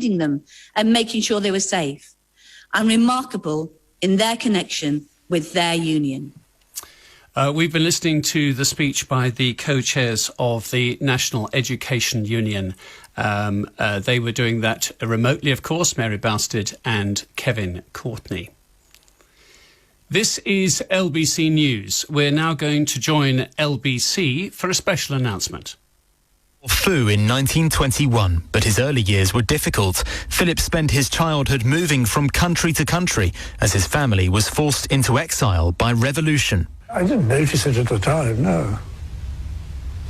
feeding them and making sure they were safe, and remarkable in their connection with their union. We've been listening to the speech by the co-chairs of the National Education Union. They were doing that remotely, of course, Mary Bousted and Kevin Courtney. This is LBC News. We're now going to join LBC for a special announcement. Fu in 1921, but his early years were difficult. Philip spent his childhood moving from country to country as his family was forced into exile by revolution. I didn't notice it at the time, no.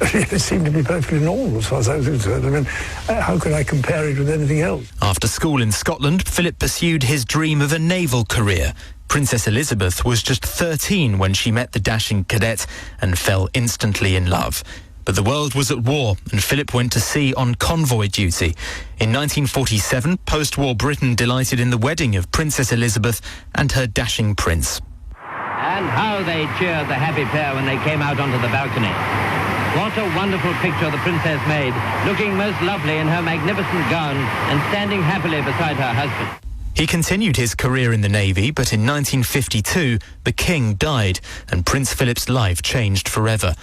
It seemed to be perfectly normal as far as I was concerned. I mean, how could I compare it with anything else? After school in Scotland, Philip pursued his dream of a naval career. Princess Elizabeth was just 13 when she met the dashing cadet and fell instantly in love. But the world was at war and Philip went to sea on convoy duty. In 1947, post-war Britain delighted in the wedding of Princess Elizabeth and her dashing prince. And how they cheered the happy pair when they came out onto the balcony. What a wonderful picture the princess made, looking most lovely in her magnificent gown and standing happily beside her husband. He continued his career in the Navy, but in 1952, the King died and Prince Philip's life changed forever.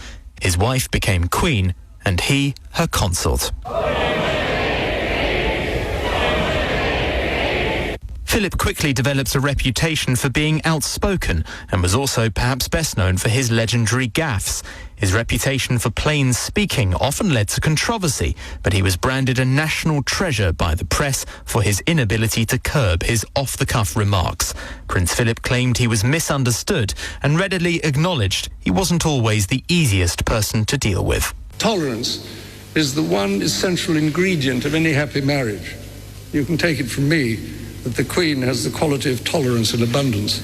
His wife became Queen and he her consort. Philip quickly developed a reputation for being outspoken and was also perhaps best known for his legendary gaffes. His reputation for plain speaking often led to controversy, but he was branded a national treasure by the press for his inability to curb his off-the-cuff remarks. Prince Philip claimed he was misunderstood and readily acknowledged he wasn't always the easiest person to deal with. Tolerance is the one essential ingredient of any happy marriage. You can take it from me that the Queen has the quality of tolerance and abundance.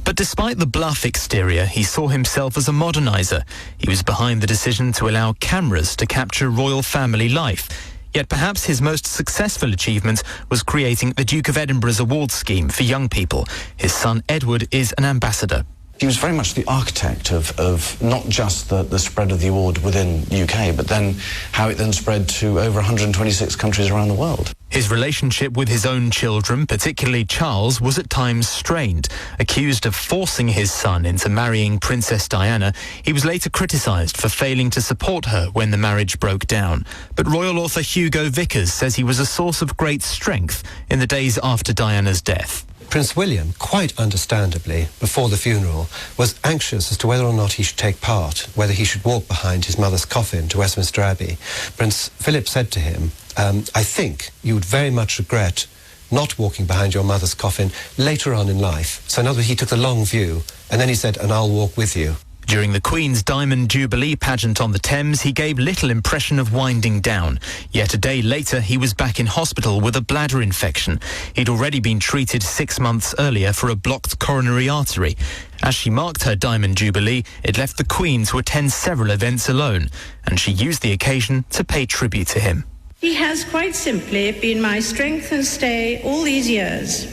But despite the bluff exterior, he saw himself as a moderniser. He was behind the decision to allow cameras to capture royal family life. Yet perhaps his most successful achievement was creating the Duke of Edinburgh's award scheme for young people. His son Edward is an ambassador. He was very much the architect of not just the spread of the award within UK, but then how it then spread to over 126 countries around the world. His relationship with his own children, particularly Charles, was at times strained. Accused of forcing his son into marrying Princess Diana, he was later criticised for failing to support her when the marriage broke down. But royal author Hugo Vickers says he was a source of great strength in the days after Diana's death. Prince William, quite understandably, before the funeral, was anxious as to whether or not he should take part, whether he should walk behind his mother's coffin to Westminster Abbey. Prince Philip said to him, I think you would very much regret not walking behind your mother's coffin later on in life. So in other words, he took the long view, and then he said, and I'll walk with you. During the Queen's Diamond Jubilee pageant on the Thames, he gave little impression of winding down. Yet a day later, he was back in hospital with a bladder infection. He'd already been treated 6 months earlier for a blocked coronary artery. As she marked her Diamond Jubilee, it left the Queen to attend several events alone, and she used the occasion to pay tribute to him. He has quite simply been my strength and stay all these years,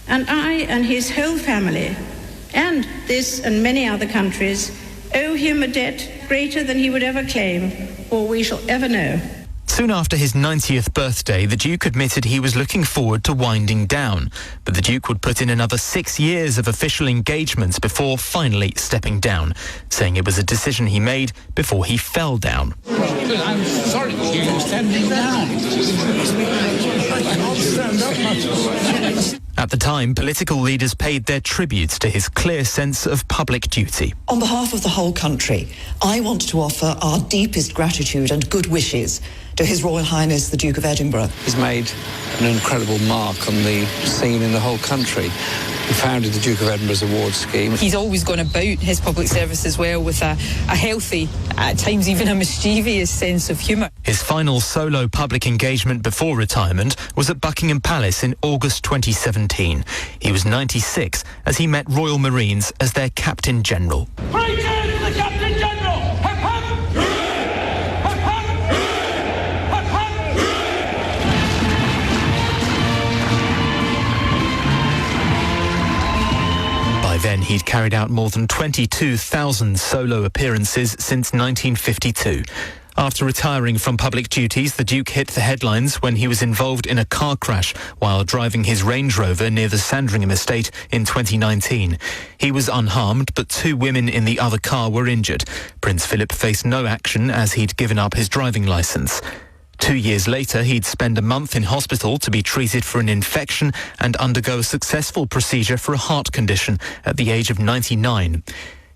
and I and his whole family, and this and many other countries, owe him a debt greater than he would ever claim, or we shall ever know. Soon after his 90th birthday, the Duke admitted he was looking forward to winding down, but the Duke would put in another 6 years of official engagements before finally stepping down, saying it was a decision he made before he fell down. I'm sorry to hear you standing down. I can't stand up much. At the time, political leaders paid their tributes to his clear sense of public duty. On behalf of the whole country, I want to offer our deepest gratitude and good wishes to His Royal Highness the Duke of Edinburgh. He's made an incredible mark on the scene in the whole country. He founded the Duke of Edinburgh's award scheme. He's always gone about his public service as well with a healthy, at times even a mischievous sense of humour. His final solo public engagement before retirement was at Buckingham Palace in August 2017. He was 96 as he met Royal Marines as their Captain General. Great cheers for the Captain General! Hep, hep! Hep, hep! Hep, hep! By then, he'd carried out more than 22,000 solo appearances since 1952. After retiring from public duties, the Duke hit the headlines when he was involved in a car crash while driving his Range Rover near the Sandringham estate in 2019. He was unharmed, but 2 women in the other car were injured. Prince Philip faced no action as he'd given up his driving licence. 2 years later, he'd spend a month in hospital to be treated for an infection and undergo a successful procedure for a heart condition at the age of 99.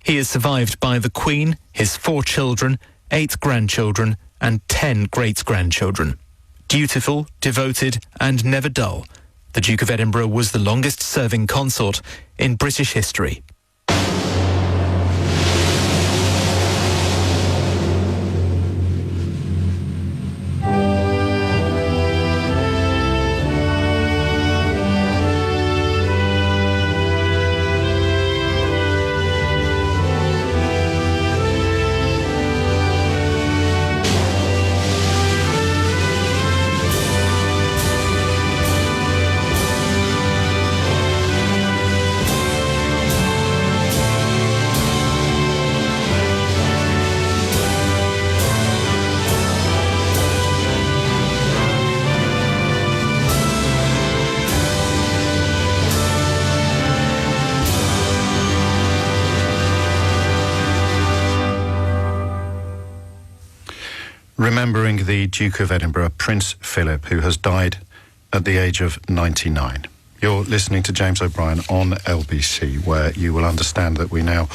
He is survived by the Queen, his 4 children, 8 grandchildren and 10 great-grandchildren. Dutiful, devoted and never dull, the Duke of Edinburgh was the longest-serving consort in British history. Remembering the Duke of Edinburgh, Prince Philip, who has died at the age of 99. You're listening to James O'Brien on LBC, where you will understand that we now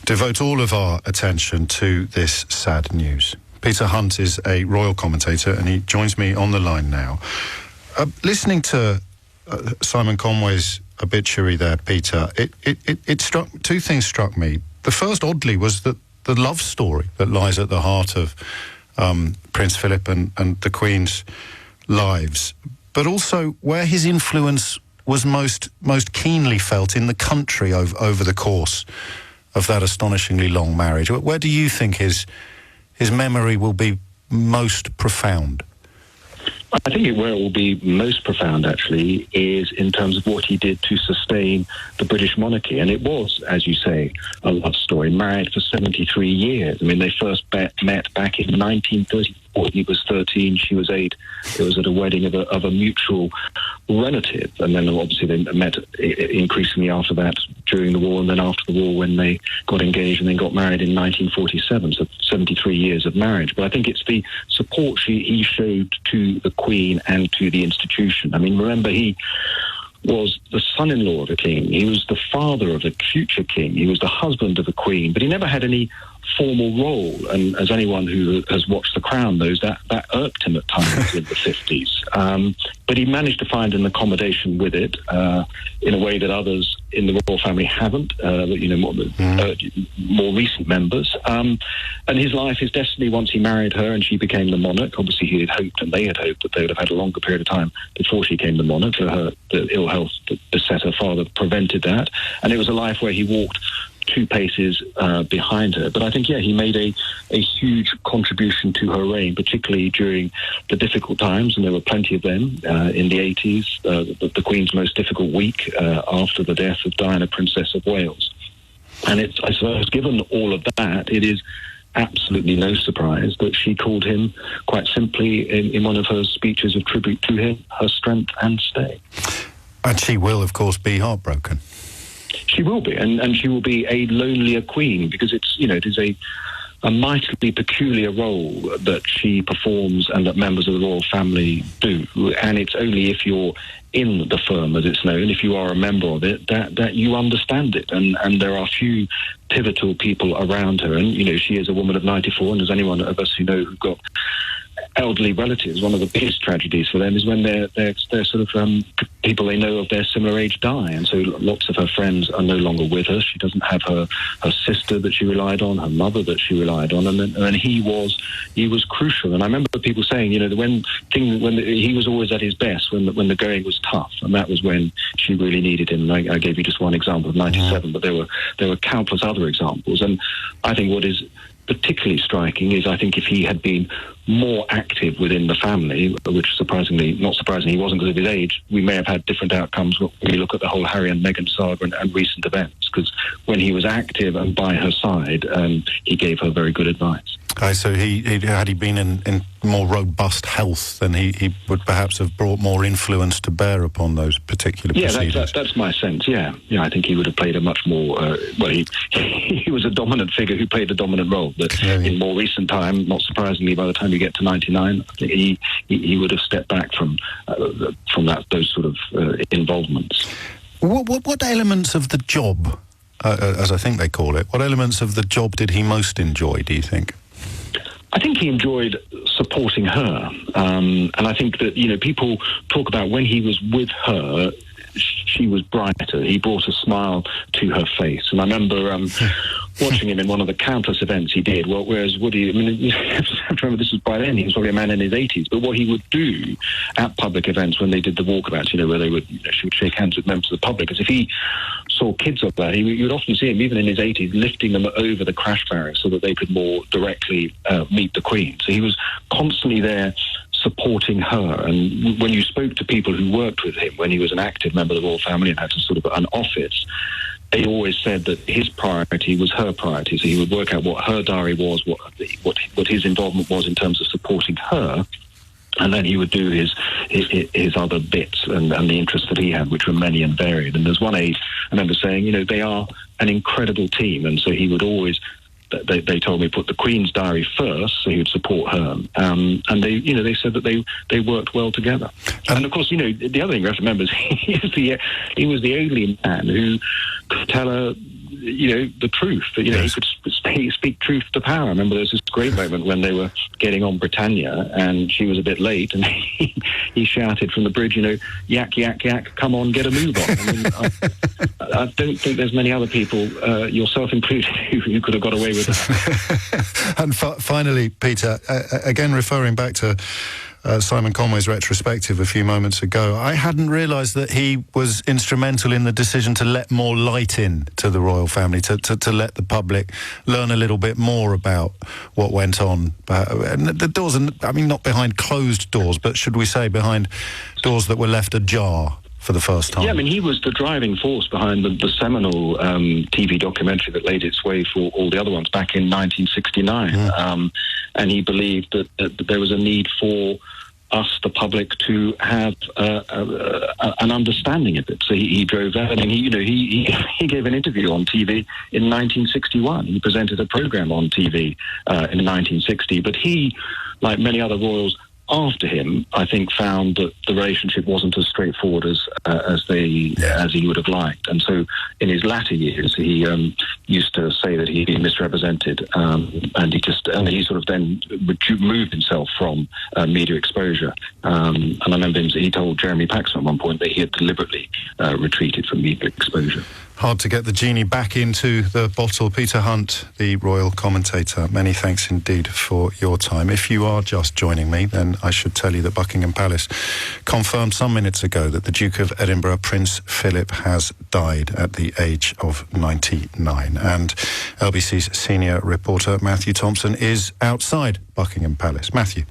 devote all of our attention to this sad news. Peter Hunt is a royal commentator, and he joins me on the line now. Listening to Simon Conway's obituary there, Peter, it struck, 2 things struck me. The first, oddly, was that the love story that lies at the heart of Prince Philip and the Queen's lives, but also where his influence was most keenly felt in the country over the course of that astonishingly long marriage. Where do you think his memory will be most profound? I think where it will be most profound, actually, is in terms of what he did to sustain the British monarchy. And it was, as you say, a love story. Married for 73 years. I mean, they first met back in 1934. He was 13, she was 8. It was at a wedding of a mutual relative. And then obviously they met increasingly after that during the war, and then after the war when they got engaged and then got married in 1947. So 73 years of marriage. But I think it's the support he showed to the Queen and to the institution. I mean, remember, he was the son-in-law of a king. He was the father of a future king. He was the husband of a queen, but he never had any formal role. And as anyone who has watched The Crown knows, that irked him at times in the 50s. But he managed to find an accommodation with it in a way that others in the royal family haven't, more recent members. And his life, his destiny, once he married her and she became the monarch, obviously he had hoped and they had hoped that they would have had a longer period of time before she became the monarch. The ill health that beset her father prevented that. And it was a life where he walked 2 paces behind her. But I think, he made a huge contribution to her reign, particularly during the difficult times, and there were plenty of them in the 80s, the Queen's most difficult week after the death of Diana, Princess of Wales. And I suppose, given all of that, it is absolutely no surprise that she called him, quite simply, in one of her speeches of tribute to him, her strength and stay. And she will, of course, be heartbroken. She will be, and she will be a lonelier queen, because it is a mightily peculiar role that she performs and that members of the royal family do. And it's only if you're in the firm, as it's known, if you are a member of it, that you understand it. And there are few pivotal people around her. And, she is a woman of 94, and as anyone of us who know who've got elderly relatives, one of the biggest tragedies for them is when they're sort of people they know of their similar age die, and so lots of her friends are no longer with her. She doesn't have her sister that she relied on, her mother that she relied on, and then he was crucial. And I remember people saying, when he was always at his best when the going was tough, and that was when she really needed him. And I gave you just one example of 97, but there were countless other examples. And I think what is particularly striking is, I think, if he had been more active within the family, which not surprisingly he wasn't because of his age, we may have had different outcomes when we look at the whole Harry and Meghan saga and recent events, because when he was active and by her side, he gave her very good advice. So had he been in more robust health, then he would perhaps have brought more influence to bear upon those particular proceedings. Yeah, that's my sense. Yeah, I think he would have played a much more. He was a dominant figure who played a dominant role. But in more recent time, not surprisingly, by the time you get to 99, I think he would have stepped back from those sort of involvements. What elements of the job, as I think they call it, what elements of the job did he most enjoy, do you think? I think he enjoyed supporting her. And I think that, people talk about when he was with her, she was brighter. He brought a smile to her face. And I remember watching him in one of the countless events he did, whereas Woody, you have to remember this was by then, he was probably a man in his 80s, but what he would do at public events when they did the walkabouts, where they would, she would shake hands with members of the public, as if he saw kids up there, you would often see him, even in his 80s, lifting them over the crash barrier so that they could more directly meet the Queen. So he was constantly there supporting her. And when you spoke to people who worked with him when he was an active member of the royal family and had to sort of an office, they always said that his priority was her priority. So he would work out what her diary was, what his involvement was in terms of supporting her, and then he would do his other bits and the interests that he had, which were many and varied. And there's one aide I remember saying, they are an incredible team, and so he would always. They told me put the Queen's diary first, so he would support her. And they said that they worked well together. And of course, the other thing you have to remember is he was the only man who could tell her, the truth. That he could speak truth to power. I remember there was this great moment when they were getting on Britannia, and she was a bit late, and he shouted from the bridge, yak, yak, yak, come on, get a move on. I mean, I don't think there's many other people, yourself included, who could have got away with that. And finally, Peter, again referring back to Simon Conway's retrospective a few moments ago, I hadn't realised that he was instrumental in the decision to let more light in to the royal family, to let the public learn a little bit more about what went on. And the doors, not behind closed doors, but should we say behind doors that were left ajar for the first time. Yeah, he was the driving force behind the seminal TV documentary that laid its way for all the other ones back in 1969. Yeah. And he believed that there was a need for us, the public, to have an understanding of it. So he drove that, and he gave an interview on TV in 1961. He presented a program on TV in 1960. But he, like many other royals after him, I think found that the relationship wasn't as straightforward as he would have liked. And so in his latter years, he used to say that he'd been misrepresented, and he sort of then moved himself from media exposure. And I remember he told Jeremy Paxman at one point that he had deliberately retreated from media exposure. Hard to get the genie back into the bottle. Peter Hunt, the royal commentator, many thanks indeed for your time. If you are just joining me, then I should tell you that Buckingham Palace confirmed some minutes ago that the Duke of Edinburgh, Prince Philip, has died at the age of 99. And LBC's senior reporter Matthew Thompson is outside Buckingham Palace. Matthew.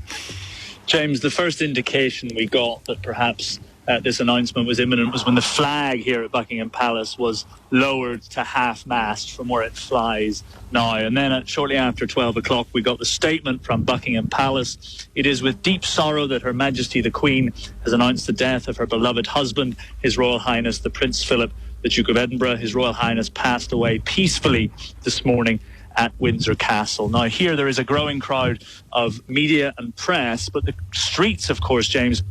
James, the first indication we got that perhaps this announcement was imminent was when the flag here at Buckingham Palace was lowered to half-mast from where it flies now. And then shortly after 12 o'clock, we got the statement from Buckingham Palace. It is with deep sorrow that Her Majesty the Queen has announced the death of her beloved husband, His Royal Highness the Prince Philip, the Duke of Edinburgh. His Royal Highness passed away peacefully this morning at Windsor Castle. Now, here there is a growing crowd of media and press, but the streets, of course, James,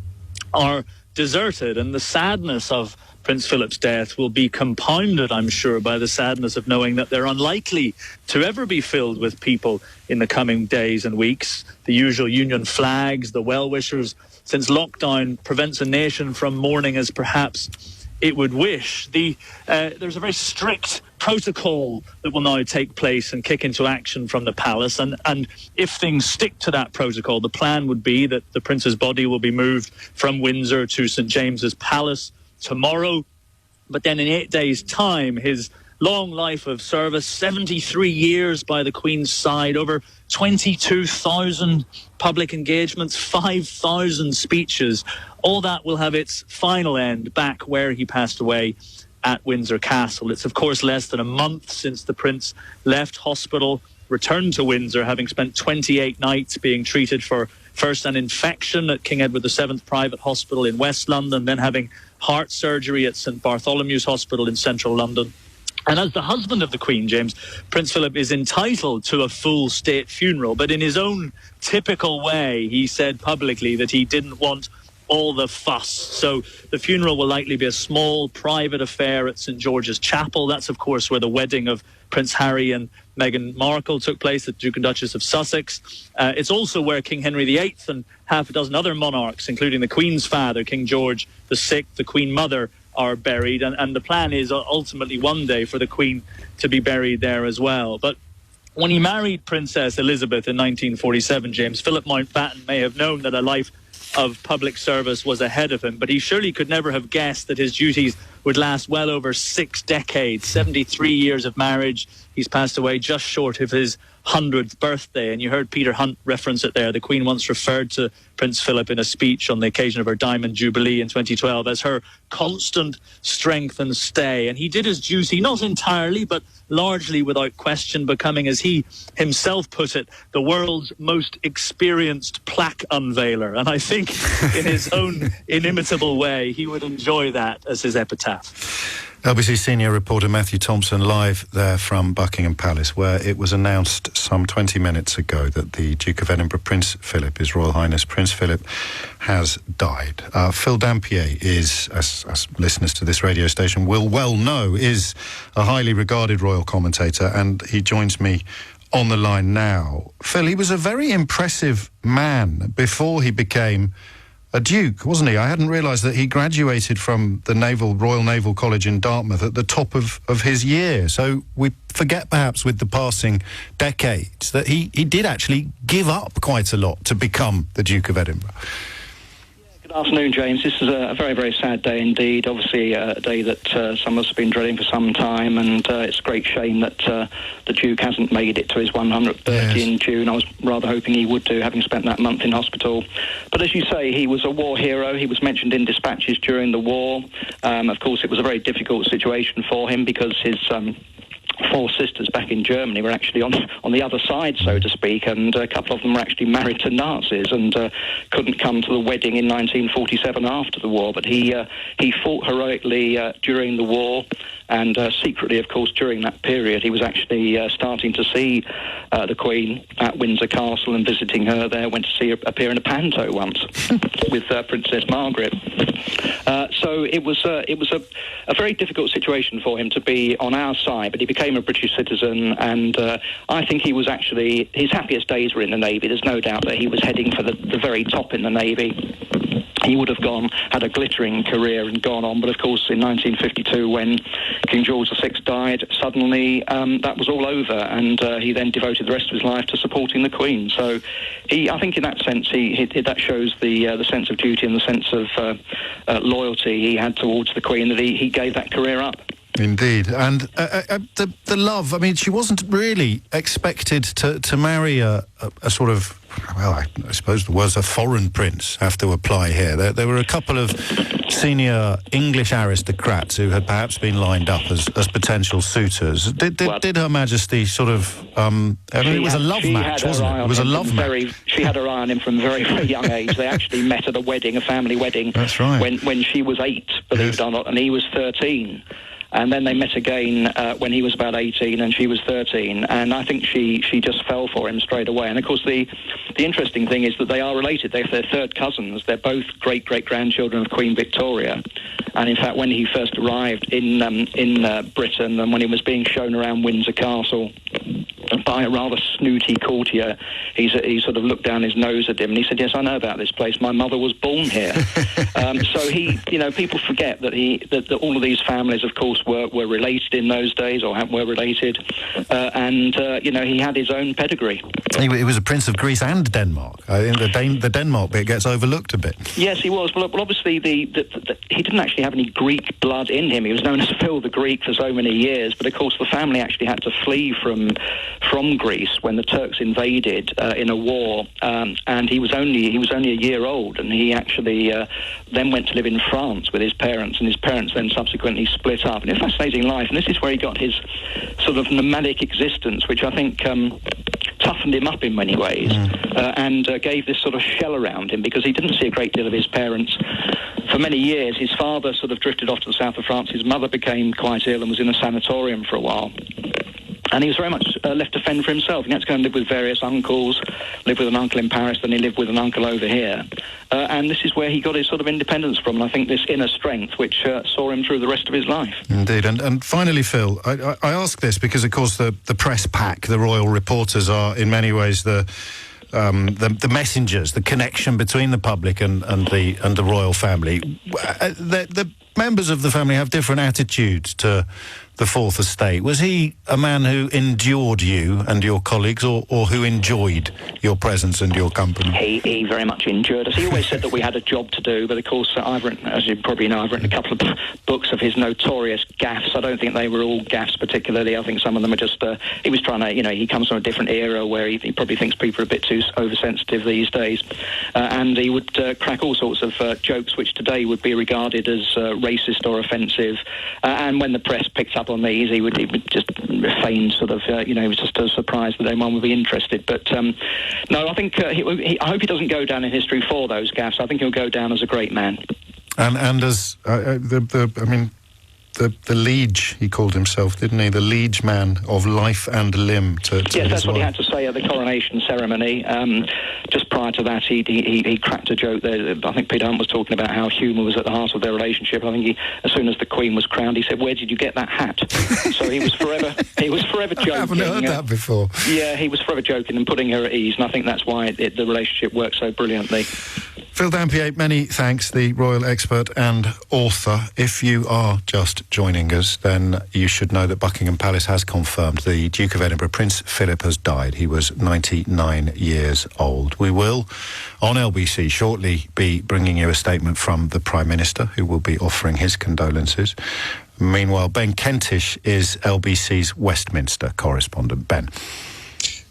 are deserted, and the sadness of Prince Philip's death will be compounded, I'm sure, by the sadness of knowing that they're unlikely to ever be filled with people in the coming days and weeks. The usual Union flags, the well-wishers, since lockdown prevents a nation from mourning as perhaps it would wish. There's a very strict protocol that will now take place and kick into action from the palace, and if things stick to that protocol, the plan would be that the prince's body will be moved from Windsor to St James's Palace tomorrow, but then in 8 days' time, his long life of service, 73 years by the Queen's side, over 22,000 public engagements, 5,000 speeches, all that will have its final end back where he passed away at Windsor Castle. It's, of course, less than a month since the Prince left hospital returned to Windsor, having spent 28 nights being treated for first an infection at King Edward VII Private Hospital in West London, then having heart surgery at St Bartholomew's Hospital in central London. And as the husband of the Queen, James, Prince Philip is entitled to a full state funeral, but in his own typical way, he said publicly that he didn't want all the fuss. So the funeral will likely be a small private affair at St George's Chapel. That's, of course, where the wedding of Prince Harry and Meghan Markle took place, the Duke and Duchess of Sussex. It's also where King Henry VIII and half a dozen other monarchs, including the Queen's father, King George VI, the Queen Mother, are buried. And the plan is ultimately one day for the Queen to be buried there as well. But when he married Princess Elizabeth in 1947, James, Philip Mountbatten may have known that a life of public service was ahead of him, but he surely could never have guessed that his duties would last well over 6 decades, 73 years of marriage. He's passed away just short of his 100th birthday, and you heard Peter Hunt reference it there. The Queen once referred to Prince Philip in a speech on the occasion of her Diamond Jubilee in 2012 as her constant strength and stay, and he did his duty, not entirely, but largely without question, becoming, as he himself put it, the world's most experienced plaque unveiler. And I think in his own inimitable way, he would enjoy that as his epitaph. LBC senior reporter Matthew Thompson live there from Buckingham Palace, where it was announced some 20 minutes ago that the Duke of Edinburgh, Prince Philip, His Royal Highness Prince Philip, has died. Phil Dampier is, as listeners to this radio station will well know, is a highly regarded royal commentator, and he joins me on the line now. Phil, he was a very impressive man before he became a Duke, wasn't he? I hadn't realised that he graduated from the Royal Naval College in Dartmouth at the top of his year. So we forget perhaps with the passing decades that he did actually give up quite a lot to become the Duke of Edinburgh. Good afternoon, James. This is a very, very sad day indeed. Obviously, a day that some of us have been dreading for some time, and it's a great shame that the Duke hasn't made it to his 100th birthday in June. I was rather hoping he would do, having spent that month in hospital. But as you say, he was a war hero. He was mentioned in dispatches during the war. Of course, it was a very difficult situation for him because his 4 sisters back in Germany were actually on the other side, so to speak, and a couple of them were actually married to Nazis and couldn't come to the wedding in 1947 after the war. But he fought heroically during the war, and secretly, of course, during that period, he was actually starting to see the Queen at Windsor Castle and visiting her there. Went to see her appear in a panto once with Princess Margaret. So it was a very difficult situation for him to be on our side, but he became a British citizen, and I think he was actually, his happiest days were in the Navy. There's no doubt that he was heading for the very top in the Navy. He would have had a glittering career and gone on, but of course in 1952 when King George VI died, suddenly that was all over, and he then devoted the rest of his life to supporting the Queen. So I think in that sense that shows the sense of duty and the sense of loyalty he had towards the Queen, that he gave that career up. Indeed. And the love, I mean, she wasn't really expected to marry a sort of, well, I suppose the words a foreign prince have to apply here. There were a couple of senior English aristocrats who had perhaps been lined up as potential suitors. Did Her Majesty sort of, I mean, it was a love match, wasn't it? It was a love match. She had her eye on him from a very, very young age. They actually met at a wedding, a family wedding. That's right. When she was 8, believe it or not, and he was 13. And then they met again when he was about 18 and she was 13. And I think she just fell for him straight away. And, of course, the interesting thing is that they are related. They're third cousins. They're both great-great-grandchildren of Queen Victoria. And, in fact, when he first arrived in Britain and when he was being shown around Windsor Castle by a rather snooty courtier, he sort of looked down his nose at him and he said, "Yes, I know about this place. My mother was born here." So people forget that all of these families, of course, were related in those days, or were related, and he had his own pedigree. He was a Prince of Greece and Denmark. I think the Denmark bit gets overlooked a bit. Yes, he was. Well, obviously, he didn't actually have any Greek blood in him. He was known as Phil the Greek for so many years, but of course the family actually had to flee from from Greece when the Turks invaded in a war, and he was only a year old, and he actually then went to live in France with his parents, and his parents then subsequently split up. And it's a fascinating life, and this is where he got his sort of nomadic existence, which I think toughened him up in many ways, and gave this sort of shell around him, because he didn't see a great deal of his parents for many years. His father sort of drifted off to the south of France. His mother became quite ill and was in a sanatorium for a while. And he was very much left to fend for himself. He had to go and live with various uncles, live with an uncle in Paris, then he lived with an uncle over here. And this is where he got his sort of independence from, and I think this inner strength which saw him through the rest of his life. Indeed. And finally, Phil, I ask this because, of course, the press pack, the royal reporters, are in many ways the messengers, the connection between the public and the royal family. The members of the family have different attitudes to the Fourth Estate. Was he a man who endured you and your colleagues, or who enjoyed your presence and your company? He very much endured us. He always said that we had a job to do, but of course, I've written, as you probably know, I've written a couple of books of his notorious gaffes. I don't think they were all gaffes particularly. I think some of them are just, he was trying to, he comes from a different era where he probably thinks people are a bit too oversensitive these days. And he would crack all sorts of jokes which today would be regarded as racist or offensive. And when the press picked up on these, he would just feign sort of, he was just surprised that anyone would be interested. But no, I think I hope he doesn't go down in history for those gaffes. I think he'll go down as a great man. And as the liege, he called himself, didn't he? The liege man of life and limb. Yes, that's what he had to say at the coronation ceremony. Just prior to that, he cracked a joke there. I think Peter Hunt was talking about how humour was at the heart of their relationship. I think as soon as the Queen was crowned, he said, "Where did you get that hat?" So he was forever joking. I haven't heard that before. Yeah, he was forever joking and putting her at ease, and I think that's why the relationship worked so brilliantly. Phil Dampier, many thanks, the royal expert and author. If you are just joining us, then you should know that Buckingham Palace has confirmed the Duke of Edinburgh, Prince Philip, has died. He was 99 years old. We will, on LBC, shortly be bringing you a statement from the Prime Minister, who will be offering his condolences. Meanwhile, Ben Kentish is LBC's Westminster correspondent. Ben.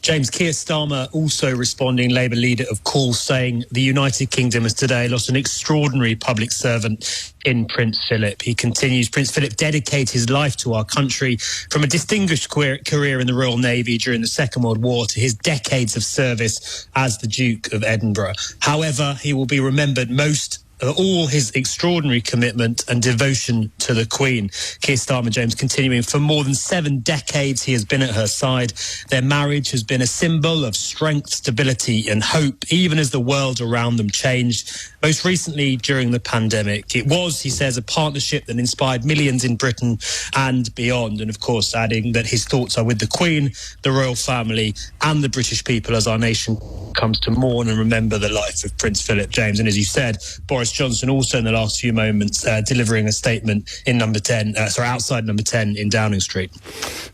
James, Keir Starmer also responding, Labour leader, of calls saying the United Kingdom has today lost an extraordinary public servant in Prince Philip. He continues, Prince Philip dedicated his life to our country, from a distinguished career in the Royal Navy during the Second World War to his decades of service as the Duke of Edinburgh. However, he will be remembered most all his extraordinary commitment and devotion to the Queen. Keir Starmer, James, continuing, for more than 7 decades he has been at her side. Their marriage has been a symbol of strength, stability and hope, even as the world around them changed, most recently during the pandemic. It was, he says, a partnership that inspired millions in Britain and beyond. And of course, adding that his thoughts are with the Queen, the royal family and the British people as our nation comes to mourn and remember the life of Prince Philip, James. And as you said, Boris Johnson also in the last few moments delivering a statement in outside number 10 in Downing Street.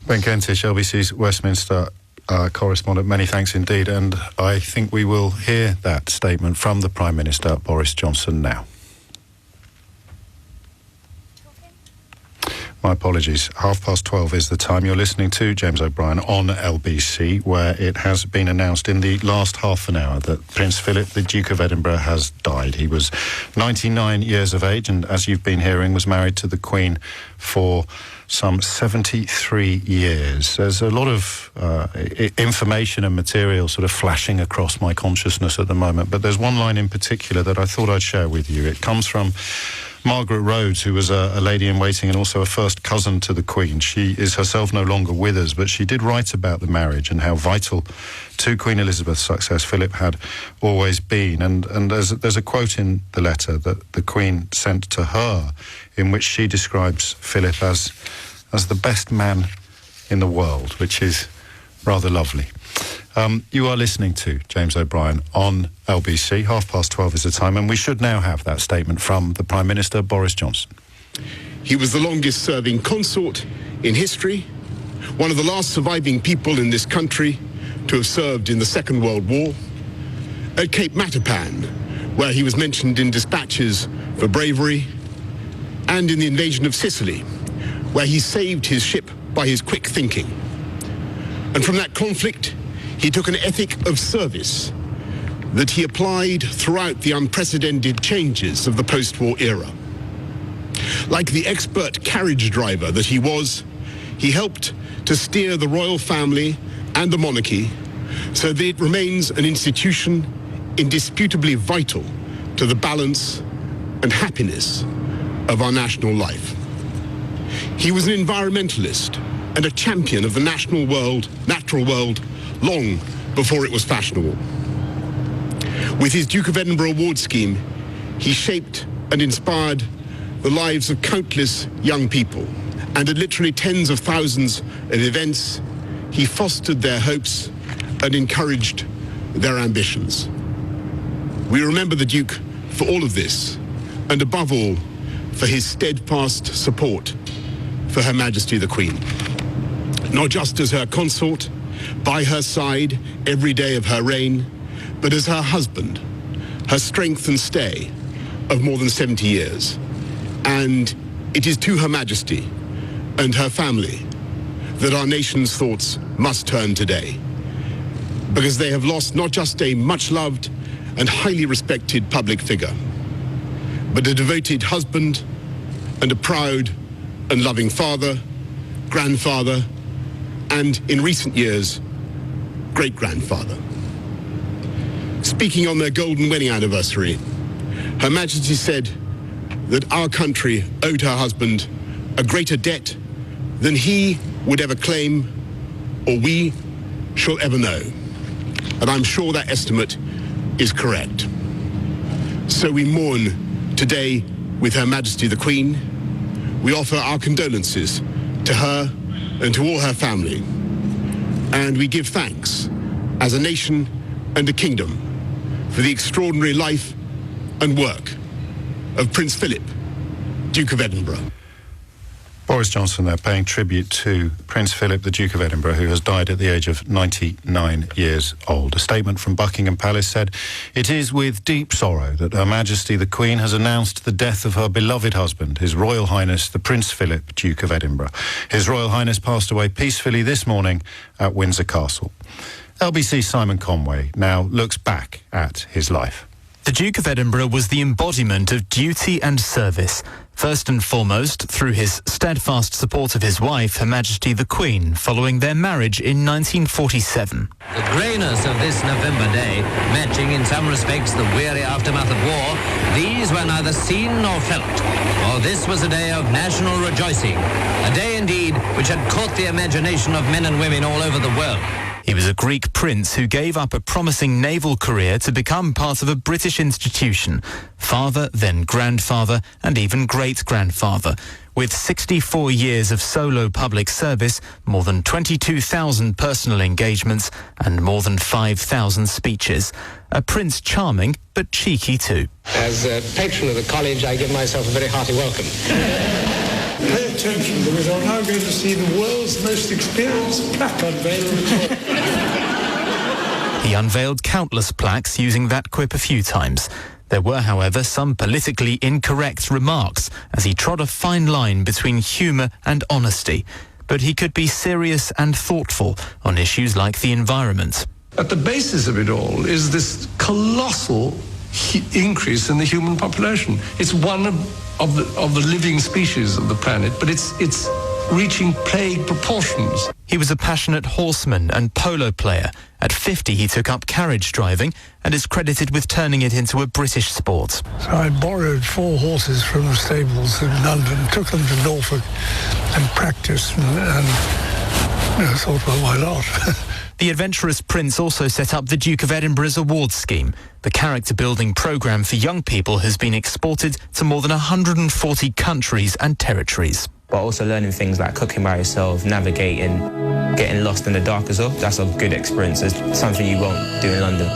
Ben Kentish, LBC's Westminster correspondent, many thanks indeed. And I think we will hear that statement from the Prime Minister, Boris Johnson, now. My apologies. 12:30 is the time. You're listening to James O'Brien on LBC, where it has been announced in the last half an hour that Prince Philip, the Duke of Edinburgh, has died. He was 99 years of age and, as you've been hearing, was married to the Queen for some 73 years. There's a lot of information and material sort of flashing across my consciousness at the moment, but there's one line in particular that I thought I'd share with you. It comes from Margaret Rhodes, who was a lady-in-waiting and also a first cousin to the Queen. She is herself no longer with us, but she did write about the marriage and how vital to Queen Elizabeth's success Philip had always been. And there's a quote in the letter that the Queen sent to her in which she describes Philip as the best man in the world, which is rather lovely. You are listening to James O'Brien on LBC. 12:30 is the time, and we should now have that statement from the Prime Minister, Boris Johnson. He was the longest-serving consort in history, one of the last surviving people in this country to have served in the Second World War. At Cape Matapan, where he was mentioned in dispatches for bravery, and in the invasion of Sicily, where he saved his ship by his quick thinking. And from that conflict, he took an ethic of service that he applied throughout the unprecedented changes of the post-war era. Like the expert carriage driver that he was, he helped to steer the royal family and the monarchy so that it remains an institution indisputably vital to the balance and happiness of our national life. He was an environmentalist and a champion of the natural world long before it was fashionable. With his Duke of Edinburgh award scheme, he shaped and inspired the lives of countless young people, and at literally tens of thousands of events, he fostered their hopes and encouraged their ambitions. We remember the Duke for all of this, and above all, for his steadfast support for Her Majesty the Queen. Not just as her consort, by her side every day of her reign, but as her husband, her strength and stay of more than 70 years. And it is to Her Majesty and her family that our nation's thoughts must turn today, because they have lost not just a much-loved and highly respected public figure, but a devoted husband and a proud and loving father, grandfather, and in recent years, great-grandfather. Speaking on their golden wedding anniversary, Her Majesty said that our country owed her husband a greater debt than he would ever claim or we shall ever know. And I'm sure that estimate is correct. So we mourn today with Her Majesty the Queen. We offer our condolences to her and to all her family. And we give thanks as a nation and a kingdom for the extraordinary life and work of Prince Philip, Duke of Edinburgh. Boris Johnson there paying tribute to Prince Philip, the Duke of Edinburgh, who has died at the age of 99 years old. A statement from Buckingham Palace said, "It is with deep sorrow that Her Majesty the Queen has announced the death of her beloved husband, His Royal Highness the Prince Philip, Duke of Edinburgh. His Royal Highness passed away peacefully this morning at Windsor Castle." LBC's Simon Conway now looks back at his life. The Duke of Edinburgh was the embodiment of duty and service, first and foremost through his steadfast support of his wife, Her Majesty the Queen, following their marriage in 1947. The greyness of this November day, matching in some respects the weary aftermath of war, these were neither seen nor felt. For this was a day of national rejoicing, a day indeed which had caught the imagination of men and women all over the world. He was a Greek prince who gave up a promising naval career to become part of a British institution, father, then grandfather, and even great-grandfather. With 64 years of solo public service, more than 22,000 personal engagements, and more than 5,000 speeches. A prince charming, but cheeky too. As a patron of the college, I give myself a very hearty welcome. Pay attention, because I'm now going to see the world's most experienced plaque unveiled. He unveiled countless plaques using that quip a few times. There were, however, some politically incorrect remarks as he trod a fine line between humour and honesty. But he could be serious and thoughtful on issues like the environment. At the basis of it all is this colossal increase in the human population. It's one of the living species of the planet, but it's reaching plague proportions. He was a passionate horseman and polo player. At 50, he took up carriage driving and is credited with turning it into a British sport. So I borrowed 4 horses from the stables in London, took them to Norfolk and practiced, and thought, well, why not? The adventurous prince also set up the Duke of Edinburgh's award scheme. The character-building programme for young people has been exported to more than 140 countries and territories. But also learning things like cooking by yourself, navigating, getting lost in the dark as well. That's a good experience. It's something you won't do in London.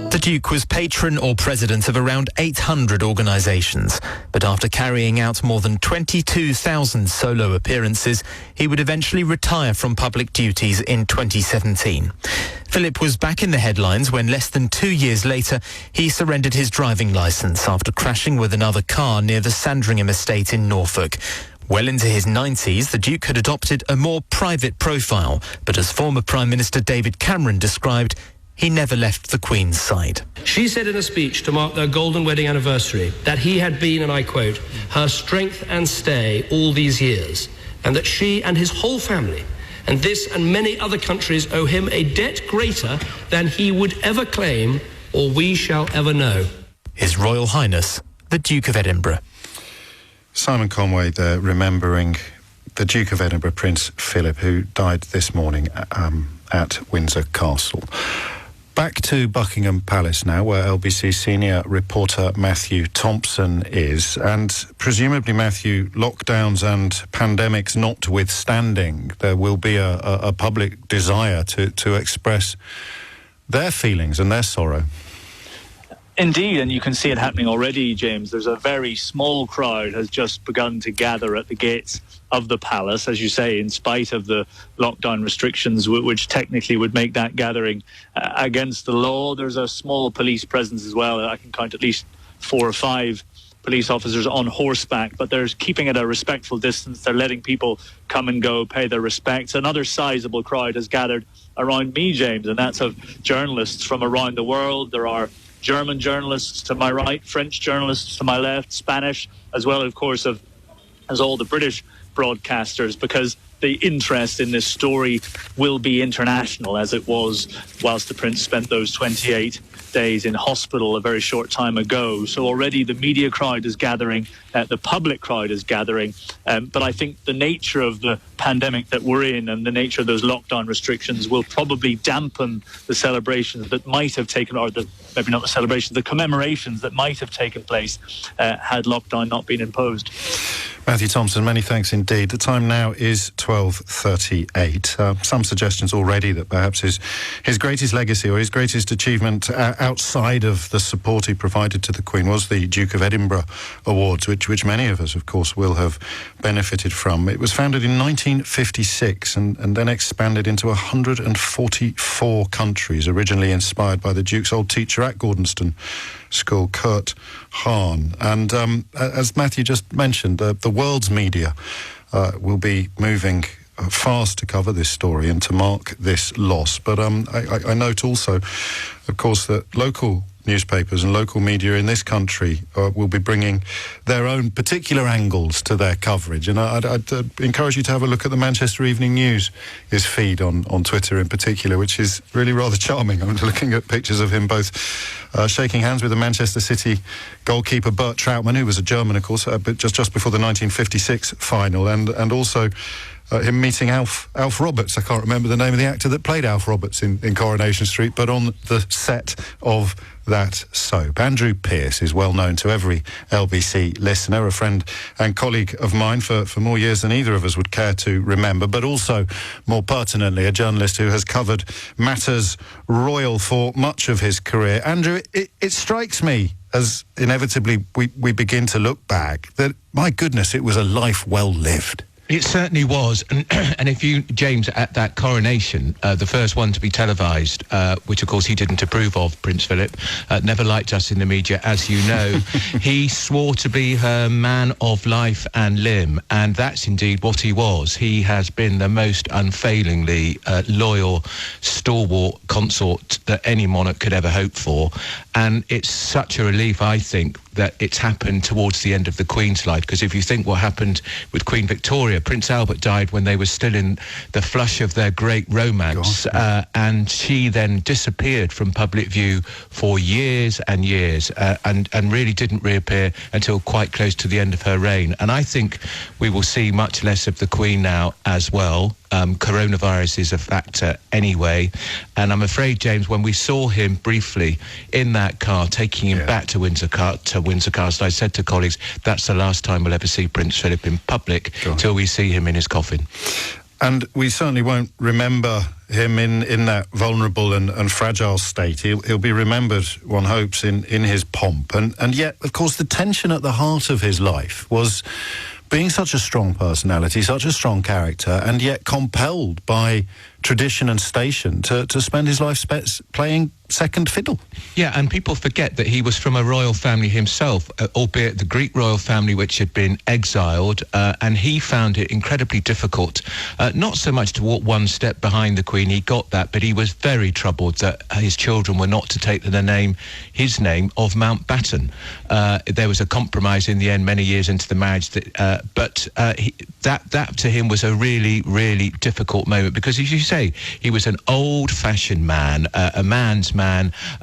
The Duke was patron or president of around 800 organisations, but after carrying out more than 22,000 solo appearances, he would eventually retire from public duties in 2017. Philip was back in the headlines when less than 2 years later, he surrendered his driving licence after crashing with another car near the Sandringham estate in Norfolk. Well into his 90s, the Duke had adopted a more private profile, but as former Prime Minister David Cameron described, he never left the Queen's side. She said in a speech to mark their golden wedding anniversary that he had been, and I quote, her strength and stay all these years, and that she and his whole family, and this and many other countries, owe him a debt greater than he would ever claim or we shall ever know. His Royal Highness, the Duke of Edinburgh. Simon Conway there, remembering the Duke of Edinburgh, Prince Philip, who died this morning at Windsor Castle. Back to Buckingham Palace now, where LBC senior reporter Matthew Thompson is. And presumably, Matthew, lockdowns and pandemics notwithstanding, there will be a public desire to express their feelings and their sorrow. Indeed, and you can see it happening already, James. There's a very small crowd has just begun to gather at the gates of the palace, as you say, in spite of the lockdown restrictions, which technically would make that gathering against the law. There's a small police presence as well. I can count at least 4 or 5 police officers on horseback, but they're keeping at a respectful distance. They're letting people come and go, pay their respects. Another sizable crowd has gathered around me, James, and that's of journalists from around the world. There are German journalists to my right, French journalists to my left, Spanish, as well, of course, as all the British broadcasters, because the interest in this story will be international, as it was whilst the Prince spent those 28 days in hospital a very short time ago. So already the media crowd is gathering, the public crowd is gathering, but I think the nature of the pandemic that we're in and the nature of those lockdown restrictions will probably dampen the celebrations that might have taken, or maybe not the celebrations, the commemorations that might have taken place had lockdown not been imposed. Matthew Thompson, many thanks indeed. The time now is 12:38. Some suggestions already that perhaps his greatest legacy or his greatest achievement outside of the support he provided to the Queen was the Duke of Edinburgh Awards, which many of us, of course, will have benefited from. It was founded in 1956 and then expanded into 144 countries, originally inspired by the Duke's old teacher at Gordonston School, Kurt Hahn. And as Matthew just mentioned, the world's media will be moving fast to cover this story and to mark this loss. But I note also, of course, that local newspapers and local media in this country will be bringing their own particular angles to their coverage. And I'd encourage you to have a look at the Manchester Evening News, his feed on Twitter in particular, which is really rather charming. I'm looking at pictures of him both shaking hands with the Manchester City goalkeeper Bert Trautmann, who was a German, of course, but just before the 1956 final, and also him meeting Alf Roberts. I can't remember the name of the actor that played Alf Roberts in Coronation Street, but on the set of that soap. Andrew Pearce is well known to every LBC listener, a friend and colleague of mine for more years than either of us would care to remember, but also, more pertinently, a journalist who has covered matters royal for much of his career. Andrew, it strikes me, as inevitably we begin to look back, that, my goodness, it was a life well lived. It certainly was, and if you, James, at that coronation, the first one to be televised, which of course he didn't approve of, Prince Philip, never liked us in the media, as you know. He swore to be her man of life and limb, and that's indeed what he was. He has been the most unfailingly loyal, stalwart consort that any monarch could ever hope for, and it's such a relief, I think, that it's happened towards the end of the Queen's life, because if you think what happened with Queen Victoria, Prince Albert died when they were still in the flush of their great romance, and she then disappeared from public view for years and years, and really didn't reappear until quite close to the end of her reign. And I think we will see much less of the Queen now as well. Coronavirus is a factor anyway, and I'm afraid, James, when we saw him briefly in that car taking him back to Windsor Castle, I said to colleagues, that's the last time we'll ever see Prince Philip in public till we see him in his coffin. And we certainly won't remember him in that vulnerable and fragile state. He'll be remembered, one hopes, in his pomp. And yet, of course, the tension at the heart of his life was being such a strong personality, such a strong character, and yet compelled by tradition and station to spend his life playing second fiddle. Yeah, and people forget that he was from a royal family himself, albeit the Greek royal family, which had been exiled, and he found it incredibly difficult, not so much to walk one step behind the Queen, he got that, but he was very troubled that his children were not to take his name of Mountbatten. There was a compromise in the end many years into the marriage, but that to him was a really, really difficult moment, because as you say, he was an old-fashioned man, a man's man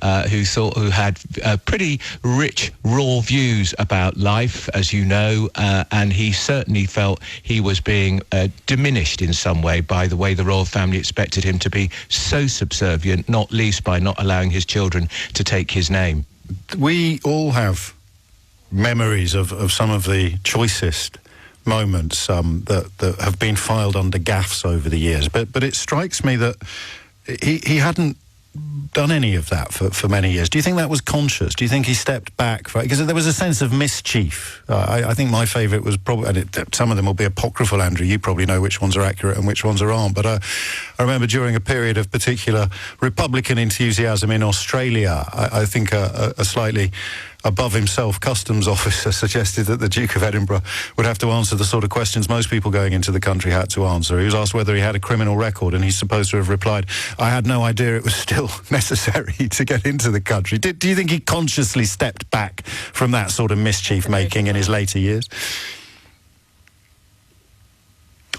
who had pretty rich, raw views about life, as you know, and he certainly felt he was being diminished in some way by the way the royal family expected him to be so subservient, not least by not allowing his children to take his name. We all have memories of some of the choicest moments that have been filed under gaffes over the years, but it strikes me that he hadn't done any of that for many years. Do you think that was conscious? Do you think he stepped back? Because there was a sense of mischief. I think my favourite was probably, and some of them will be apocryphal, Andrew, you probably know which ones are accurate and which ones aren't, but I remember during a period of particular Republican enthusiasm in Australia, I think a slightly above himself customs officer suggested that the Duke of Edinburgh would have to answer the sort of questions most people going into the country had to answer. He was asked whether he had a criminal record, and he's supposed to have replied, "I had no idea it was still necessary to get into the country." Do you think he consciously stepped back from that sort of mischief-making in his later years?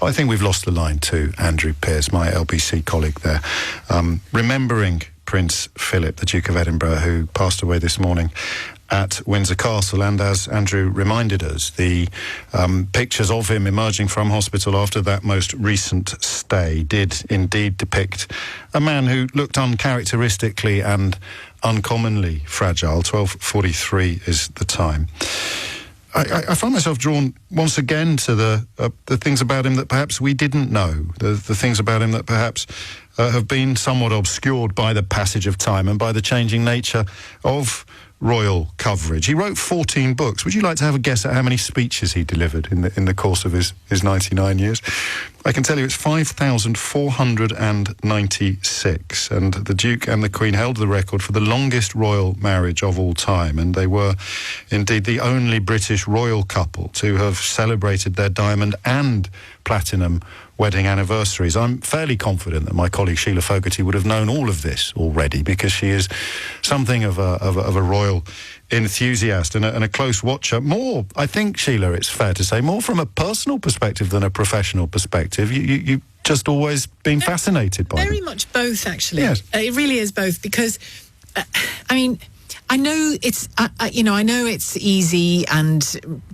I think we've lost the line to Andrew Pearce, my LBC colleague there. Remembering Prince Philip, the Duke of Edinburgh, who passed away this morning at Windsor Castle, and as Andrew reminded us, the pictures of him emerging from hospital after that most recent stay did indeed depict a man who looked uncharacteristically and uncommonly fragile. 12:43 is the time. I find myself drawn once again to the things about him that perhaps we didn't know, the things about him that perhaps have been somewhat obscured by the passage of time and by the changing nature of royal coverage. He wrote 14 books. Would you like to have a guess at how many speeches he delivered in the course of his 99 years? I can tell you it's 5,496, and the Duke and the Queen held the record for the longest royal marriage of all time, and they were indeed the only British royal couple to have celebrated their diamond and platinum wedding anniversaries. I'm fairly confident that my colleague Sheila Fogarty would have known all of this already, because she is something of a royal enthusiast and a close watcher. More, I think, Sheila, it's fair to say, more from a personal perspective than a professional perspective. You just always been fascinated by very them. much both, actually. Yes. It really is both, because I mean, I know it's I know it's easy, and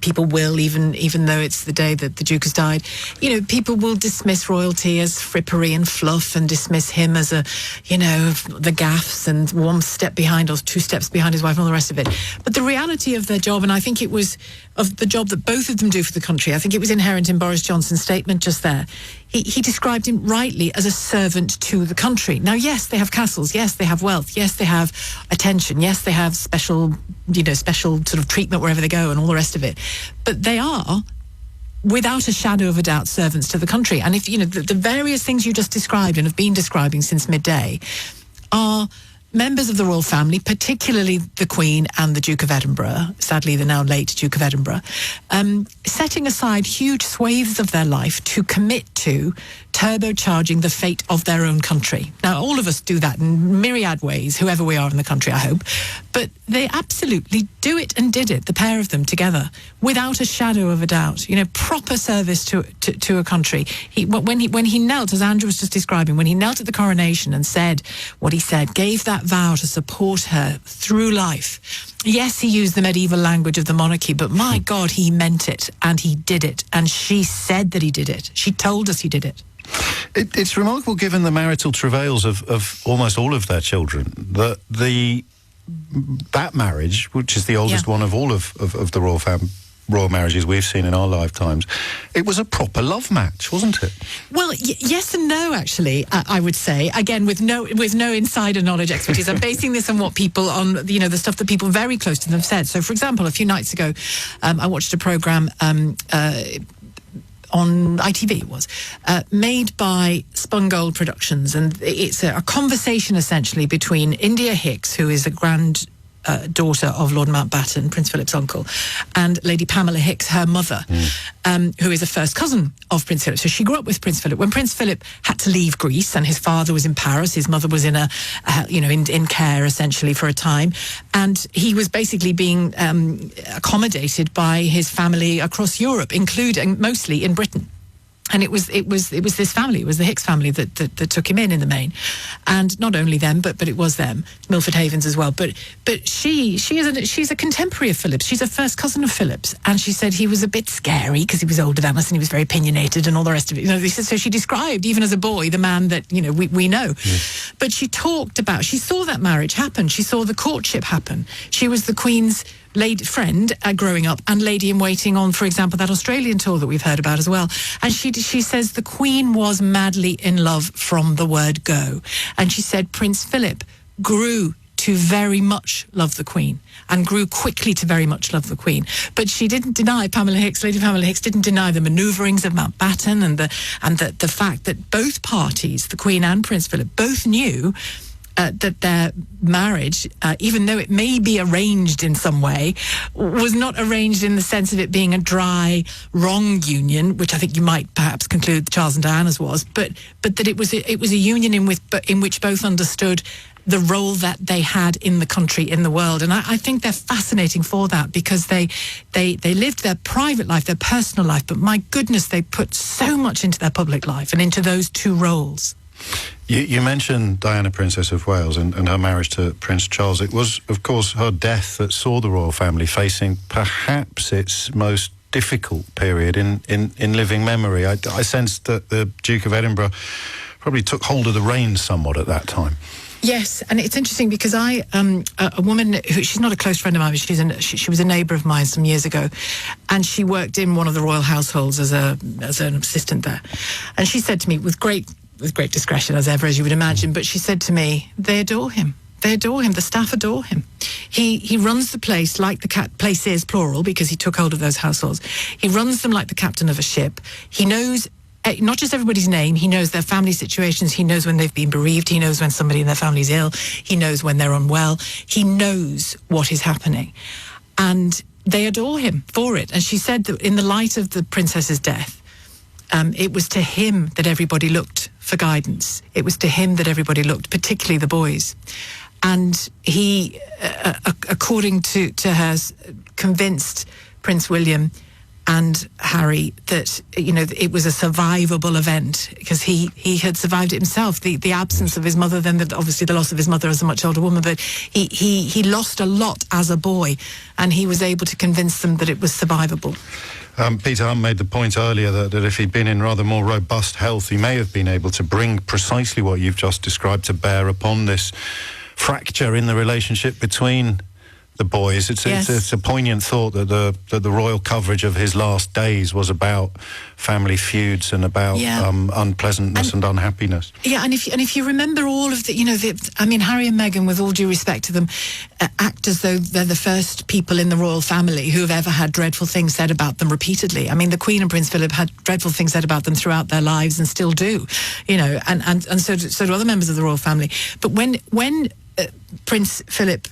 people will, even though it's the day that the Duke has died, people will dismiss royalty as frippery and fluff, and dismiss him as the gaffes and one step behind or two steps behind his wife and all the rest of it. But the reality of their job, and I think it was of the job that both of them do for the country, I think it was inherent in Boris Johnson's statement just there. He described him rightly as a servant to the country. Now, yes, they have castles. Yes, they have wealth. Yes, they have attention. Yes, they have special sort of treatment wherever they go and all the rest of it. But they are, without a shadow of a doubt, servants to the country. And if, the various things you just described and have been describing since midday are members of the royal family, particularly the Queen and the Duke of Edinburgh, sadly the now late Duke of Edinburgh, setting aside huge swathes of their life to commit to turbocharging the fate of their own country. Now, all of us do that in myriad ways, whoever we are in the country, I hope. But they absolutely do it and did it, the pair of them together, without a shadow of a doubt. Proper service to a country. When he knelt, as Andrew was just describing, when he knelt at the coronation and said what he said, gave that vow to support her through life. Yes, he used the medieval language of the monarchy, but my God, he meant it, and he did it. And she said that he did it. She told us he did it. It's remarkable, given the marital travails of almost all of their children, that that marriage, which is the oldest one of all of the royal marriages we've seen in our lifetimes, it was a proper love match, wasn't it? Well, yes and no, actually, I would say. Again, with no insider knowledge, expertise. I'm basing this on what people, on the stuff that people very close to them have said. So, for example, a few nights ago, I watched a programme on ITV, it was, made by Spun Gold Productions. And it's a conversation, essentially, between India Hicks, who is a daughter of Lord Mountbatten, Prince Philip's uncle, and Lady Pamela Hicks, her mother, who is a first cousin of Prince Philip. So she grew up with Prince Philip. When Prince Philip had to leave Greece and his father was in Paris, his mother was in in care, essentially, for a time, and he was basically being accommodated by his family across Europe, including mostly in Britain. And it was this family, it was the Hicks family that took him in the main, and not only them, but it was them, Milford Havens as well. But she's a contemporary of Philip's. She's a first cousin of Philip's, and she said he was a bit scary because he was older than us and he was very opinionated and all the rest of it. So she described, even as a boy, the man that we know. But she saw that marriage happen. She saw the courtship happen. She was the Queen's lady friend growing up and lady in waiting on, for example, that Australian tour that we've heard about as well. And she says the Queen was madly in love from the word go. And she said Prince Philip grew to very much love the Queen and grew quickly to very much love the Queen. But she didn't deny, Lady Pamela Hicks didn't deny the manoeuvrings of Mountbatten and the fact that both parties, the Queen and Prince Philip, both knew that their marriage, even though it may be arranged in some way, was not arranged in the sense of it being a dry, wrong union, which I think you might perhaps conclude Charles and Diana's was, but that it was a union in which both understood the role that they had in the country, in the world. And I think they're fascinating for that, because they lived their private life, their personal life, but my goodness, they put so much into their public life and into those two roles. You mentioned Diana, Princess of Wales, and her marriage to Prince Charles. It was, of course, her death that saw the royal family facing perhaps its most difficult period in living memory. I sensed that the Duke of Edinburgh probably took hold of the reins somewhat at that time. Yes, and it's interesting because a woman who, she's not a close friend of mine, but she was a neighbour of mine some years ago, and she worked in one of the royal households as an assistant there, and she said to me with great discretion, as ever, as you would imagine, but she said to me, they adore him. They adore him. The staff adore him. He runs the place like the place is plural, because he took hold of those households. He runs them like the captain of a ship. He knows not just everybody's name, he knows their family situations, he knows when they've been bereaved, he knows when somebody in their family's ill, he knows when they're unwell, he knows what is happening. And they adore him for it. And she said that in the light of the princess's death, it was to him that everybody looked for guidance. It was to him that everybody looked, particularly the boys. And he, according to her, convinced Prince William and Harry that, it was a survivable event, because he had survived it himself. The absence of his mother, then obviously the loss of his mother as a much older woman, but he lost a lot as a boy, and he was able to convince them that it was survivable. Peter Hunt made the point earlier that if he'd been in rather more robust health, he may have been able to bring precisely what you've just described to bear upon this fracture in the relationship between the boys. It's a poignant thought that the royal coverage of his last days was about family feuds and about unpleasantness and unhappiness. Yeah, and if you remember all of the, Harry and Meghan, with all due respect to them, act as though they're the first people in the royal family who have ever had dreadful things said about them repeatedly. I mean, the Queen and Prince Philip had dreadful things said about them throughout their lives and still do, and so do other members of the royal family. But when Prince Philip,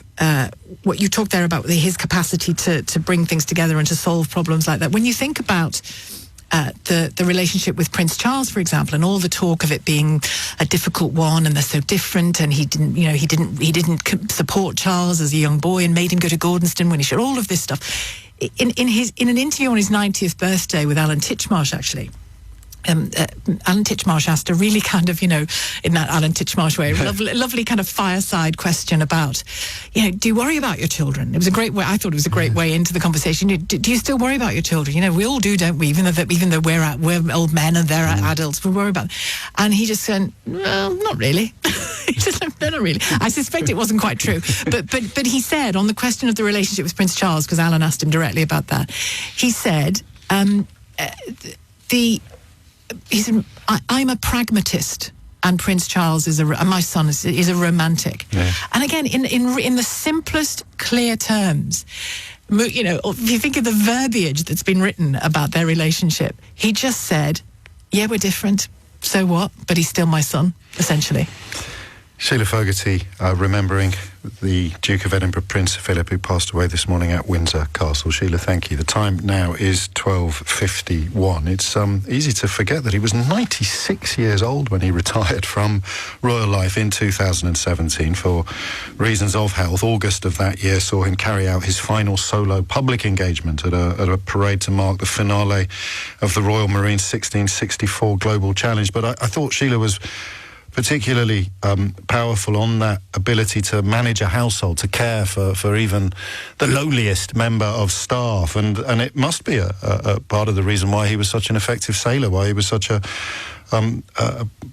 what you talked there about his capacity to bring things together and to solve problems like that. When you think about the relationship with Prince Charles, for example, and all the talk of it being a difficult one, and they're so different, and he didn't support Charles as a young boy and made him go to Gordonstoun when he should. All of this stuff in an interview on his 90th birthday with Alan Titchmarsh, actually. Alan Titchmarsh asked a really kind of, in that Alan Titchmarsh way, lovely kind of fireside question about, do you worry about your children? It was a great way. I thought it was a great way into the conversation. Do you still worry about your children? We all do, don't we? Even though we're old men and they're adults, we worry about them. And he just said, well, not really. He just said, no, not really. I suspect it wasn't quite true. But he said, on the question of the relationship with Prince Charles, because Alan asked him directly about that, he said, he said, I'm a pragmatist, and Prince Charles and my son is a romantic. Yeah. And again, in the simplest, clear terms, You know, if you think of the verbiage that's been written about their relationship, he just said, yeah, we're different, so what? But he's still my son, essentially. Sheila Fogarty, remembering the Duke of Edinburgh, Prince Philip, who passed away this morning at Windsor Castle. Sheila, thank you. The time now is 12:51. It's easy to forget that he was 96 years old when he retired from royal life in 2017 for reasons of health. August of that year saw him carry out his final solo public engagement at a parade to mark the finale of the Royal Marines 1664 Global Challenge. But I thought Sheila was particularly powerful on that ability to manage a household, to care for even the lowliest member of staff. And it must be a part of the reason why he was such an effective sailor, why he was such a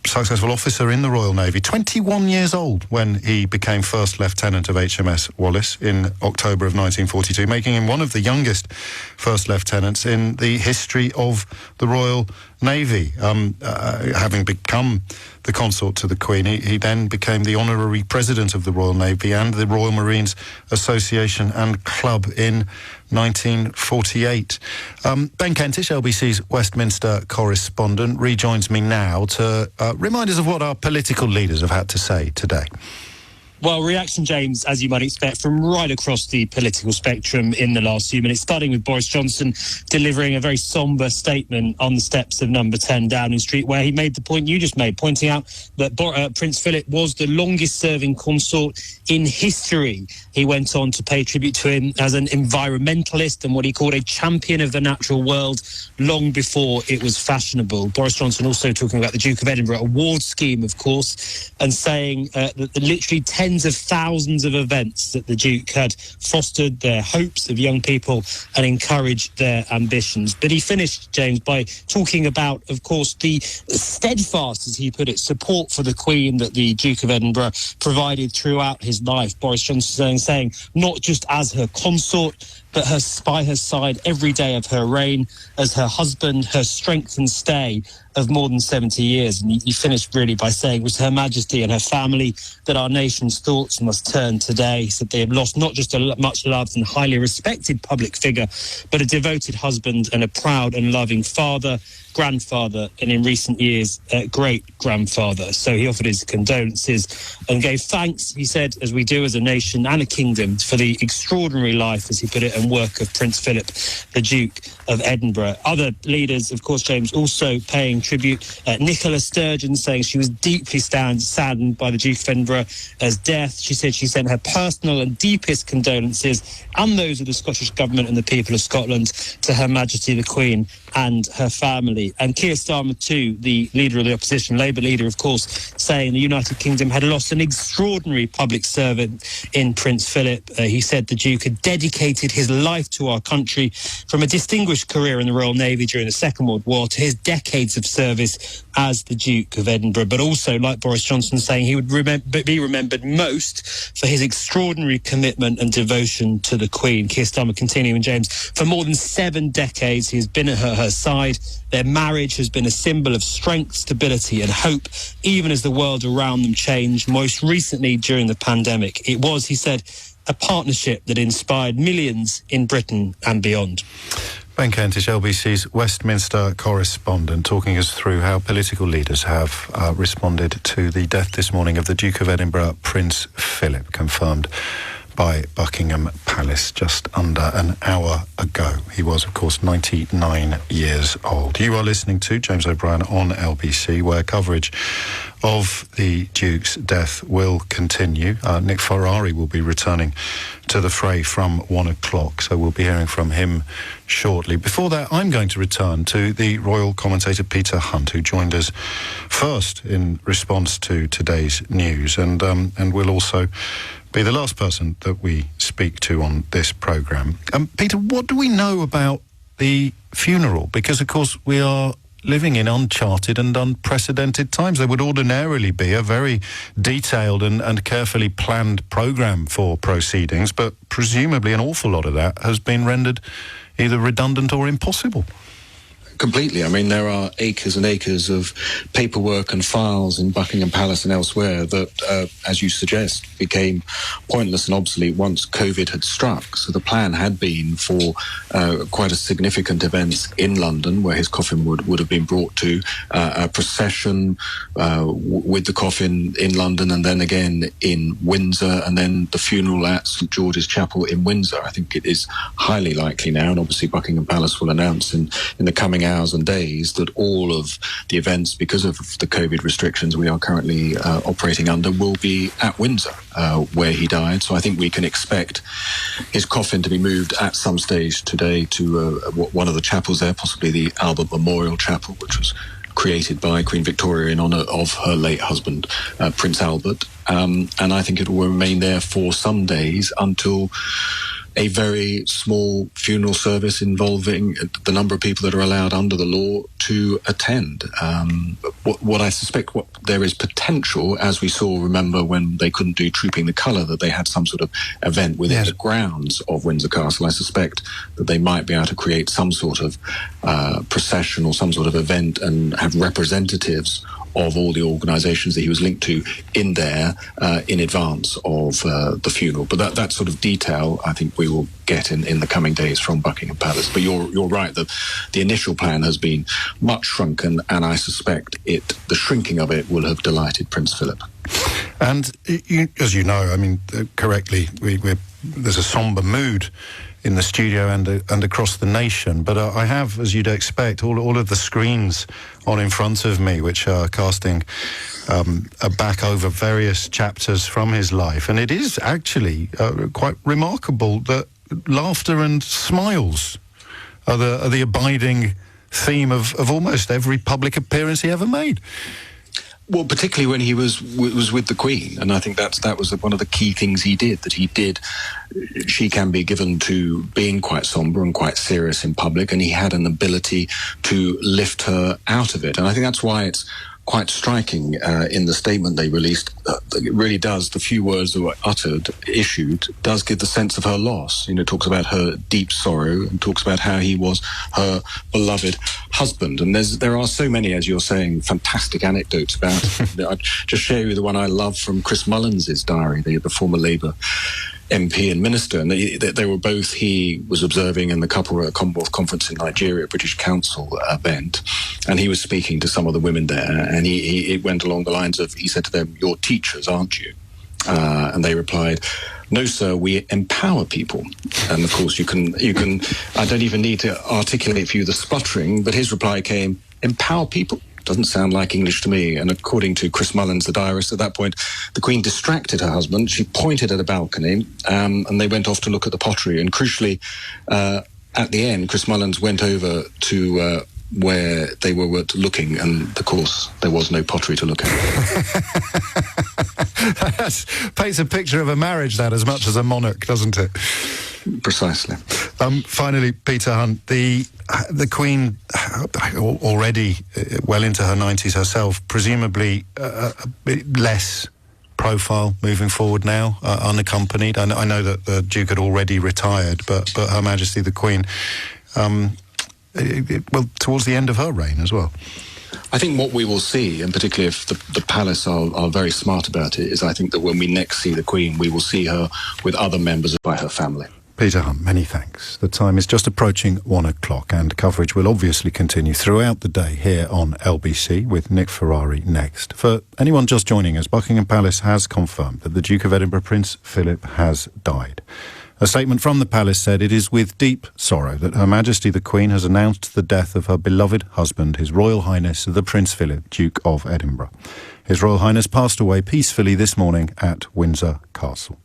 successful officer in the Royal Navy. 21 years old when he became First Lieutenant of HMS Wallace in October of 1942, making him one of the youngest First Lieutenants in the history of the Royal Navy. Having become the consort to the Queen, he then became the honorary president of the Royal Navy and the Royal Marines Association and Club in 1948. Ben Kentish, LBC's Westminster correspondent, rejoins me now to remind us of what our political leaders have had to say today. Well, reaction, James, as you might expect, from right across the political spectrum in the last few minutes, starting with Boris Johnson delivering a very sombre statement on the steps of number 10 Downing Street, where he made the point you just made, pointing out that Prince Philip was the longest-serving consort in history. He went on to pay tribute to him as an environmentalist and what he called a champion of the natural world long before it was fashionable. Boris Johnson also talking about the Duke of Edinburgh award scheme, of course, and saying that literally tens of thousands of events that the Duke had fostered their hopes of young people and encouraged their ambitions. But he finished, James, by talking about, of course, the steadfast, as he put it, support for the Queen that the Duke of Edinburgh provided throughout his life. Boris Johnson saying not just as her consort, but by her side every day of her reign, as her husband, her strength and stay of more than 70 years. And he finished really by saying it was Her Majesty and her family that our nation's thoughts must turn today. He said they have lost not just a much loved and highly respected public figure, but a devoted husband and a proud and loving father, grandfather, and in recent years, great-grandfather. So he offered his condolences and gave thanks, he said, as we do as a nation and a kingdom, for the extraordinary life, as he put it, and work of Prince Philip, the Duke of Edinburgh. Other leaders, of course, James, also paying tribute. Nicola Sturgeon saying she was deeply saddened by the Duke of Edinburgh's death. She said she sent her personal and deepest condolences, and those of the Scottish Government and the people of Scotland, to Her Majesty the Queen and her family. And Keir Starmer too, the leader of the opposition, Labour leader, of course, saying the United Kingdom had lost an extraordinary public servant in Prince Philip. He said the Duke had dedicated his life to our country, from a distinguished career in the Royal Navy during the Second World War to his decades of service as the Duke of Edinburgh. But also, like Boris Johnson, saying he would be remembered most for his extraordinary commitment and devotion to the Queen. Keir Starmer continuing, James, for more than 7 decades he has been at her side. Their marriage has been a symbol of strength, stability and hope, even as the world around them changed, most recently during the pandemic. It was, he said, a partnership that inspired millions in Britain and beyond. Ben Kentish, LBC's Westminster correspondent, talking us through how political leaders have responded to the death this morning of the Duke of Edinburgh, Prince Philip, confirmed by Buckingham Palace just under an hour ago. He was, of course, 99 years old. You are listening to James O'Brien on LBC, where coverage of the Duke's death will continue. Nick Ferrari will be returning to the fray from 1 o'clock, so we'll be hearing from him shortly. Before that, I'm going to return to the royal commentator Peter Hunt, who joined us first in response to today's news, and will also be the last person that we speak to on this programme. Peter, what do we know about the funeral? Because, of course, we are living in uncharted and unprecedented times. There would ordinarily be a very detailed and carefully planned programme for proceedings, but presumably an awful lot of that has been rendered either redundant or impossible. Completely. I mean, there are acres and acres of paperwork and files in Buckingham Palace and elsewhere that, as you suggest, became pointless and obsolete once COVID had struck. So the plan had been for quite a significant event in London, where his coffin would have been brought to, a procession with the coffin in London, and then again in Windsor, and then the funeral at St George's Chapel in Windsor. I think it is highly likely now, and obviously Buckingham Palace will announce in the coming hours and days that all of the events, because of the COVID restrictions we are currently operating under, will be at Windsor, where he died. So I think we can expect his coffin to be moved at some stage today to one of the chapels there, possibly the Albert Memorial Chapel, which was created by Queen Victoria in honour of her late husband, Prince Albert. And I think it will remain there for some days until a very small funeral service involving the number of people that are allowed under the law to attend. What I suspect there is potential, as we saw, remember, when they couldn't do Trooping the Colour, that they had some sort of event within the grounds of Windsor Castle. I suspect that they might be able to create some sort of procession or some sort of event and have representatives of all the organisations that he was linked to in there in advance of the funeral. But that sort of detail, I think we will get in the coming days from Buckingham Palace. But you're right, that the initial plan has been much shrunken, and I suspect the shrinking of it will have delighted Prince Philip. And as you know, I mean, correctly, there's a sombre mood in the studio and across the nation. But I have, as you'd expect, all of the screens on in front of me, which are casting back over various chapters from his life. And it is actually quite remarkable that laughter and smiles are the abiding theme of almost every public appearance he ever made. Well, particularly when he was with the Queen, and I think that was one of the key things he did. She can be given to being quite sombre and quite serious in public, and he had an ability to lift her out of it. And I think that's why it's quite striking in the statement they released. It really does, the few words that were issued, does give the sense of her loss. You know, talks about her deep sorrow and talks about how he was her beloved husband. And there are so many, as you're saying, fantastic anecdotes about it. I'll just share you the one I love from Chris Mullins's diary, the former Labour MP and minister, and they were both, he was observing, and the couple were at a Commonwealth Conference in Nigeria, British Council event, and he was speaking to some of the women there, and he went along the lines of, he said to them, "You're teachers, aren't you?" And they replied, "No, sir, we empower people." And of course, you can. I don't even need to articulate for you the sputtering, but his reply came, "Empower people? Doesn't sound like English to me." And according to Chris Mullins, the diarist, at that point, the Queen distracted her husband. She pointed at a balcony, and they went off to look at the pottery. And crucially, at the end, Chris Mullins went over to where they were looking, and of course, there was no pottery to look at. That paints a picture of a marriage, that, as much as a monarch, doesn't it? Precisely. Finally, Peter Hunt, the Queen, already well into her 90s herself, presumably a bit less profile moving forward now, unaccompanied. I know that the Duke had already retired, but Her Majesty the Queen, towards the end of her reign as well. I think what we will see, and particularly if the Palace are very smart about it, is I think that when we next see the Queen, we will see her with other members by her family. Peter Hunt, many thanks. The time is just approaching 1 o'clock, and coverage will obviously continue throughout the day here on LBC with Nick Ferrari next. For anyone just joining us, Buckingham Palace has confirmed that the Duke of Edinburgh, Prince Philip, has died. A statement from the palace said, "It is with deep sorrow that Her Majesty the Queen has announced the death of her beloved husband, His Royal Highness the Prince Philip, Duke of Edinburgh. His Royal Highness passed away peacefully this morning at Windsor Castle."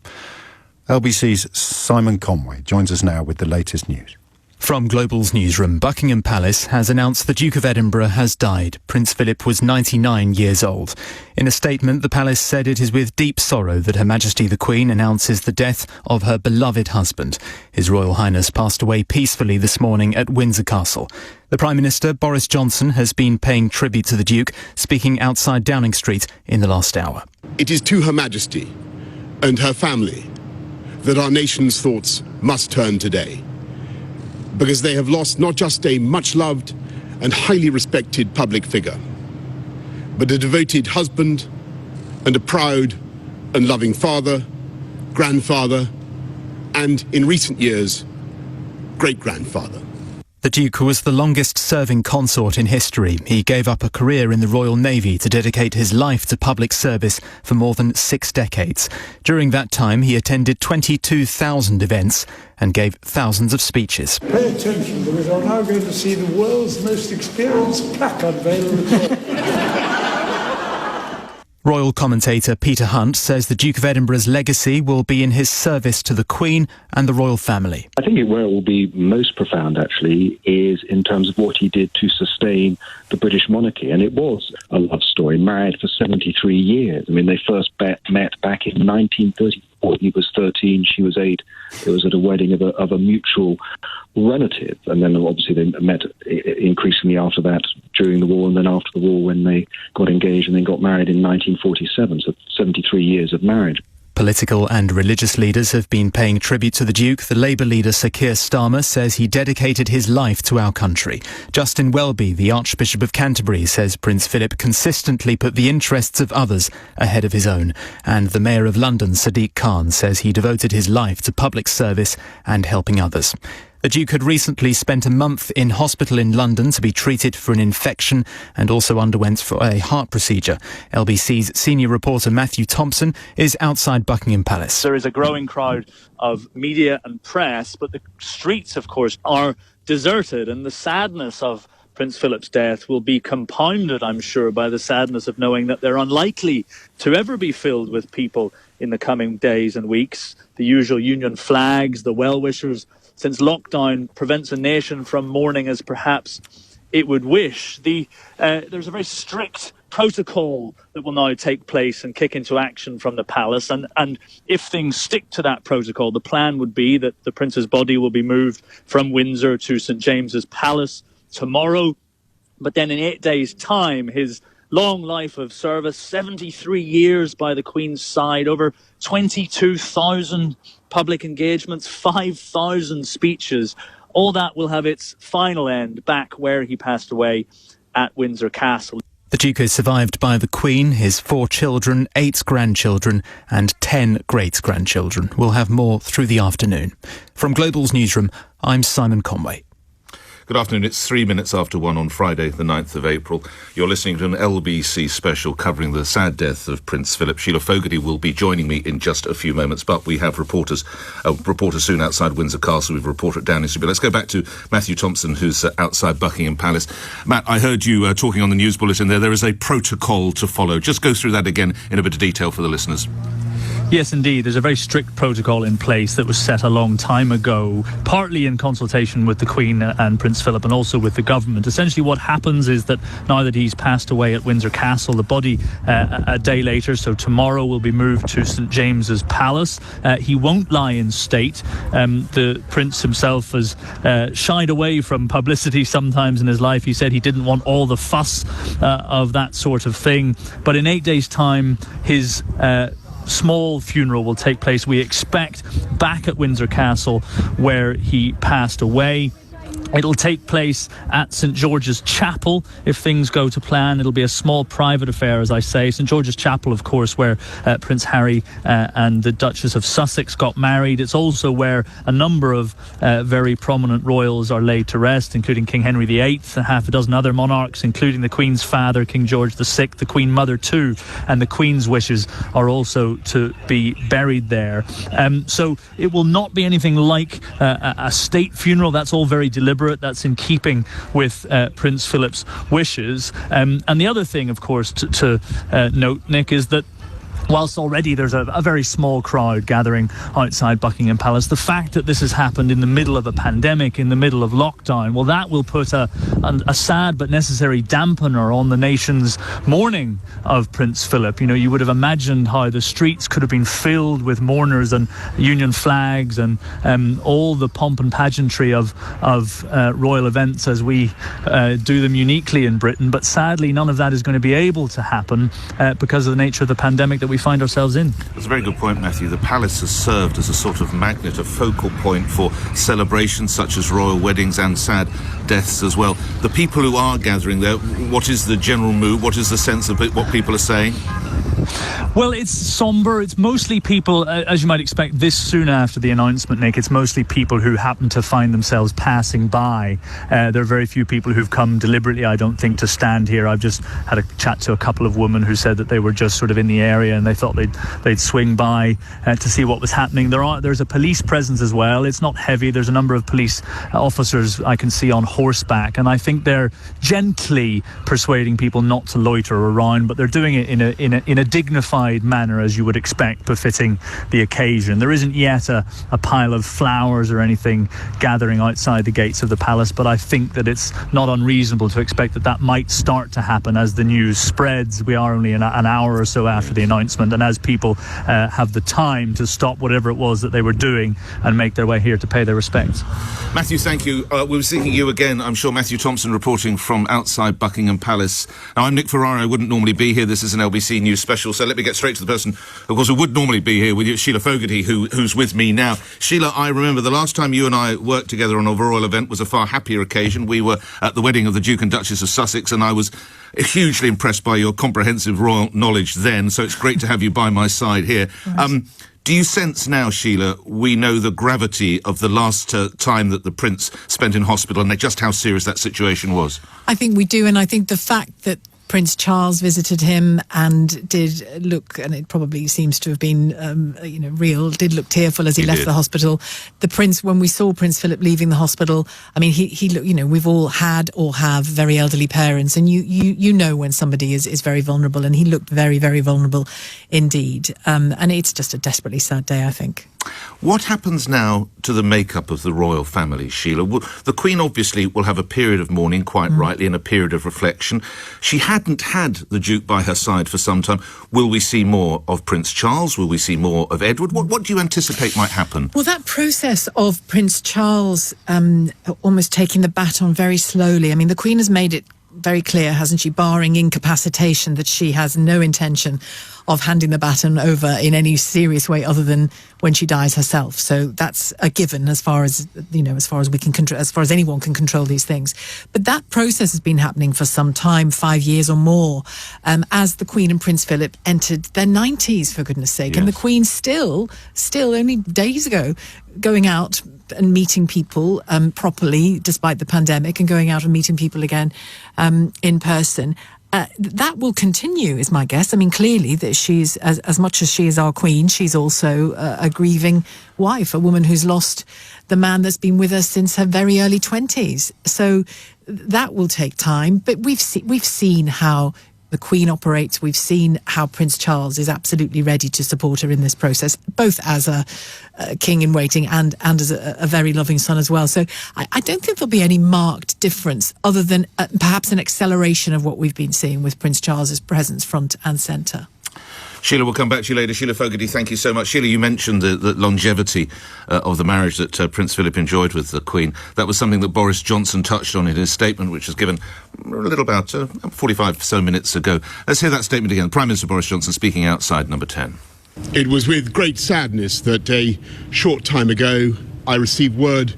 LBC's Simon Conway joins us now with the latest news. From Global's newsroom, Buckingham Palace has announced the Duke of Edinburgh has died. Prince Philip was 99 years old. In a statement, the palace said it is with deep sorrow that Her Majesty the Queen announces the death of her beloved husband. His Royal Highness passed away peacefully this morning at Windsor Castle. The Prime Minister, Boris Johnson, has been paying tribute to the Duke, speaking outside Downing Street in the last hour. It is to Her Majesty and her family that our nation's thoughts must turn today, because they have lost not just a much-loved and highly respected public figure, but a devoted husband and a proud and loving father, grandfather, and in recent years, great-grandfather. The Duke was the longest-serving consort in history. He gave up a career in the Royal Navy to dedicate his life to public service for more than 6 decades. During that time, he attended 22,000 events and gave thousands of speeches. Pay attention, because I'm now going to see the world's most experienced plaque unveiled. Royal commentator Peter Hunt says the Duke of Edinburgh's legacy will be in his service to the Queen and the royal family. I think where it will be most profound, actually, is in terms of what he did to sustain the British monarchy. And it was a love story, married for 73 years. I mean, they first met back in 1934. He was 13, she was 8. It was at a wedding of a mutual relative. And then obviously they met increasingly after that during the war, and then after the war when they got engaged and then got married in 1947. So 73 years of marriage. Political and religious leaders have been paying tribute to the Duke. The Labour leader Sir Keir Starmer says he dedicated his life to our country. Justin Welby, the Archbishop of Canterbury, says Prince Philip consistently put the interests of others ahead of his own. And the Mayor of London, Sadiq Khan, says he devoted his life to public service and helping others. The Duke had recently spent a month in hospital in London to be treated for an infection and also underwent for a heart procedure. LBC's senior reporter Matthew Thompson is outside Buckingham Palace. There is a growing crowd of media and press, but the streets, of course, are deserted, and the sadness of Prince Philip's death will be compounded, I'm sure, by the sadness of knowing that they're unlikely to ever be filled with people in the coming days and weeks. The usual Union flags, the well-wishers, since lockdown prevents a nation from mourning as perhaps it would wish. There's a very strict protocol that will now take place and kick into action from the palace. And if things stick to that protocol, the plan would be that the Prince's body will be moved from Windsor to St James's Palace tomorrow. But then in 8 days' time, his long life of service, 73 years by the Queen's side, over 22,000 public engagements, 5,000 speeches. All that will have its final end back where he passed away at Windsor Castle. The Duke is survived by the Queen, his 4 children, 8 grandchildren and 10 great-grandchildren. We'll have more through the afternoon. From Global's newsroom, I'm Simon Conway. Good afternoon. It's 3 minutes after 1 on Friday, the 9th of April. You're listening to an LBC special covering the sad death of Prince Philip. Sheila Fogarty will be joining me in just a few moments, but we have reporters soon outside Windsor Castle. We've a reporter at Downing Street. But let's go back to Matthew Thompson, who's outside Buckingham Palace. Matt, I heard you talking on the news bulletin there. There is a protocol to follow. Just go through that again in a bit of detail for the listeners. Yes, indeed. There's a very strict protocol in place that was set a long time ago, partly in consultation with the Queen and Prince Philip and also with the government. Essentially what happens is that now that he's passed away at Windsor Castle, the body a day later, so tomorrow, will be moved to St James's Palace. He won't lie in state. The Prince himself has shied away from publicity sometimes in his life. He said he didn't want all the fuss of that sort of thing. But in 8 days' time, his small funeral will take place, we expect, back at Windsor Castle where he passed away. It'll take place at St George's Chapel if things go to plan. It'll be a small private affair, as I say. St George's Chapel, of course, where Prince Harry and the Duchess of Sussex got married. It's also where a number of very prominent royals are laid to rest, including King Henry VIII and half a dozen other monarchs, including the Queen's father, King George VI, the Queen Mother too, and the Queen's wishes are also to be buried there. So it will not be anything like a state funeral. That's all very deliberate. That's in keeping with Prince Philip's wishes. And the other thing, of course, to note, Nick, is that whilst already there's a very small crowd gathering outside Buckingham Palace, the fact that this has happened in the middle of a pandemic, in the middle of lockdown, well, that will put a sad but necessary dampener on the nation's mourning of Prince Philip. You know, you would have imagined how the streets could have been filled with mourners and Union flags and all the pomp and pageantry of royal events as we do them uniquely in Britain. But sadly, none of that is going to be able to happen because of the nature of the pandemic that we we find ourselves in. That's a very good point, Matthew. The palace has served as a sort of magnet, a focal point for celebrations such as royal weddings and sad deaths as well. The people who are gathering there, what is the general mood? What is the sense of what people are saying? Well, it's sombre. It's mostly people, as you might expect, this soon after the announcement, Nick, it's mostly people who happen to find themselves passing by. There are very few people who've come deliberately, I don't think, to stand here. I've just had a chat to a couple of women who said that they were just sort of in the area and they thought they'd swing by to see what was happening. There's a police presence as well. It's not heavy. There's a number of police officers I can see on horseback, and I think they're gently persuading people not to loiter around, but they're doing it in a dignified manner, as you would expect, befitting the occasion. There isn't yet a pile of flowers or anything gathering outside the gates of the palace, but I think that it's not unreasonable to expect that might start to happen as the news spreads. We are only an hour or so after the announcement, and as people have the time to stop whatever it was that they were doing and make their way here to pay their respects. Matthew, thank you. We were seeing you again. I'm sure Matthew Thompson reporting from outside Buckingham Palace. Now, I'm Nick Ferrari. I wouldn't normally be here. This is an LBC News special, so let me get straight to the person, of course, who would normally be here with you, Sheila Fogarty, who's with me now. Sheila, I remember the last time you and I worked together on a royal event was a far happier occasion. We were at the wedding of the Duke and Duchess of Sussex, and I was hugely impressed by your comprehensive royal knowledge then, so it's great to have you by my side here. Right. Do you sense now, Sheila, we know the gravity of the last time that the Prince spent in hospital and just how serious that situation was? I think we do, and I think the fact that Prince Charles visited him and did look, and it probably seems to have been, real, did look tearful as he left the hospital. The Prince, when we saw Prince Philip leaving the hospital, I mean, he looked, we've all had or have very elderly parents, and you know when somebody is very vulnerable, and he looked very, very vulnerable indeed. And it's just a desperately sad day, I think. What happens now to the makeup of the royal family, Sheila? The Queen obviously will have a period of mourning, quite rightly, and a period of reflection. She hadn't had the Duke by her side for some time. Will we see more of Prince Charles? Will we see more of Edward? What do you anticipate might happen? Well, that process of Prince Charles almost taking the baton very slowly. I mean, the Queen has made it very clear, hasn't she, barring incapacitation, that she has no intention of handing the baton over in any serious way other than when she dies herself. So that's a given as far as we can control, as far as anyone can control these things. But that process has been happening for some time, 5 years or more, as the Queen and Prince Philip entered their 90s, for goodness sake. Yes. And the Queen still only days ago going out and meeting people properly, despite the pandemic, and going out and meeting people again in person. That will continue, is my guess. I mean, clearly that she's, as much as she is our Queen, she's also a grieving wife, a woman who's lost the man that's been with her since her very early 20s. So that will take time. But we've seen how the Queen operates. We've seen how Prince Charles is absolutely ready to support her in this process, both as a king in waiting and as a very loving son as well. So I don't think there'll be any marked difference other than perhaps an acceleration of what we've been seeing with Prince Charles's presence front and centre. Sheila, we'll come back to you later. Sheila Fogarty, thank you so much. Sheila, you mentioned the longevity of the marriage that Prince Philip enjoyed with the Queen. That was something that Boris Johnson touched on in his statement, which was given a little about 45 so minutes ago. Let's hear that statement again. Prime Minister Boris Johnson speaking outside number 10. It was with great sadness that a short time ago I received word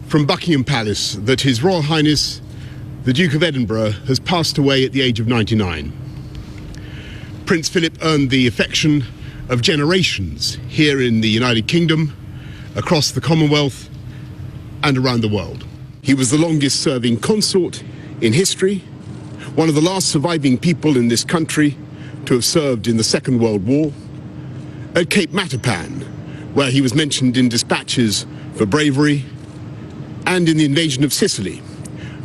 from Buckingham Palace that His Royal Highness the Duke of Edinburgh has passed away at the age of 99. Prince Philip earned the affection of generations here in the United Kingdom, across the Commonwealth and around the world. He was the longest serving consort in history, one of the last surviving people in this country to have served in the Second World War. At Cape Matapan, where he was mentioned in dispatches for bravery, and in the invasion of Sicily,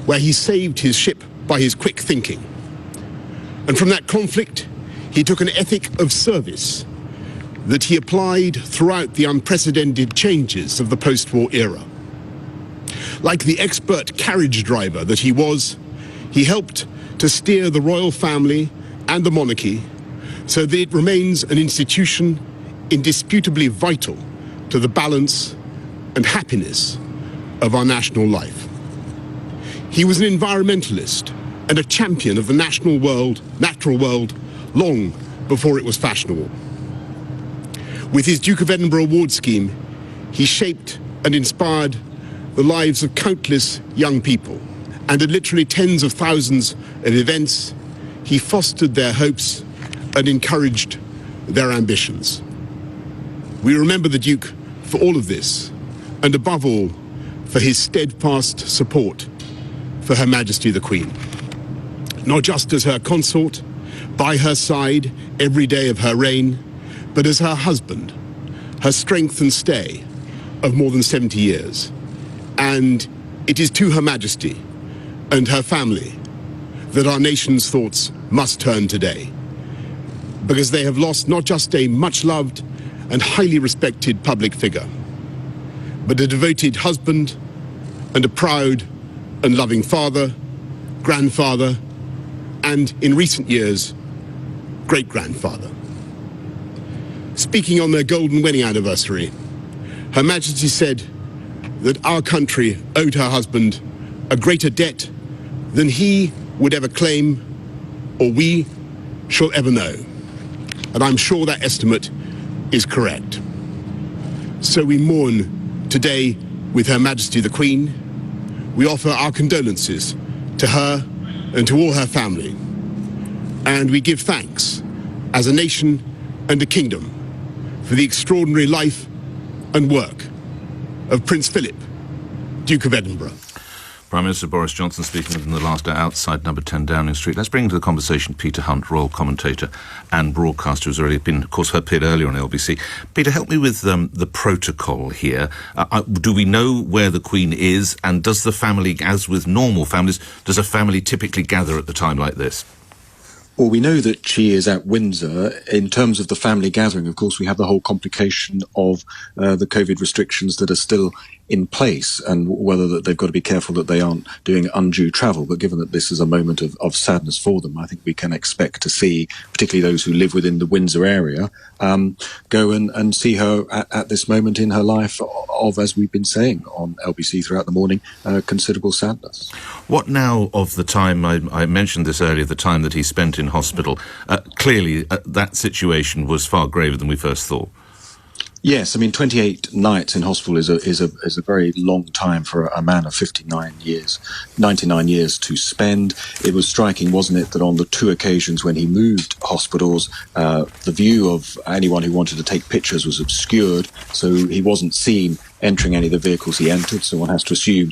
where he saved his ship by his quick thinking. And from that conflict, he took an ethic of service that he applied throughout the unprecedented changes of the post-war era. Like the expert carriage driver that he was, he helped to steer the royal family and the monarchy so that it remains an institution indisputably vital to the balance and happiness of our national life. He was an environmentalist and a champion of the natural world long before it was fashionable. With his Duke of Edinburgh award scheme, he shaped and inspired the lives of countless young people, and at literally tens of thousands of events, he fostered their hopes and encouraged their ambitions. We remember the Duke for all of this, and above all, for his steadfast support for Her Majesty the Queen. Not just as her consort, by her side every day of her reign, but as her husband, her strength and stay of more than 70 years. And it is to Her Majesty and her family that our nation's thoughts must turn today, because they have lost not just a much-loved and highly respected public figure, but a devoted husband and a proud and loving father, grandfather, and in recent years, great-grandfather. Speaking on their golden wedding anniversary, Her Majesty said that our country owed her husband a greater debt than he would ever claim or we shall ever know. And I'm sure that estimate is correct. So we mourn today with Her Majesty the Queen. We offer our condolences to her and to all her family. And we give thanks as a nation and a kingdom for the extraordinary life and work of Prince Philip, Duke of Edinburgh. Prime Minister Boris Johnson speaking in the last hour outside number 10 Downing Street. Let's bring into the conversation Peter Hunt, royal commentator and broadcaster, who's already been, of course, appeared earlier on LBC. Peter, help me with the protocol here. Do we know where the Queen is, and does the family, as with normal families, does a family typically gather at the time like this? Well, we know that she is at Windsor. In terms of the family gathering, of course, we have the whole complication of the COVID restrictions that are still in place, and whether that they've got to be careful that they aren't doing undue travel. But given that this is a moment of sadness for them, I think we can expect to see, particularly those who live within the Windsor area, go and see her at this moment in her life of, as we've been saying on LBC throughout the morning, considerable sadness. What now of the time, I mentioned this earlier, the time that he spent in hospital? Clearly, that situation was far graver than we first thought. Yes, I mean, 28 nights in hospital is a very long time for a man of 99 years to spend. It was striking, wasn't it, that on the two occasions when he moved hospitals, the view of anyone who wanted to take pictures was obscured, so he wasn't seen entering any of the vehicles he entered, so one has to assume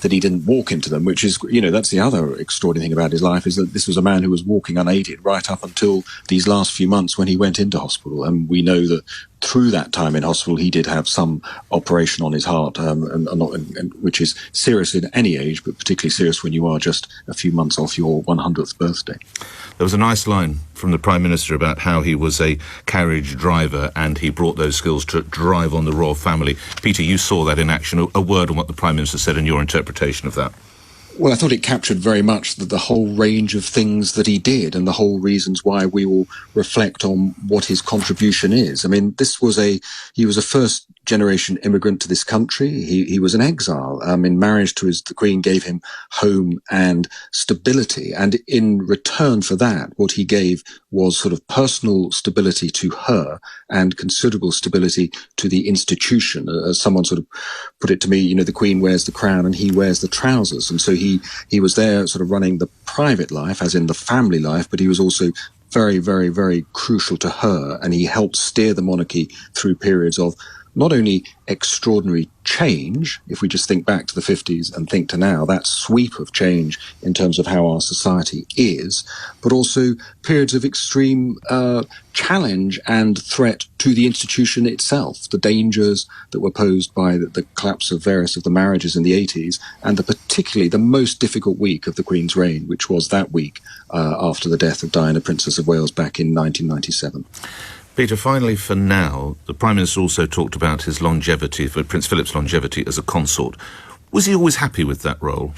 that he didn't walk into them, which is, that's the other extraordinary thing about his life, is that this was a man who was walking unaided right up until these last few months when he went into hospital. And we know that through that time in hospital, he did have some operation on his heart, which is serious in any age, but particularly serious when you are just a few months off your 100th birthday. There was a nice line from the Prime Minister about how he was a carriage driver and he brought those skills to drive on the royal family. Peter, you saw that in action. A word on what the Prime Minister said and your interpretation of that. Well, I thought it captured very much the whole range of things that he did and the whole reasons why we will reflect on what his contribution is. I mean, he was a first generation immigrant to this country. He was an exile. In marriage to the Queen gave him home and stability. And in return for that, what he gave was sort of personal stability to her and considerable stability to the institution. As someone sort of put it to me, the Queen wears the crown and he wears the trousers. And so he was there sort of running the private life, as in the family life, but he was also very, very, very crucial to her. And he helped steer the monarchy through periods of not only extraordinary change, if we just think back to the 50s and think to now, that sweep of change in terms of how our society is, but also periods of extreme challenge and threat to the institution itself, the dangers that were posed by the collapse of various of the marriages in the 80s, and particularly the most difficult week of the Queen's reign, which was that week after the death of Diana, Princess of Wales, back in 1997. Peter, finally, for now, the Prime Minister also talked about his longevity, for Prince Philip's longevity as a consort. Was he always happy with that role?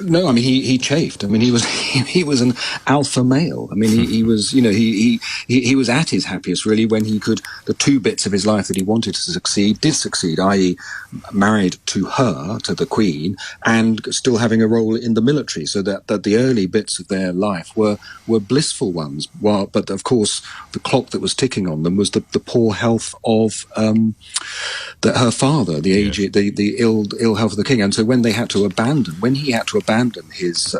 No, I mean he chafed. I mean he was an alpha male. I mean he was, you know, he was at his happiest really when he could, the two bits of his life that he wanted to succeed did succeed, i.e. married to her, to the Queen, and still having a role in the military, so that the early bits of their life were blissful ones. But of course the clock that was ticking on them was the poor health of her father, the ill health of the King. And so when he had to abandon his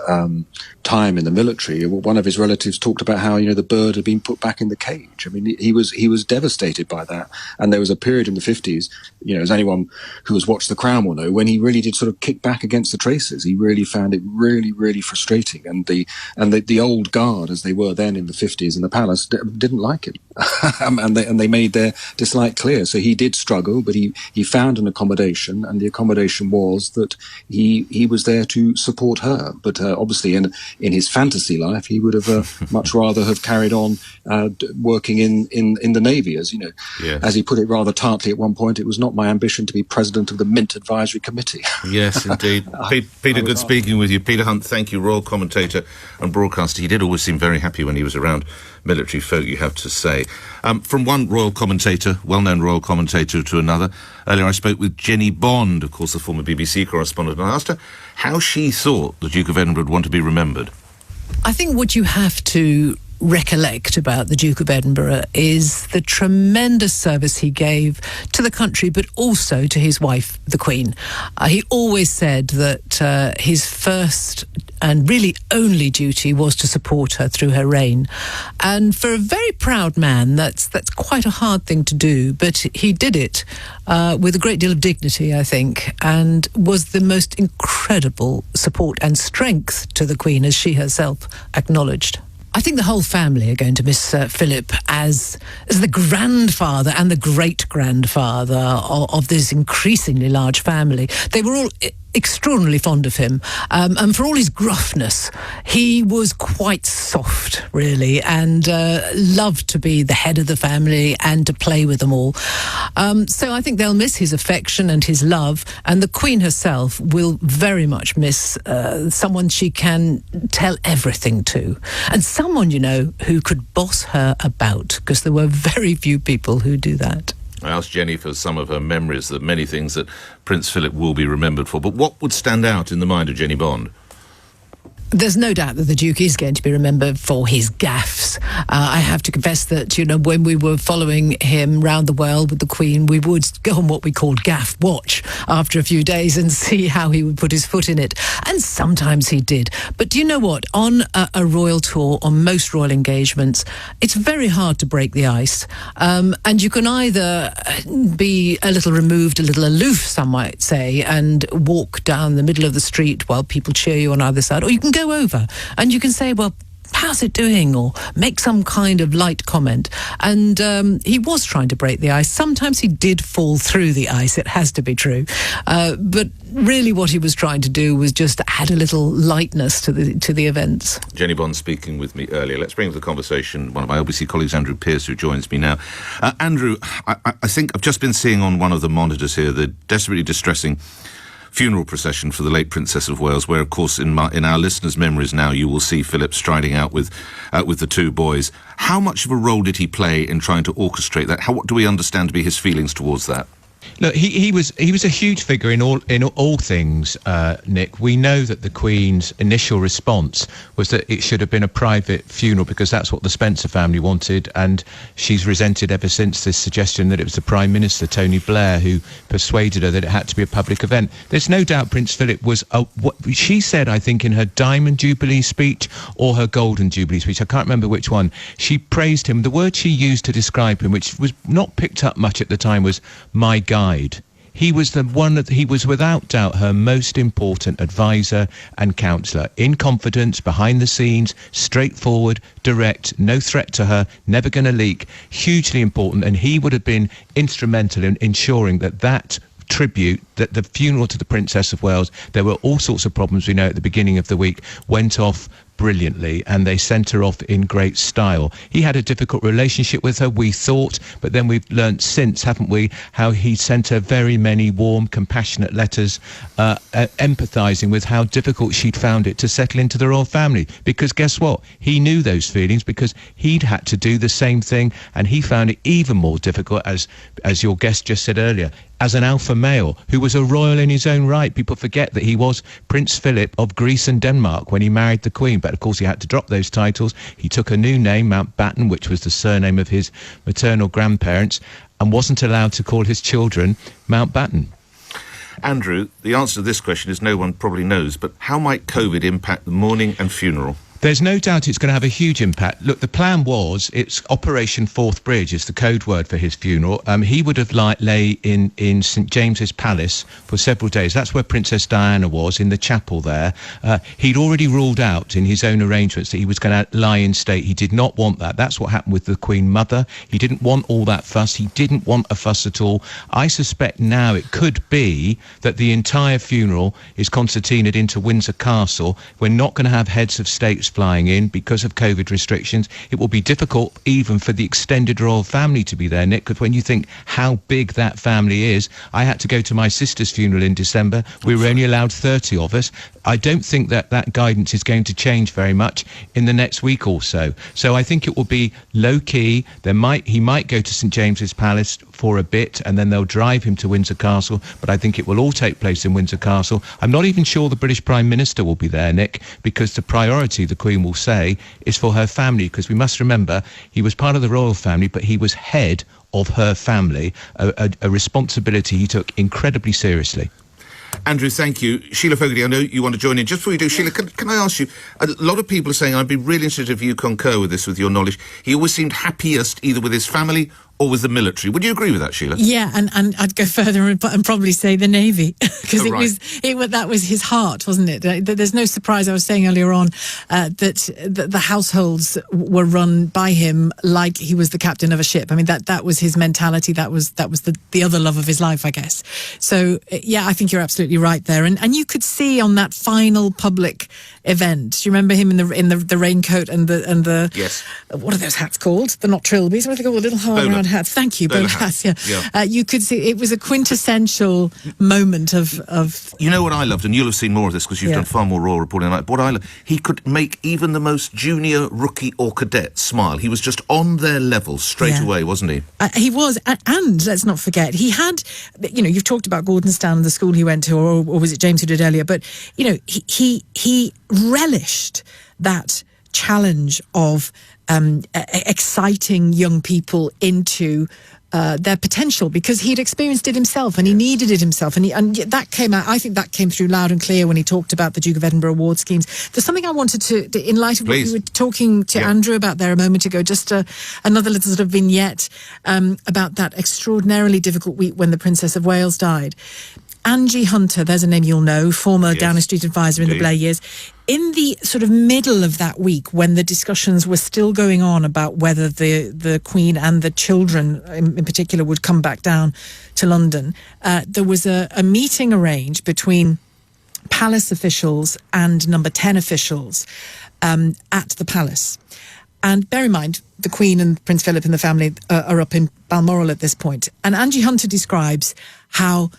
time in the military, one of his relatives talked about how, you know, the bird had been put back in the cage. I mean, he was devastated by that. And there was a period in the 50s, you know, as anyone who has watched The Crown will know, when he really did sort of kick back against the Traces. He really found it really, really frustrating. And the old guard, as they were then in the 50s in the palace, didn't like him. and they made their dislike clear. So he did struggle, but he found an accommodation, and the accommodation was that he was there to support her. But obviously in his fantasy life, he would have much rather have carried on working in the Navy, as you know. Yes. As he put it rather tartly at one point, it was not my ambition to be president of the Mint Advisory Committee. Yes, indeed. Peter, good speaking with you. Peter Hunt, thank you, royal commentator and broadcaster. He did always seem very happy when he was around military folk, you have to say. From one royal commentator, well-known royal commentator, to another. Earlier I spoke with Jenny Bond, of course the former BBC correspondent, and I asked her how she thought the Duke of Edinburgh would want to be remembered. I think what you have to recollect about the Duke of Edinburgh is the tremendous service he gave to the country, but also to his wife, the Queen. He always said that his first and really only duty was to support her through her reign. And for a very proud man, that's quite a hard thing to do, but he did it with a great deal of dignity, I think, and was the most incredible support and strength to the Queen, as she herself acknowledged. I think the whole family are going to miss Philip as the grandfather and the great-grandfather of this increasingly large family. They were all extraordinarily fond of him, and for all his gruffness, he was quite soft, really, and loved to be the head of the family and to play with them all. So I think they'll miss his affection and his love, and the Queen herself will very much miss someone she can tell everything to, and someone, you know, who could boss her about, because there were very few people who do that. I asked Jenny for some of her memories, that many things that Prince Philip will be remembered for. But what would stand out in the mind of Jenny Bond? There's no doubt that the Duke is going to be remembered for his gaffes. I have to confess that, you know, when we were following him round the world with the Queen, we would go on what we called gaff watch after a few days and see how he would put his foot in it. And sometimes he did. But do you know what? On a royal tour, on most royal engagements, it's very hard to break the ice. And you can either be a little removed, a little aloof, some might say, and walk down the middle of the street while people cheer you on either side, or you can go over and you can say, well, how's it doing, or make some kind of light comment. And he was trying to break the ice. Sometimes he did fall through the ice, it has to be true, but really what he was trying to do was just add a little lightness to the events. Jenny Bond speaking with me earlier. Let's bring to the conversation one of my LBC colleagues, Andrew Pearce, who joins me now. Andrew, I think I've just been seeing on one of the monitors here the desperately distressing funeral procession for the late Princess of Wales, where, of course, in our listeners' memories now, you will see Philip striding out with the two boys. How much of a role did he play in trying to orchestrate that? What do we understand to be his feelings towards that? Look, he was a huge figure in all things, Nick. We know that the Queen's initial response was that it should have been a private funeral because that's what the Spencer family wanted, and she's resented ever since this suggestion that it was the Prime Minister, Tony Blair, who persuaded her that it had to be a public event. There's no doubt Prince Philip was what she said, I think, in her Diamond Jubilee speech or her Golden Jubilee speech, I can't remember which one. She praised him. The word she used to describe him, which was not picked up much at the time, was "my guide." He was the one that he was without doubt her most important advisor and counsellor. In confidence, behind the scenes, straightforward, direct, no threat to her, never going to leak. Hugely important, and he would have been instrumental in ensuring that tribute, that the funeral to the Princess of Wales, there were all sorts of problems we know at the beginning of the week, went off brilliantly, and they sent her off in great style. He had a difficult relationship with her, we thought, but then we've learnt since, haven't we, how he sent her very many warm, compassionate letters, empathising with how difficult she'd found it to settle into the royal family. Because guess what? He knew those feelings because he'd had to do the same thing, and he found it even more difficult, as your guest just said earlier, as an alpha male who was a royal in his own right. People forget that he was Prince Philip of Greece and Denmark when he married the Queen, but of course he had to drop those titles. He took a new name, Mountbatten, which was the surname of his maternal grandparents, and wasn't allowed to call his children Mountbatten. Andrew, the answer to this question is no one probably knows, but how might COVID impact the mourning and funeral? There's no doubt it's going to have a huge impact. Look, the plan was, it's Operation Forth Bridge is the code word for his funeral. He would have lay in St James's Palace for several days. That's where Princess Diana was, in the chapel there. He'd already ruled out in his own arrangements that he was going to lie in state. He did not want that. That's what happened with the Queen Mother. He didn't want all that fuss. He didn't want a fuss at all. I suspect now it could be that the entire funeral is concertinaed into Windsor Castle. We're not going to have heads of states flying in because of COVID restrictions. It will be difficult even for the extended royal family to be there, Nick, because when you think how big that family is, I had to go to my sister's funeral in December. We were only allowed 30 of us. I don't think that guidance is going to change very much in the next week or so. So I think it will be low key. He might go to St James's Palace for a bit, and then they'll drive him to Windsor Castle, but I think it will all take place in Windsor Castle. I'm not even sure the British Prime Minister will be there, Nick, because the priority, the Queen will say, is for her family, because we must remember he was part of the royal family, but he was head of her family, a responsibility he took incredibly seriously. Andrew, thank you. Sheila Fogarty, I know you want to join in. Just before you do, Sheila, can I ask you, a lot of people are saying, I'd be really interested if you concur with this, with your knowledge, he always seemed happiest either with his family or with the military. Would you agree with that, Sheila? Yeah, and I'd go further and probably say the Navy, because that was his heart, wasn't it? There's no surprise. I was saying earlier on that the households were run by him like he was the captain of a ship. I mean, that was his mentality. That was the other love of his life, I guess. So yeah, I think you're absolutely right there. And you could see on that final public event. Do you remember him in the raincoat and the yes, what are those hats called? They're not trilbies. What are they called? The little hard round hats. Thank you, bowler hats. Yeah. You could see it was a quintessential moment of. You know what I loved, and you'll have seen more of this because you've done far more royal reporting than I. What I loved, he could make even the most junior rookie or cadet smile. He was just on their level straight away, wasn't he? He was, and let's not forget, he had. You know, you've talked about Gordonstown, the school he went to, or was it James who did earlier? But you know, he relished that challenge of exciting young people into their potential, because he'd experienced it himself and he needed it himself, and that came out. I think that came through loud and clear when he talked about the Duke of Edinburgh award schemes. There's something I wanted to in light of what you were talking to Andrew about there a moment ago, just another little sort of vignette about that extraordinarily difficult week when the Princess of Wales died. Angie Hunter, there's a name you'll know, former Downing Street advisor in the Blair years. In the sort of middle of that week, when the discussions were still going on about whether the Queen and the children in particular would come back down to London, there was a meeting arranged between palace officials and number 10 officials at the palace. And bear in mind, the Queen and Prince Philip and the family are up in Balmoral at this point. And Angie Hunter describes how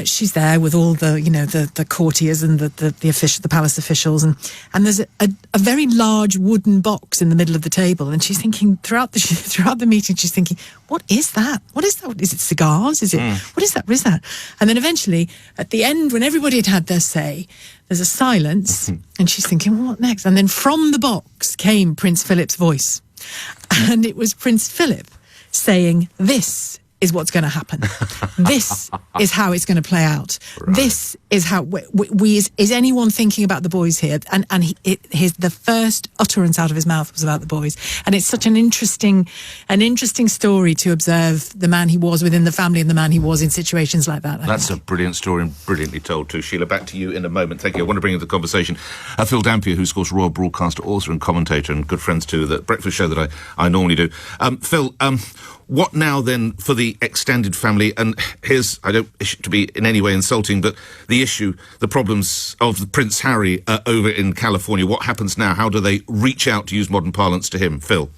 she's there with all the, you know, the courtiers and the palace officials, and there's a very large wooden box in the middle of the table, and she's thinking throughout the meeting, she's thinking, what is that? What is that? Is it cigars? Is it what is that? What is that? And then eventually, at the end, when everybody had their say, there's a silence, and she's thinking, well, what next? And then from the box came Prince Philip's voice, and it was Prince Philip saying, "This is what's going to happen. This is how it's going to play out. Right. This is how is anyone thinking about the boys here?" And the first utterance out of his mouth was about the boys. And it's such an interesting story to observe the man he was within the family and the man he was in situations like that. That's a brilliant story and brilliantly told too. Sheila, back to you in a moment. Thank you. I want to bring into the conversation Phil Dampier, who's of course royal broadcaster, author and commentator, and good friends to the breakfast show that I normally do. Phil, What now then for the extended family? And here's, I don't wish it to be in any way insulting, but the issue, the problems of Prince Harry over in California. What happens now? How do they reach out, to use modern parlance, to him? Phil?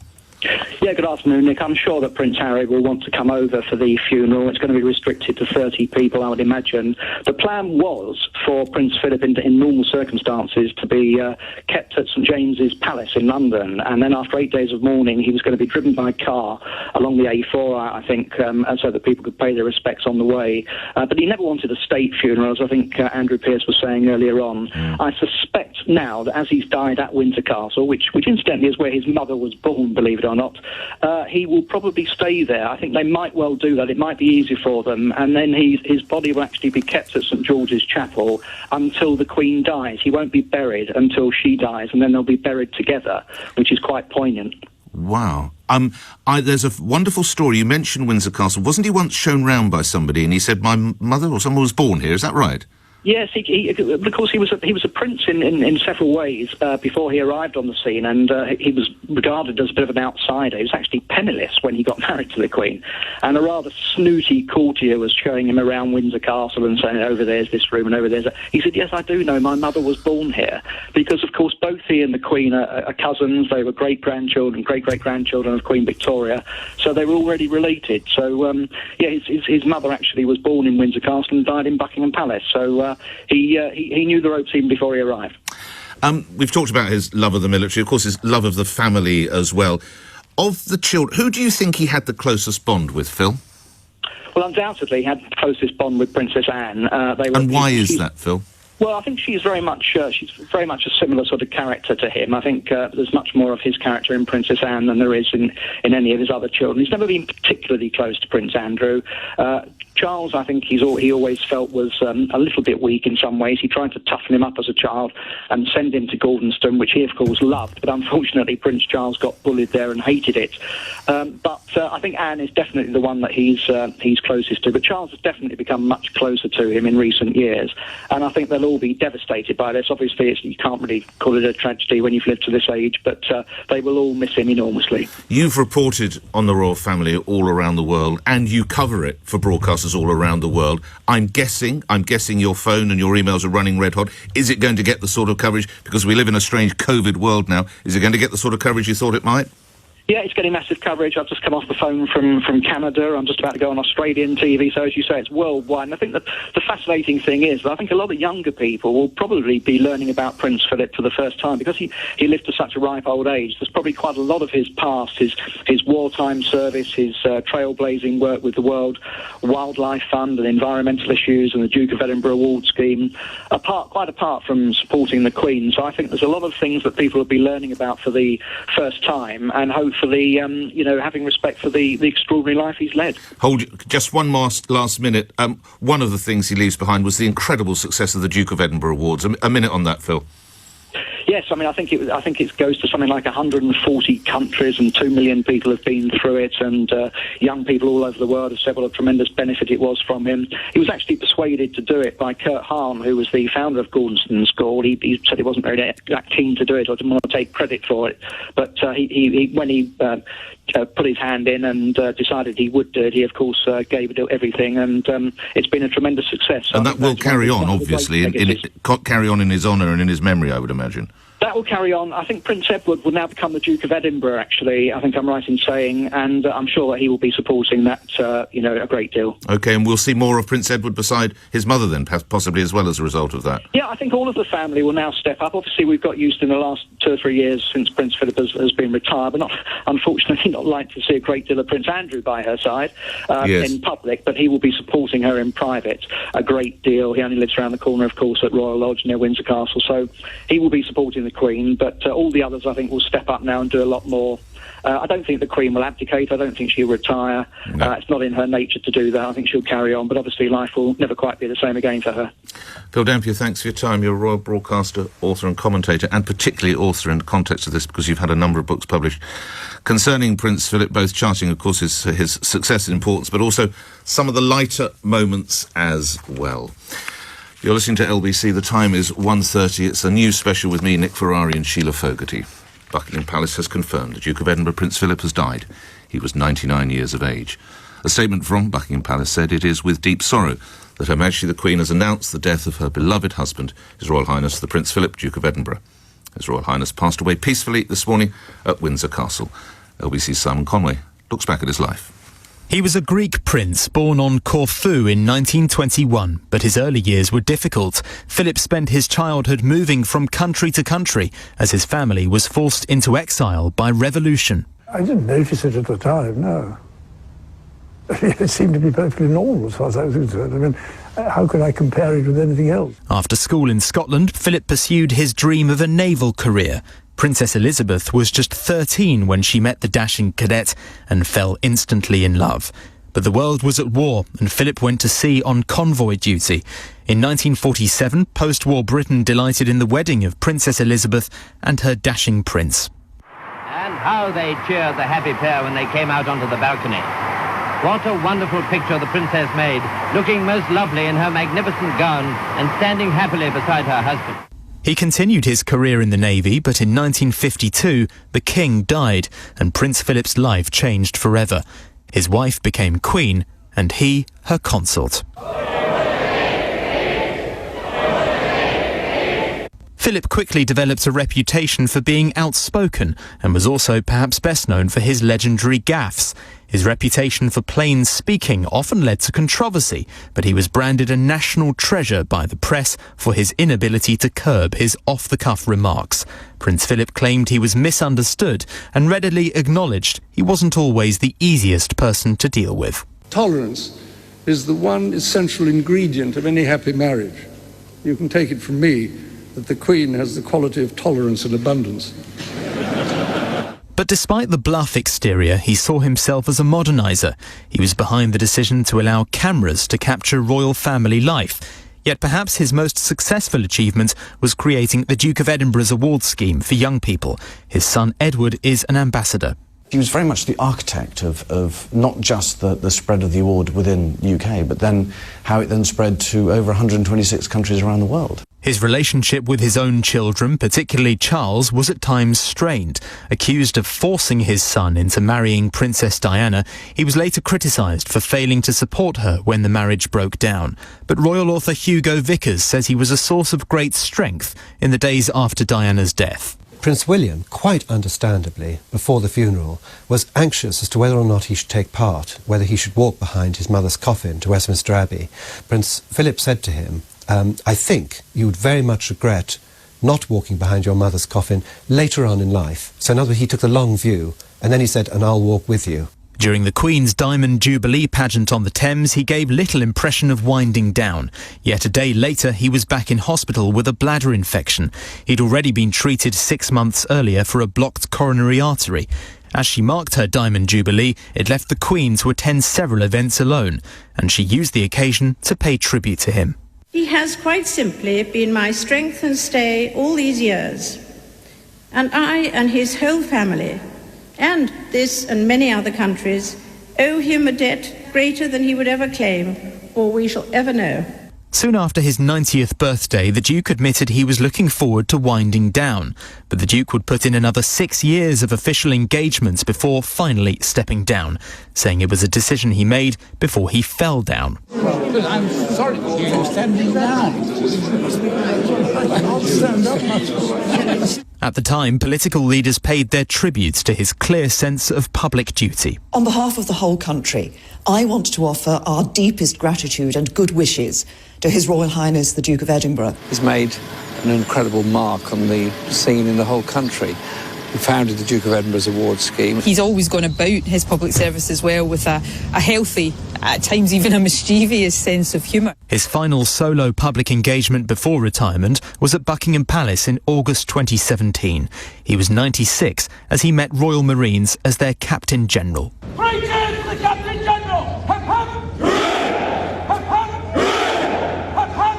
Yeah, good afternoon, Nick. I'm sure that Prince Harry will want to come over for the funeral. It's going to be restricted to 30 people, I would imagine. The plan was for Prince Philip, in normal circumstances, to be kept at St James's Palace in London, and then after 8 days of mourning, he was going to be driven by car along the A4, I think, so that people could pay their respects on the way. But he never wanted a state funeral, as I think Andrew Pearce was saying earlier on. I suspect now that as he's died at Windsor Castle, which incidentally is where his mother was born, believe it or not, he will probably stay there. I think they might well do that. It might be easy for them. And then his body will actually be kept at St George's Chapel until the Queen dies. He won't be buried until she dies, and then they'll be buried together, which is quite poignant. Wow. There's a wonderful story. You mentioned Windsor Castle. Wasn't he once shown round by somebody and he said, my mother or someone was born here? Is that right? Yes, of course, he was a prince in several ways before he arrived on the scene, and he was regarded as a bit of an outsider. He was actually penniless when he got married to the Queen, and a rather snooty courtier was showing him around Windsor Castle and saying, over there's this room and over there's... He said, yes, I do know, my mother was born here, because, of course, both he and the Queen are cousins. They were great-great-grandchildren of Queen Victoria, so they were already related. So, his mother actually was born in Windsor Castle and died in Buckingham Palace, so... He knew the ropes even before he arrived. We've talked about his love of the military, of course his love of the family as well. Of the children, who do you think he had the closest bond with, Phil? Well, undoubtedly he had the closest bond with Princess Anne. And why is that, Phil? Well, I think she's very much a similar sort of character to him. I think there's much more of his character in Princess Anne than there is in any of his other children. He's never been particularly close to Prince Andrew. Charles, I think he always felt was a little bit weak in some ways. He tried to toughen him up as a child and send him to Gordonstoun, which he, of course, loved. But unfortunately, Prince Charles got bullied there and hated it. But I think Anne is definitely the one that he's closest to. But Charles has definitely become much closer to him in recent years. And I think they'll all be devastated by this. Obviously, you can't really call it a tragedy when you've lived to this age, but they will all miss him enormously. You've reported on the royal family all around the world, and you cover it for broadcasters all around the world. I'm guessing your phone and your emails are running red hot. Is it going to get the sort of coverage, because we live in a strange COVID world now, is it going to get the sort of coverage you thought it might? Yeah, it's getting massive coverage. I've just come off the phone from Canada. I'm just about to go on Australian TV. So, as you say, it's worldwide. And I think that the fascinating thing is that I think a lot of younger people will probably be learning about Prince Philip for the first time, because he lived to such a ripe old age. There's probably quite a lot of his past, his wartime service, his trailblazing work with the World Wildlife Fund and environmental issues and the Duke of Edinburgh Award Scheme, quite apart from supporting the Queen. So I think there's a lot of things that people will be learning about for the first time, and hopefully having respect for the extraordinary life he's led. Just one last minute. One of the things he leaves behind was the incredible success of the Duke of Edinburgh Awards. A minute on that, Phil. Yes, I mean, I think it goes to something like 140 countries, and 2 million people have been through it, and young people all over the world have said what a tremendous benefit it was from him. He was actually persuaded to do it by Kurt Hahn, who was the founder of Gordonstoun School. He said he wasn't very that keen to do it, or didn't want to take credit for it, but when he put his hand in and decided he would do it, he of course gave it everything, and it's been a tremendous success. And that will carry on, obviously, carry on in his honour and in his memory, I would imagine. That will carry on. I think Prince Edward will now become the Duke of Edinburgh, actually. I think I'm right in saying, and I'm sure that he will be supporting that, a great deal. OK, and we'll see more of Prince Edward beside his mother then, possibly as well as a result of that? Yeah, I think all of the family will now step up. Obviously, we've got used in the last 2 or 3 years since Prince Philip has been retired, but unfortunately not like to see a great deal of Prince Andrew by her side in public, but he will be supporting her in private a great deal. He only lives around the corner, of course, at Royal Lodge near Windsor Castle, so he will be supporting the Queen, but all the others, I think, will step up now and do a lot more. I don't think the Queen will abdicate. I don't think she'll retire. No. It's not in her nature to do that. I think she'll carry on, but obviously life will never quite be the same again for her. Phil Dampier, thanks for your time. You're a royal broadcaster, author and commentator, and particularly author in the context of this because you've had a number of books published concerning Prince Philip, both charting, of course, his success and importance, but also some of the lighter moments as well. You're listening to LBC. The time is 1:30. It's a news special with me, Nick Ferrari, and Sheila Fogarty. Buckingham Palace has confirmed the Duke of Edinburgh, Prince Philip, has died. He was 99 years of age. A statement from Buckingham Palace said it is with deep sorrow that Her Majesty the Queen has announced the death of her beloved husband, His Royal Highness the Prince Philip, Duke of Edinburgh. His Royal Highness passed away peacefully this morning at Windsor Castle. LBC's Simon Conway looks back at his life. He was a Greek prince born on Corfu in 1921, but his early years were difficult. Philip spent his childhood moving from country to country as his family was forced into exile by revolution. I didn't notice it at the time, no. It seemed to be perfectly normal as far as I was concerned. I mean, how could I compare it with anything else? After school in Scotland, Philip pursued his dream of a naval career. Princess Elizabeth was just 13 when she met the dashing cadet and fell instantly in love. But the world was at war and Philip went to sea on convoy duty. In 1947, post-war Britain delighted in the wedding of Princess Elizabeth and her dashing prince. And how they cheered the happy pair when they came out onto the balcony. What a wonderful picture the princess made, looking most lovely in her magnificent gown and standing happily beside her husband. He continued his career in the Navy, but in 1952, the King died and Prince Philip's life changed forever. His wife became Queen and he her consort. Philip quickly developed a reputation for being outspoken and was also perhaps best known for his legendary gaffes. His reputation for plain speaking often led to controversy, but he was branded a national treasure by the press for his inability to curb his off-the-cuff remarks. Prince Philip claimed he was misunderstood and readily acknowledged he wasn't always the easiest person to deal with. Tolerance is the one essential ingredient of any happy marriage. You can take it from me that the Queen has the quality of tolerance and abundance. But despite the bluff exterior, he saw himself as a moderniser. He was behind the decision to allow cameras to capture royal family life. Yet perhaps his most successful achievement was creating the Duke of Edinburgh's award scheme for young people. His son Edward is an ambassador. He was very much the architect of not just the spread of the award within UK, but then how it then spread to over 126 countries around the world. His relationship with his own children, particularly Charles, was at times strained. Accused of forcing his son into marrying Princess Diana, he was later criticised for failing to support her when the marriage broke down. But royal author Hugo Vickers says he was a source of great strength in the days after Diana's death. Prince William, quite understandably, before the funeral, was anxious as to whether or not he should take part, whether he should walk behind his mother's coffin to Westminster Abbey. Prince Philip said to him, I think you would very much regret not walking behind your mother's coffin later on in life. So in other words, he took the long view, and then he said, and I'll walk with you. During the Queen's Diamond Jubilee pageant on the Thames, he gave little impression of winding down. Yet a day later, he was back in hospital with a bladder infection. He'd already been treated 6 months earlier for a blocked coronary artery. As she marked her Diamond Jubilee, it left the Queen to attend several events alone, and she used the occasion to pay tribute to him. He has quite simply been my strength and stay all these years, and I and his whole family, and this and many other countries, owe him a debt greater than he would ever claim, or we shall ever know. Soon after his 90th birthday, the Duke admitted he was looking forward to winding down, but the Duke would put in another 6 years of official engagements before finally stepping down, saying it was a decision he made before he fell down. I'm sorry to hear you standing down. I can't stand up much. At the time, political leaders paid their tributes to his clear sense of public duty. On behalf of the whole country, I want to offer our deepest gratitude and good wishes to His Royal Highness the Duke of Edinburgh. He's made an incredible mark on the scene in the whole country. He founded the Duke of Edinburgh's award scheme. He's always gone about his public service as well with a healthy, at times even a mischievous sense of humour. His final solo public engagement before retirement was at Buckingham Palace in August 2017. He was 96 as he met Royal Marines as their Captain General. Great cheers for the Captain General! Hip hip! Hip hip! Hip hip!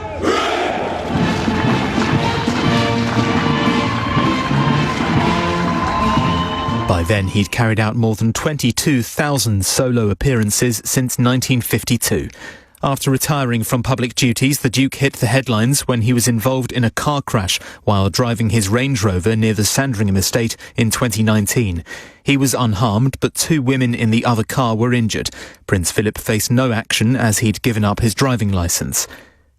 By then, he'd carried out more than 22,000 solo appearances since 1952. After retiring from public duties, the Duke hit the headlines when he was involved in a car crash while driving his Range Rover near the Sandringham estate in 2019. He was unharmed, but 2 women in the other car were injured. Prince Philip faced no action as he'd given up his driving licence.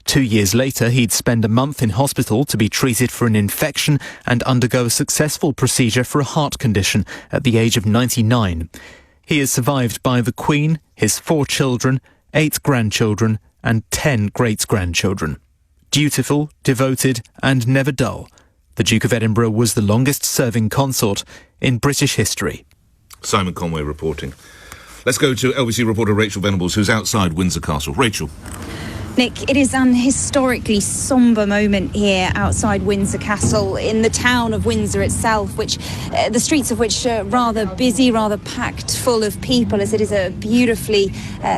2 years later, he'd spend a month in hospital to be treated for an infection and undergo a successful procedure for a heart condition at the age of 99. He is survived by the Queen, his 4 children, 8 grandchildren and 10 great-grandchildren. Dutiful, devoted and never dull, the Duke of Edinburgh was the longest-serving consort in British history. Simon Conway reporting. Let's go to LBC reporter Rachel Venables, who's outside Windsor Castle. Rachel. Nick, it is an historically sombre moment here outside Windsor Castle in the town of Windsor itself, which the streets of which are rather busy, rather packed full of people, as it is a beautifully,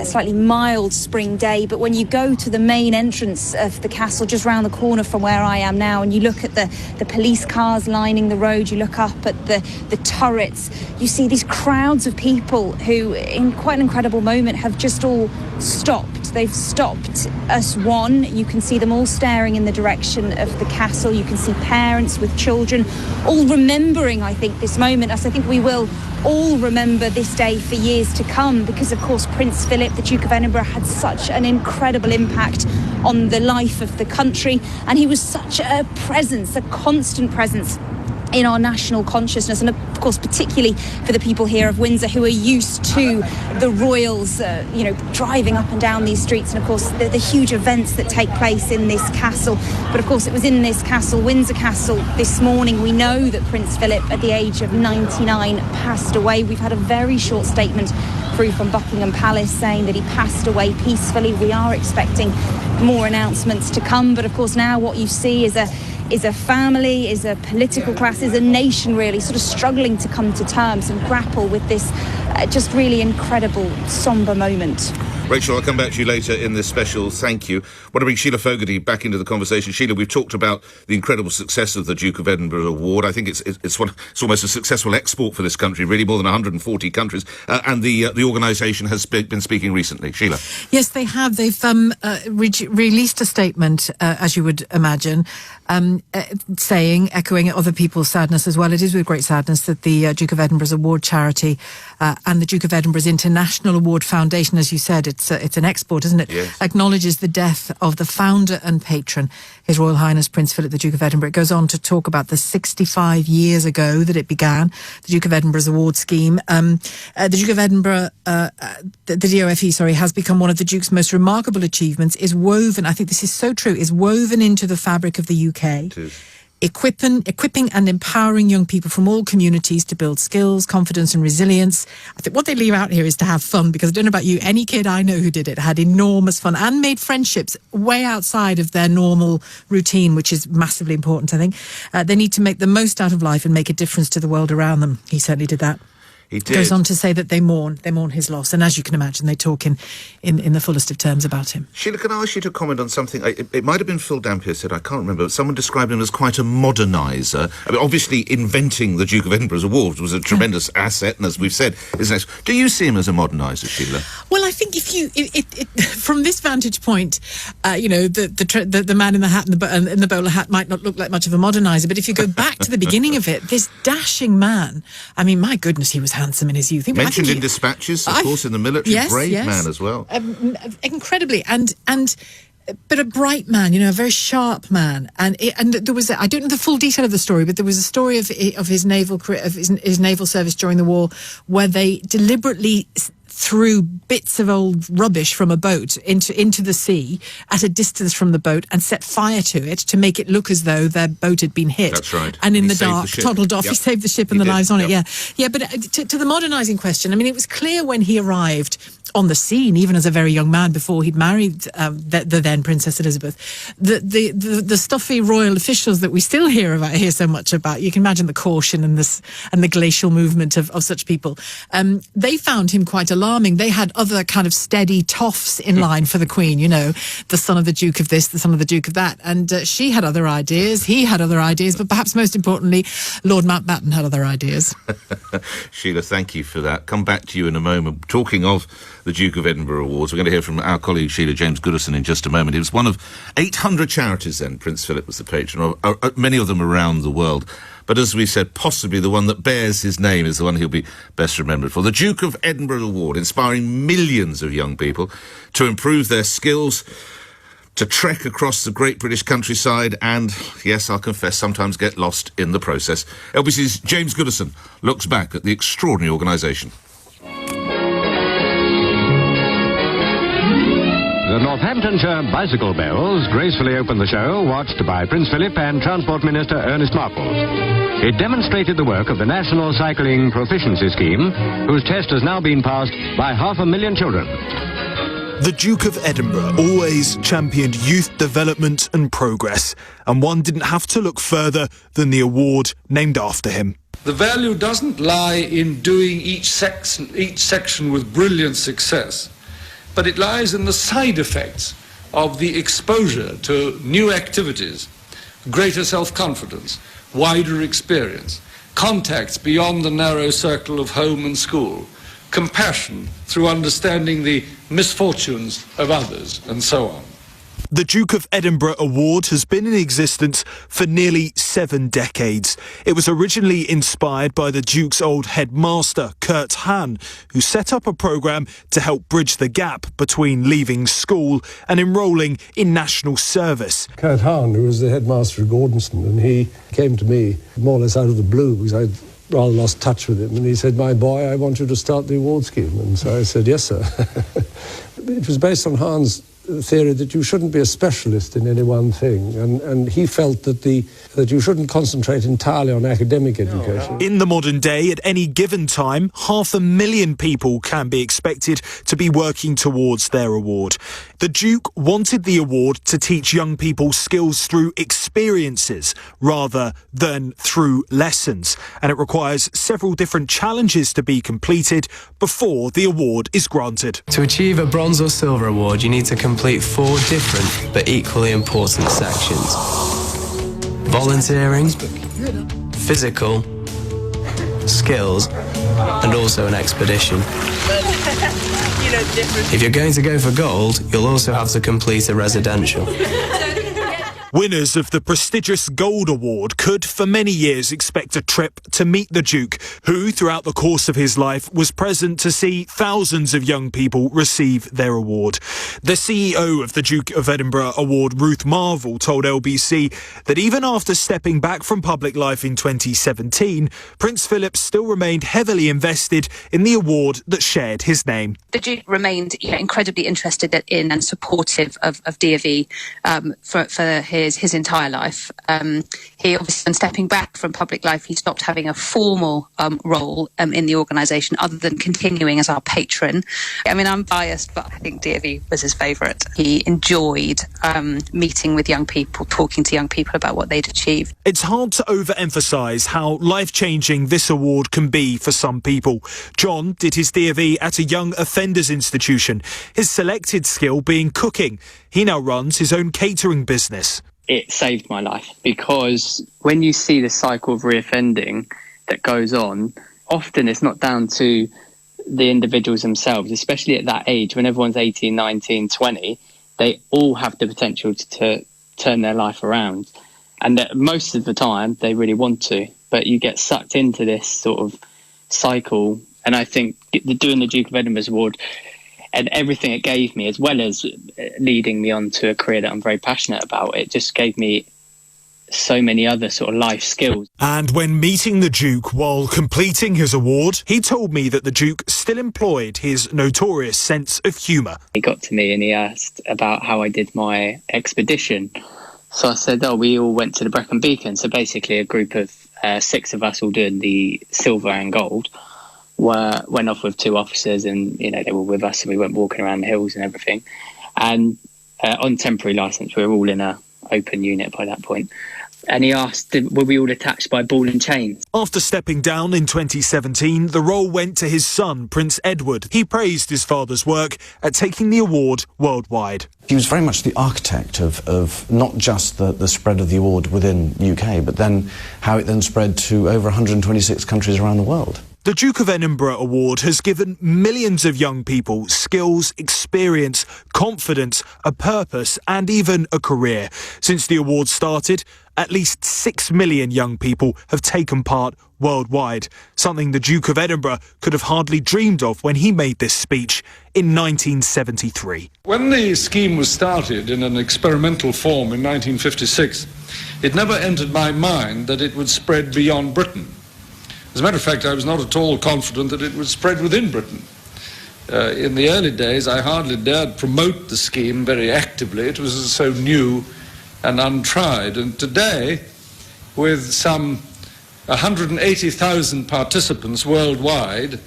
slightly mild spring day. But when you go to the main entrance of the castle, just round the corner from where I am now, and you look at the police cars lining the road, you look up at the turrets, you see these crowds of people who, in quite an incredible moment, have just all stopped. They've stopped as one. You can see them all staring in the direction of the castle. You can see parents with children all remembering, I think, this moment, as I think we will all remember this day for years to come, because of course Prince Philip, the Duke of Edinburgh, had such an incredible impact on the life of the country, and he was such a presence, a constant presence in our national consciousness, and of course particularly for the people here of Windsor who are used to the royals driving up and down these streets, and of course the huge events that take place in this castle. But of course it was in this castle, Windsor Castle, this morning we know that Prince Philip at the age of 99 passed away. We've had a very short statement through from Buckingham Palace saying that he passed away peacefully. We are expecting more announcements to come, but of course now what you see is a family, is a political class, is a nation really sort of struggling to come to terms and grapple with this just really incredible, sombre moment. Rachel, I'll come back to you later in this special thank you. I want to bring Sheila Fogarty back into the conversation. Sheila, we've talked about the incredible success of the Duke of Edinburgh Award. I think it's almost a successful export for this country, really, more than 140 countries. And the organisation has been speaking recently. Sheila. Yes, they have. They've released a statement, as you would imagine, echoing other people's sadness as well. It is with great sadness that the Duke of Edinburgh's award charity and the Duke of Edinburgh's International Award Foundation, as you said, it's an export, isn't it? Yes. Acknowledges the death of the founder and patron, His Royal Highness Prince Philip, the Duke of Edinburgh. It goes on to talk about the 65 years ago that it began, the Duke of Edinburgh's award scheme. The Duke of Edinburgh, the DOFE, has become one of the Duke's most remarkable achievements, is woven, I think this is so true, is woven into the fabric of the UK. Equipping and empowering young people from all communities to build skills, confidence and resilience. I think what they leave out here is to have fun, because I don't know about you, any kid I know who did it had enormous fun and made friendships way outside of their normal routine, which is massively important, I think. They need to make the most out of life and make a difference to the world around them. He certainly did that. He did. Goes on to say that they mourn his loss, and as you can imagine, they talk in the fullest of terms about him. Sheila, can I ask you to comment on something? It might have been Phil Dampier said, I can't remember, but someone described him as quite a moderniser. I mean, obviously, inventing the Duke of Edinburgh's award was a tremendous asset, and as we've said, do you see him as a moderniser, Sheila? Well, I think from this vantage point, the man in the hat and the bowler hat might not look like much of a moderniser, but if you go back to the beginning of it, this dashing man, I mean, my goodness, he was handsome in his youth. Mentioned in dispatches, of course, in the military. Yes, brave man as well. Incredibly, but a bright man, a very sharp man, and there was I don't know the full detail of the story, but there was a story of his naval his naval service during the war where they deliberately threw bits of old rubbish from a boat into the sea at a distance from the boat and set fire to it to make it look as though their boat had been hit. That's right. And in the dark, toddled off. Yep. He saved the ship and the lives on it. Yeah. But to the modernising question, I mean, it was clear when he arrived on the scene, even as a very young man, before he'd married the then Princess Elizabeth, the stuffy royal officials that we still hear so much about. You can imagine the caution and the glacial movement of such people. They found him quite alarming. They had other kind of steady toffs in line for the Queen, the son of the Duke of this, the son of the Duke of that. And she had other ideas, he had other ideas, but perhaps most importantly, Lord Mountbatten had other ideas. Sheila, thank you for that. Come back to you in a moment. Talking of the Duke of Edinburgh Awards. We're going to hear from our colleague Sheila James Goodison in just a moment. It was one of 800 charities then. Prince Philip was the patron of, many of them around the world. But as we said, possibly the one that bears his name is the one he'll be best remembered for. The Duke of Edinburgh Award, inspiring millions of young people to improve their skills, to trek across the great British countryside and, yes, I'll confess, sometimes get lost in the process. LBC's James Goodison looks back at the extraordinary organisation. The Northamptonshire Bicycle Bells gracefully opened the show, watched by Prince Philip and Transport Minister Ernest Marple. It demonstrated the work of the National Cycling Proficiency Scheme, whose test has now been passed by 500,000 children. The Duke of Edinburgh always championed youth development and progress, and one didn't have to look further than the award named after him. The value doesn't lie in doing each section with brilliant success, but it lies in the side effects of the exposure to new activities, greater self-confidence, wider experience, contacts beyond the narrow circle of home and school, compassion through understanding the misfortunes of others, and so on. The Duke of Edinburgh Award has been in existence for nearly 7 decades. It was originally inspired by the Duke's old headmaster, Kurt Hahn, who set up a programme to help bridge the gap between leaving school and enrolling in national service. Kurt Hahn, who was the headmaster of Gordonston, and he came to me more or less out of the blue because I'd rather lost touch with him, and he said, "My boy, I want you to start the award scheme." And so I said, "Yes, sir." It was based on Hahn's theory that you shouldn't be a specialist in any one thing, and he felt that you shouldn't concentrate entirely on academic education. In the modern day, at any given time, 500,000 people can be expected to be working towards their award. The Duke wanted the award to teach young people skills through experiences rather than through lessons, and it requires several different challenges to be completed before the award is granted. To achieve a bronze or silver award, you need to complete 4 different but equally important sections: volunteering, physical, skills, and also an expedition. If you're going to go for gold, you'll also have to complete a residential. Winners of the prestigious Gold Award could, for many years, expect a trip to meet the Duke, who, throughout the course of his life, was present to see thousands of young people receive their award. The CEO of the Duke of Edinburgh Award, Ruth Marvel, told LBC that even after stepping back from public life in 2017, Prince Philip still remained heavily invested in the award that shared his name. The Duke remained incredibly interested in and supportive of DofE for his entire life. He obviously, when stepping back from public life, he stopped having a formal role in the organisation other than continuing as our patron. I mean, I'm biased, but I think DofE was his favourite. He enjoyed meeting with young people, talking to young people about what they'd achieved. It's hard to overemphasise how life-changing this award can be for some people. John did his DofE at a young offenders institution, his selected skill being cooking. He now runs his own catering business. It saved my life, because when you see the cycle of reoffending that goes on, often it's not down to the individuals themselves, especially at that age when everyone's 18, 19, 20, they all have the potential to turn their life around. And that most of the time they really want to, but you get sucked into this sort of cycle. And I think doing the Duke of Edinburgh's Award and everything it gave me, as well as leading me on to a career that I'm very passionate about, it just gave me so many other sort of life skills. And when meeting the Duke while completing his award, he told me that the Duke still employed his notorious sense of humour. He got to me and he asked about how I did my expedition. So I said, we all went to the Brecon Beacon. So basically a group of 6 of us all doing the silver and gold. Went off with 2 officers, and they were with us, and we went walking around the hills and everything. And on temporary licence, we were all in a open unit by that point. And he asked, were we all attached by ball and chains? After stepping down in 2017, the role went to his son, Prince Edward. He praised his father's work at taking the award worldwide. He was very much the architect of not just the spread of the award within UK, but then how it then spread to over 126 countries around the world. The Duke of Edinburgh Award has given millions of young people skills, experience, confidence, a purpose and even a career. Since the award started, at least 6 million young people have taken part worldwide, something the Duke of Edinburgh could have hardly dreamed of when he made this speech in 1973. When the scheme was started in an experimental form in 1956, it never entered my mind that it would spread beyond Britain. As a matter of fact, I was not at all confident that it would spread within Britain. In the early days, I hardly dared promote the scheme very actively. It was so new and untried. And today, with some 180,000 participants worldwide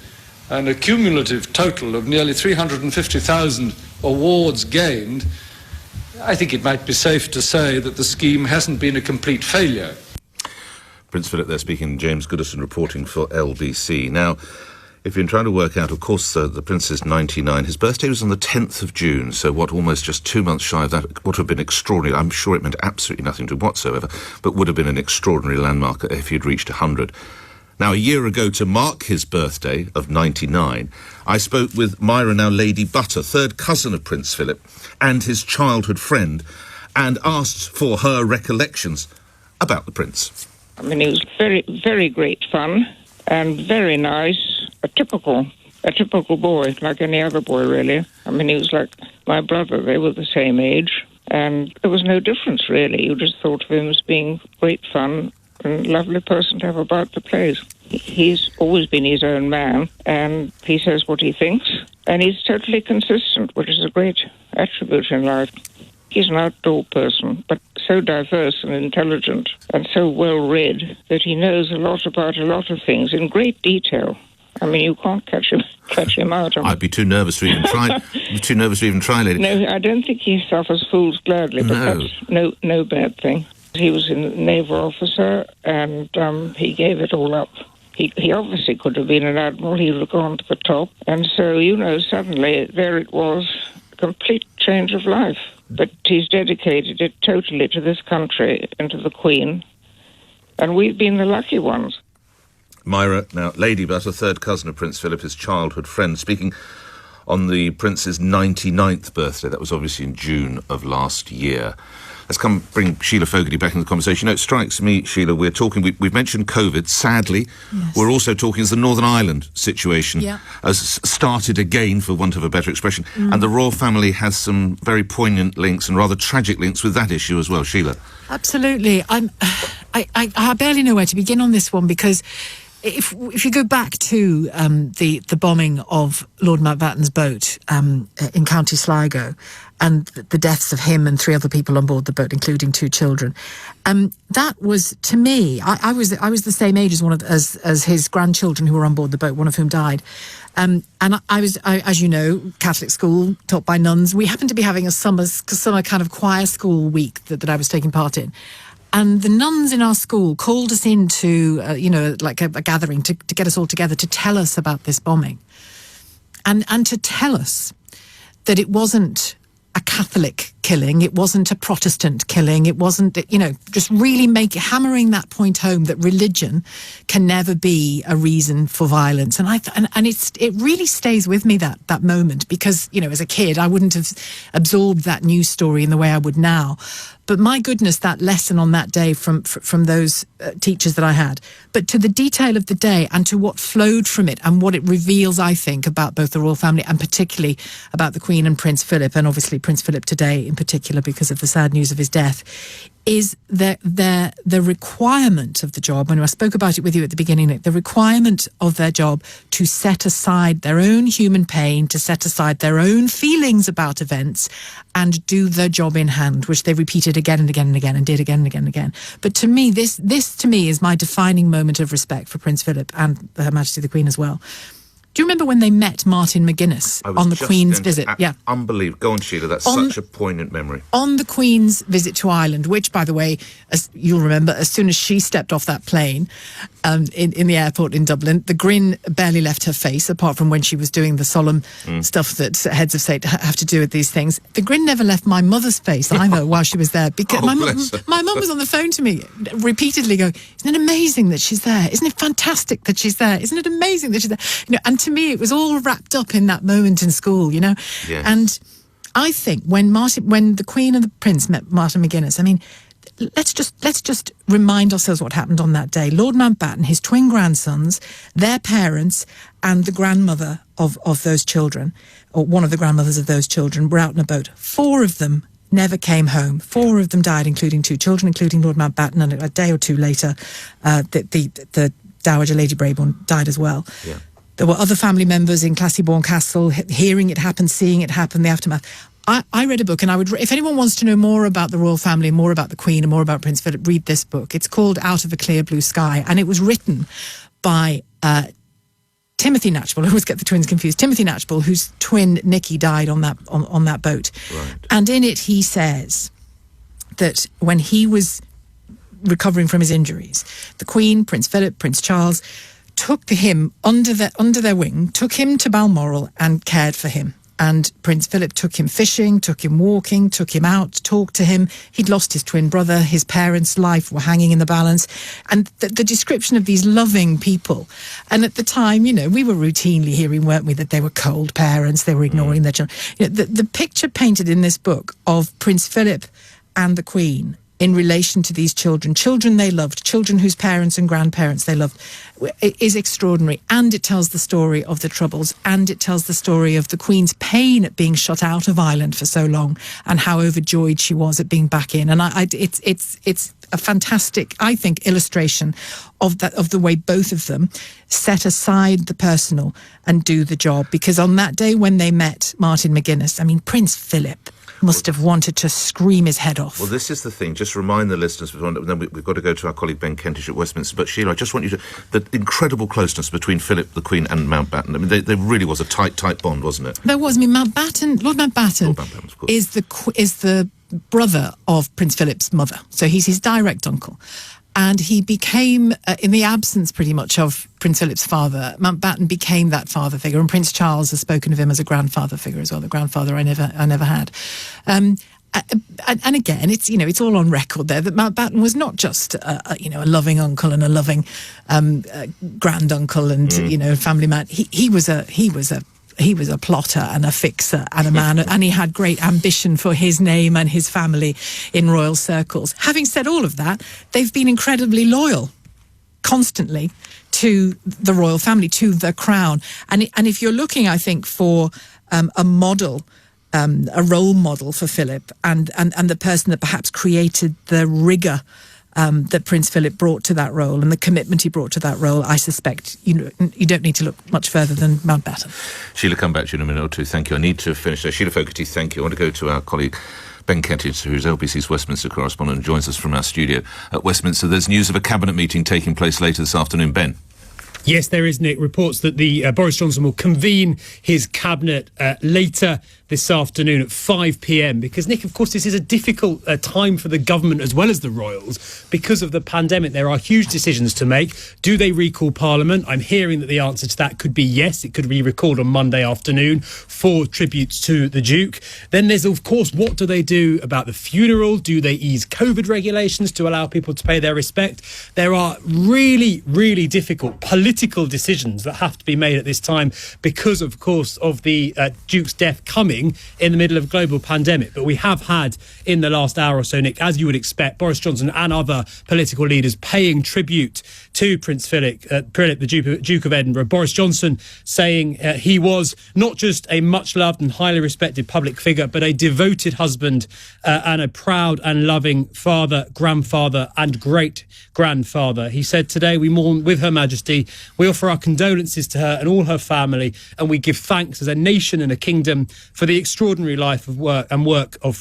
and a cumulative total of nearly 350,000 awards gained, I think it might be safe to say that the scheme hasn't been a complete failure. Prince Philip there speaking, James Goodison reporting for LBC. Now, if you're trying to work out, of course, the Prince is 99. His birthday was on the 10th of June, so almost just 2 months shy of that would have been extraordinary. I'm sure it meant absolutely nothing to him whatsoever, but would have been an extraordinary landmark if he'd reached 100. Now, a year ago, to mark his birthday of 99, I spoke with Myra, now Lady Butter, third cousin of Prince Philip, and his childhood friend, and asked for her recollections about the Prince. I mean, he was very, very great fun and very nice, a typical boy, like any other boy, really. I mean, he was like my brother. They were the same age, and there was no difference, really. You just thought of him as being great fun and lovely person to have about the place. He's always been his own man, and he says what he thinks, and he's totally consistent, which is a great attribute in life. He's an outdoor person, but so diverse and intelligent and so well-read that he knows a lot about a lot of things in great detail. I mean, you can't catch him out. I'd be too nervous to even try. Lady. No, I don't think he suffers fools gladly, but that's no bad thing. He was a naval officer, and he gave it all up. He obviously could have been an admiral. He would have gone to the top. And so, suddenly there it was, a complete change of life. But he's dedicated it totally to this country and to the Queen. And we've been the lucky ones. Myra, now Lady Butter, third cousin of Prince Philip, his childhood friend, speaking on the Prince's 99th birthday. That was obviously in June of last year. Let's bring Sheila Fogarty back into the conversation. It strikes me, Sheila, we've mentioned COVID. Sadly, yes. We're also talking as the Northern Ireland situation has started again, for want of a better expression. And the royal family has some very poignant links and rather tragic links with that issue as well. Sheila. Absolutely. I barely know where to begin on this one, because if you go back to the bombing of Lord Mountbatten's boat in County Sligo, and the deaths of him and 3 other people on board the boat, including 2 children, that was, to me, I was the same age as his grandchildren who were on board the boat, one of whom died. And I was, as you know, Catholic school, taught by nuns. We happened to be having a summer kind of choir school week that I was taking part in. And the nuns in our school called us into, like a gathering to get us all together to tell us about this bombing. And to tell us that it wasn't a Catholic killing, it wasn't a Protestant killing, it wasn't, just really hammering that point home that religion can never be a reason for violence. And it really stays with me, that moment, because, as a kid, I wouldn't have absorbed that news story in the way I would now. But my goodness, that lesson on that day from those teachers that I had, but to the detail of the day and to what flowed from it and what it reveals, I think, about both the royal family and particularly about the Queen and Prince Philip, and obviously Prince Philip today in particular because of the sad news of his death, is the requirement of the job, and I spoke about it with you at the beginning, Nick, the requirement of their job to set aside their own human pain, to set aside their own feelings about events and do their job in hand, which they repeated again and again and again and did again and again and again. But to me, this to me is my defining moment of respect for Prince Philip and Her Majesty the Queen as well. Do you remember when they met Martin McGuinness on the Queen's visit? Yeah. Unbelievable. Go on, Sheila. That's such a poignant memory. On the Queen's visit to Ireland, which, by the way, as you'll remember, as soon as she stepped off that plane in the airport in Dublin, the grin barely left her face, apart from when she was doing the solemn stuff that heads of state have to do with these things. The grin never left my mother's face either while she was there, because my mum was on the phone to me repeatedly going, isn't it amazing that she's there? Isn't it fantastic that she's there? Isn't it amazing that she's there? You know, and to me, it was all wrapped up in that moment in school, you know? Yes. And I think when the Queen and the Prince met Martin McGuinness, I mean, let's just remind ourselves what happened on that day. Lord Mountbatten, his twin grandsons, their parents, and the grandmother of those children, or one of the grandmothers of those children, were out in a boat. 4 of them never came home. 4 of them died, including 2 children, including Lord Mountbatten, and a day or 2 later, the Dowager Lady Brabourne died as well. Yeah. There were other family members in Classybourne Castle, hearing it happen, seeing it happen, the aftermath. I read a book, and if anyone wants to know more about the royal family, more about the Queen, and more about Prince Philip, read this book. It's called Out of a Clear Blue Sky, and it was written by Timothy Knatchbull. I always get the twins confused. Timothy Knatchbull, whose twin Nicky died on that boat. Right. And in it, he says that when he was recovering from his injuries, the Queen, Prince Philip, Prince Charles took him under their wing, took him to Balmoral and cared for him. And Prince Philip took him fishing, took him walking, took him out, talked to him. He'd lost his twin brother. His parents' life were hanging in the balance. And the description of these loving people. And at the time, you know, we were routinely hearing, weren't we, that they were cold parents, they were ignoring their children. You know, the picture painted in this book of Prince Philip and the Queen in relation to these children they loved, children whose parents and grandparents they loved, is extraordinary. And it tells the story of the Troubles, and it tells the story of the Queen's pain at being shut out of Ireland for so long, and how overjoyed she was at being back in. And it's a fantastic, I think, illustration of the way both of them set aside the personal and do the job. Because on that day when they met Martin McGuinness, I mean, Prince Philip must have wanted to scream his head off. Well, this is the thing. Just remind the listeners, and then we've got to go to our colleague Ben Kentish at Westminster. But Sheila, I just want you to... The incredible closeness between Philip, the Queen, and Mountbatten. I mean, there really was a tight bond, wasn't it? There was. I mean, Lord Mountbatten is the brother of Prince Philip's mother. So he's his direct uncle. And he became, in the absence pretty much of Prince Philip's father, Mountbatten became that father figure. And Prince Charles has spoken of him as a grandfather figure as well, the grandfather I never had. And again, it's all on record there that Mountbatten was not just a loving uncle and a loving granduncle and family man. He was a plotter and a fixer and a man, and he had great ambition for his name and his family in royal circles. Having said all of that, they've been incredibly loyal, constantly, to the royal family, to the crown. And if you're looking, I think, for a model, a role model for Philip, and the person that perhaps created the rigour that Prince Philip brought to that role and the commitment he brought to that role, I suspect you don't need to look much further than Mountbatten. Sheila, come back to you in a minute or two. Thank you. I need to finish there. Sheila Fogarty, thank you. I want to go to our colleague Ben Kentish, who's LBC's Westminster correspondent and joins us from our studio at Westminster. There's news of a cabinet meeting taking place later this afternoon. Ben. Yes, there is, Nick. Reports that the Boris Johnson will convene his cabinet later this afternoon at 5 p.m. because, Nick, of course, this is a difficult time for the government as well as the royals. Because of the pandemic, there are huge decisions to make. Do they recall Parliament? I'm hearing that the answer to that could be yes. It could be recalled on Monday afternoon for tributes to the Duke. Then there's, of course, what do they do about the funeral? Do they ease COVID regulations to allow people to pay their respect? There are really, really difficult political decisions that have to be made at this time because, of course, of the Duke's death coming in the middle of a global pandemic. But we have had in the last hour or so, Nick, as you would expect, Boris Johnson and other political leaders paying tribute to Prince Philip, the Duke of Edinburgh. Boris Johnson saying he was not just a much-loved and highly respected public figure, but a devoted husband and a proud and loving father, grandfather and great-grandfather. He said, today we mourn with Her Majesty. We offer our condolences to her and all her family, and we give thanks as a nation and a kingdom for the extraordinary life of work of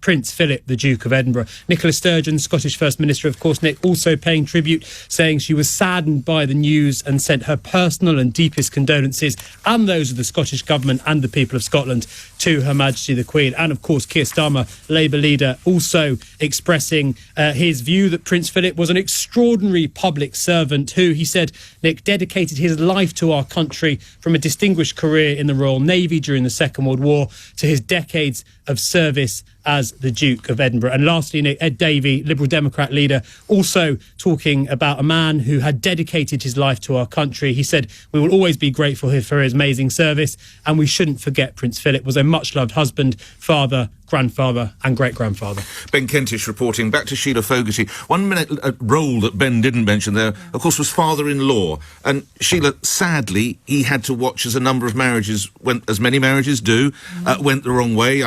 Prince Philip, the Duke of Edinburgh. Nicola Sturgeon, Scottish First Minister, of course, Nick, also paying tribute, saying she was saddened by the news and sent her personal and deepest condolences, and those of the Scottish Government and the people of Scotland, to Her Majesty the Queen. And, of course, Keir Starmer, Labour leader, also expressing his view that Prince Philip was an extraordinary public servant who, he said, Nick, dedicated his life to our country, from a distinguished career in the Royal Navy during the Second World War to his decades of service as the Duke of Edinburgh. And lastly, Nick, Ed Davey, Liberal Democrat leader, also talking about a man who had dedicated his life to our country. He said, we will always be grateful for his amazing service, and we shouldn't forget Prince Philip was a much-loved husband, father, grandfather and great-grandfather. Ben Kentish reporting. Back to Sheila Fogarty. 1 minute role that Ben didn't mention there, of course, was father-in-law. And Sheila, sadly, he had to watch as a number of marriages, as many marriages do, went the wrong way.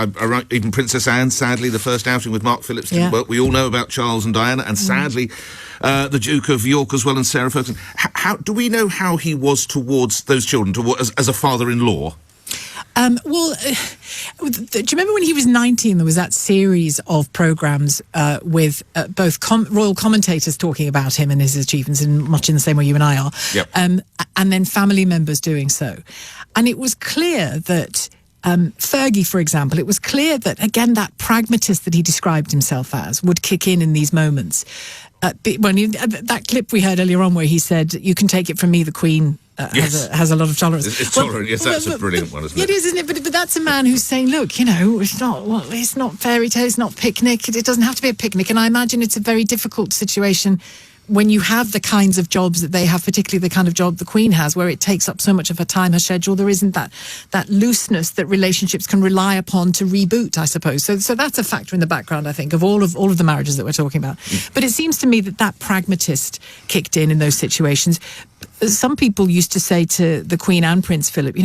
Even Princess Anne, sadly, the first outing with Mark Phillips didn't work. We all know about Charles and Diana, and sadly, the Duke of York as well, and Sarah Ferguson. How do we know how he was towards those children, as a father-in-law? Do you remember when he was 19, there was that series of programmes with both royal commentators talking about him and his achievements, in much in the same way you and I are, and then family members doing so. And it was clear that Fergie, for example, it was clear that, again, that pragmatist that he described himself as would kick in these moments. That clip we heard earlier on where he said, you can take it from me, the Queen has a lot of tolerance. It's tolerant, yes, that's a brilliant one, isn't it? It is, isn't it? But that's a man who's saying, look, it's not fairy tale, it's not picnic, it doesn't have to be a picnic. And I imagine it's a very difficult situation when you have the kinds of jobs that they have, particularly the kind of job the Queen has, where it takes up so much of her time, her schedule. There isn't that looseness that relationships can rely upon to reboot, I suppose. So that's a factor in the background, I think, of all of the marriages that we're talking about. But it seems to me that pragmatist kicked in those situations. Some people used to say to the Queen and Prince Philip,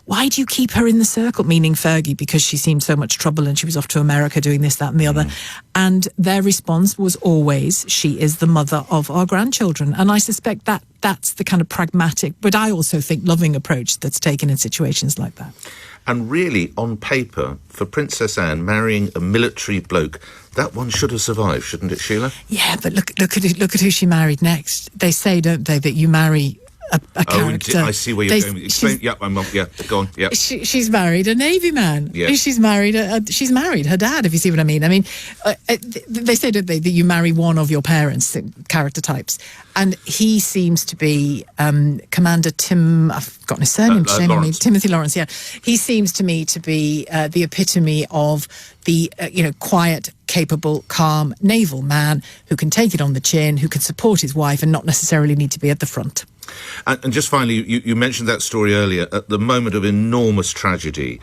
why do you keep her in the circle? Meaning Fergie, because she seemed so much trouble and she was off to America doing this, that and the other. And their response was always, she is the mother of our grandchildren. And I suspect that's the kind of pragmatic, but I also think loving approach that's taken in situations like that. And really, on paper, for Princess Anne marrying a military bloke, that one should have survived, shouldn't it, Sheila? Yeah, but look at who she married next. They say, don't they, that you marry a character. I see where you're going. Explain. Go on. Yeah. She's married a Navy man. Yeah. She's married her dad, if you see what I mean. I mean, they say, don't they, that you marry one of your parents' character types. And he seems to be Commander Tim, I've forgotten his surname, Timothy Lawrence, yeah. He seems to me to be the epitome of the, quiet, capable, calm naval man who can take it on the chin, who can support his wife and not necessarily need to be at the front. And just finally, you mentioned that story earlier. At the moment of enormous tragedy,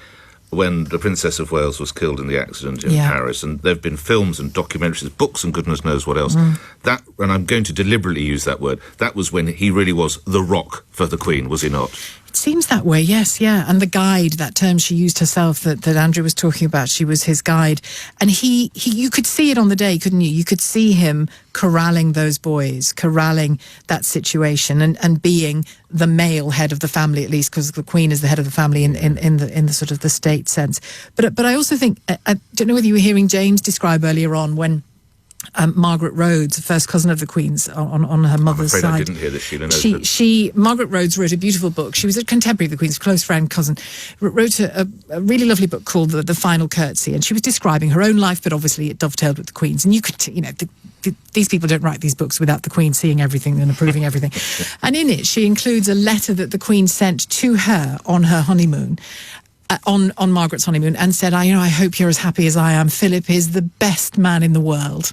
when the Princess of Wales was killed in the accident in Paris, and there have been films and documentaries, books and goodness knows what else. That, and I'm going to deliberately use that word, that was when he really was the rock for the Queen, was he not? It seems that way, yes, yeah. And the guide, that term she used herself that Andrew was talking about, she was his guide. And he you could see it on the day, couldn't you? You could see him corralling those boys, corralling that situation, and being the male head of the family, at least, because the Queen is the head of the family in the sort of the state sense. But I also think, I don't know whether you were hearing James describe earlier on when Margaret Rhodes, first cousin of the Queen's on her mother's side. I'm afraid I didn't hear this, Margaret Rhodes wrote a beautiful book. She was a contemporary of the Queen's, close friend, cousin. Wrote a really lovely book called The Final Curtsy, and she was describing her own life, but obviously it dovetailed with the Queen's. And you could, these people don't write these books without the Queen seeing everything and approving everything. And in it, she includes a letter that the Queen sent to her on her honeymoon. On Margaret's honeymoon, and said, I hope you're as happy as I am. Philip is the best man in the world,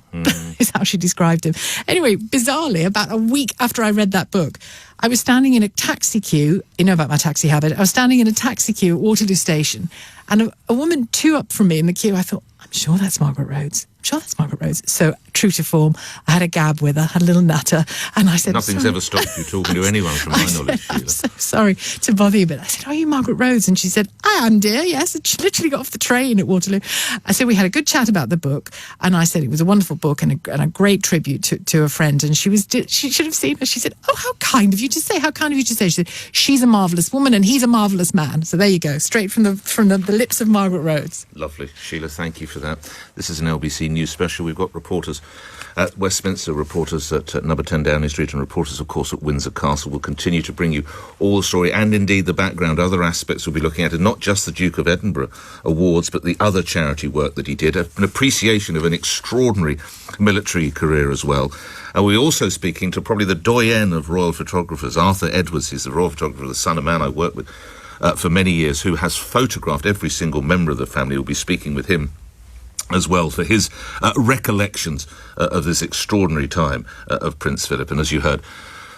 is how she described him. Anyway, bizarrely, about a week after I read that book, I was standing in a taxi queue. You know about my taxi habit. I was standing in a taxi queue at Waterloo Station, and a woman two up from me in the queue, I thought, I'm sure that's Margaret Rhodes. So true to form, I had a gab with her, had a little natter, and I said, Nothing's ever stopped you talking to anyone from my knowledge, Sheila. I'm so sorry to bother you, but I said, are you Margaret Rhodes? And she said, I am, dear, yes. And she literally got off the train at Waterloo. I said, we had a good chat about the book, and I said it was a wonderful book and a great tribute to a friend, and she should have seen her. She said, oh, how kind of you to say, how kind of you to say. She said, she's a marvellous woman and he's a marvellous man. So there you go, straight from the lips of Margaret Rhodes. Lovely. Sheila, thank you for that. This is an LBC News special. We've got reporters at Westminster, reporters at number 10 Downing Street, and reporters, of course, at Windsor Castle. Will continue to bring you all the story and indeed the background, other aspects we'll be looking at, and not just the Duke of Edinburgh awards, but the other charity work that he did, an appreciation of an extraordinary military career as well. And we're also speaking to probably the doyen of royal photographers, Arthur Edwards. He's the royal photographer, the son of man I worked with for many years, who has photographed every single member of the family. We'll be speaking with him as well for his recollections of this extraordinary time of Prince Philip. And as you heard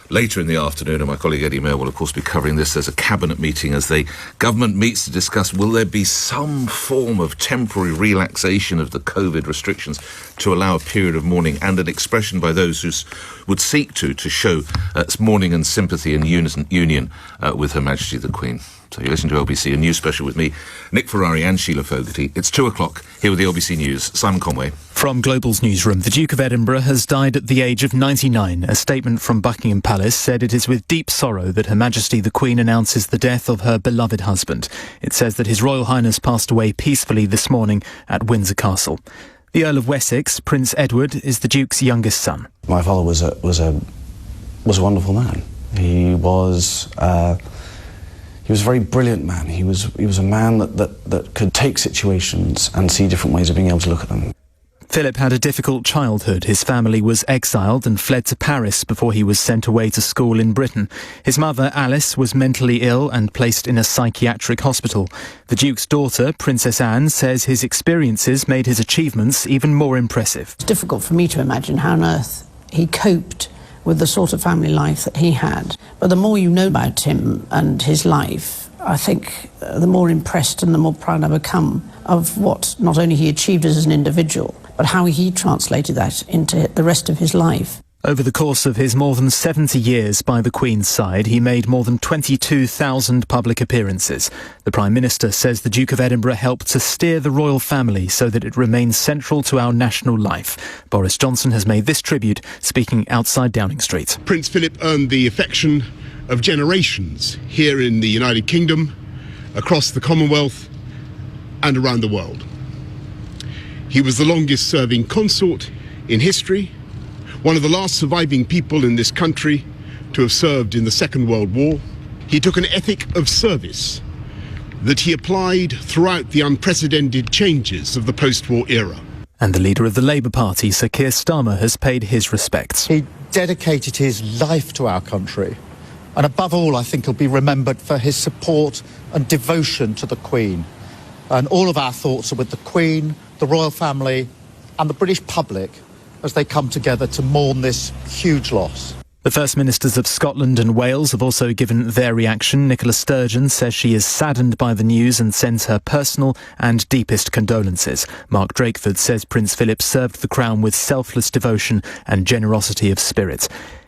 later in the afternoon, and my colleague Eddie Mayer will of course be covering this, there's a cabinet meeting as the government meets to discuss will there be some form of temporary relaxation of the COVID restrictions to allow a period of mourning, and an expression by those who would seek to show mourning and sympathy and union with Her Majesty the Queen. So you listen to LBC, a news special with me, Nick Ferrari and Sheila Fogarty. It's 2 o'clock here with the LBC News. Simon Conway. From Global's newsroom, the Duke of Edinburgh has died at the age of 99. A statement from Buckingham Palace said it is with deep sorrow that Her Majesty the Queen announces the death of her beloved husband. It says that His Royal Highness passed away peacefully this morning at Windsor Castle. The Earl of Wessex, Prince Edward, is the Duke's youngest son. My father was a wonderful man. He was a very brilliant man. He was a man that could take situations and see different ways of being able to look at them. Philip had a difficult childhood. His family was exiled and fled to Paris before he was sent away to school in Britain. His mother, Alice, was mentally ill and placed in a psychiatric hospital. The Duke's daughter, Princess Anne, says his experiences made his achievements even more impressive. It's difficult for me to imagine how on earth he coped with the sort of family life that he had. But the more you know about him and his life, I think the more impressed and the more proud I become of what not only he achieved as an individual, but how he translated that into the rest of his life. Over the course of his more than 70 years by the Queen's side, he made more than 22,000 public appearances. The Prime Minister says the Duke of Edinburgh helped to steer the royal family so that it remains central to our national life. Boris Johnson has made this tribute, speaking outside Downing Street. Prince Philip earned the affection of generations here in the United Kingdom, across the Commonwealth and around the world. He was the longest serving consort in history, one of the last surviving people in this country to have served in the Second World War. He took an ethic of service that he applied throughout the unprecedented changes of the post-war era. And the leader of the Labour Party, Sir Keir Starmer, has paid his respects. He dedicated his life to our country. And above all, I think he'll be remembered for his support and devotion to the Queen. And all of our thoughts are with the Queen, the royal family and the British public as they come together to mourn this huge loss. The First Ministers of Scotland and Wales have also given their reaction. Nicola Sturgeon says she is saddened by the news and sends her personal and deepest condolences. Mark Drakeford says Prince Philip served the Crown with selfless devotion and generosity of spirit.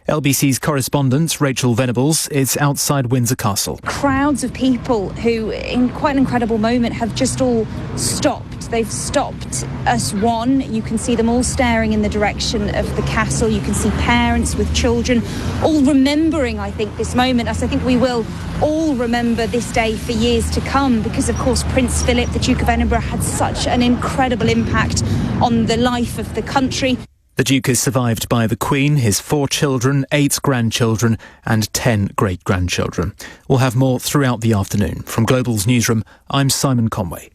LBC's correspondent, Rachel Venables, is outside Windsor Castle. Crowds of people who, in quite an incredible moment, have just all stopped. They've stopped as one. You can see them all staring in the direction of the castle. You can see parents with children, all remembering, I think, this moment, as I think we will all remember this day for years to come, because, of course, Prince Philip, the Duke of Edinburgh, had such an incredible impact on the life of the country. The Duke is survived by the Queen, his 4 children, 8 grandchildren and 10 great-grandchildren. We'll have more throughout the afternoon. From Global's newsroom, I'm Simon Conway.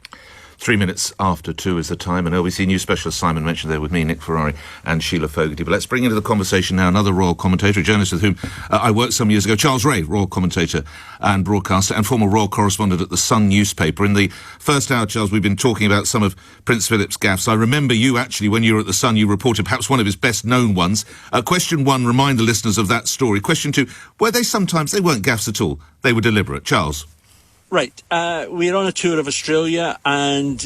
3 minutes after 2 is the time, and LBC News specialist Simon mentioned there with me, Nick Ferrari and Sheila Fogarty. But let's bring into the conversation now another royal commentator, a journalist with whom I worked some years ago, Charles Ray, royal commentator and broadcaster and former royal correspondent at the Sun newspaper. In the first hour, Charles, we've been talking about some of Prince Philip's gaffes. I remember you actually, when you were at the Sun, you reported perhaps one of his best known ones. Question 1, remind the listeners of that story. Question 2, were they sometimes, they weren't gaffes at all, they were deliberate. Charles? Right. We were on a tour of Australia, and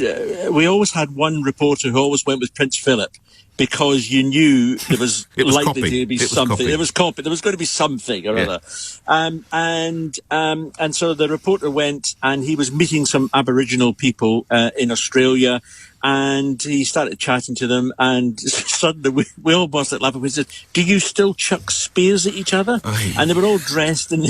we always had one reporter who always went with Prince Philip. because you knew there was likely copy. to be It was something. copy. There was copy. There was going to be something or other. And so the reporter went, and he was meeting some Aboriginal people in Australia. And he started chatting to them, and suddenly we all burst out laughing. We said, "Do you still chuck spears at each other?" Aye. And they were all dressed in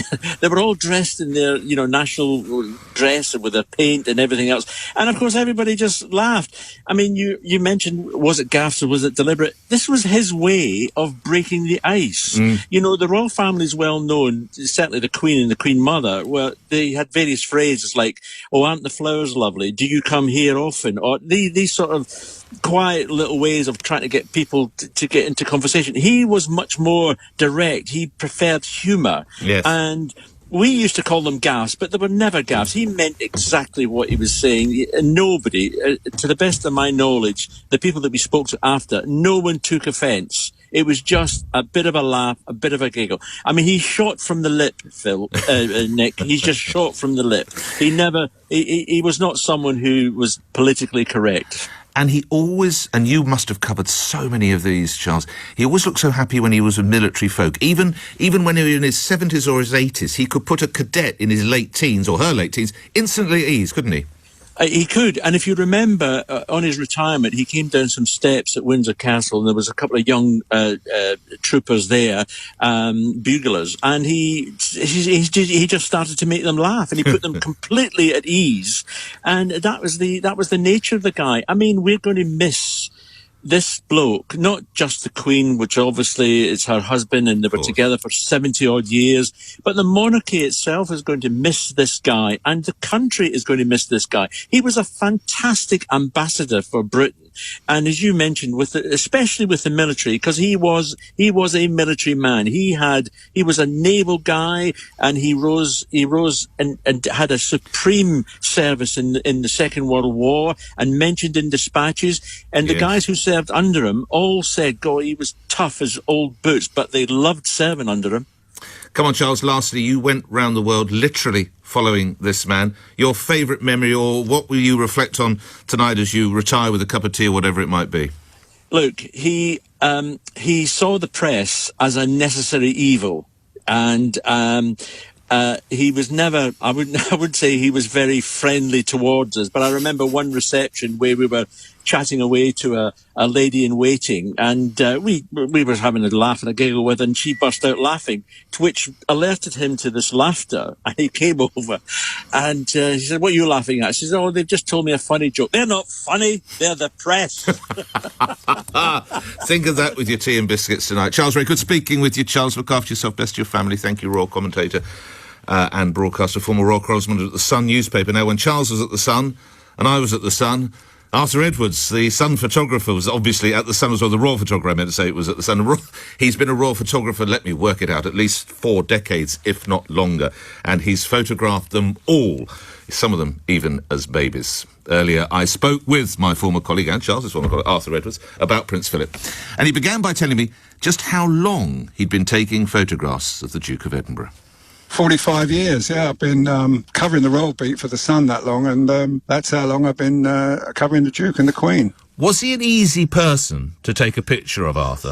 their national dress with their paint and everything else. And of course, everybody just laughed. I mean, you mentioned, was it gaffes or was it deliberate? This was his way of breaking the ice. You know, the royal family is well known. Certainly, the Queen and the Queen Mother, where they had various phrases like, "Oh, aren't the flowers lovely? Do you come here often?" Or these sort of quiet little ways of trying to get people to get into conversation. He was much more direct. He preferred humour. Yes. And we used to call them gaffes, but they were never gaffes. He meant exactly what he was saying. And nobody, to the best of my knowledge, the people that we spoke to after, no one took offence. It was just a bit of a laugh, a bit of a giggle. I mean, he shot from the lip, Nick. He's just shot from the lip. He was not someone who was politically correct. And he always, and you must have covered so many of these, Charles, he always looked so happy when he was with military folk. Even when he was in his 70s or his 80s, he could put a cadet in his late teens, or her late teens, instantly at ease, couldn't he? He could, and if you remember, on his retirement, he came down some steps at Windsor Castle, and there was a couple of young troopers there, buglers, and he just started to make them laugh, and he put them completely at ease, and that was the nature of the guy. I mean, we're going to miss this bloke, not just the Queen, which obviously is her husband and they were together for 70 odd years, but the monarchy itself is going to miss this guy, and the country is going to miss this guy. He was a fantastic ambassador for Britain. And as you mentioned, especially with the military, because he was a military man. He was a naval guy, and he rose and had a supreme service in the Second World War, and mentioned in dispatches. And the guys who served under him all said, "God, he was tough as old boots," but they loved serving under him. Come on, Charles, lastly, you went round the world literally following this man. Your favourite memory, or what will you reflect on tonight as you retire with a cup of tea or whatever it might be? Look, he saw the press as a necessary evil, and he was never, I would say he was very friendly towards us, but I remember one reception where we were chatting away to a lady in waiting, and we were having a laugh and a giggle with her, and she burst out laughing, to which alerted him to this laughter, and he came over, and she said, "What are you laughing at?" She said, "Oh, they've just told me a funny joke." "They're not funny, they're the press." Think of that with your tea and biscuits tonight. Charles, very good speaking with you. Charles, look after yourself, best to your family. Thank you, royal commentator and broadcaster, former royal correspondent at the Sun newspaper. Now, when Charles was at the Sun and I was at the Sun, Arthur Edwards, the Sun photographer, was obviously at the Sun as well. The royal photographer, I meant to say, it was at the Sun. He's been a royal photographer, let me work it out, at least 4 decades, if not longer. And he's photographed them all, some of them even as babies. Earlier, I spoke with my former colleague, and Charles' former colleague, Arthur Edwards, about Prince Philip. And he began by telling me just how long he'd been taking photographs of the Duke of Edinburgh. 45 years, yeah. I've been covering the royal beat for the Sun that long, and that's how long I've been covering the Duke and the Queen. Was he an easy person to take a picture of, Arthur?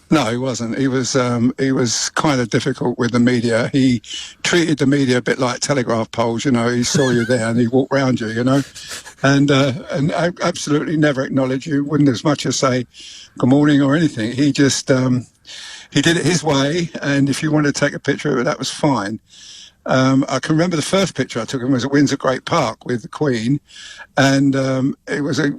No, he wasn't. He was kind of difficult with the media. He treated the media a bit like telegraph poles, you know. He saw you there and he walked round you, you know, and absolutely never acknowledged you. Wouldn't as much as say good morning or anything. He just he did it his way, and if you wanted to take a picture of it, that was fine. I can remember the first picture I took him was at Windsor Great Park with the Queen, and it was I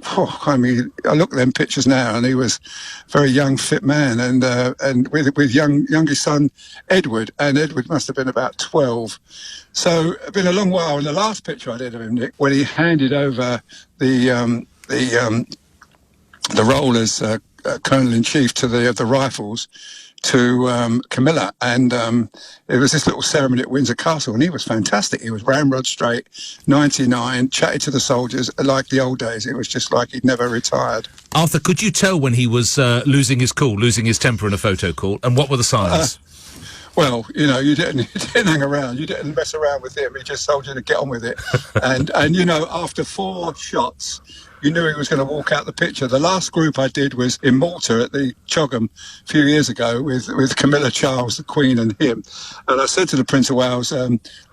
look at them pictures now, and he was a very young, fit man, and with youngest son Edward, and Edward must have been about 12. So it's been a long while. And the last picture I did of him, Nick, when he handed over the role as Colonel-in-Chief to the Rifles to Camilla, and it was this little ceremony at Windsor Castle, and he was fantastic. He was ramrod straight, 99, chatted to the soldiers like the old days. It was just like he'd never retired. Arthur, could you tell when he was losing his cool, losing his temper in a photo call, and what were the signs? Well, you know, you didn't hang around. You didn't mess around with him. He just told you to get on with it. and you know, after 4 shots, you knew he was going to walk out the picture. The last group I did was in Malta at the Chogham a few years ago with Camilla Charles, the Queen, and him. And I said to the Prince of Wales,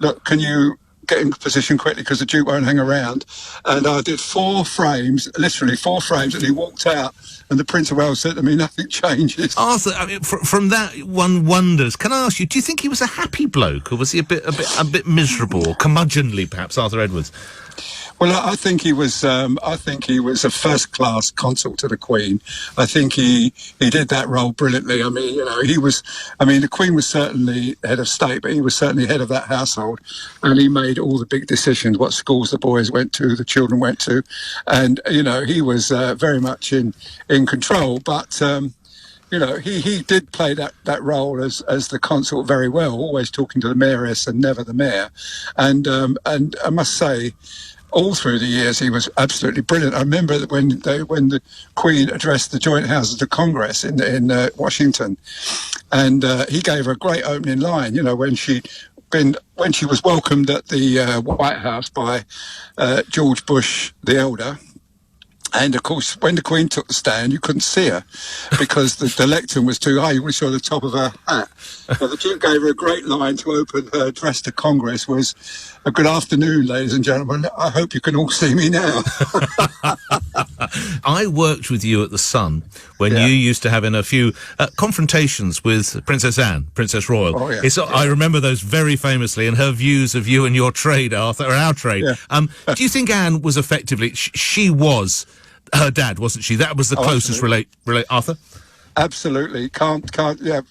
look, can you get in position quickly because the Duke won't hang around? And I did 4 frames, literally 4 frames, and he walked out. And the Prince of Wales said to me, nothing changes. Arthur, I mean, from that one wonders. Can I ask you, do you think he was a happy bloke, or was he a bit miserable, or curmudgeonly, perhaps, Arthur Edwards? Well, I think he was. I think he was a first-class consort to the Queen. I think he did that role brilliantly. I mean, you know, he was. I mean, the Queen was certainly head of state, but he was certainly head of that household, and he made all the big decisions: what schools the boys went to, the children went to, and you know, he was very much in control. But you know, he did play that role as the consort very well, always talking to the mayoress and never the mayor, and I must say, all through the years, he was absolutely brilliant. I remember that when the Queen addressed the joint houses of Congress in Washington, and he gave her a great opening line. You know, when she was welcomed at the White House by George Bush the elder. And, of course, when the Queen took the stand, you couldn't see her because the lectern was too high. You only saw the top of her hat. But the Duke gave her a great line to open her address to Congress was, "Good afternoon, ladies and gentlemen. I hope you can all see me now." I worked with you at The Sun when you used to have in a few confrontations with Princess Anne, Princess Royal. Oh, yeah. I remember those very famously, and her views of you and your trade, Arthur, or our trade. Yeah. Do you think Anne was effectively... She was... her dad, wasn't she? That was the closest relate, Arthur? Absolutely. Can't,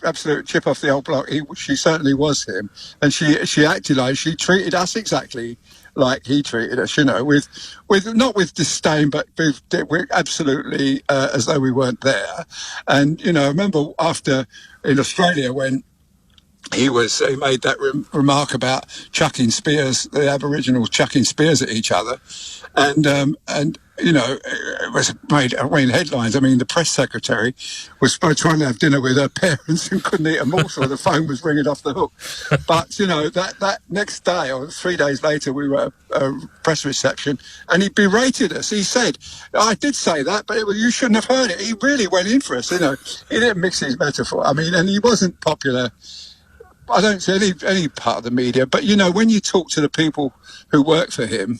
absolutely chip off the old block. She certainly was him. And she acted like, she treated us exactly like he treated us, you know, with not with disdain, but we're absolutely as though we weren't there. And, you know, I remember after in Australia when he made that remark about chucking spears, the Aboriginals chucking spears at each other. And you know, it was made headlines. I mean, the press secretary was trying to have dinner with her parents and couldn't eat a morsel. The phone was ringing off the hook. But, you know, that next day or 3 days later, we were at a press reception and he berated us. He said, "I did say that, but you shouldn't have heard it." He really went in for us, you know. He didn't mix his metaphor. I mean, and he wasn't popular. I don't see any part of the media. But, you know, when you talk to the people who work for him,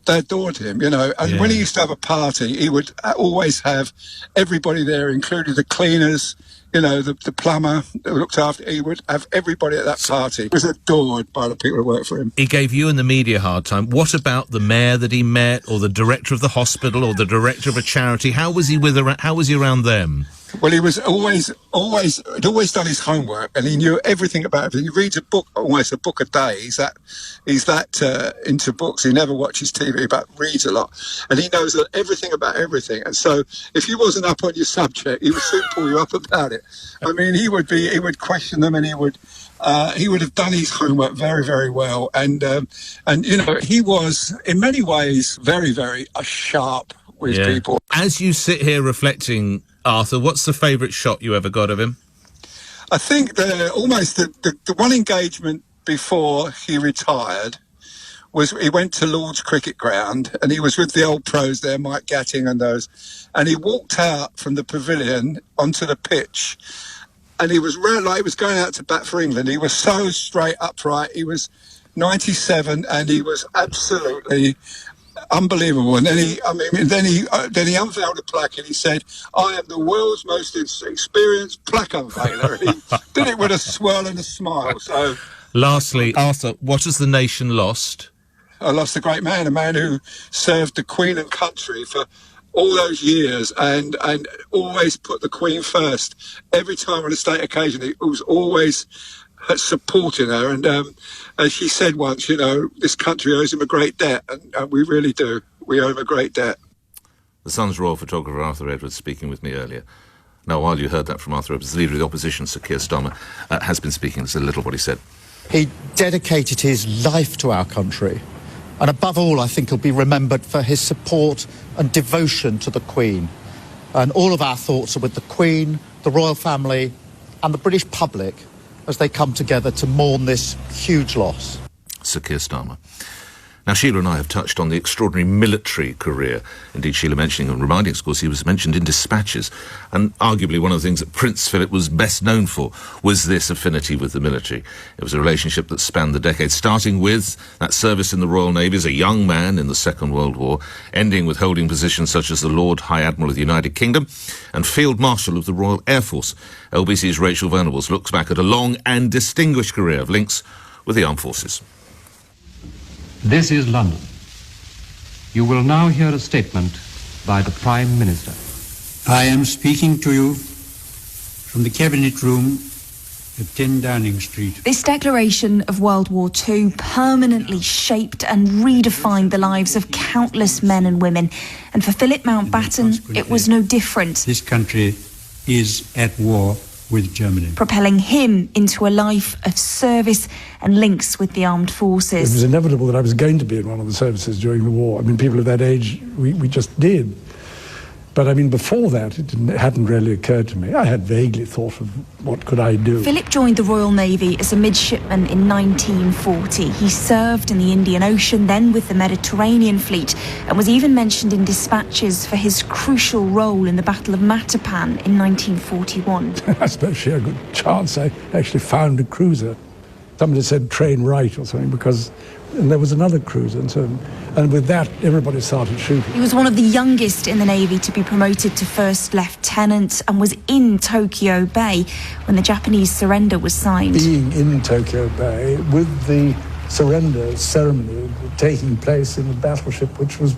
they adored him, you know. And when he used to have a party, he would always have everybody there, including the cleaners, you know, the plumber that looked after. He would have everybody at that party. He was adored by the people who worked for him. He gave you and the media a hard time. What about the mayor that he met, or the director of the hospital, or the director of a charity? How was he around them? Well, he was always done his homework, and he knew everything about everything. He reads almost a book a day. He's that into books. He never watches TV, but reads a lot, and he knows everything about everything. And so, if he wasn't up on your subject, he would soon pull you up about it. I mean, he would question them, and he would have done his homework very, very well. And you know, he was in many ways very, very sharp with people. As you sit here reflecting, Arthur, what's the favourite shot you ever got of him? I think the one engagement before he retired was he went to Lord's Cricket Ground and he was with the old pros there, Mike Gatting and those, and he walked out from the pavilion onto the pitch and he was like he was going out to bat for England. He was so straight, upright. He was 97 and he was absolutely unbelievable. And then he unveiled a plaque and he said, "I am the world's most experienced plaque unveiler." He did it with a swirl and a smile. So, lastly, Arthur, what has the nation lost? I lost a great man, a man who served the Queen and country for all those years and always put the Queen first. Every time on a state occasion, he was always supporting her, and as she said once, you know, this country owes him a great debt, and we really do. We owe him a great debt. The Sun's royal photographer Arthur Edwards speaking with me earlier. Now, while you heard that from Arthur Edwards, the leader of the opposition, Sir Keir Starmer, has been speaking. There's a little what he said. He dedicated his life to our country, and above all, I think he'll be remembered for his support and devotion to the Queen. And all of our thoughts are with the Queen, the royal family, and the British public as they come together to mourn this huge loss. Sir Keir Starmer. Now, Sheila and I have touched on the extraordinary military career. Indeed, Sheila mentioning and reminding us, of course, he was mentioned in Dispatches. And arguably one of the things that Prince Philip was best known for was this affinity with the military. It was a relationship that spanned the decades, starting with that service in the Royal Navy as a young man in the Second World War, ending with holding positions such as the Lord High Admiral of the United Kingdom and Field Marshal of the Royal Air Force. LBC's Rachel Venables looks back at a long and distinguished career of links with the armed forces. This is London. You will now hear a statement by the Prime Minister. I am speaking to you from the Cabinet Room at 10 Downing Street. This declaration of World War II permanently shaped and redefined the lives of countless men and women. And for Philip Mountbatten, it was no different. This country is at war with Germany, propelling him into a life of service and links with the armed forces. It was inevitable that I was going to be in one of the services during the war. I mean, people of that age, we just did. But I mean, before that, it hadn't really occurred to me. I had vaguely thought of what could I do. Philip joined the Royal Navy as a midshipman in 1940. He served in the Indian Ocean, then with the Mediterranean Fleet, and was even mentioned in Dispatches for his crucial role in the Battle of Matapan in 1941. I suppose she had a good chance. I actually found a cruiser. Somebody said train right or something, and there was another cruiser, and with that, everybody started shooting. He was one of the youngest in the Navy to be promoted to first lieutenant and was in Tokyo Bay when the Japanese surrender was signed. Being in Tokyo Bay with the surrender ceremony taking place in a battleship which was,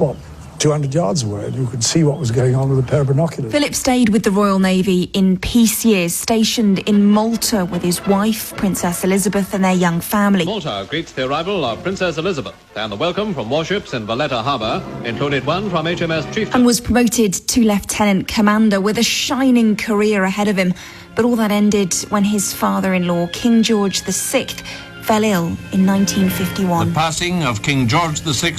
200 yards away, and you could see what was going on with a pair of binoculars. Philip stayed with the Royal Navy in peace years, stationed in Malta with his wife, Princess Elizabeth, and their young family. Malta greets the arrival of Princess Elizabeth, and the welcome from warships in Valletta Harbour included one from HMS Chieftain. And was promoted to Lieutenant Commander with a shining career ahead of him. But all that ended when his father-in-law, King George VI, fell ill in 1951. The passing of King George VI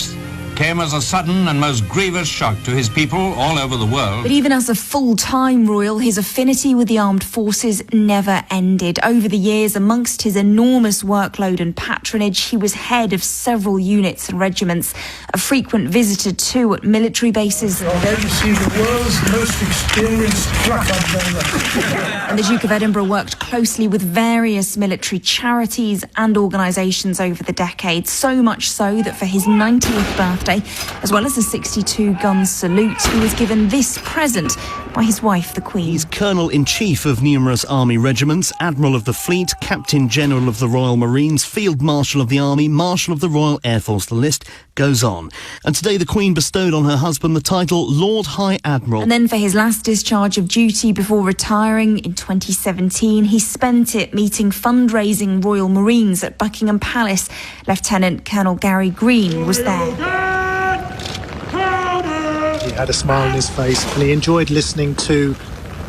came as a sudden and most grievous shock to his people all over the world. But even as a full-time royal, his affinity with the armed forces never ended. Over the years, amongst his enormous workload and patronage, he was head of several units and regiments, a frequent visitor too at military bases. You're going to see the world's most experienced truck observer. And the Duke of Edinburgh worked closely with various military charities and organisations over the decades, so much so that for his 90th birthday, as well as a 62-gun salute, he was given this present by his wife, the Queen. He's Colonel-in-Chief of numerous army regiments, Admiral of the Fleet, Captain General of the Royal Marines, Field Marshal of the Army, Marshal of the Royal Air Force. The list goes on. And today the Queen bestowed on her husband the title Lord High Admiral. And then for his last discharge of duty before retiring in 2017, he spent it meeting fundraising Royal Marines at Buckingham Palace. Lieutenant Colonel Gary Green was there. He had a smile on his face and he enjoyed listening to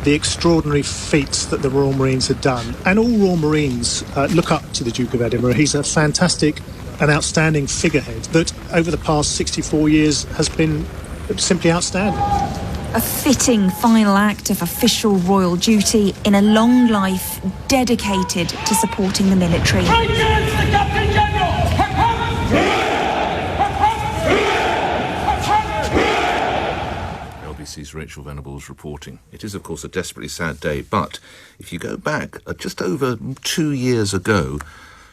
the extraordinary feats that the Royal Marines had done. And all Royal Marines look up to the Duke of Edinburgh. He's a fantastic and outstanding figurehead that over the past 64 years has been simply outstanding. A fitting final act of official royal duty in a long life dedicated to supporting the military. LBC's Rachel Venables reporting. It is, of course, a desperately sad day, but if you go back just over 2 years ago,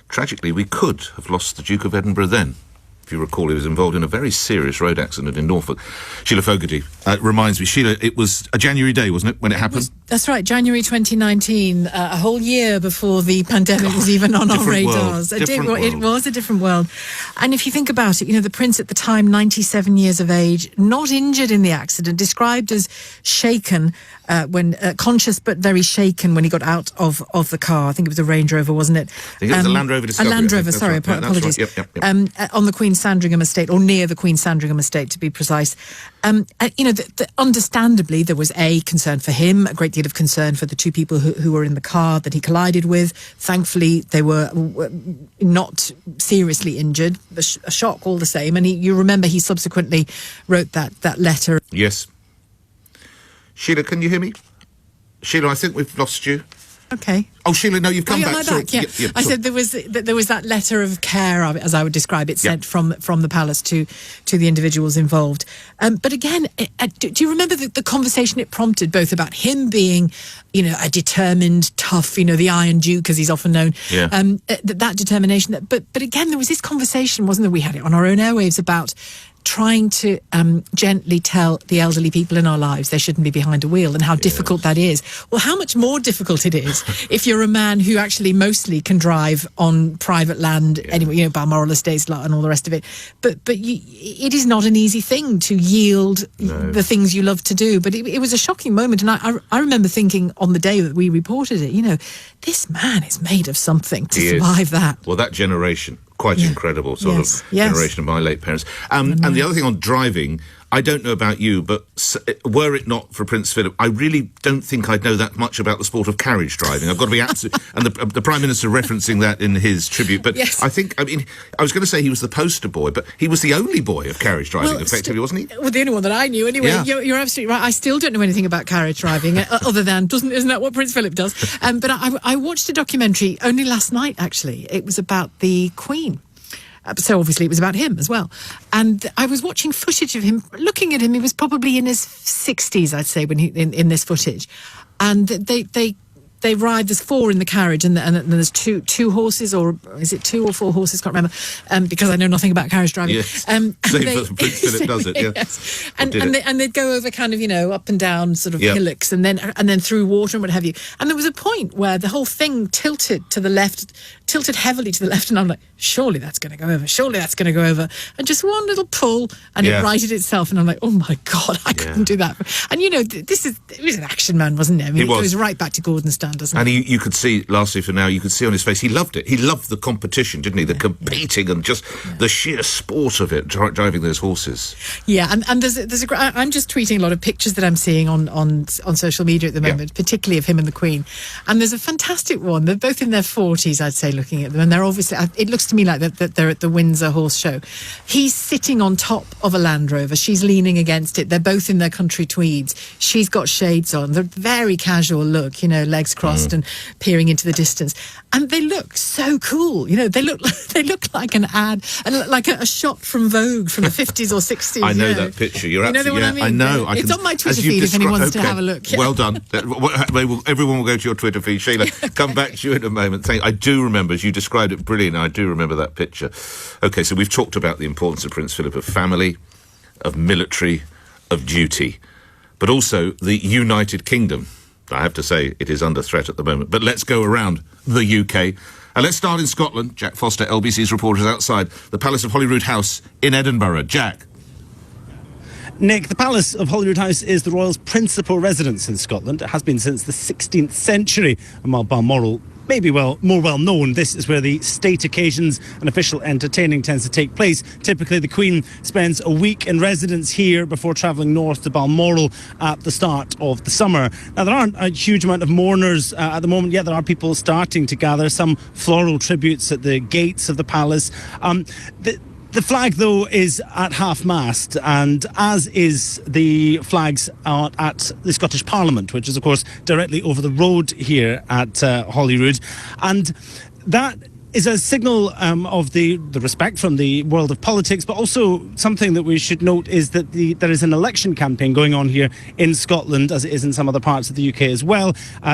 tragically, we could have lost the Duke of Edinburgh then. If you recall, he was involved in a very serious road accident in Norfolk. Sheila Fogarty reminds me. Sheila, it was a January day, wasn't it, when it happened? That's right, January 2019, a whole year before the pandemic was even on our radars. It was a different world. And if you think about it, the Prince at the time, 97 years of age, not injured in the accident, described as shaken, when conscious but very shaken when he got out of the car. I think it was a Range Rover, wasn't it? I think it was a Land Rover Discovery. A Land Rover, sorry, right. apologies. That's right. Yep. On the Queen Sandringham estate, or near the Queen Sandringham estate, to be precise. Understandably, there was a concern for him, a great deal of concern for the two people who were in the car that he collided with. Thankfully, they were not seriously injured. A shock all the same. And you remember he subsequently wrote that letter. Yes. Sheila, can you hear me? Sheila, I think we've lost you. Okay. Oh, Sheila, no, you've come am back. I back? Yeah. I said there was that letter of care, as I would describe it, sent from the palace to the individuals involved. But again, do you remember the conversation it prompted, both about him being, a determined, tough, the Iron Duke, as he's often known, that determination. But again, there was this conversation, wasn't there? We had it on our own airwaves about trying to gently tell the elderly people in our lives they shouldn't be behind a wheel, and how difficult that is. Well, how much more difficult it is if you're a man who actually mostly can drive on private land, anyway, Balmoral Estates and all the rest of it. But it is not an easy thing to yield the things you love to do. But it was a shocking moment, and I remember thinking on the day that we reported it, this man is made of something to survive that. Well, that generation. Quite incredible sort of generation of my late parents. And the other thing on driving, I don't know about you, but were it not for Prince Philip, I really don't think I'd know that much about the sport of carriage driving. I've got to be absolute. And the Prime Minister referencing that in his tribute. But I think, I was going to say he was the poster boy, but he was the only boy of carriage driving, effectively, wasn't he? Well, the only one that I knew, anyway. Yeah. You're absolutely right. I still don't know anything about carriage driving, other than, isn't that what Prince Philip does? But I watched a documentary only last night, actually. It was about the Queen. So obviously it was about him as well. And I was watching footage of him, looking at him. He was probably in his 60s, I'd say, when he in this footage. And they ride, there's 4 in the carriage, and there's two horses, or is it 2 or 4 horses? Can't remember, because I know nothing about carriage driving. Yes. Same as Prince Philip does it, yeah. Yes. And they'd go over kind of, up and down sort of hillocks, and then through water and what have you. And there was a point where the whole thing tilted heavily to the left, and I'm like, surely that's going to go over. And just one little pull, and it righted itself, and I'm like, oh my God, I couldn't do that. And it was an action man, wasn't it? I mean, it goes right back to Gordon's time. And you could see, lastly for now, you could see on his face, he loved it. He loved the competition, didn't he? The competing and just the sheer sport of it, driving those horses. Yeah, and there's I'm just tweeting a lot of pictures that I'm seeing on social media at the moment, particularly of him and the Queen. And there's a fantastic one. They're both in their 40s, I'd say, looking at them. And they're obviously, it looks to me like that they're at the Windsor Horse Show. He's sitting on top of a Land Rover. She's leaning against it. They're both in their country tweeds. She's got shades on. They're very casual look, legs crossed and peering into the distance, and they look so cool. They look like an ad, like a shot from Vogue from the 50s or 60s. I know that picture. You're absolutely. What I mean? I know. It's on my Twitter feed if anyone wants to have a look. Yeah. Well done. Everyone will go to your Twitter feed. Sheila, come back to you in a moment. I do remember, as you described it brilliant. I do remember that picture. Okay, so we've talked about the importance of Prince Philip, of family, of military, of duty, but also the United Kingdom. I have to say, it is under threat at the moment. But let's go around the UK. And let's start in Scotland. Jack Foster, LBC's reporter, is outside the Palace of Holyrood House in Edinburgh. Jack. Nick, the Palace of Holyrood House is the royals' principal residence in Scotland. It has been since the 16th century. And while Balmoral may be more well known, this is where the state occasions and official entertaining tends to take place. Typically, the Queen spends a week in residence here before travelling north to Balmoral at the start of the summer. Now, there aren't a huge amount of mourners at the moment, yet there are people starting to gather, some floral tributes at the gates of the palace. The flag, though, is at half-mast, and as is the flags at the Scottish Parliament, which is, of course, directly over the road here at Holyrood. And that is a signal of the respect from the world of politics, but also something that we should note is that there is an election campaign going on here in Scotland, as it is in some other parts of the UK as well.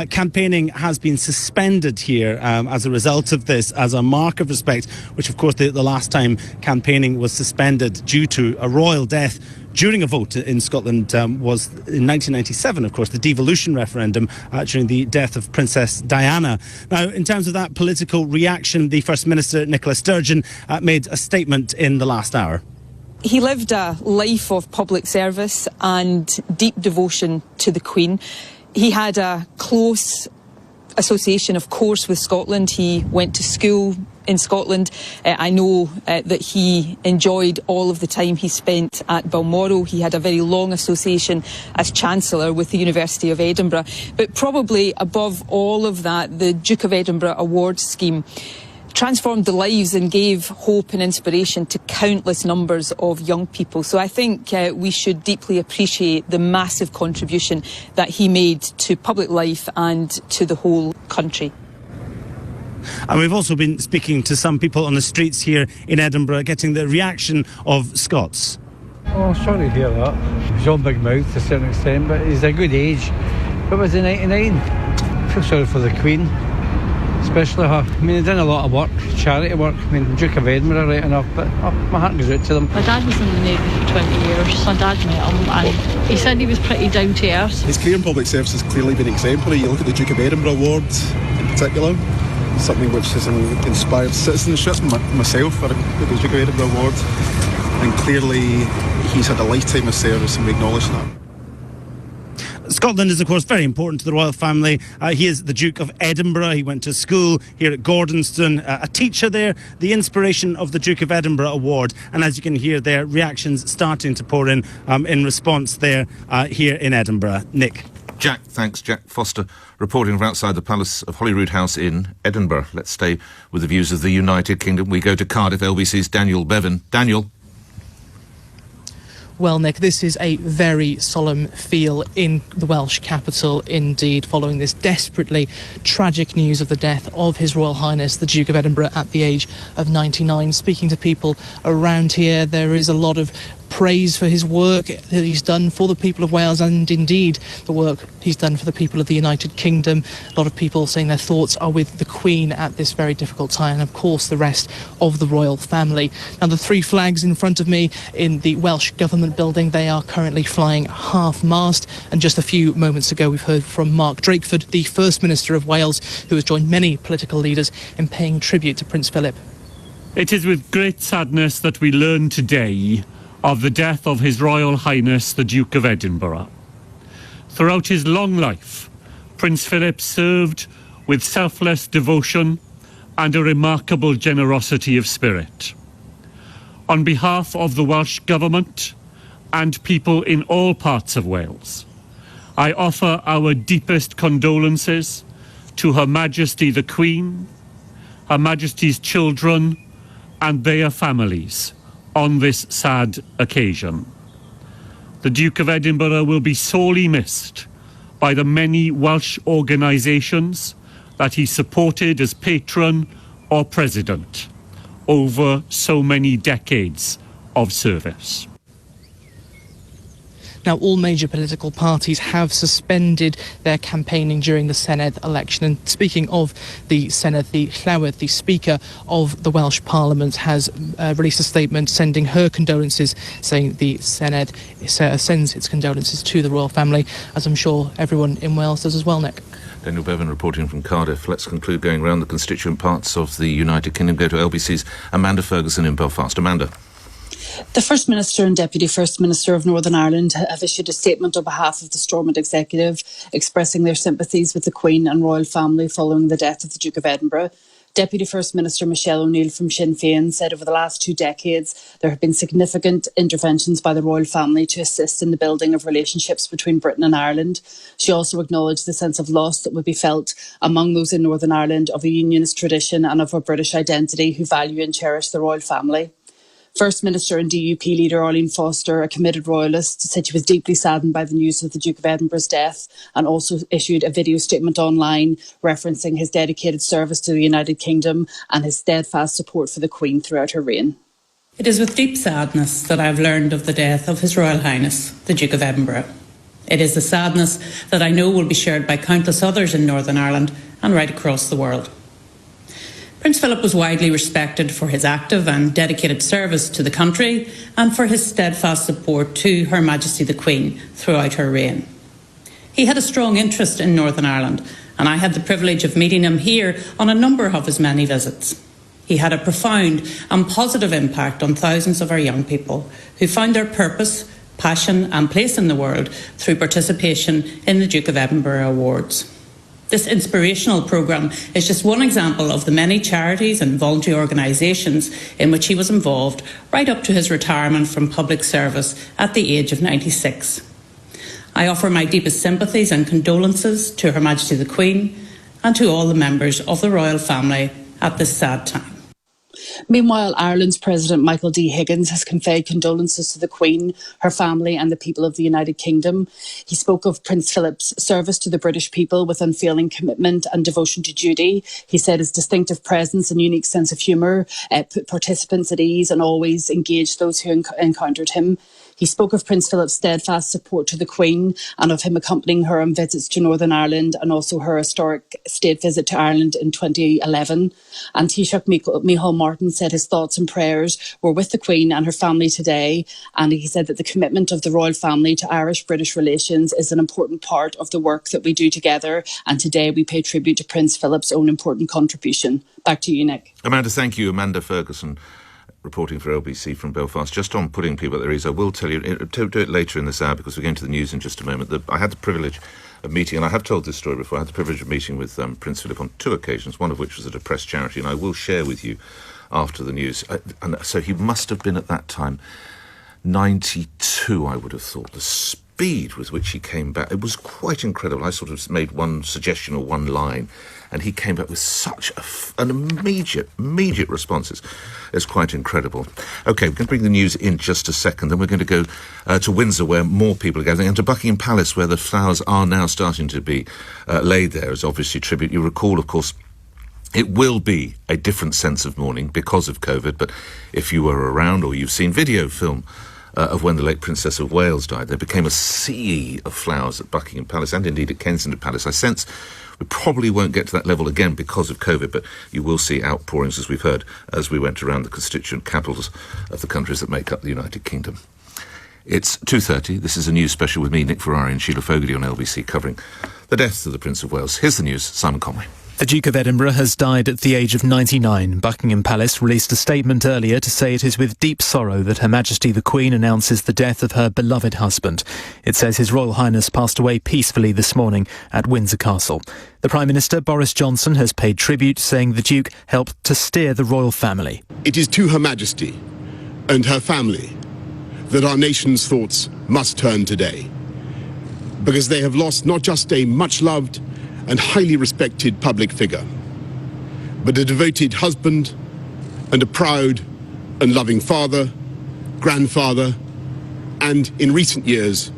Campaigning has been suspended here as a result of this, as a mark of respect, which of course the last time campaigning was suspended due to a royal death during a vote in Scotland was in 1997, of course, the devolution referendum during the death of Princess Diana. Now, in terms of that political reaction, the First Minister, Nicola Sturgeon, made a statement in the last hour. He lived a life of public service and deep devotion to the Queen. He had a close association, of course, with Scotland. He went to school in Scotland. I know that he enjoyed all of the time he spent at Balmoral. He had a very long association as Chancellor with the University of Edinburgh. But probably above all of that, the Duke of Edinburgh Awards scheme transformed the lives and gave hope and inspiration to countless numbers of young people. So I think we should deeply appreciate the massive contribution that he made to public life and to the whole country. And we've also been speaking to some people on the streets here in Edinburgh, getting the reaction of Scots. Oh, sorry to hear that. He's on big mouth to a certain extent, but he's a good age. But was he 99? I feel sorry for the Queen, especially her. I mean, he done a lot of work, charity work. I mean, Duke of Edinburgh, right enough, but my heart goes out to them. My dad was in the Navy for 20 years. My dad met him and he said he was pretty down to earth. His career in public service has clearly been exemplary. You look at the Duke of Edinburgh Award in particular, something which has inspired citizenship. Myself, I got the Duke of Edinburgh Award, and clearly he's had a lifetime of service, and we acknowledge that. Scotland is, of course, very important to the royal family. He is the Duke of Edinburgh. He went to school here at Gordonston, a teacher there, the inspiration of the Duke of Edinburgh Award. And as you can hear there, reactions starting to pour in response there here in Edinburgh. Nick. Jack, thanks. Jack Foster reporting from outside the Palace of Holyrood House in Edinburgh. Let's stay with the views of the United Kingdom. We go to Cardiff, LBC's Daniel Bevan. Daniel. Well, Nick, this is a very solemn feel in the Welsh capital indeed, following this desperately tragic news of the death of His Royal Highness, the Duke of Edinburgh, at the age of 99. Speaking to people around here, there is a lot of praise for his work that he's done for the people of Wales, and indeed the work he's done for the people of the United Kingdom. A lot of people saying their thoughts are with the Queen at this very difficult time, and of course the rest of the royal family. Now, the three flags in front of me in the Welsh Government building, they are currently flying half-mast, and just a few moments ago we've heard from Mark Drakeford, the First Minister of Wales, who has joined many political leaders in paying tribute to Prince Philip. It is with great sadness that we learn today of the death of His Royal Highness the Duke of Edinburgh. Throughout his long life, Prince Philip served with selfless devotion and a remarkable generosity of spirit. On behalf of the Welsh Government and people in all parts of Wales, I offer our deepest condolences to Her Majesty the Queen, Her Majesty's children and their families on this sad occasion. The Duke of Edinburgh will be sorely missed by the many Welsh organisations that he supported as patron or president over so many decades of service. Now, all major political parties have suspended their campaigning during the Senedd election. And speaking of the Senedd, the Llywyd, the Speaker of the Welsh Parliament, has released a statement sending her condolences, saying the Senedd sends its condolences to the royal family, as I'm sure everyone in Wales does as well, Nick. Daniel Bevan reporting from Cardiff. Let's conclude going around the constituent parts of the United Kingdom. Go to LBC's Amanda Ferguson in Belfast. Amanda. The First Minister and Deputy First Minister of Northern Ireland have issued a statement on behalf of the Stormont Executive expressing their sympathies with the Queen and royal family following the death of the Duke of Edinburgh. Deputy First Minister Michelle O'Neill from Sinn Féin said over the last 2 decades there have been significant interventions by the royal family to assist in the building of relationships between Britain and Ireland. She also acknowledged the sense of loss that would be felt among those in Northern Ireland of a unionist tradition and of a British identity who value and cherish the royal family. First Minister and DUP leader Arlene Foster, a committed royalist, said she was deeply saddened by the news of the Duke of Edinburgh's death and also issued a video statement online referencing his dedicated service to the United Kingdom and his steadfast support for the Queen throughout her reign. It is with deep sadness that I have learned of the death of His Royal Highness, the Duke of Edinburgh. It is a sadness that I know will be shared by countless others in Northern Ireland and right across the world. Prince Philip was widely respected for his active and dedicated service to the country and for his steadfast support to Her Majesty the Queen throughout her reign. He had a strong interest in Northern Ireland, and I had the privilege of meeting him here on a number of his many visits. He had a profound and positive impact on thousands of our young people who found their purpose, passion and place in the world through participation in the Duke of Edinburgh Awards. This inspirational programme is just one example of the many charities and voluntary organisations in which he was involved right up to his retirement from public service at the age of 96. I offer my deepest sympathies and condolences to Her Majesty the Queen and to all the members of the royal family at this sad time. Meanwhile, Ireland's President Michael D. Higgins has conveyed condolences to the Queen, her family and the people of the United Kingdom. He spoke of Prince Philip's service to the British people with unfailing commitment and devotion to duty. He said his distinctive presence and unique sense of humour put participants at ease and always engaged those who encountered him. He spoke of Prince Philip's steadfast support to the Queen and of him accompanying her on visits to Northern Ireland and also her historic state visit to Ireland in 2011. And Taoiseach Micheál Martin said his thoughts and prayers were with the Queen and her family today. And he said that the commitment of the royal family to Irish-British relations is an important part of the work that we do together. And today we pay tribute to Prince Philip's own important contribution. Back to you, Nick. Amanda, thank you. Amanda Ferguson, reporting for LBC from Belfast. Just on putting people at their ease, I will tell you, to do it later in this hour because we're going to the news in just a moment. I had the privilege of meeting, and I have told this story before, I had the privilege of meeting with Prince Philip on 2 occasions, one of which was at a press charity, and I will share with you after the news. And so he must have been at that time 92, I would have thought. The speed with which he came back, it was quite incredible. I sort of made one suggestion or one line, and he came back with such an immediate response. It's quite incredible. OK, we're going to bring the news in just a second. Then we're going to go to Windsor, where more people are gathering, and to Buckingham Palace, where the flowers are now starting to be laid there as obviously tribute. You recall, of course, it will be a different sense of mourning because of COVID, but if you were around or you've seen video film of when the late Princess of Wales died, there became a sea of flowers at Buckingham Palace and indeed at Kensington Palace. I sense we probably won't get to that level again because of COVID, but you will see outpourings, as we've heard, as we went around the constituent capitals of the countries that make up the United Kingdom. It's 2:30. This is a news special with me, Nick Ferrari, and Sheila Fogarty on LBC, covering the death of the Prince of Wales. Here's the news. Simon Conway. The Duke of Edinburgh has died at the age of 99. Buckingham Palace released a statement earlier to say it is with deep sorrow that Her Majesty the Queen announces the death of her beloved husband. It says His Royal Highness passed away peacefully this morning at Windsor Castle. The Prime Minister, Boris Johnson, has paid tribute, saying the Duke helped to steer the royal family. It is to Her Majesty and her family that our nation's thoughts must turn today, because they have lost not just a much-loved and highly respected public figure, but a devoted husband and a proud and loving father, grandfather, and in recent years,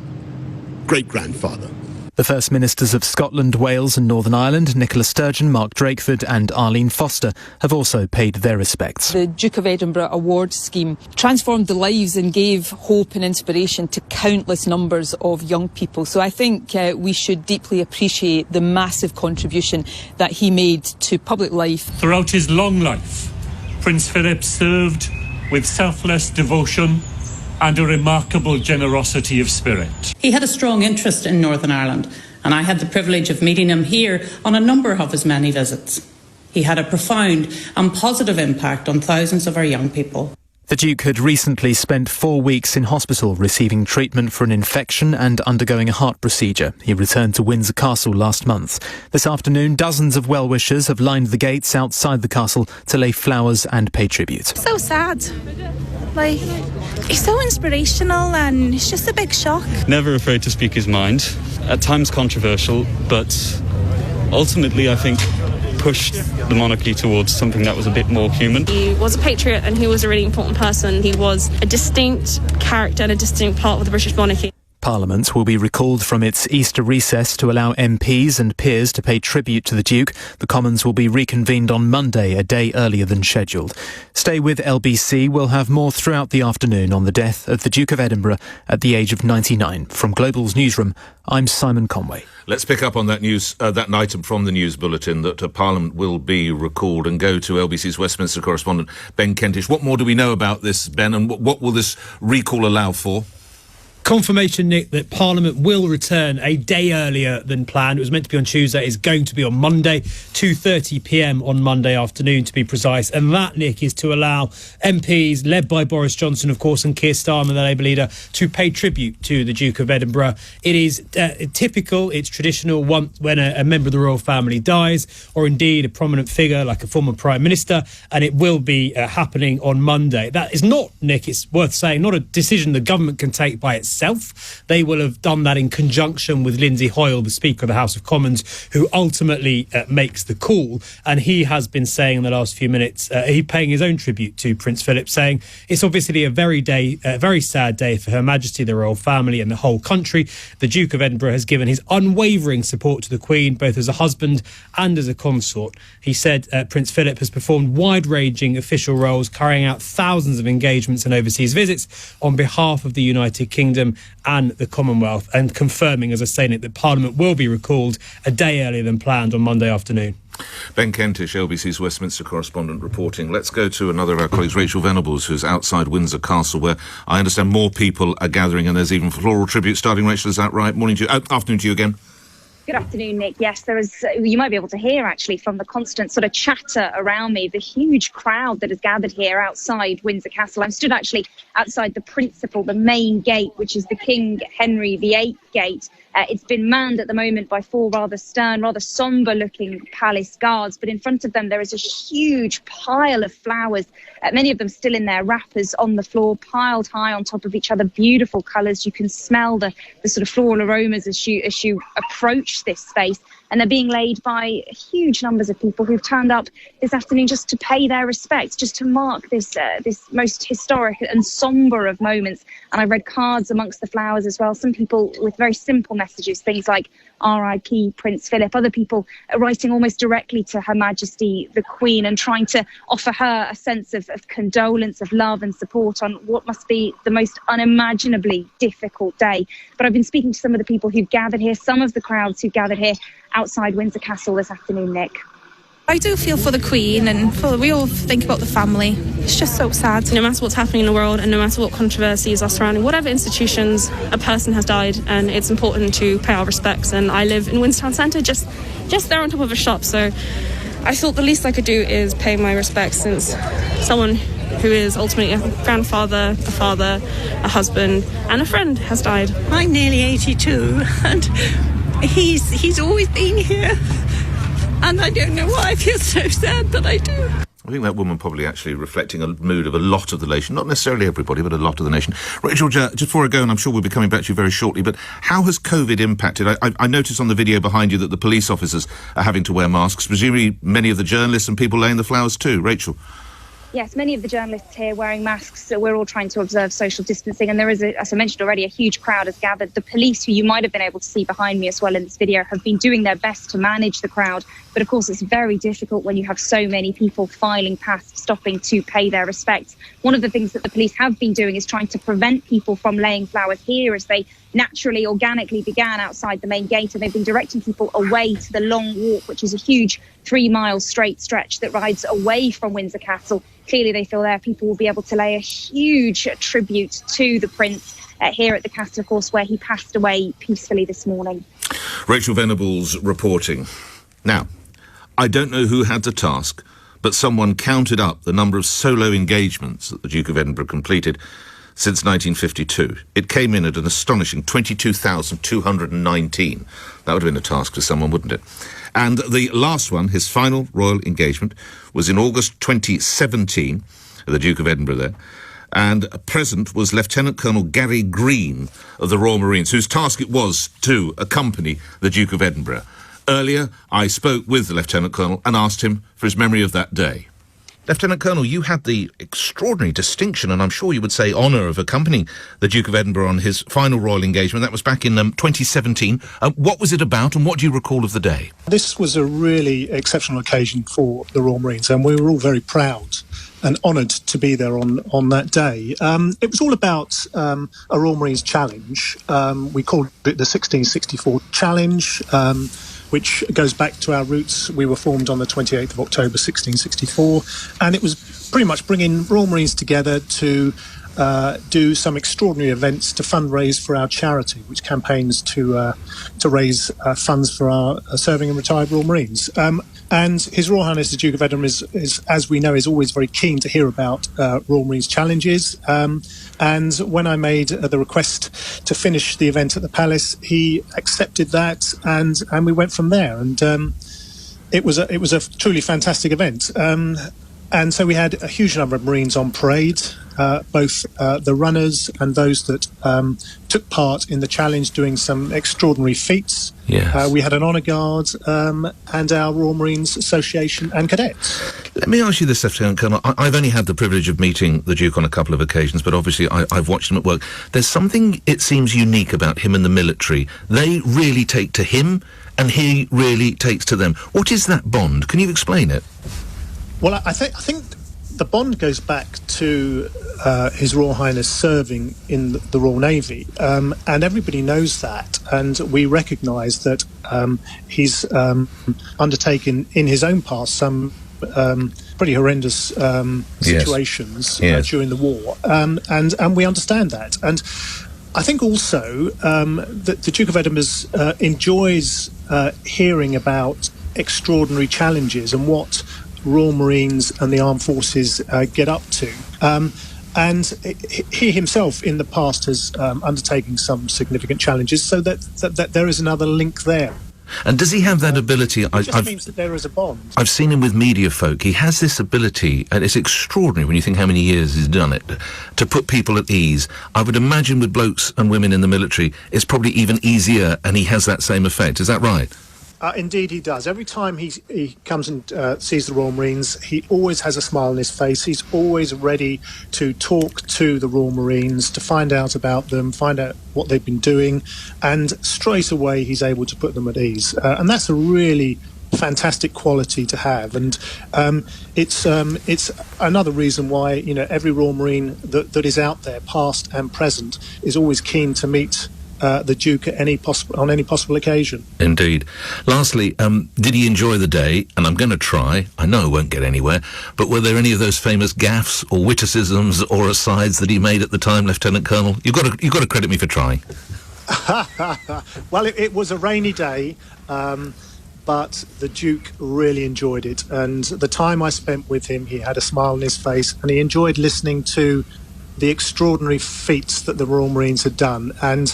great-grandfather. The First Ministers of Scotland, Wales and Northern Ireland, Nicola Sturgeon, Mark Drakeford and Arlene Foster, have also paid their respects. The Duke of Edinburgh Award Scheme transformed the lives and gave hope and inspiration to countless numbers of young people. So I think we should deeply appreciate the massive contribution that he made to public life. Throughout his long life, Prince Philip served with selfless devotion and a remarkable generosity of spirit. He had a strong interest in Northern Ireland, and I had the privilege of meeting him here on a number of his many visits. He had a profound and positive impact on thousands of our young people. The Duke had recently spent 4 weeks in hospital receiving treatment for an infection and undergoing a heart procedure. He returned to Windsor Castle last month. This afternoon, dozens of well-wishers have lined the gates outside the castle to lay flowers and pay tribute. So sad. Like, he's so inspirational and it's just a big shock. Never afraid to speak his mind. At times controversial, but ultimately I think pushed the monarchy towards something that was a bit more human. He was a patriot and he was a really important person. He was a distinct character and a distinct part of the British monarchy. Parliament will be recalled from its Easter recess to allow MPs and peers to pay tribute to the Duke. The Commons will be reconvened on Monday, a day earlier than scheduled. Stay with LBC. We'll have more throughout the afternoon on the death of the Duke of Edinburgh at the age of 99. From Global's newsroom, I'm Simon Conway. Let's pick up on that news, that item from the news bulletin that Parliament will be recalled, and go to LBC's Westminster correspondent Ben Kentish. What more do we know about this, Ben, and what will this recall allow for? Confirmation, Nick, that Parliament will return a day earlier than planned. It was meant to be on Tuesday. It's going to be on Monday, 2:30pm on Monday afternoon, to be precise. And that, Nick, is to allow MPs, led by Boris Johnson, of course, and Keir Starmer, the Labour leader, to pay tribute to the Duke of Edinburgh. It is typical, it's traditional when a member of the royal family dies, or indeed a prominent figure like a former Prime Minister, and it will be happening on Monday. That is not, Nick, it's worth saying, not a decision the government can take by itself. itself. They will have done that in conjunction with Lindsay Hoyle, the Speaker of the House of Commons, who ultimately makes the call. And he has been saying in the last few minutes, he's paying his own tribute to Prince Philip, saying it's obviously a very sad day for Her Majesty, the royal family and the whole country. The Duke of Edinburgh has given his unwavering support to the Queen, both as a husband and as a consort. He said Prince Philip has performed wide-ranging official roles, carrying out thousands of engagements and overseas visits on behalf of the United Kingdom and the Commonwealth, and confirming, as I say, Nick, that Parliament will be recalled a day earlier than planned on Monday afternoon. Ben Kentish, LBC's Westminster correspondent, reporting. Let's go to another of our colleagues, Rachel Venables, who's outside Windsor Castle, where I understand more people are gathering, and there's even floral tribute starting. Rachel, is that right? Morning to you. Afternoon to you again. Good afternoon, Nick. Yes, there is. You might be able to hear, actually, from the constant sort of chatter around me, the huge crowd that has gathered here outside Windsor Castle. I'm stood actually outside the principal, the main gate, which is the King Henry VIII gate. It's been manned at the moment by four rather stern, rather sombre-looking palace guards. But in front of them, there is a huge pile of flowers, many of them still in their wrappers on the floor, piled high on top of each other. Beautiful colours. You can smell the sort of floral aromas as you approach this space. And they're being laid by huge numbers of people who've turned up this afternoon just to pay their respects, just to mark this most historic and sombre of moments. And I read cards amongst the flowers as well. Some people with very simple messages, things like R.I.P. Prince Philip. Other people writing almost directly to Her Majesty the Queen and trying to offer her a sense of condolence, of love and support on what must be the most unimaginably difficult day. But I've been speaking to some of the people who've gathered here, some of the crowds who've gathered here outside Windsor Castle this afternoon, Nick. I do feel for the Queen, and we all think about the family. It's just so sad. No matter what's happening in the world and no matter what controversies are surrounding whatever institutions, a person has died, and it's important to pay our respects. And I live in Windsor Town Centre, just there on top of a shop, so I thought the least I could do is pay my respects, since someone who is ultimately a grandfather, a father, a husband and a friend has died. I'm nearly 82 and he's always been here. And I don't know why I feel so sad, but I do. I think that woman probably actually reflecting a mood of a lot of the nation, not necessarily everybody, but a lot of the nation. Rachel, just before I go, and I'm sure we'll be coming back to you very shortly, but how has COVID impacted? I noticed on the video behind you that the police officers are having to wear masks, presumably many of the journalists and people laying the flowers too. Rachel? Yes, many of the journalists here wearing masks, so we're all trying to observe social distancing, and there is, as I mentioned already, a huge crowd has gathered. The police, who you might have been able to see behind me as well in this video, have been doing their best to manage the crowd, but of course it's very difficult when you have so many people filing past, stopping to pay their respects. One of the things that the police have been doing is trying to prevent people from laying flowers here, as they naturally, organically began outside the main gate, and they've been directing people away to the Long Walk, which is a huge 3-mile straight stretch that rides away from Windsor Castle. Clearly they feel there people will be able to lay a huge tribute to the Prince here at the castle, of course, where he passed away peacefully this morning. Rachel Venables reporting. Now, I don't know who had the task, but someone counted up the number of solo engagements that the Duke of Edinburgh completed since 1952. It came in at an astonishing 22,219. That would have been a task for someone, wouldn't it? And the last one, his final royal engagement, was in August 2017, the Duke of Edinburgh there. And present was Lieutenant Colonel Gary Green of the Royal Marines, whose task it was to accompany the Duke of Edinburgh. Earlier, I spoke with the Lieutenant Colonel and asked him for his memory of that day. Lieutenant Colonel, you had the extraordinary distinction, and I'm sure you would say honour, of accompanying the Duke of Edinburgh on his final royal engagement. That was back in 2017. What was it about, and what do you recall of the day? This was a really exceptional occasion for the Royal Marines, and we were all very proud and honoured to be there on that day. It was all about a Royal Marines challenge. We called it the 1664 Challenge, which goes back to our roots. We were formed on the 28th of October 1664, and it was pretty much bringing Royal Marines together to do some extraordinary events to fundraise for our charity, which campaigns to raise funds for our serving and retired Royal Marines. And His Royal Highness the Duke of Edinburgh is, as we know, is always very keen to hear about Royal Marines challenges. And when I made the request to finish the event at the Palace, he accepted that, and we went from there. And it was a truly fantastic event. And so we had a huge number of Marines on parade. both the runners and those that took part in the challenge doing some extraordinary feats. Yes. We had an honour guard and our Royal Marines Association and cadets. Let me ask you this, Lieutenant Colonel. I've only had the privilege of meeting the Duke on a couple of occasions, but obviously I've watched him at work. There's something, it seems, unique about him and the military. They really take to him, and he really takes to them. What is that bond? Can you explain it? Well, I think the bond goes back to His Royal Highness serving in the Royal Navy, and everybody knows that, and we recognise that he's undertaken in his own past some pretty horrendous situations during the war, and we understand that. And I think also that the Duke of Edinburgh enjoys hearing about extraordinary challenges and what Royal Marines and the armed forces get up to. And he himself in the past has undertaken some significant challenges, so that there is another link there. And does he have that ability? It just means that there is a bond. I've seen him with media folk. He has this ability, and it's extraordinary when you think how many years he's done it, to put people at ease. I would imagine with blokes and women in the military, it's probably even easier, and he has that same effect. Is that right? Indeed, he does. Every time he comes and sees the Royal Marines, he always has a smile on his face. He's always ready to talk to the Royal Marines, to find out about them, find out what they've been doing, and straight away he's able to put them at ease. And that's a really fantastic quality to have. And it's another reason why, you know, every Royal Marine that is out there, past and present, is always keen to meet the Duke at on any possible occasion. Indeed. Lastly, did he enjoy the day? And I'm going to try. I know I won't get anywhere. But were there any of those famous gaffes or witticisms or asides that he made at the time, Lieutenant Colonel? You've got to credit me for trying. Well, it was a rainy day, but the Duke really enjoyed it. And the time I spent with him, he had a smile on his face, and he enjoyed listening to the extraordinary feats that the Royal Marines had done. And,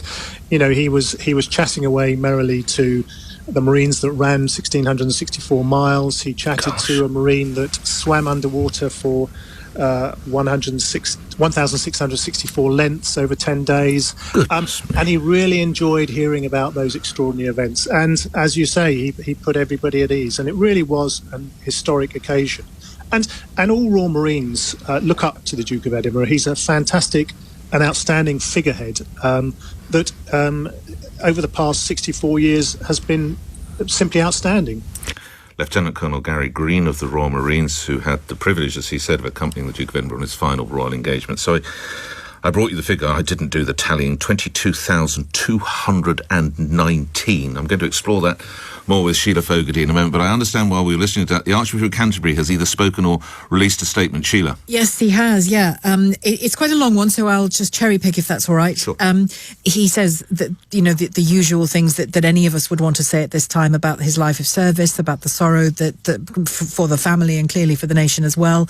you know, he was chatting away merrily to the Marines that ran 1,664 miles. He chatted to a Marine that swam underwater for 1,664 lengths over 10 days. And he really enjoyed hearing about those extraordinary events. And as you say, he put everybody at ease. And it really was an historic occasion. And all Royal Marines look up to the Duke of Edinburgh. He's a fantastic and outstanding figurehead that over the past 64 years has been simply outstanding. Lieutenant Colonel Gary Green of the Royal Marines, who had the privilege, as he said, of accompanying the Duke of Edinburgh on his final royal engagement. So I brought you the figure. I didn't do the tallying. 22,219. I'm going to explore that more with Sheila Fogarty in a moment, but I understand while we were listening to that, the Archbishop of Canterbury has either spoken or released a statement. Sheila? Yes, he has, yeah. It's quite a long one, so I'll just cherry pick if that's all right. Sure. He says that, you know, the usual things that any of us would want to say at this time about his life of service, about the sorrow that for the family and clearly for the nation as well.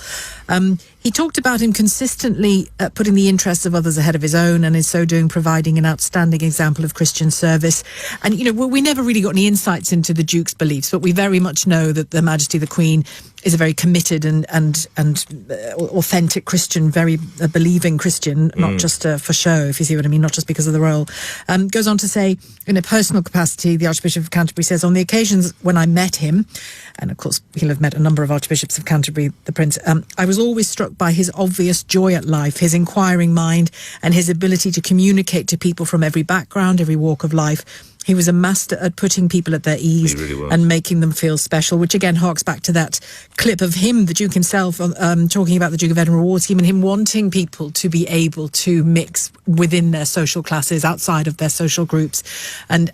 He talked about him consistently putting the interests of others ahead of his own, and in so doing providing an outstanding example of Christian service. And, you know, we never really got any insights into the Duke's beliefs, but we very much know that Her Majesty the Queen is a very committed and authentic Christian, very believing Christian, not just for show, if you see what I mean, not just because of the role. Goes on to say, in a personal capacity, the Archbishop of Canterbury says, on the occasions when I met him, and of course he'll have met a number of Archbishops of Canterbury, the Prince, I was always struck by his obvious joy at life, his inquiring mind, and his ability to communicate to people from every background, every walk of life. He was a master at putting people at their ease and making them feel special, which again harks back to that clip of him, the Duke himself, talking about the Duke of Edinburgh Award Scheme and him wanting people to be able to mix within their social classes, outside of their social groups, and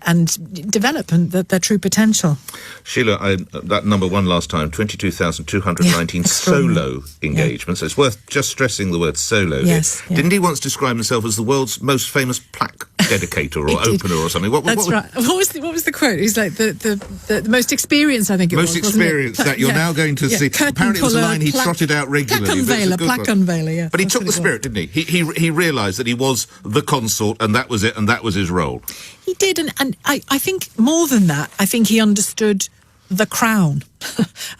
develop their true potential. Sheila, that number one last time, 22,219 solo engagements. So it's worth just stressing the word solo. Yes. Didn't he once describe himself as the world's most famous plaque dedicator or opener or something? That's right. What was the quote? He's like the most experienced, I think it was. Most experienced that you're now going to see. Apparently it was a line he trotted out regularly. Plaque unveiler, yeah. But he took the spirit, didn't he? He realised that he was the consort and that was it, and that was his role. He did, and I think more than that, I think he understood the crown.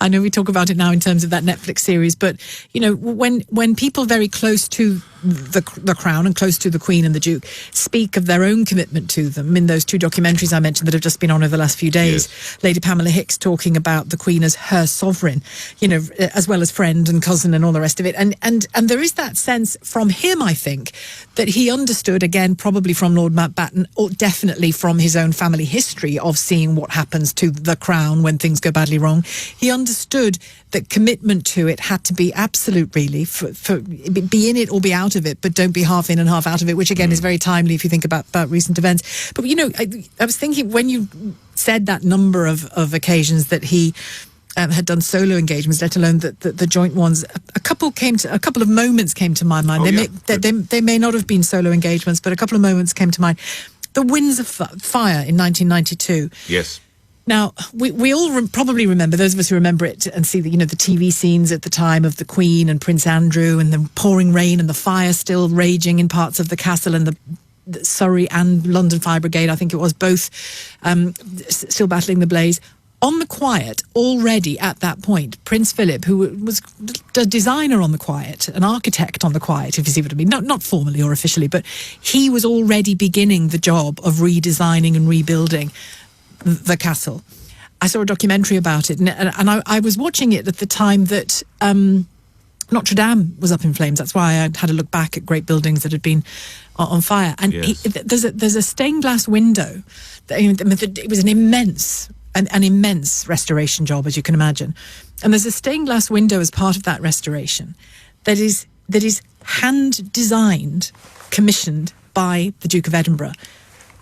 I know we talk about it now in terms of that Netflix series, but, you know, when people very close to the Crown and close to the Queen and the Duke speak of their own commitment to them in those two documentaries I mentioned that have just been on over the last few days, Lady Pamela Hicks talking about the Queen as her sovereign, you know, as well as friend and cousin and all the rest of it. And there is that sense from him, I think, that he understood, again, probably from Lord Mountbatten, or definitely from his own family history of seeing what happens to the Crown when things go badly wrong. He understood that commitment to it had to be absolute, really, for be in it or be out of it, but don't be half in and half out of it, which again is very timely if you think about recent events. But, you know, I was thinking when you said that number of occasions that he had done solo engagements, let alone the joint ones, a couple of moments came to my mind. They may not have been solo engagements, but a couple of moments came to mind. The Windsor fire in 1992. Yes. Now, we all probably remember, those of us who remember it and see the TV scenes at the time of the Queen and Prince Andrew and the pouring rain and the fire still raging in parts of the castle and the Surrey and London Fire Brigade, I think it was, both still battling the blaze. On the quiet, already at that point, Prince Philip, who was a designer on the quiet, an architect on the quiet, if you see what I mean, not formally or officially, but he was already beginning the job of redesigning and rebuilding the castle. I saw a documentary about it, and I was watching it at the time that Notre Dame was up in flames. That's why I had a look back at great buildings that had been on fire. And there's a stained glass window. It was an immense restoration job, as you can imagine. And there's a stained glass window as part of that restoration that is hand designed, commissioned by the Duke of Edinburgh.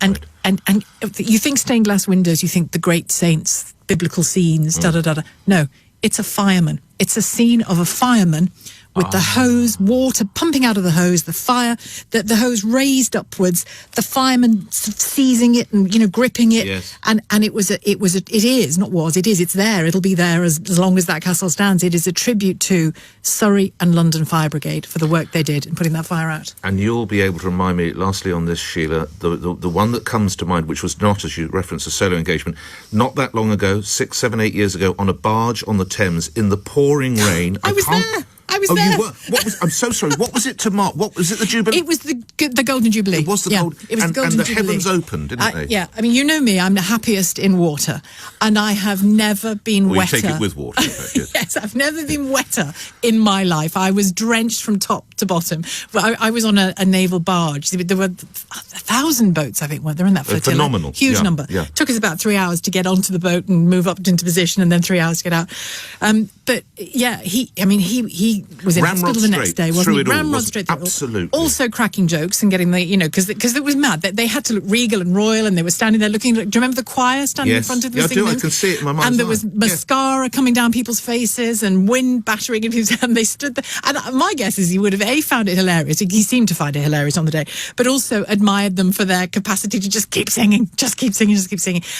And you think stained glass windows, you think the great saints, biblical scenes, da-da-da-da. No, it's a fireman. It's a scene of a fireman with the hose, water pumping out of the hose, the fire, the hose raised upwards, the fireman seizing it and, gripping it. Yes. And it's there. It'll be there as long as that castle stands. It is a tribute to Surrey and London Fire Brigade for the work they did in putting that fire out. And you'll be able to remind me, lastly on this, Sheila, the one that comes to mind, which was not, as you referenced, a solo engagement, not that long ago, 6, 7, 8 years ago, on a barge on the Thames in the pouring rain. I was there. You were? I'm so sorry. What was it to mark? What was it? The Jubilee? It was the Golden Jubilee. It was the Golden Jubilee. And the heavens opened, didn't they? Yeah. I mean, you know me. I'm the happiest in water, and I have never been wetter. You take it with water. Yes. Yes, I've never been wetter in my life. I was drenched from top to bottom. I was on a naval barge. There were 1,000 boats, I think, they're in that flotilla. Phenomenal. Huge number. Yeah. Took us about 3 hours to get onto the boat and move up into position, and then 3 hours to get out. But yeah, he was in hospital the next day, wasn't he? Ramrod straight through. Absolutely. Also cracking jokes and getting because it was mad. They had to look regal and royal, and they were standing there looking. Do you remember the choir standing in front of the I can see it in my mind. And there was mascara coming down people's faces and wind battering in his hand. They stood there. And my guess is he would have found it hilarious. He seemed to find it hilarious on the day, but also admired them for their capacity to just keep singing.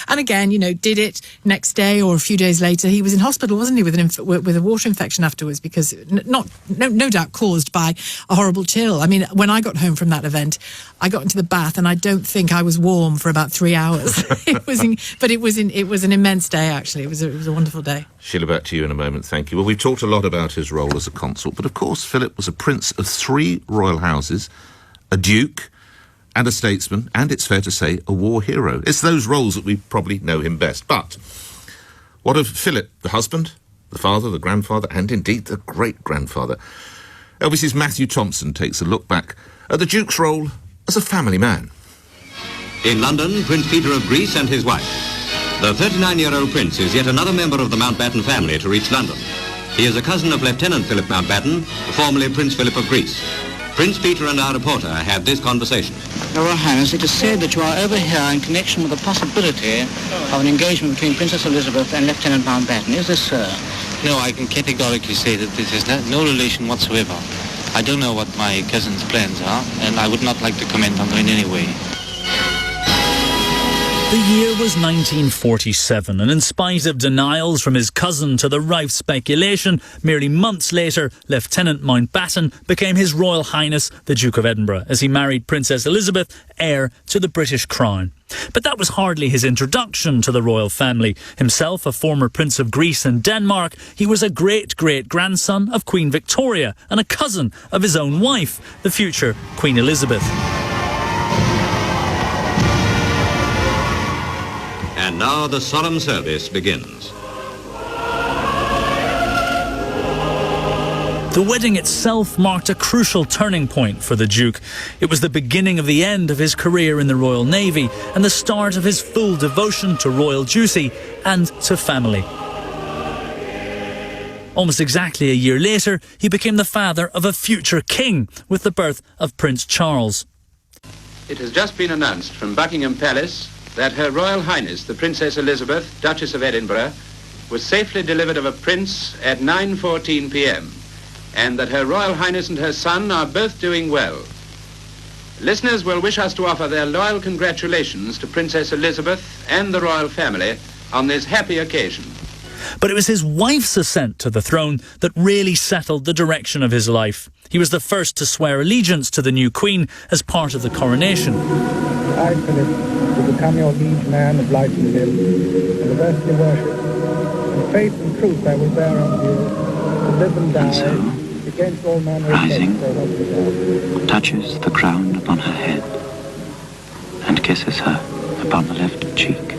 And again, did it next day or a few days later. He was in hospital, wasn't he, with a water infection afterwards, because no doubt caused by a horrible chill. I mean, when I got home from that event, I got into the bath and I don't think I was warm for about 3 hours. It was an immense day, actually. It was a wonderful day. Sheila, back to you in a moment. Thank you. Well, we've talked a lot about his role as a consort, but of course, Philip was a prince of 3 royal houses, a duke, and a statesman, and it's fair to say, a war hero. It's those roles that we probably know him best. But what of Philip, the husband, the father, the grandfather, and indeed the great-grandfather? LBC's Matthew Thompson takes a look back at the Duke's role as a family man. In London, Prince Peter of Greece and his wife. The 39-year-old prince is yet another member of the Mountbatten family to reach London. He is a cousin of Lieutenant Philip Mountbatten, formerly Prince Philip of Greece. Prince Peter and our reporter had this conversation. Your Royal Highness, it is said that you are over here in connection with the possibility of an engagement between Princess Elizabeth and Lieutenant Mountbatten. Is this so? No, I can categorically say that this is no relation whatsoever. I don't know what my cousin's plans are, and I would not like to comment on them in any way. The year was 1947, and in spite of denials from his cousin to the rife speculation, merely months later, Lieutenant Mountbatten became His Royal Highness the Duke of Edinburgh as he married Princess Elizabeth, heir to the British crown. But that was hardly his introduction to the royal family. Himself a former Prince of Greece and Denmark, he was a great-great-grandson of Queen Victoria and a cousin of his own wife, the future Queen Elizabeth. And now the solemn service begins. The wedding itself marked a crucial turning point for the Duke. It was the beginning of the end of his career in the Royal Navy and the start of his full devotion to royal duty and to family. Almost exactly a year later, he became the father of a future king with the birth of Prince Charles. It has just been announced from Buckingham Palace that Her Royal Highness, the Princess Elizabeth, Duchess of Edinburgh, was safely delivered of a prince at 9:14 p.m. and that Her Royal Highness and her son are both doing well. Listeners will wish us to offer their loyal congratulations to Princess Elizabeth and the royal family on this happy occasion. But it was his wife's ascent to the throne that really settled the direction of his life. He was the first to swear allegiance to the new Queen as part of the coronation. I, Philip, to become your liege man of life and limb, and of earthly worship, and faith and truth I will bear unto you, to live and die, against all manner of rising, touches the crown upon her head, and kisses her upon the left cheek.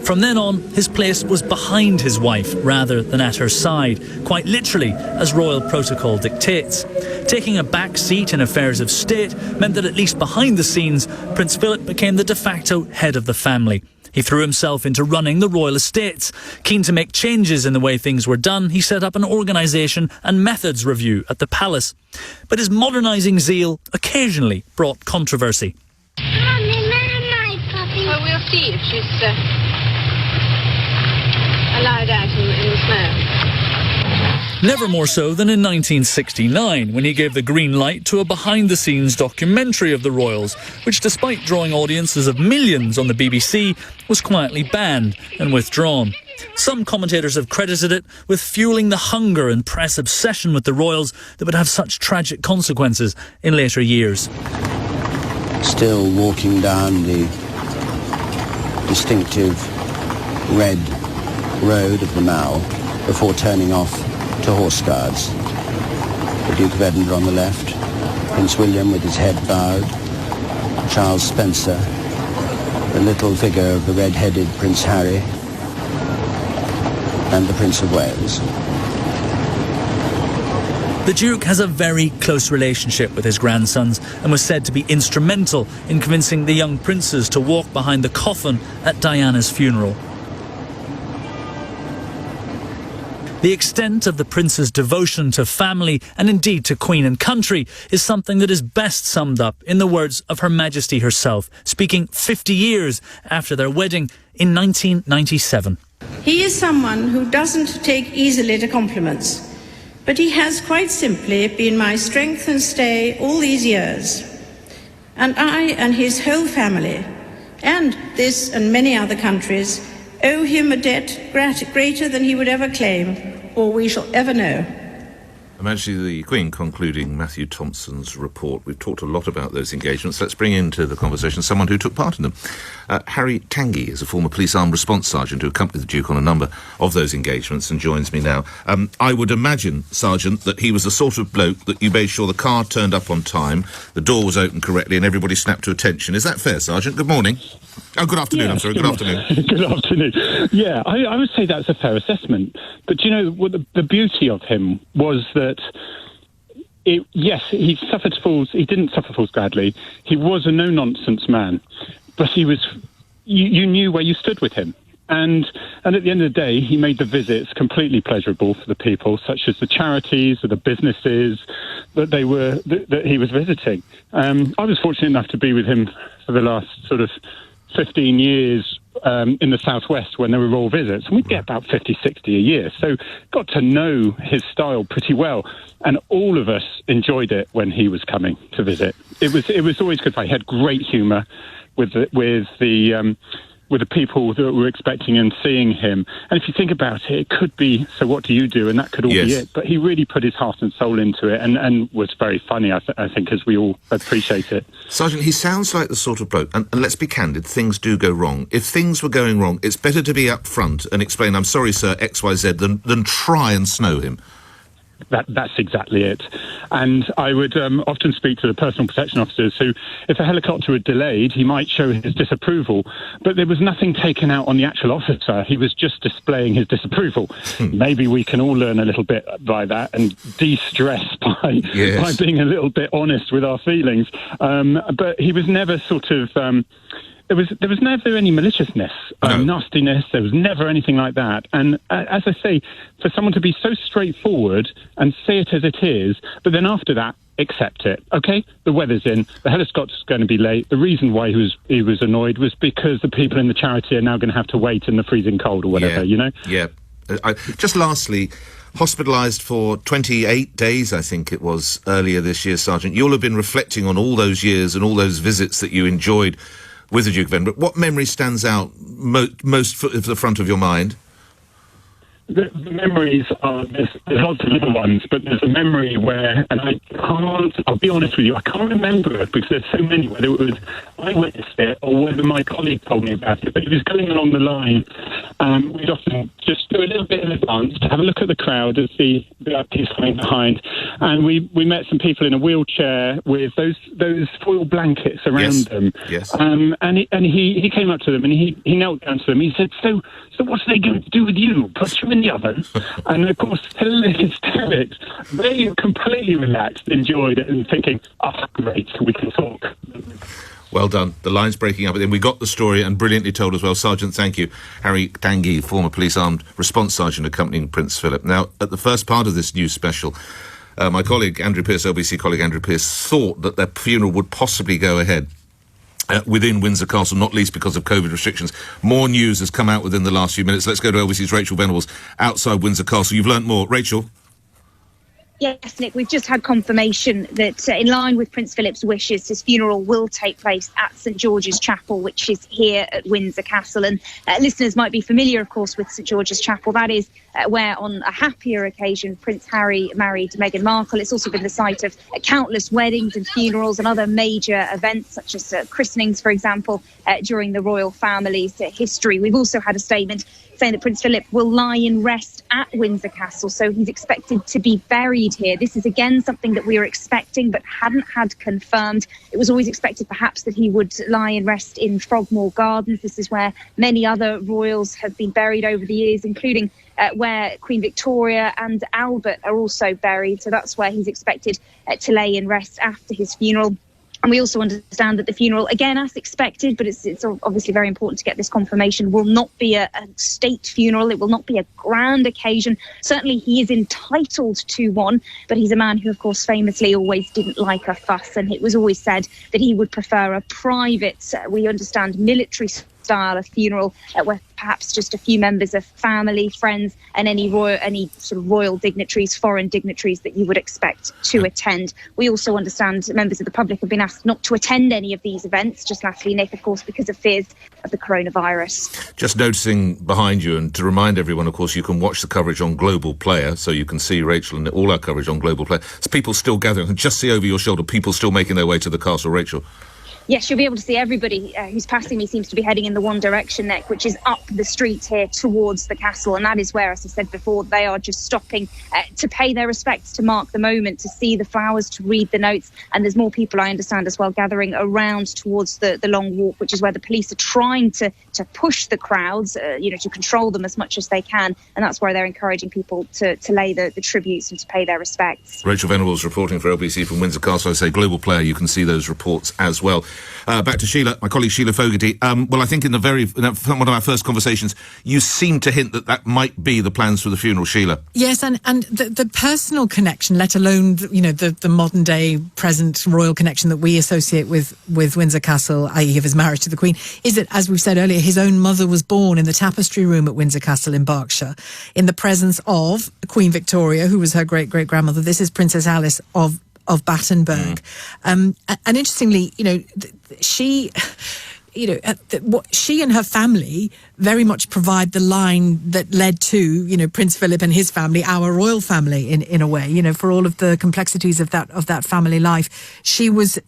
From then on, his place was behind his wife rather than at her side, quite literally, as royal protocol dictates. Taking a back seat in affairs of state meant that at least behind the scenes, Prince Philip became the de facto head of the family. He threw himself into running the royal estates. Keen to make changes in the way things were done, he set up an organisation and methods review at the palace. But his modernising zeal occasionally brought controversy. Well, we'll see if she's allowed out in the snow. Never more so than in 1969, when he gave the green light to a behind-the-scenes documentary of the royals, which, despite drawing audiences of millions on the BBC, was quietly banned and withdrawn. Some commentators have credited it with fueling the hunger and press obsession with the royals that would have such tragic consequences in later years. Still walking down the distinctive red road of the Mall before turning off to Horse Guards. The Duke of Edinburgh on the left, Prince William with his head bowed, Charles Spencer, the little figure of the red-headed Prince Harry, and the Prince of Wales. The Duke has a very close relationship with his grandsons and was said to be instrumental in convincing the young princes to walk behind the coffin at Diana's funeral. The extent of the prince's devotion to family and indeed to Queen and country is something that is best summed up in the words of Her Majesty herself, speaking 50 years after their wedding in 1997. He is someone who doesn't take easily to compliments, but he has quite simply been my strength and stay all these years. And I and his whole family, and this and many other countries, owe him a debt greater than he would ever claim, or we shall ever know. Her Majesty the Queen concluding Matthew Thompson's report. We've talked a lot about those engagements. Let's bring into the conversation someone who took part in them. Harry Tanguy is a former police armed response sergeant who accompanied the Duke on a number of those engagements and joins me now. I would imagine, Sergeant, that he was the sort of bloke that you made sure the car turned up on time, the door was open correctly and everybody snapped to attention. Is that fair, Sergeant? Good morning. Oh, good afternoon, I'm sorry. Good afternoon. Good afternoon. Yeah, I would say that's a fair assessment. But, you know, what the beauty of him was that, yes, he suffered fools. He didn't suffer fools gladly. He was a no-nonsense man. But he was, you knew where you stood with him. And at the end of the day, he made the visits completely pleasurable for the people, such as the charities or the businesses that he was visiting. I was fortunate enough to be with him for the last sort of 15 years in the southwest when there were royal visits, and we'd get about 50, 60 a year. So got to know his style pretty well, and all of us enjoyed it when he was coming to visit. It was always good fun. He had great humour, with the people that were expecting and seeing him. And if you think about it, it could be, so what do you do? And that could all be it. But he really put his heart and soul into it and was very funny, I think, as we all appreciate it. Sergeant, he sounds like the sort of bloke, and let's be candid, things do go wrong. If things were going wrong, it's better to be up front and explain, I'm sorry, sir, XYZ, than try and snow him. That's exactly it. And I would often speak to the personal protection officers who, if a helicopter had delayed, he might show his disapproval. But there was nothing taken out on the actual officer. He was just displaying his disapproval. Maybe we can all learn a little bit by that and de-stress by being a little bit honest with our feelings. But he was never sort of... There was never any maliciousness, nastiness. There was never anything like that. And as I say, for someone to be so straightforward and say it as it is, but then after that, accept it. Okay, the weather's in. The helicopter's going to be late. The reason why he was annoyed was because the people in the charity are now going to have to wait in the freezing cold or whatever. You know. Yeah. Just lastly. Hospitalised for 28 days, I think it was, earlier this year, Sergeant. You'll have been reflecting on all those years and all those visits that you enjoyed with the Duke of Edinburgh. What memory stands out most at the front of your mind? The memories are, there's lots of little ones, but there's a memory where, and I'll be honest with you, I can't remember it because there's so many, whether it was I witnessed it or whether my colleague told me about it, but it was going along the line. We'd often just do a little bit in advance to have a look at the crowd and see the piece coming behind. And we met some people in a wheelchair with those foil blankets around them. Yes. And he came up to them and he knelt down to them. He said, so what's they going to do with you? Put you in the oven? And of course, hysterics. They completely relaxed, enjoyed it, and thinking, great, we can talk. Well done. The line's breaking up, but then we got the story and brilliantly told as well. Sergeant, thank you. Harry Dangy, former police armed response sergeant accompanying Prince Philip. Now, at the first part of this news special, my colleague, Andrew Pearce, LBC colleague Andrew Pearce, thought that their funeral would possibly go ahead within Windsor Castle, not least because of COVID restrictions. More news has come out within the last few minutes. Let's go to LBC's Rachel Venables outside Windsor Castle. You've learnt more. Rachel? Yes, Nick, we've just had confirmation that in line with Prince Philip's wishes, his funeral will take place at St George's Chapel, which is here at Windsor Castle. And listeners might be familiar, of course, with St George's Chapel. That is where, on a happier occasion, Prince Harry married Meghan Markle. It's also been the site of countless weddings and funerals and other major events, such as christenings, for example, during the royal family's history. We've also had a statement saying that Prince Philip will lie in rest at Windsor Castle, so he's expected to be buried here. This is again something that we were expecting but hadn't had confirmed. It was always expected perhaps that he would lie in rest in Frogmore Gardens. This is where many other royals have been buried over the years, including where Queen Victoria and Albert are also buried. So that's where he's expected to lay in rest after his funeral. And we also understand that the funeral, again, as expected, but it's obviously very important to get this confirmation, will not be a state funeral. It will not be a grand occasion. Certainly he is entitled to one, but he's a man who, of course, famously always didn't like a fuss. And it was always said that he would prefer a private, we understand, military style of funeral where perhaps just a few members of family, friends and any sort of royal dignitaries, foreign dignitaries that you would expect to attend. We also understand members of the public have been asked not to attend any of these events, just lastly, Nick, of course, because of fears of the coronavirus. Just noticing behind you, and to remind everyone, of course, you can watch the coverage on Global Player, so you can see Rachel and all our coverage on Global Player. There's people still gathering. I can just see over your shoulder people still making their way to the castle. Rachel? Yes, you'll be able to see everybody who's passing me seems to be heading in the one direction, Nick, which is up the street here towards the castle. And that is where, as I said before, they are just stopping to pay their respects, to mark the moment, to see the flowers, to read the notes. And there's more people, I understand, as well, gathering around towards the long walk, which is where the police are trying to push the crowds, to control them as much as they can. And that's where they're encouraging people to lay the tributes and to pay their respects. Rachel Venables reporting for LBC from Windsor Castle. I say Global Player, you can see those reports as well. Back to Sheila, my colleague Sheila Fogarty. Well, I think in one of our first conversations, you seemed to hint that might be the plans for the funeral, Sheila. Yes, and the personal connection, let alone the modern day present royal connection that we associate with Windsor Castle, i.e. of his marriage to the Queen, is that, as we've said earlier, his own mother was born in the tapestry room at Windsor Castle in Berkshire, in the presence of Queen Victoria, who was her great great grandmother. This is Princess Alice of Battenberg. And interestingly, she what she and her family very much provide the line that led to, Prince Philip and his family, our royal family, in a way. For all of the complexities of that family life, she was.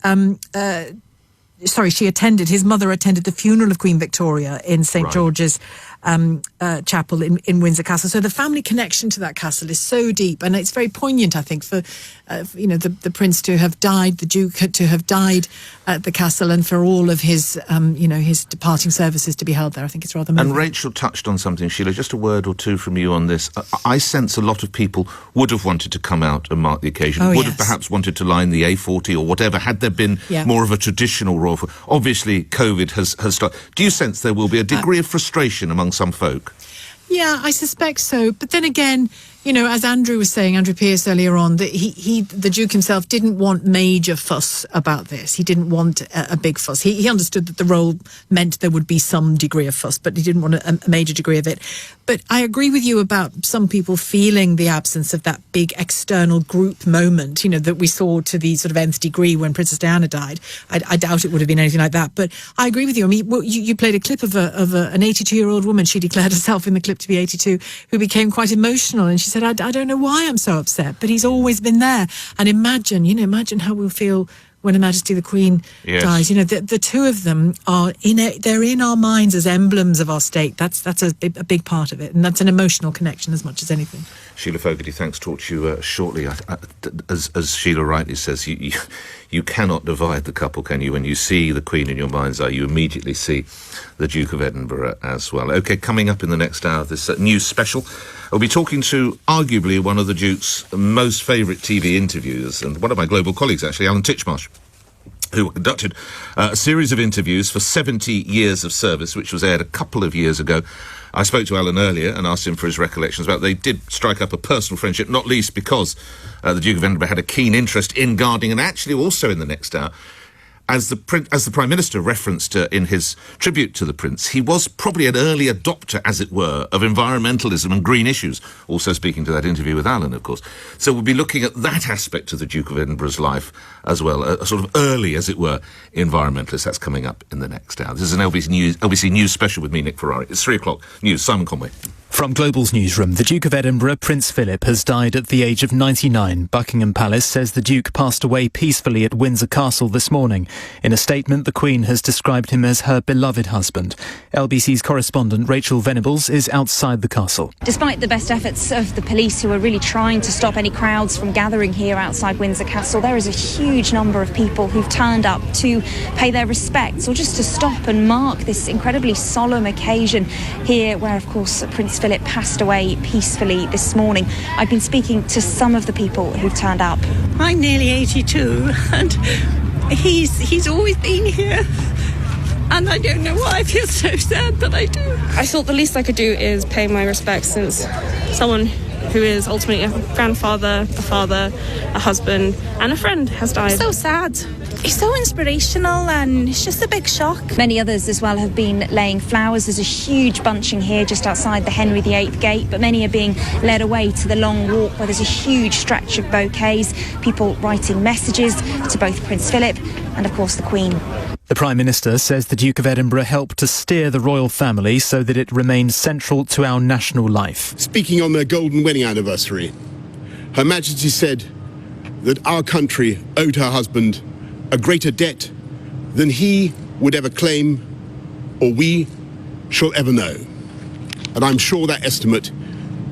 His mother attended the funeral of Queen Victoria in St. George's Chapel in Windsor Castle. So the family connection to that castle is so deep, and it's very poignant, I think, for the prince to have died, the duke to have died at the castle, and for all of his his departing services to be held there. I think it's rather moving. And Rachel touched on something, Sheila. Just a word or two from you on this. I sense a lot of people would have wanted to come out and mark the occasion. Have perhaps wanted to line the A40 or whatever, had there been more of a traditional royal. Obviously, COVID has started. Do you sense there will be a degree of frustration among some folk? Yeah, I suspect so. But then again, as Andrew was saying, Andrew Pearce earlier on, that the Duke himself didn't want major fuss about this. He didn't want a big fuss. He understood that the role meant there would be some degree of fuss, but he didn't want a major degree of it. But I agree with you about some people feeling the absence of that big external group moment, that we saw to the sort of nth degree when Princess Diana died. I doubt it would have been anything like that. But I agree with you. I mean, you played a clip of an 82-year-old woman. She declared herself in the clip to be 82, who became quite emotional, and she said, I don't know why I'm so upset, but he's always been there. And imagine how we'll feel when Her Majesty the Queen dies. The two of them are they're in our minds as emblems of our state. That's a big part of it, and that's an emotional connection as much as anything. Sheila Fogarty, thanks. Talk to you shortly. As Sheila rightly says, you cannot divide the couple, can you? When you see the Queen in your mind's eye, you immediately see the Duke of Edinburgh as well. OK, coming up in the next hour, this news special, we'll be talking to arguably one of the Duke's most favourite TV interviewers, and one of my global colleagues, actually, Alan Titchmarsh, who conducted a series of interviews for 70 years of service, which was aired a couple of years ago. I spoke to Alan earlier and asked him for his recollections about. They did strike up a personal friendship, not least because the Duke of Edinburgh had a keen interest in gardening, and actually also in the next hour, as the Prime Minister referenced in his tribute to the Prince, he was probably an early adopter, as it were, of environmentalism and green issues, also speaking to that interview with Alan, of course. So we'll be looking at that aspect of the Duke of Edinburgh's life as well, a sort of early, as it were, environmentalist. That's coming up in the next hour. This is an LBC News special with me, Nick Ferrari. It's 3 o'clock news. Simon Conway. From Global's newsroom, the Duke of Edinburgh, Prince Philip, has died at the age of 99. Buckingham Palace says the Duke passed away peacefully at Windsor Castle this morning. In a statement, the Queen has described him as her beloved husband. LBC's correspondent Rachel Venables is outside the castle. Despite the best efforts of the police, who are really trying to stop any crowds from gathering here outside Windsor Castle, there is a huge number of people who've turned up to pay their respects or just to stop and mark this incredibly solemn occasion here, where, of course, Prince Philip passed away peacefully this morning. I've been speaking to some of the people who've turned up. I'm nearly 82, and he's always been here. And I don't know why I feel so sad, but I do. I thought the least I could do is pay my respects, since someone who is ultimately a grandfather, a father, a husband, and a friend has died. So sad. He's so inspirational, and it's just a big shock. Many others as well have been laying flowers. There's a huge bunching here just outside the Henry VIII gate, but many are being led away to the long walk, where there's a huge stretch of bouquets, people writing messages to both Prince Philip and, of course, the Queen. The Prime Minister says the Duke of Edinburgh helped to steer the royal family so that it remains central to our national life. Speaking on their golden wedding anniversary, Her Majesty said that our country owed her husband a greater debt than he would ever claim or we shall ever know. And I'm sure that estimate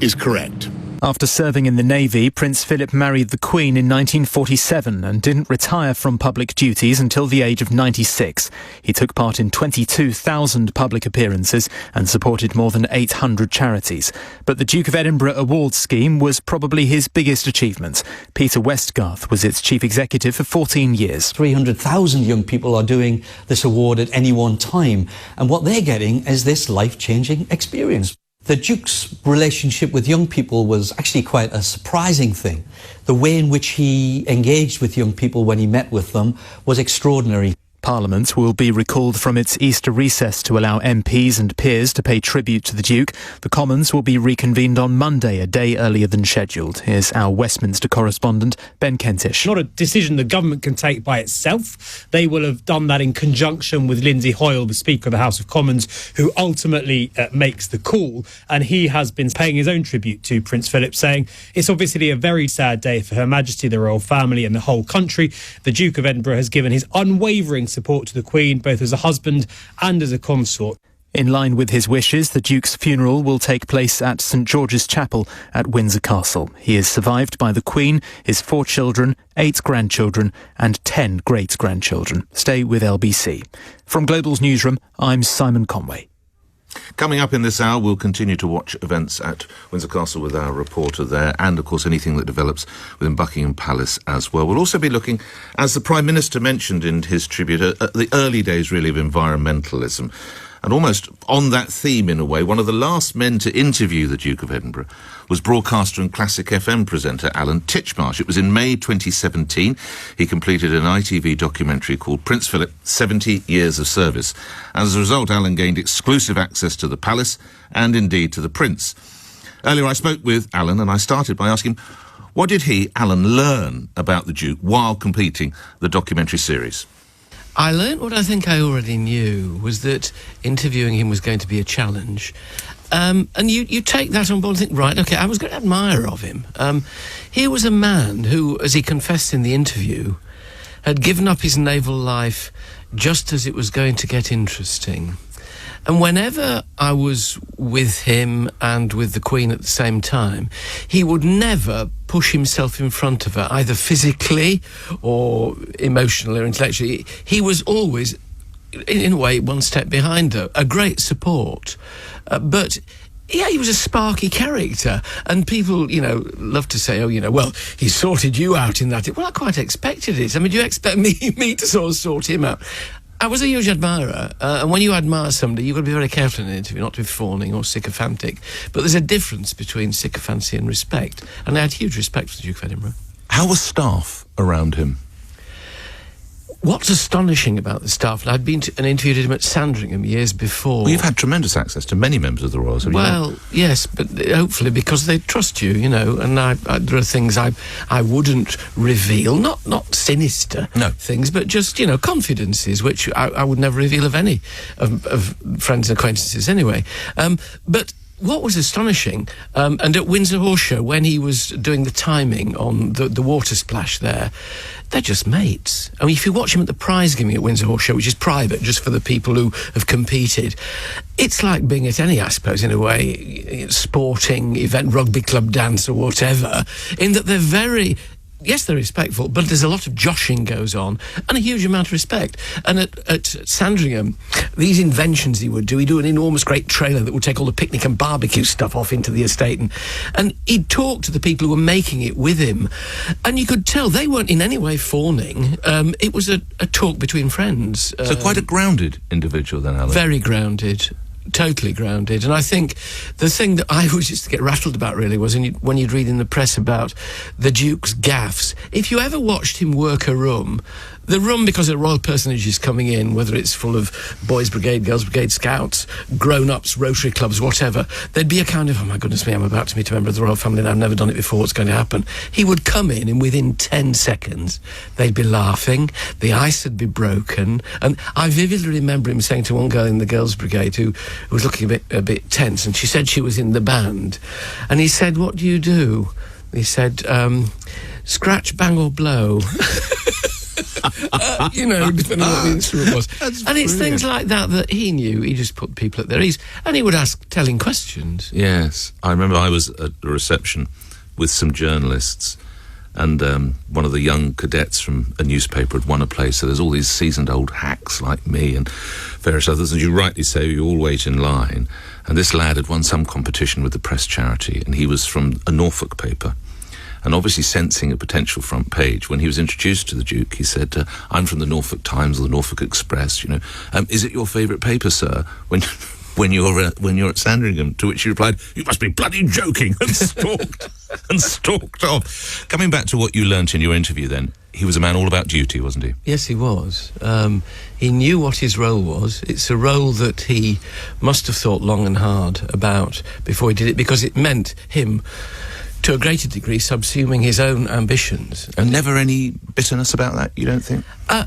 is correct. After serving in the Navy, Prince Philip married the Queen in 1947 and didn't retire from public duties until the age of 96. He took part in 22,000 public appearances and supported more than 800 charities. But the Duke of Edinburgh Awards scheme was probably his biggest achievement. Peter Westgarth was its chief executive for 14 years. 300,000 young people are doing this award at any one time, and what they're getting is this life-changing experience. The Duke's relationship with young people was actually quite a surprising thing. The way in which he engaged with young people when he met with them was extraordinary. Parliament will be recalled from its Easter recess to allow MPs and peers to pay tribute to the Duke. The Commons will be reconvened on Monday, a day earlier than scheduled. Here's our Westminster correspondent, Ben Kentish. Not a decision the government can take by itself. They will have done that in conjunction with Lindsay Hoyle, the Speaker of the House of Commons, who ultimately makes the call. And he has been paying his own tribute to Prince Philip, saying it's obviously a very sad day for Her Majesty, the royal family and the whole country. The Duke of Edinburgh has given his unwavering support to the Queen, both as a husband and as a consort. In line with his wishes, the Duke's funeral will take place at St George's Chapel at Windsor Castle. He is survived by the Queen, his 4 children, 8 grandchildren and 10 great-grandchildren. Stay with LBC. From Global's newsroom, I'm Simon Conway. Coming up in this hour, we'll continue to watch events at Windsor Castle with our reporter there, and of course anything that develops within Buckingham Palace as well. We'll also be looking, as the Prime Minister mentioned in his tribute, at the early days really of environmentalism. And almost on that theme, in a way, one of the last men to interview the Duke of Edinburgh was broadcaster and Classic FM presenter Alan Titchmarsh. It was in May 2017. He completed an ITV documentary called Prince Philip, 70 Years of Service. As a result, Alan gained exclusive access to the palace and indeed to the Prince. Earlier I spoke with Alan and I started by asking, what did he, Alan, learn about the Duke while completing the documentary series? I learnt what I think I already knew, was that interviewing him was going to be a challenge. And you take that on board and think, right, OK, I was a great admirer of him. Here was a man who, as he confessed in the interview, had given up his naval life just as it was going to get interesting. And whenever I was with him and with the Queen at the same time, he would never push himself in front of her, either physically or emotionally or intellectually. He was always, in a way, one step behind her, a great support. But yeah, he was a sparky character, and people, love to say, well, he sorted you out in that. Well, I quite expected it. I mean, do you expect me to sort of sort him out? I was a huge admirer, and when you admire somebody, you've got to be very careful in an interview, not to be fawning or sycophantic. But there's a difference between sycophancy and respect, and I had huge respect for the Duke of Edinburgh. How was staff around him? What's astonishing about the staff, and I'd been and interviewed him at Sandringham years before. Well, you've had tremendous access to many members of the Royals, have you? Well, yes, but hopefully because they trust you, and there are things I wouldn't reveal, not sinister things, but just, confidences, which I would never reveal of any of friends and acquaintances anyway. But what was astonishing, and at Windsor Horse Show, when he was doing the timing on the water splash there, they're just mates. I mean, if you watch him at the prize giving at Windsor Horse Show, which is private, just for the people who have competed, it's like being at any, I suppose, in a way, sporting event, rugby club dance or whatever, in that they're very... Yes, they're respectful, but there's a lot of joshing goes on and a huge amount of respect. And at Sandringham, these inventions he would do, he'd do an enormous great trailer that would take all the picnic and barbecue stuff off into the estate. And he'd talk to the people who were making it with him. And you could tell they weren't in any way fawning. It was a talk between friends. So quite a grounded individual then, Alan? Very grounded. Totally grounded. And I think the thing that I always used to get rattled about really was when you'd read in the press about the Duke's gaffes. If you ever watched him work a room, the room, because a royal personage is coming in, whether it's full of Boys Brigade, Girls Brigade, Scouts, grown-ups, Rotary clubs, whatever, there'd be a kind of, oh my goodness me, I'm about to meet a member of the royal family and I've never done it before, what's going to happen? He would come in and within 10 seconds, they'd be laughing, the ice would be broken, and I vividly remember him saying to one girl in the Girls Brigade who was looking a bit tense, and she said she was in the band, and he said, what do you do? He said, scratch, bang or blow. Depending on what the instrument was. And it's things like that he knew. He just put people at their ease. And he would ask telling questions. Yes. I remember I was at a reception with some journalists, and one of the young cadets from a newspaper had won a place. So there's all these seasoned old hacks like me and various others, and you rightly say you all wait in line. And this lad had won some competition with the press charity, and he was from a Norfolk paper. And obviously sensing a potential front page, when he was introduced to the Duke, he said, I'm from the Norfolk Times or the Norfolk Express, is it your favourite paper, sir, when you're at Sandringham? To which he replied, you must be bloody joking, and stalked off. Coming back to what you learnt in your interview then, he was a man all about duty, wasn't he? Yes, he was. He knew what his role was. It's a role that he must have thought long and hard about before he did it, because it meant him, to a greater degree, subsuming his own ambitions. And never any bitterness about that, you don't think?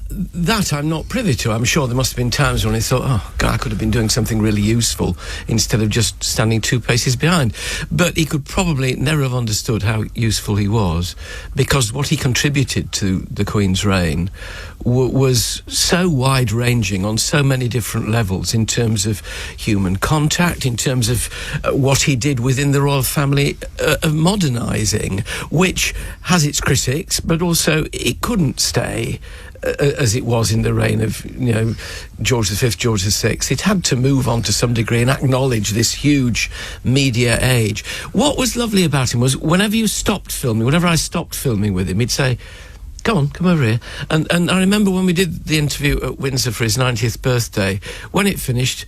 That I'm not privy to. I'm sure there must have been times when he thought, oh, God, I could have been doing something really useful instead of just standing 2 paces behind. But he could probably never have understood how useful he was, because what he contributed to the Queen's reign was so wide-ranging on so many different levels, in terms of human contact, in terms of what he did within the royal family of modernising, which has its critics, but also it couldn't stay as it was in the reign of, George V, George VI. It had to move on to some degree and acknowledge this huge media age. What was lovely about him was whenever I stopped filming with him, he'd say, come over here. And I remember when we did the interview at Windsor for his 90th birthday, when it finished,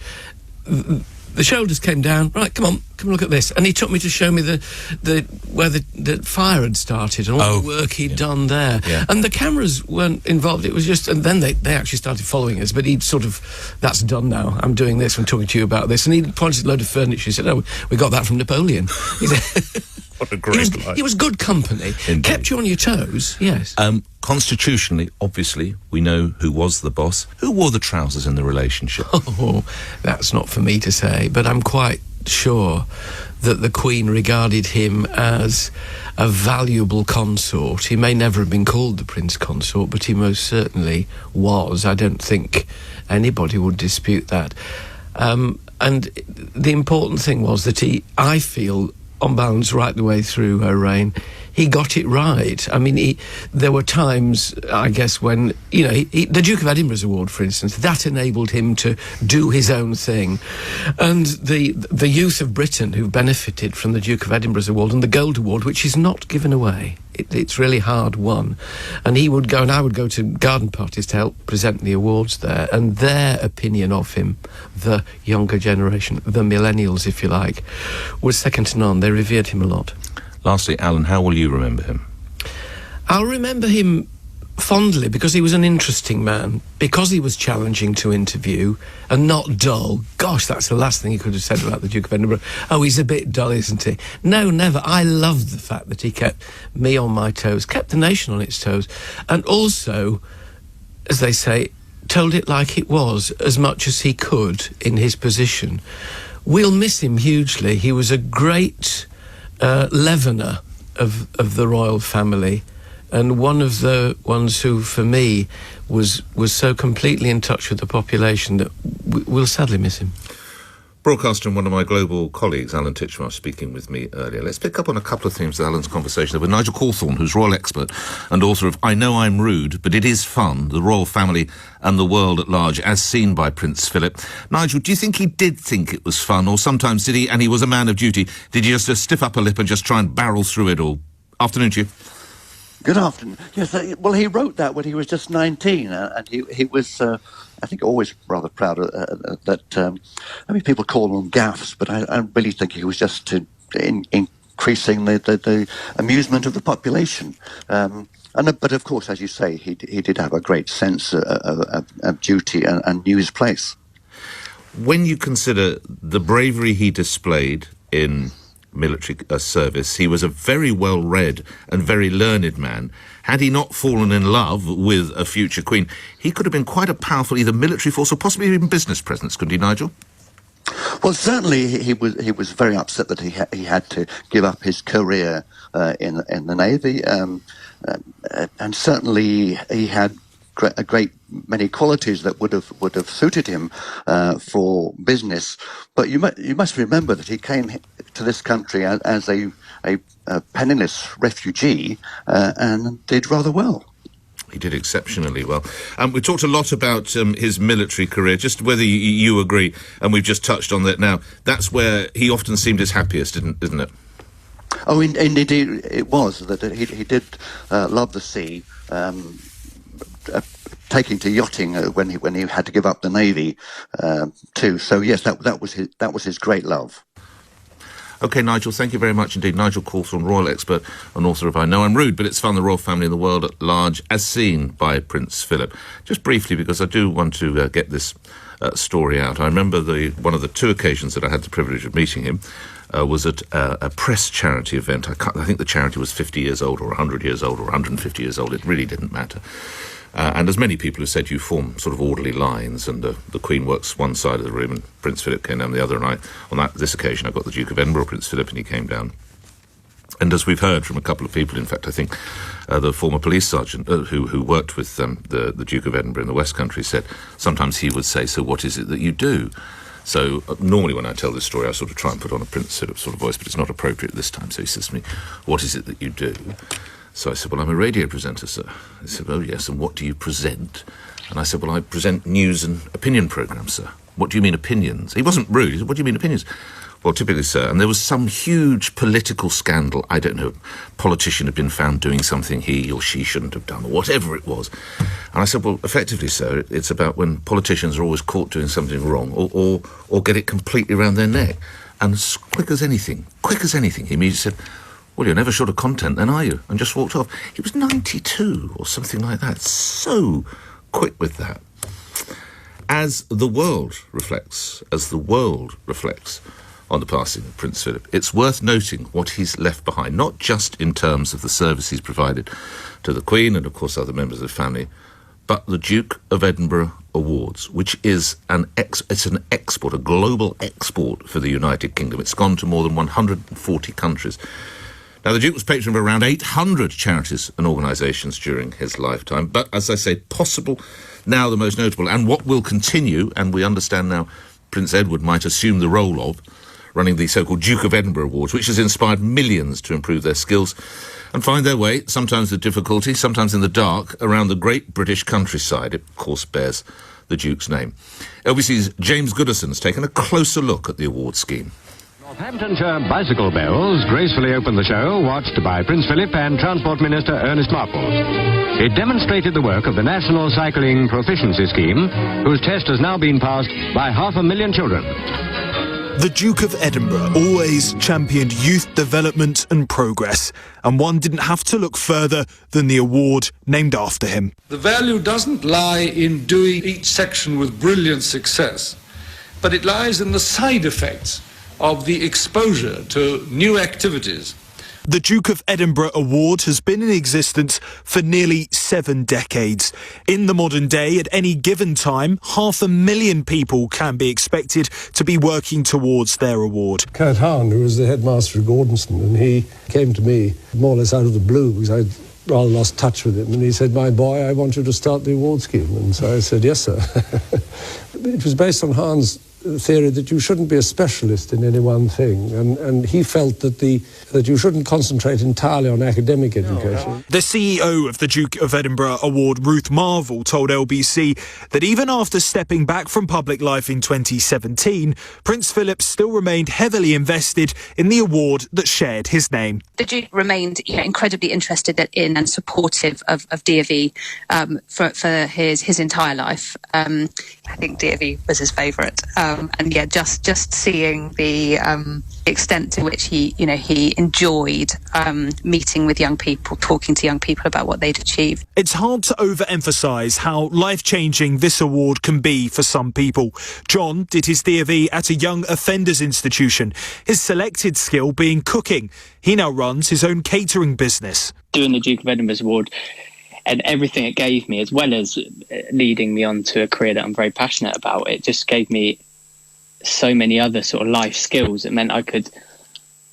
the shoulders came down. Right, come look at this. And he took me to show me where the fire had started and all the work he'd done there. Yeah. And the cameras weren't involved. It was just, and then they actually started following us. But he'd sort of, that's done now. I'm doing this. I'm talking to you about this. And he pointed at a load of furniture. He said, oh, we got that from Napoleon. He said, what a great life. He was good company. Indeed. Kept you on your toes, yes. Constitutionally, obviously, we know who was the boss. Who wore the trousers in the relationship? Oh, that's not for me to say, but I'm quite sure that the Queen regarded him as a valuable consort. He may never have been called the Prince Consort, but he most certainly was. I don't think anybody would dispute that. And the important thing was that I feel, on balance, right the way through her reign, he got it right. I mean, there were times, I guess, when, the Duke of Edinburgh's award, for instance, that enabled him to do his own thing. And the youth of Britain who benefited from the Duke of Edinburgh's award and the Gold Award, which is not given away, it's really hard won. And he would go, and I would go to garden parties to help present the awards there, and their opinion of him, the younger generation, the millennials, if you like, was second to none. They revered him a lot. Lastly, Alan, how will you remember him? I'll remember him fondly because he was an interesting man, because he was challenging to interview and not dull. Gosh, that's the last thing he could have said about the Duke of Edinburgh. Oh, he's a bit dull, isn't he? No, never. I loved the fact that he kept me on my toes, kept the nation on its toes, and also, as they say, told it like it was as much as he could in his position. We'll miss him hugely. He was a great leavener of the royal family, and one of the ones who, for me, was so completely in touch with the population that we'll sadly miss him. Broadcaster and one of my global colleagues, Alan Titchmarsh, speaking with me earlier. Let's pick up on a couple of themes of Alan's conversation. There with Nigel Cawthorne, who's royal expert and author of I Know I'm Rude, But It Is Fun, The Royal Family and the World at Large, as seen by Prince Philip. Nigel, do you think he did think it was fun, or sometimes did he, and he was a man of duty, did he just stiff up a lip and just try and barrel through it all? Afternoon to you. Good afternoon. Yes, well, he wrote that when he was just 19, and he was, I think, always rather proud that. I mean, people call them gaffes, but I really think he was just increasing the amusement of the population. But of course, as you say, he did have a great sense of duty and knew his place. When you consider the bravery he displayed in military service, he was a very well-read and very learned man. Had he not fallen in love with a future queen, he could have been quite a powerful either military force or possibly even business presence, couldn't he, Nigel? Well, certainly he was very upset that he had to give up his career in the Navy, and certainly he had a great many qualities that would have suited him for business. But you must remember that he came to this country as a penniless refugee and did rather well. He did exceptionally well. We talked a lot about his military career, just whether you agree, and we've just touched on that now. That's where he often seemed his happiest, isn't it? Oh, indeed, it was. That he did love the sea, taking to yachting when he had to give up the Navy too. So yes, that was his great love. OK, Nigel, thank you very much indeed. Nigel Cawthorne, royal expert and author of I Know I'm Rude, but It's Fun, the Royal Family in the World at Large, as seen by Prince Philip. Just briefly, because I do want to get this story out. I remember one of the two occasions that I had the privilege of meeting him was at a press charity event. I think the charity was 50 years old or 100 years old or 150 years old. It really didn't matter. And as many people have said, you form sort of orderly lines, and the Queen works one side of the room and Prince Philip came down the other. And this occasion, I got the Duke of Edinburgh, Prince Philip, and he came down. And as we've heard from a couple of people, in fact, I think the former police sergeant who worked with the Duke of Edinburgh in the West Country said sometimes he would say, "So what is it that you do?" So normally when I tell this story, I sort of try and put on a Prince Philip sort of voice, but it's not appropriate this time. So he says to me, "What is it that you do?" So I said, "Well, I'm a radio presenter, sir." He said, "Oh, yes, and what do you present?" And I said, "Well, I present news and opinion programmes, sir." "What do you mean opinions?" He wasn't rude. He said, "What do you mean opinions?" "Well, typically, sir," and there was some huge political scandal. I don't know, a politician had been found doing something he or she shouldn't have done, or whatever it was. And I said, "Well, effectively, sir, it's about when politicians are always caught doing something wrong or get it completely around their neck." And as quick as anything, he immediately said, "Well, you're never short of content then, are you?" And just walked off. He was 92 or something like that. So quick with that. As the world reflects on the passing of Prince Philip, it's worth noting what he's left behind, not just in terms of the service he's provided to the Queen and, of course, other members of the family, but the Duke of Edinburgh Awards, which is an export, a global export for the United Kingdom. It's gone to more than 140 countries. Now, the Duke was patron of around 800 charities and organisations during his lifetime, but, as I say, possible now the most notable, and what will continue, and we understand now Prince Edward might assume the role of, running the so-called Duke of Edinburgh Awards, which has inspired millions to improve their skills and find their way, sometimes with difficulty, sometimes in the dark, around the great British countryside. It, of course, bears the Duke's name. LBC's James Goodison has taken a closer look at the award scheme. Northamptonshire bicycle bells gracefully opened the show, watched by Prince Philip and Transport Minister Ernest Marple. It demonstrated the work of the National Cycling Proficiency Scheme, whose test has now been passed by 500,000 children. The Duke of Edinburgh always championed youth development and progress, and one didn't have to look further than the award named after him. The value doesn't lie in doing each section with brilliant success, but it lies in the side effects of the exposure to new activities. The Duke of Edinburgh Award has been in existence for nearly 7 decades. In the modern day, at any given time, 500,000 people can be expected to be working towards their award. Kurt Hahn, who was the headmaster at Gordonston, and he came to me more or less out of the blue because I'd rather lost touch with him, and he said, "My boy, I want you to start the award scheme." And so I said, "Yes, sir." It was based on Hahn's theory that you shouldn't be a specialist in any one thing, and he felt that you shouldn't concentrate entirely on academic education. The CEO of the Duke of Edinburgh Award, Ruth Marvel, told LBC that even after stepping back from public life in 2017, Prince Philip still remained heavily invested in the award that shared his name. The Duke remained incredibly interested in and supportive of DofE for his entire life. I think DofE was his favourite. And yeah, just seeing the extent to which he enjoyed meeting with young people, talking to young people about what they'd achieved. It's hard to overemphasise how life-changing this award can be for some people. John did his DofE at a young offenders institution, his selected skill being cooking. He now runs his own catering business. Doing the Duke of Edinburgh's award and everything it gave me, as well as leading me on to a career that I'm very passionate about, it just gave me so many other sort of life skills. It meant I could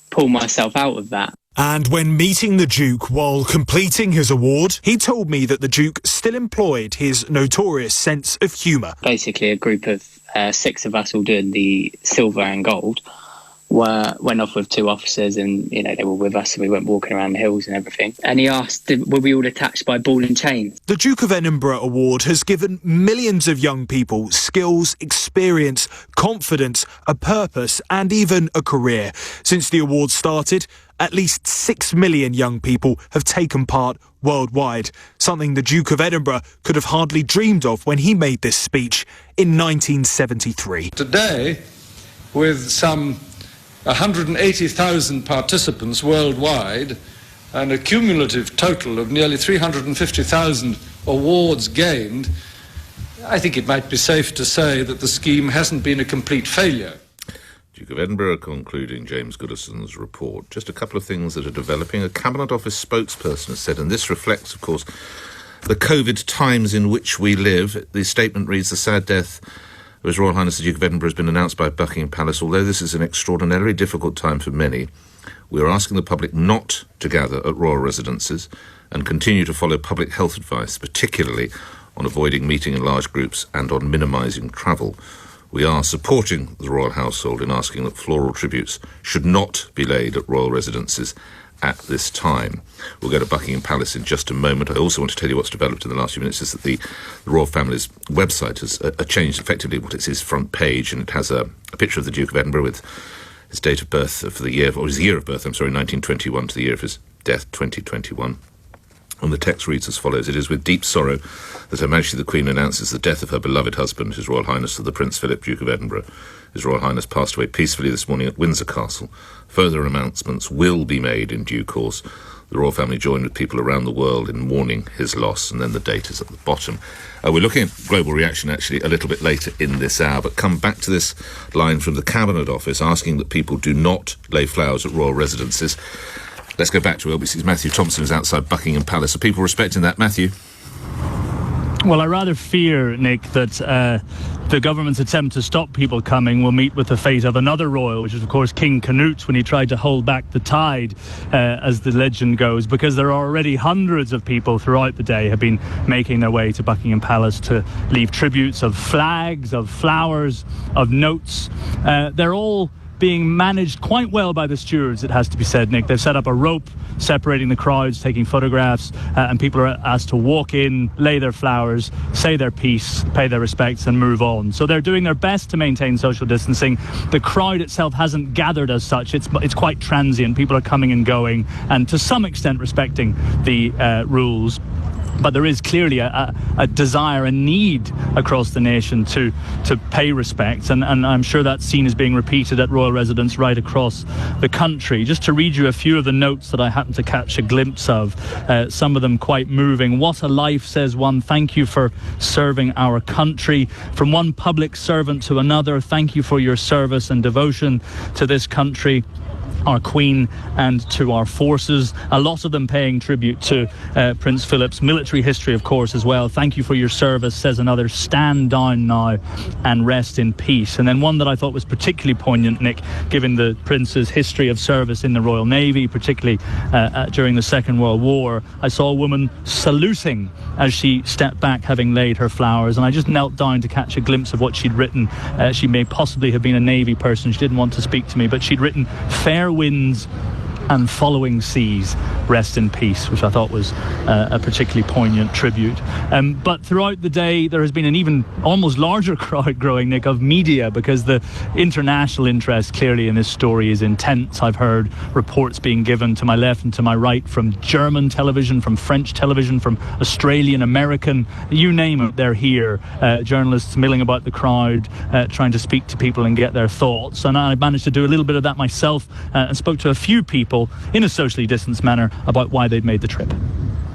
pull myself out of that. And when meeting the Duke while completing his award, he told me that the Duke still employed his notorious sense of humour. Basically, a group of 6 of us all doing the silver and gold went off with 2 officers, and they were with us, and we went walking around the hills and everything. And he asked, were we all attached by ball and chain? The Duke of Edinburgh Award has given millions of young people skills, experience, confidence, a purpose and even a career. Since the award started, at least 6 million young people have taken part worldwide, something the Duke of Edinburgh could have hardly dreamed of when he made this speech in 1973. Today, with some 180,000 participants worldwide, and a cumulative total of nearly 350,000 awards gained, I think it might be safe to say that the scheme hasn't been a complete failure. Duke of Edinburgh concluding James Goodison's report. Just a couple of things that are developing. A Cabinet Office spokesperson has said, and this reflects, of course, the COVID times in which we live. The statement reads, the sad death of His Royal Highness the Duke of Edinburgh has been announced by Buckingham Palace. Although this is an extraordinarily difficult time for many, we are asking the public not to gather at royal residences and continue to follow public health advice, particularly on avoiding meeting in large groups and on minimising travel. We are supporting the royal household in asking that floral tributes should not be laid at royal residences at this time. We'll go to Buckingham Palace in just a moment. I also want to tell you what's developed in the last few minutes is that the royal family's website has changed effectively what is his front page, and it has a picture of the Duke of Edinburgh with his date of birth for the year, or his year of birth, 1921 to the year of his death, 2021. And the text reads as follows. It is with deep sorrow that Her Majesty the Queen announces the death of her beloved husband, His Royal Highness the Prince Philip, Duke of Edinburgh. His Royal Highness passed away peacefully this morning at Windsor Castle. Further announcements will be made in due course. The royal family joined with people around the world in mourning his loss, and then the date is at the bottom. We're looking at global reaction actually a little bit later in this hour, but come back to this line from the Cabinet Office asking that people do not lay flowers at royal residences. Let's go back to LBC's Matthew Thompson, who's outside Buckingham Palace. Are people respecting that, Matthew? Well, I rather fear, Nick, that the government's attempt to stop people coming will meet with the fate of another royal, which is, of course, King Canute, when he tried to hold back the tide, as the legend goes, because there are already hundreds of people throughout the day have been making their way to Buckingham Palace to leave tributes of flags, of flowers, of notes. They're all being managed quite well by the stewards, it has to be said, Nick. They've set up a rope separating the crowds, taking photographs, and people are asked to walk in, lay their flowers, say their piece, pay their respects, and move on. So they're doing their best to maintain social distancing. The crowd itself hasn't gathered as such. It's quite transient. People are coming and going, and to some extent respecting the rules. But there is clearly a desire, a need across the nation to pay respects, and I'm sure that scene is being repeated at royal residence right across the country. Just to read you a few of the notes that I happened to catch a glimpse of, some of them quite moving. What a life, says one. Thank you for serving our country. From one public servant to another, thank you for your service and devotion to this country, our Queen, and to our forces. A lot of them paying tribute to Prince Philip's military history, of course, as well. Thank you for your service, says another. Stand down now and rest in peace. And then one that I thought was particularly poignant, Nick, given the Prince's history of service in the Royal Navy, particularly during the Second World War. I saw a woman saluting as she stepped back, having laid her flowers, and I just knelt down to catch a glimpse of what she'd written. She may possibly have been a Navy person. She didn't want to speak to me, but she'd written, "Fair winds and following seas, rest in peace," which I thought was a particularly poignant tribute. But throughout the day, there has been an even almost larger crowd growing, Nick, of media, because the international interest clearly in this story is intense. I've heard reports being given to my left and to my right from German television, from French television, from Australian, American, you name it, they're here. Journalists milling about the crowd, trying to speak to people and get their thoughts. And I managed to do a little bit of that myself and spoke to a few people in a socially distanced manner about why they'd made the trip.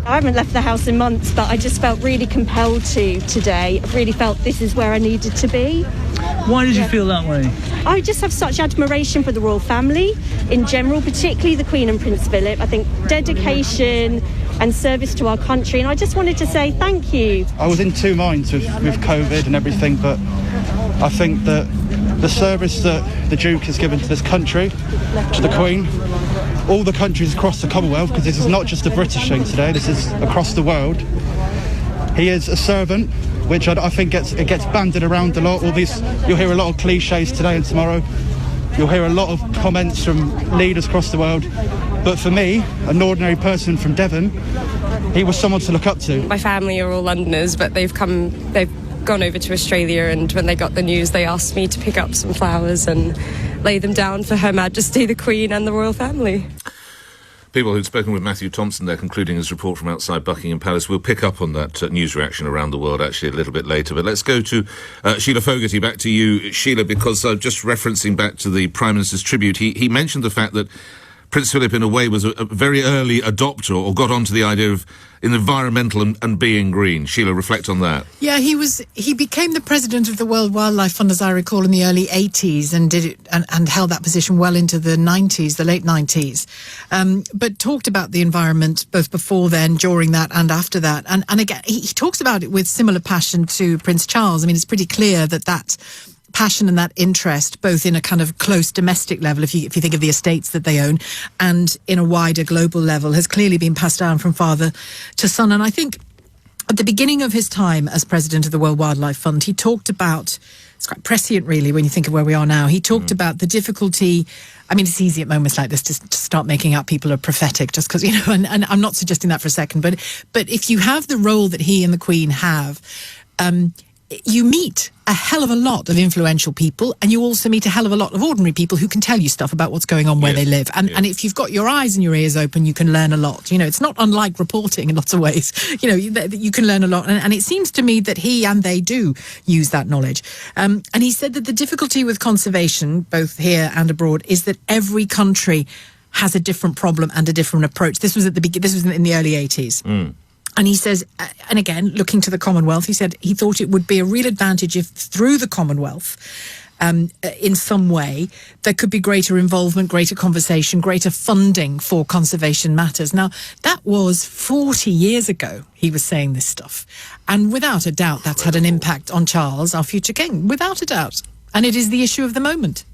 I haven't left the house in months, but I just felt really compelled to today. I really felt this is where I needed to be. Why did you feel that way? I just have such admiration for the royal family in general, particularly the Queen and Prince Philip. I think dedication and service to our country, and I just wanted to say thank you. I was in two minds with COVID and everything, but I think that the service that the Duke has given to this country, to the Queen, all the countries across the Commonwealth, because this is not just a British thing today, this is across the world. He is a servant, which I think gets banded around a lot. All these, you'll hear a lot of cliches today and tomorrow. You'll hear a lot of comments from leaders across the world. But for me, an ordinary person from Devon, he was someone to look up to. My family are all Londoners, but they've gone over to Australia, and when they got the news, they asked me to pick up some flowers and lay them down for Her Majesty the Queen and the royal family. People who'd spoken with Matthew Thompson there, concluding his report from outside Buckingham Palace. We'll pick up on that news reaction around the world actually a little bit later. But let's go to Sheila Fogarty, back to you, Sheila, because just referencing back to the Prime Minister's tribute, he mentioned the fact that Prince Philip, in a way, was a very early adopter or got onto the idea of environmental and being green. Sheila, reflect on that. Yeah, he became the president of the World Wildlife Fund, as I recall, in the early 80s and did it and held that position well into the 90s, the late 90s. But talked about the environment both before then, during that and after that. And again, he talks about it with similar passion to Prince Charles. I mean, it's pretty clear that passion and that interest, both in a kind of close domestic level, if you think of the estates that they own, and in a wider global level, has clearly been passed down from father to son. And I think at the beginning of his time as president of the World Wildlife Fund, he talked about, it's quite prescient really when you think of where we are now, he talked about the difficulty. I mean, it's easy at moments like this to start making out people are prophetic just because, and I'm not suggesting that for a second, but if you have the role that he and the Queen have, you meet a hell of a lot of influential people, and you also meet a hell of a lot of ordinary people who can tell you stuff about what's going on where they live. And if you've got your eyes and your ears open, you can learn a lot. It's not unlike reporting in lots of ways. You can learn a lot. And it seems to me that he and they do use that knowledge. And he said that the difficulty with conservation, both here and abroad, is that every country has a different problem and a different approach. This was in the early 80s. And he says, and again, looking to the Commonwealth, he said he thought it would be a real advantage if through the Commonwealth, in some way, there could be greater involvement, greater conversation, greater funding for conservation matters. Now, that was 40 years ago, he was saying this stuff. And without a doubt, that's had an impact on Charles, our future king, without a doubt. And it is the issue of the moment.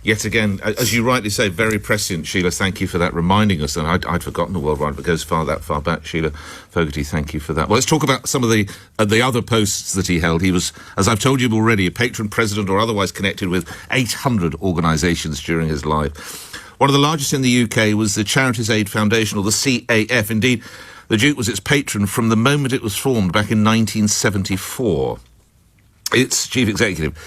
Yet again, as you rightly say, very prescient, Sheila. Thank you for that, reminding us. And I'd forgotten the World Wildlife, but it goes that far back. Sheila Fogarty, thank you for that. Well, let's talk about some of the other posts that he held. He was, as I've told you already, a patron president or otherwise connected with 800 organisations during his life. One of the largest in the UK was the Charities Aid Foundation, or the CAF. Indeed, the Duke was its patron from the moment it was formed back in 1974. Its chief executive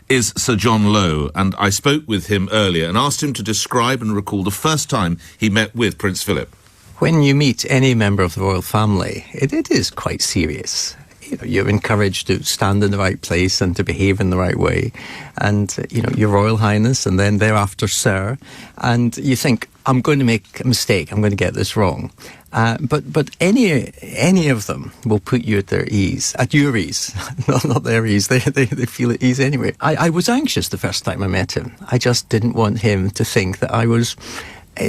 is Sir John Lowe, and I spoke with him earlier and asked him to describe and recall the first time he met with Prince Philip. When you meet any member of the royal family, it is quite serious. You're encouraged to stand in the right place and to behave in the right way. And, Your Royal Highness, and then thereafter, Sir. And you think, I'm going to make a mistake, I'm going to get this wrong. But any of them will put you at their ease, at your ease, not their ease. They feel at ease anyway. I was anxious the first time I met him. I just didn't want him to think that I was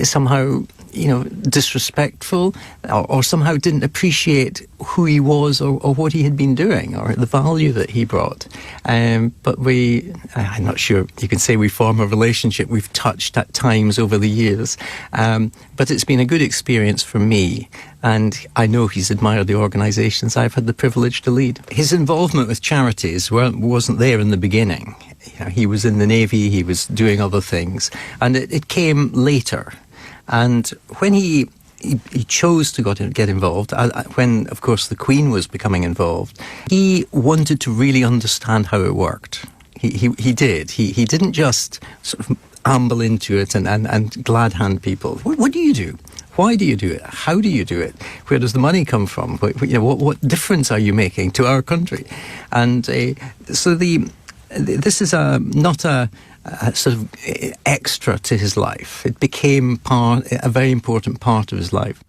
somehow, disrespectful or somehow didn't appreciate who he was or what he had been doing or the value that he brought. But I'm not sure you can say we form a relationship. We've touched at times over the years. But it's been a good experience for me. And I know he's admired the organisations I've had the privilege to lead. His involvement with charities wasn't there in the beginning. He was in the Navy, he was doing other things. And it came later. And when he chose to get involved, when, of course, the Queen was becoming involved, he wanted to really understand how it worked. He did. He didn't just sort of amble into it and glad hand people. What do you do? Why do you do it? How do you do it? Where does the money come from? What difference are you making to our country? And so this is not a sort of extra to his life. It became a very important part of his life.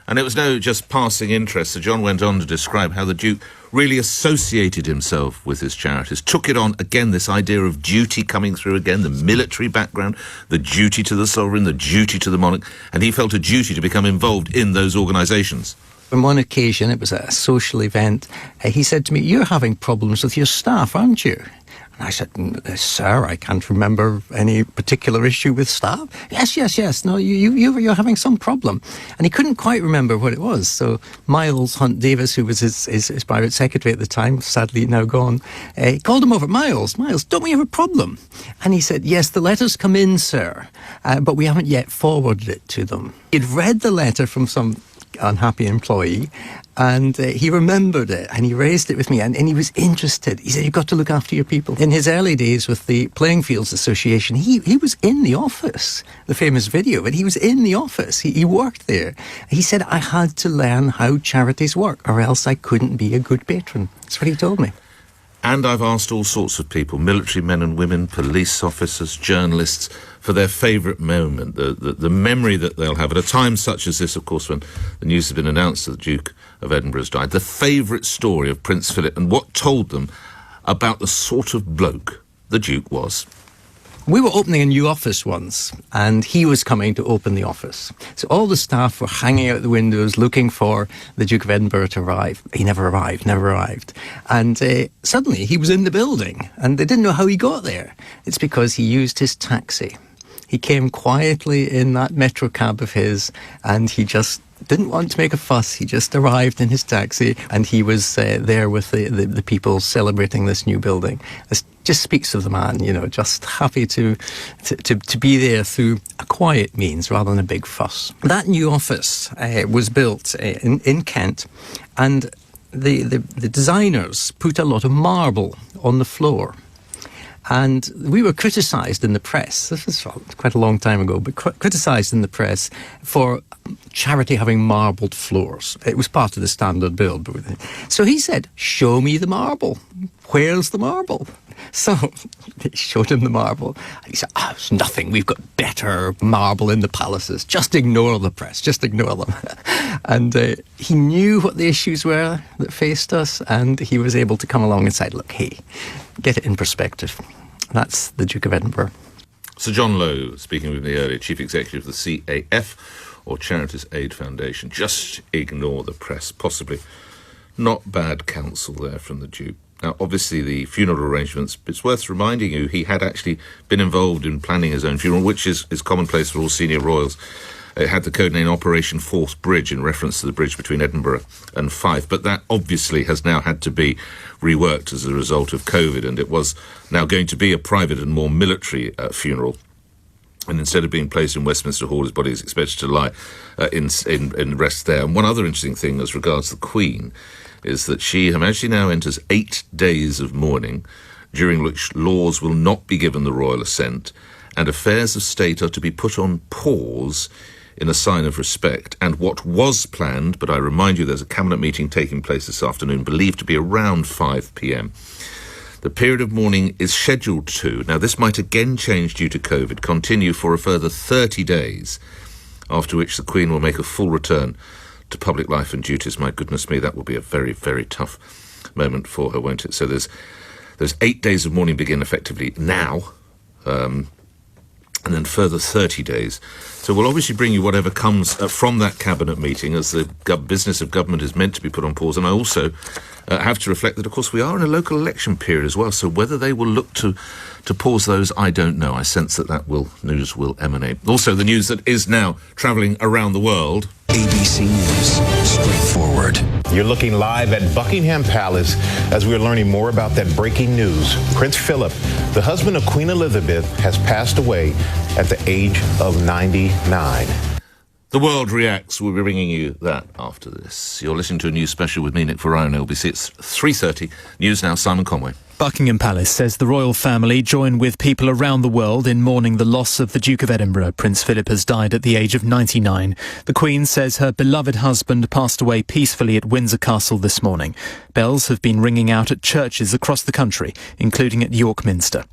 And it was no just passing interest. Sir John went on to describe how the Duke really associated himself with his charities, took it on, again, this idea of duty coming through again, the military background, the duty to the sovereign, the duty to the monarch, and he felt a duty to become involved in those organisations. On one occasion, it was a social event, he said to me, "You're having problems with your staff, aren't you?" And I said, "Sir, I can't remember any particular issue with staff." Yes. No, you're having some problem. And he couldn't quite remember what it was. So Miles Hunt Davis, who was his private secretary at the time, sadly now gone, he called him over. Miles, don't we have a problem?" And he said, "Yes, the letter's come in, sir, but we haven't yet forwarded it to them." He'd read the letter from some unhappy employee. And he remembered it, and he raised it with me, and he was interested. He said, you've got to look after your people. In his early days with the Playing Fields Association, he was in the office, the famous video, but he was in the office. He worked there. He said, I had to learn how charities work, or else I couldn't be a good patron. That's what he told me. And I've asked all sorts of people, military men and women, police officers, journalists, for their favourite moment, the memory that they'll have at a time such as this, of course, when the news has been announced that the Duke of Edinburgh has died, the favourite story of Prince Philip and what told them about the sort of bloke the Duke was. We were opening a new office once, and he was coming to open the office. So all the staff were hanging out the windows looking for the Duke of Edinburgh to arrive. He never arrived. And suddenly he was in the building, and they didn't know how he got there. It's because he used his taxi. He came quietly in that metro cab of his, and he just didn't want to make a fuss. He just arrived in his taxi, and he was there with the people celebrating this new building. This just speaks of the man, you know, just happy to be there through a quiet means rather than a big fuss. That new office was built in Kent, and the designers put a lot of marble on the floor. And we were criticised in the press, this was quite a long time ago, but criticised in the press for charity having marbled floors. It was part of the standard build. So he said, show me the marble. Where's the marble? So they showed him the marble. And he said, it's nothing. We've got better marble in the palaces. Just ignore the press. Just ignore them. And he knew what the issues were that faced us, and he was able to come along and say, look, hey, get it in perspective. That's the Duke of Edinburgh. Sir John Lowe, speaking with me earlier, Chief Executive of the CAF, or Charities Aid Foundation. Just ignore the press. Possibly not bad counsel there from the Duke. Now, obviously, the funeral arrangements, it's worth reminding you, he had actually been involved in planning his own funeral, which is commonplace for all senior royals. It had the codename Operation Forth Bridge in reference to the bridge between Edinburgh and Fife, but that obviously has now had to be reworked as a result of COVID, and it was now going to be a private and more military funeral. And instead of being placed in Westminster Hall, his body is expected to lie in rest there. And one other interesting thing as regards the Queen is that Her Majesty now enters 8 days of mourning, during which laws will not be given the royal assent, and affairs of state are to be put on pause in a sign of respect. And what was planned, but I remind you there's a cabinet meeting taking place this afternoon, believed to be around 5 p.m. The period of mourning is scheduled to, now this might again change due to COVID, continue for a further 30 days, after which the Queen will make a full return to public life and duties. My goodness me, that will be a very, very tough moment for her, won't it? So there's 8 days of mourning begin effectively now, and then further 30 days. So we'll obviously bring you whatever comes from that cabinet meeting, as the business of government is meant to be put on pause. And I also have to reflect that, of course, we are in a local election period as well. So whether they will look to pause those, I don't know. I sense that news will emanate. Also, the news that is now travelling around the world. ABC News, straightforward. You're looking live at Buckingham Palace as we're learning more about that breaking news. Prince Philip, the husband of Queen Elizabeth, has passed away at the age of 99. The world reacts. We'll be bringing you that after this. You're listening to a news special with me, Nick Ferraro, on LBC. It's 3:30. News now, Simon Conway. Buckingham Palace says the royal family join with people around the world in mourning the loss of the Duke of Edinburgh. Prince Philip has died at the age of 99. The Queen says her beloved husband passed away peacefully at Windsor Castle this morning. Bells have been ringing out at churches across the country, including at York Minster.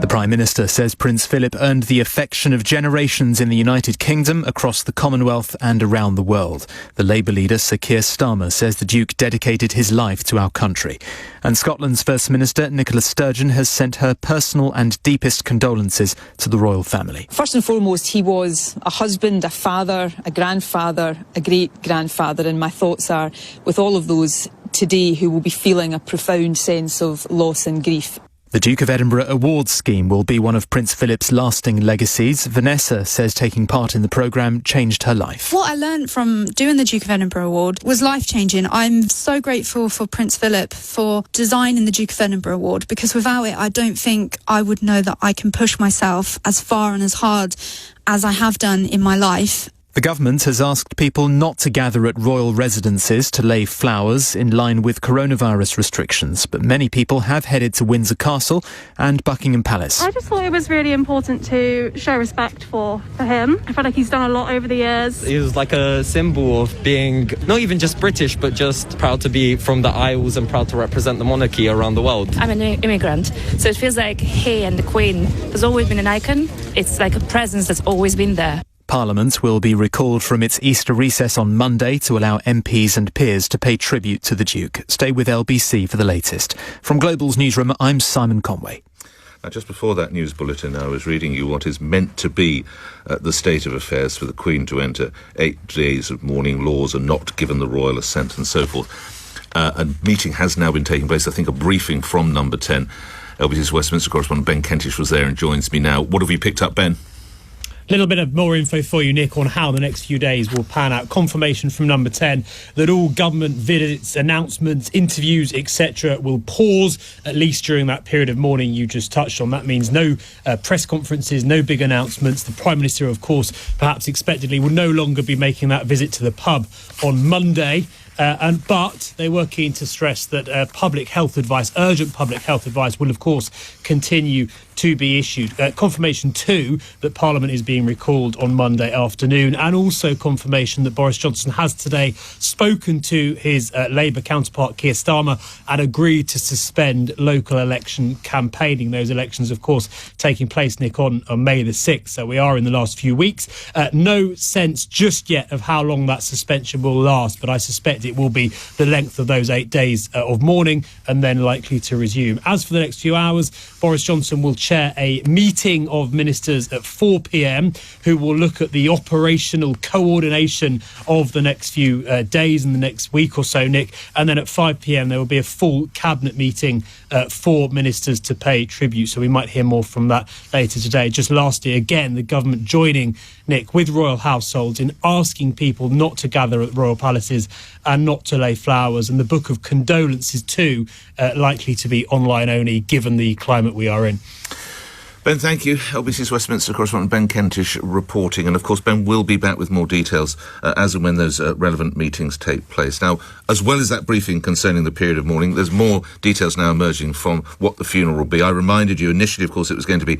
The Prime Minister says Prince Philip earned the affection of generations in the United Kingdom, across the Commonwealth and around the world. The Labour leader, Sir Keir Starmer, says the Duke dedicated his life to our country. And Scotland's First Minister, Nicola Sturgeon, has sent her personal and deepest condolences to the royal family. First and foremost, he was a husband, a father, a grandfather, a great-grandfather, and my thoughts are with all of those today who will be feeling a profound sense of loss and grief. The Duke of Edinburgh Awards scheme will be one of Prince Philip's lasting legacies. Vanessa says taking part in the programme changed her life. What I learned from doing the Duke of Edinburgh Award was life-changing. I'm so grateful for Prince Philip for designing the Duke of Edinburgh Award, because without it, I don't think I would know that I can push myself as far and as hard as I have done in my life. The government has asked people not to gather at royal residences to lay flowers in line with coronavirus restrictions, but many people have headed to Windsor Castle and Buckingham Palace. I just thought it was really important to show respect for him. I feel like he's done a lot over the years. He was like a symbol of being not even just British, but just proud to be from the Isles and proud to represent the monarchy around the world. I'm an immigrant, so it feels like he and the Queen has always been an icon. It's like a presence that's always been there. Parliament will be recalled from its Easter recess on Monday to allow MPs and peers to pay tribute to the Duke. Stay with LBC for the latest. From Global's newsroom, I'm Simon Conway. Now, just before that news bulletin, I was reading you what is meant to be the state of affairs for the Queen to enter 8 days of mourning. Laws are not given the royal assent and so forth. A meeting has now been taking place, I think a briefing from Number 10. LBC's Westminster correspondent Ben Kentish was there and joins me now. What have we picked up, Ben? A little bit of more info for you, Nick, on how the next few days will pan out. Confirmation from Number 10 that all government visits, announcements, interviews, etc. will pause, at least during that period of mourning you just touched on. That means no press conferences, no big announcements. The Prime Minister, of course, perhaps expectedly, will no longer be making that visit to the pub on Monday. But they were keen to stress that public health advice, urgent public health advice, will of course continue to be issued. Confirmation too that Parliament is being recalled on Monday afternoon, and also confirmation that Boris Johnson has today spoken to his Labour counterpart Keir Starmer and agreed to suspend local election campaigning. Those elections, of course, taking place, Nick, on May the 6th. So we are in the last few weeks. No sense just yet of how long that suspension will last, but I suspect it will be the length of those 8 days of mourning and then likely to resume. As for the next few hours, Boris Johnson will chair a meeting of ministers at 4 p.m. who will look at the operational coordination of the next few days and the next week or so, Nick. And then at 5 p.m. there will be a full cabinet meeting for ministers to pay tribute. So we might hear more from that later today. Just lastly, again, the government joining, Nick, with royal households in asking people not to gather at royal palaces and not to lay flowers. And the book of condolences too, likely to be online only given the climate we are in. Ben, thank you. LBC's Westminster correspondent Ben Kentish reporting. And of course, Ben will be back with more details as and when those relevant meetings take place. Now, as well as that briefing concerning the period of mourning, there's more details now emerging from what the funeral will be. I reminded you initially, of course, it was going to be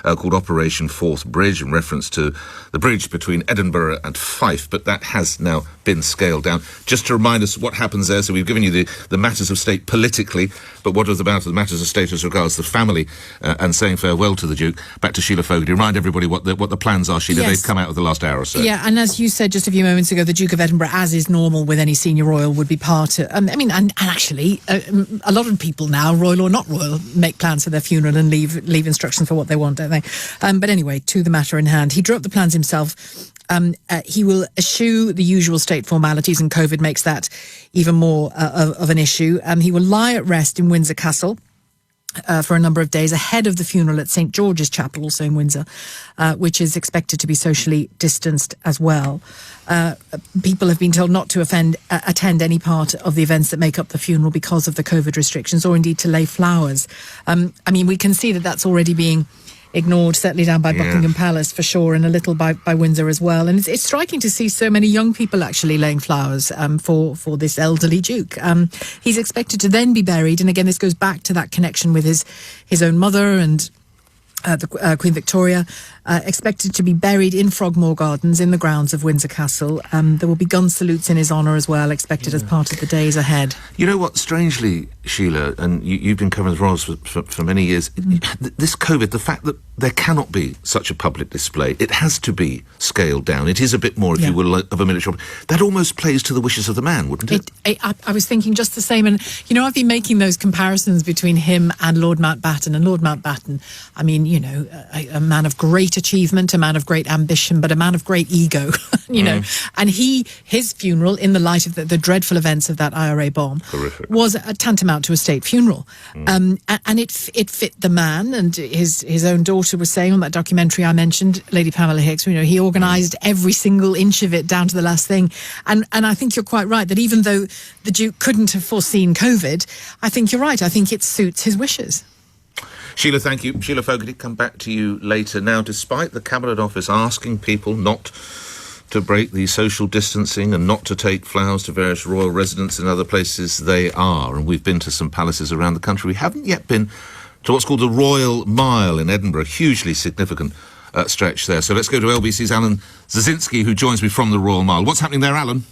called Operation Forth Bridge in reference to the bridge between Edinburgh and Fife, but that has now been scaled down. Just to remind us what happens there, so we've given you the matters of state politically, but what are the matters of state as regards the family and saying farewell to the Duke? Back to Sheila Fogarty. Remind everybody what the plans are, Sheila. Yes. They've come out of the last hour or so. Yeah, and as you said just a few moments ago, the Duke of Edinburgh, as is normal with any senior royal, would be part of, and actually, a lot of people now, royal or not royal, make plans for their funeral and leave instructions for what they want, don't they? But anyway, to the matter in hand. He drew up the plans himself. He will eschew the usual state formalities, and COVID makes that even more of an issue. He will lie at rest in Windsor Castle for a number of days ahead of the funeral at St George's Chapel, also in Windsor, which is expected to be socially distanced as well. People have been told not to attend any part of the events that make up the funeral because of the COVID restrictions, or indeed to lay flowers. We can see that that's already being ignored, certainly down by Buckingham Palace for sure, and a little by Windsor as well. And it's striking to see so many young people actually laying flowers for this elderly Duke. He's expected to then be buried, and again this goes back to that connection with his own mother and Queen Victoria, expected to be buried in Frogmore Gardens in the grounds of Windsor Castle. There will be gun salutes in his honour as well, expected as part of the days ahead. You know what, strangely, Sheila, and you've been covering the royals for many years, this COVID, the fact that there cannot be such a public display, it has to be scaled down. It is a bit more, if you will, of a miniature. That almost plays to the wishes of the man, wouldn't it? I was thinking just the same, and I've been making those comparisons between him and Lord Mountbatten. And Lord Mountbatten, a man of great achievement, a man of great ambition, but a man of great ego, And his funeral, in the light of the dreadful events of that IRA bomb, horrific, was a tantamount to a state funeral. And it fit the man, and his own daughter was saying on that documentary I mentioned, Lady Pamela Hicks, he organised every single inch of it down to the last thing. And I think you're quite right that even though the Duke couldn't have foreseen COVID, I think you're right. I think it suits his wishes. Sheila, thank you. Sheila Fogarty, come back to you later. Now, despite the Cabinet Office asking people not to break the social distancing and not to take flowers to various royal residences and other places, they are. And we've been to some palaces around the country. We haven't yet been to what's called the Royal Mile in Edinburgh, hugely significant stretch there. So let's go to LBC's Alan Zazinski, who joins me from the Royal Mile. What's happening there, Alan?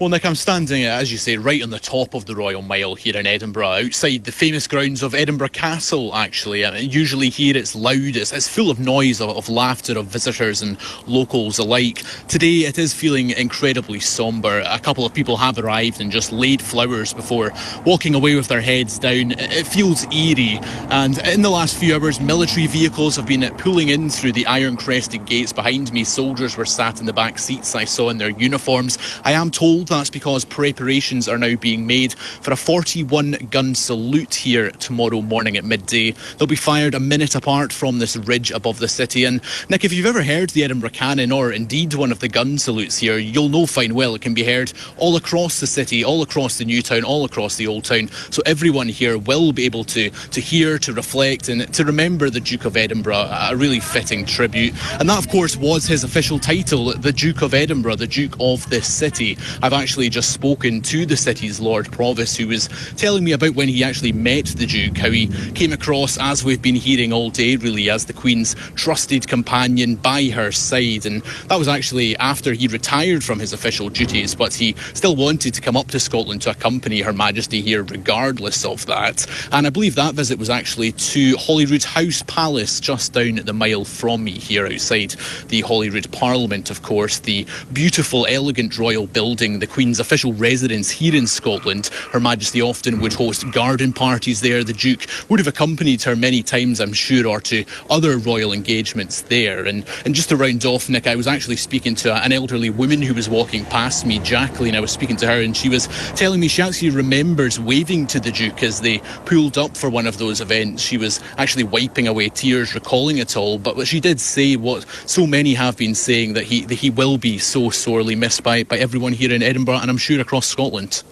Well, Nick, I'm standing, as you say, right on the top of the Royal Mile here in Edinburgh, outside the famous grounds of Edinburgh Castle, actually. And usually here it's loud, it's full of noise, of laughter, of visitors and locals alike. Today it is feeling incredibly sombre. A couple of people have arrived and just laid flowers before walking away with their heads down. It feels eerie. And in the last few hours, military vehicles have been pulling in through the iron-crested gates behind me. Soldiers were sat in the back seats I saw in their uniforms. I am told that's because preparations are now being made for a 41-gun salute here tomorrow morning at midday. They'll be fired a minute apart from this ridge above the city. And Nick, if you've ever heard the Edinburgh Cannon, or indeed one of the gun salutes here, you'll know fine well it can be heard all across the city, all across the new town, all across the old town. So everyone here will be able to hear, to reflect and to remember the Duke of Edinburgh, a really fitting tribute. And that, of course, was his official title, the Duke of Edinburgh, the Duke of this city. I've actually just spoken to the city's Lord Provost, who was telling me about when he actually met the Duke, how he came across, as we've been hearing all day, really, as the Queen's trusted companion by her side. And that was actually after he retired from his official duties, but he still wanted to come up to Scotland to accompany Her Majesty here regardless of that. And I believe that visit was actually to Holyrood House Palace, just down the mile from me here outside the Holyrood Parliament, of course, the beautiful, elegant royal building, the Queen's official residence here in Scotland. Her Majesty often would host garden parties there. The Duke would have accompanied her many times, I'm sure, or to other royal engagements there. And just to round off, Nick, I was actually speaking to an elderly woman who was walking past me, Jacqueline. I was speaking to her and she was telling me she actually remembers waving to the Duke as they pulled up for one of those events. She was actually wiping away tears, recalling it all. But she did say what so many have been saying, that he will be so sorely missed by everyone here in Edinburgh, and I'm sure across Scotland.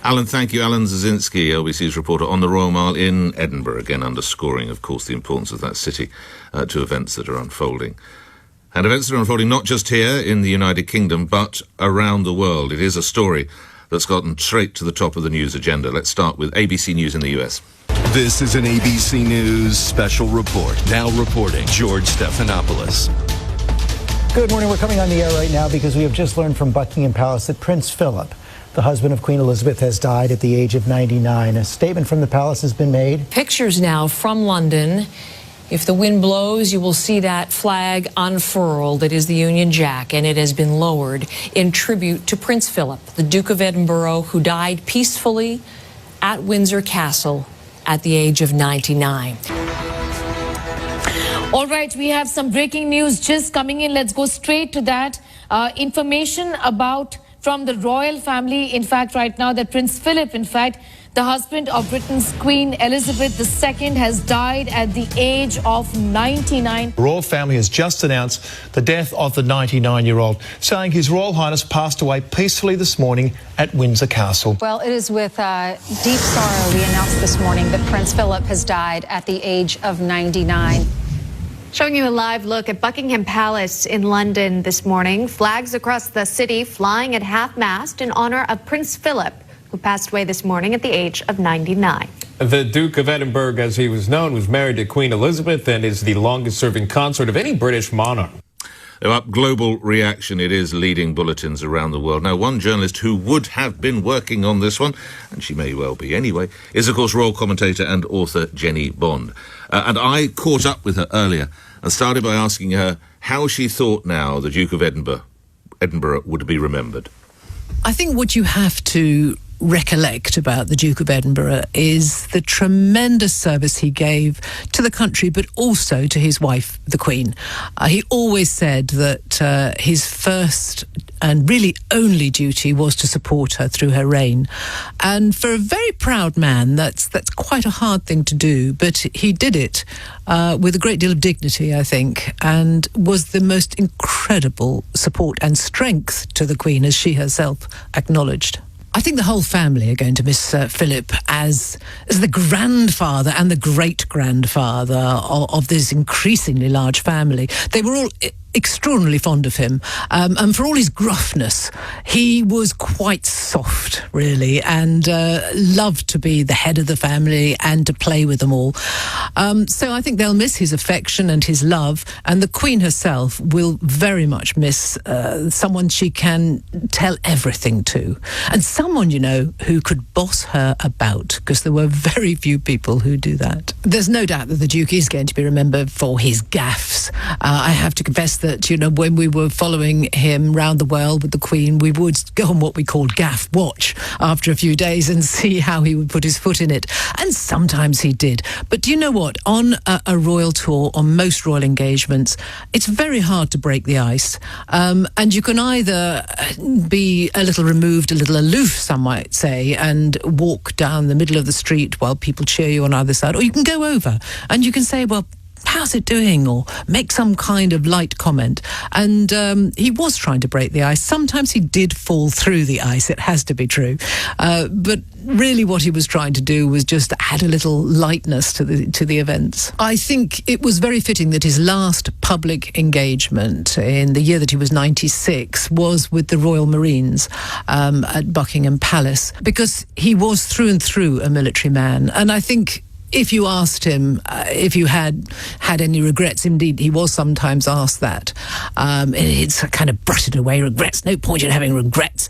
Alan, thank you. Alan Zazinski, LBC's reporter on the Royal Mile in Edinburgh, again underscoring, of course, the importance of that city to events that are unfolding. And events that are unfolding not just here in the United Kingdom, but around the world. It is a story that's gotten straight to the top of the news agenda. Let's start with ABC News in the US. This is an ABC News special report. Now reporting, George Stephanopoulos. Good morning. We're coming on the air right now because we have just learned from Buckingham Palace that Prince Philip, the husband of Queen Elizabeth, has died at the age of 99. A statement from the palace has been made. Pictures now from London. If the wind blows, you will see that flag unfurled. It is the Union Jack, and it has been lowered in tribute to Prince Philip, the Duke of Edinburgh, who died peacefully at Windsor Castle at the age of 99. All right, we have some breaking news just coming in. Let's go straight to that. Information from the royal family, in fact, right now, that Prince Philip, in fact, the husband of Britain's Queen Elizabeth II, has died at the age of 99. The royal family has just announced the death of the 99-year-old, saying His Royal Highness passed away peacefully this morning at Windsor Castle. Well, it is with deep sorrow we announced this morning that Prince Philip has died at the age of 99. Showing you a live look at Buckingham Palace in London this morning. Flags across the city flying at half-mast in honor of Prince Philip, who passed away this morning at the age of 99. The Duke of Edinburgh, as he was known, was married to Queen Elizabeth and is the longest-serving consort of any British monarch. Up global reaction, it is leading bulletins around the world. Now, one journalist who would have been working on this one, and she may well be anyway, is, of course, royal commentator and author Jenny Bond. And I caught up with her earlier and started by asking her how she thought now the Duke of Edinburgh would be remembered. I think what you have to recollect about the Duke of Edinburgh is the tremendous service he gave to the country, but also to his wife, the Queen. He always said that his first and really only duty was to support her through her reign. And for a very proud man, that's quite a hard thing to do, but he did it with a great deal of dignity, I think, and was the most incredible support and strength to the Queen, as she herself acknowledged. I think the whole family are going to miss Philip as the grandfather and the great-grandfather of this increasingly large family. They were all extraordinarily fond of him, and for all his gruffness, he was quite soft, really, and loved to be the head of the family and to play with them all. So I think they'll miss his affection and his love, and the Queen herself will very much miss someone she can tell everything to, and someone, you know, who could boss her about, because there were very few people who do that. There's no doubt that the Duke is going to be remembered for his gaffes. I have to confess that, you know, when we were following him round the world with the Queen, we would go on what we called gaff watch after a few days and see how he would put his foot in it. And sometimes he did. But do you know what? On a royal tour, on most royal engagements, it's very hard to break the ice. And you can either be a little removed, a little aloof, some might say, and walk down the middle of the street while people cheer you on either side, or you can go over and you can say, well, how's it doing? Or make some kind of light comment. And he was trying to break the ice. Sometimes he did fall through the ice, it has to be true. But really what he was trying to do was just add a little lightness to the events. I think it was very fitting that his last public engagement in the year that he was 96 was with the Royal Marines at Buckingham Palace, because he was through and through a military man. And I think if you asked him if you had any regrets, indeed he was sometimes asked that. It's kind of brushed away, regrets, no point in having regrets.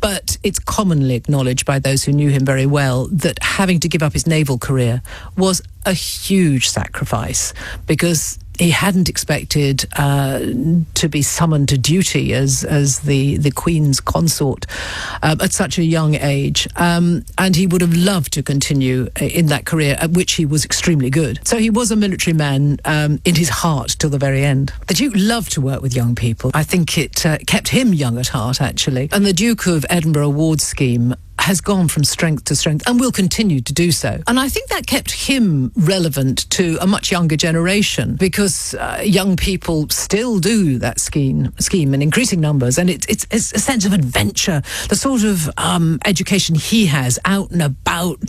But it's commonly acknowledged by those who knew him very well that having to give up his naval career was a huge sacrifice, because he hadn't expected to be summoned to duty as the Queen's consort at such a young age. And he would have loved to continue in that career, at which he was extremely good. So he was a military man in his heart till the very end. The Duke loved to work with young people. I think it kept him young at heart, actually. And the Duke of Edinburgh Award Scheme has gone from strength to strength and will continue to do so. And I think that kept him relevant to a much younger generation, because young people still do that scheme in increasing numbers. And it's a sense of adventure, the sort of education he has out and about,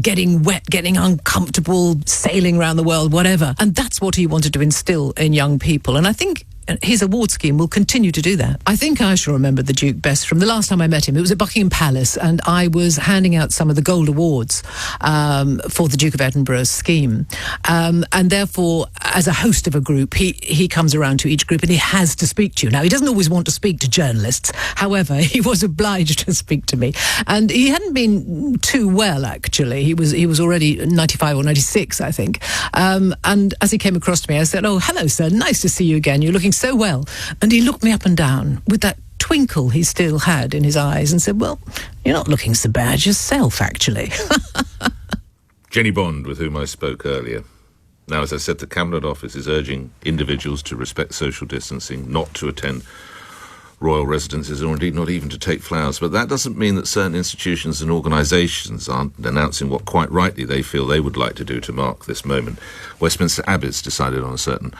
getting wet, getting uncomfortable, sailing around the world, whatever. And that's what he wanted to instill in young people. And I think his award scheme will continue to do that. I think I shall remember the Duke best from the last time I met him. It was at Buckingham Palace, and I was handing out some of the gold awards for the Duke of Edinburgh's scheme. And therefore, as a host of a group, he comes around to each group and he has to speak to you. Now, he doesn't always want to speak to journalists. However, he was obliged to speak to me. And he hadn't been too well, actually. He was already 95 or 96, I think. And as he came across to me, I said, "Oh, hello, sir. Nice to see you again. You're looking so well." And he looked me up and down with that twinkle he still had in his eyes and said, "Well, you're not looking so bad yourself, actually." Jenny Bond, with whom I spoke earlier. Now, as I said, the Cabinet Office is urging individuals to respect social distancing, not to attend royal residences, or indeed not even to take flowers. But that doesn't mean that certain institutions and organisations aren't announcing what, quite rightly, they feel they would like to do to mark this moment. Westminster Abbey's decided on a certain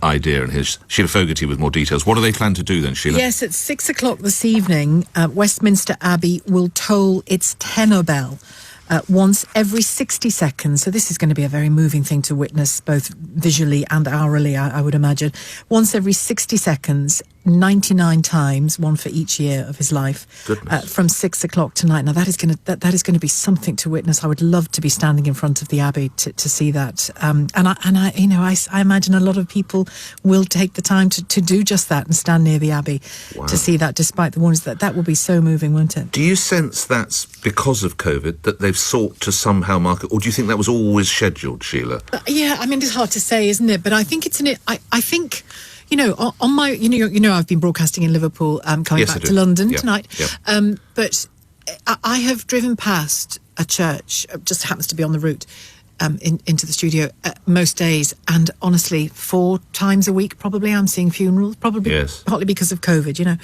idea, and here's Sheila Fogarty with more details. What do they plan to do then, Sheila? Yes, at 6 o'clock this evening, Westminster Abbey will toll its tenor bell once every 60 seconds. So this is going to be a very moving thing to witness, both visually and hourly, I would imagine. Once every 60 seconds, 99 times, one for each year of his life, from 6 o'clock tonight. Now that is going to be something to witness. I would love to be standing in front of the Abbey to see that. And I imagine a lot of people will take the time to do just that and stand near the Abbey to see that, despite the warnings. That will be so moving, won't it? Do you sense that's because of COVID that they've sought to somehow mark it, or do you think that was always scheduled, Sheila? Yeah, I mean, it's hard to say, isn't it? But I think it's I think, you know, on my, I've been broadcasting in Liverpool, coming back to London tonight. But I have driven past a church, just happens to be on the route into the studio most days, and honestly, 4 times a week probably I'm seeing funerals, probably partly because of COVID, you know.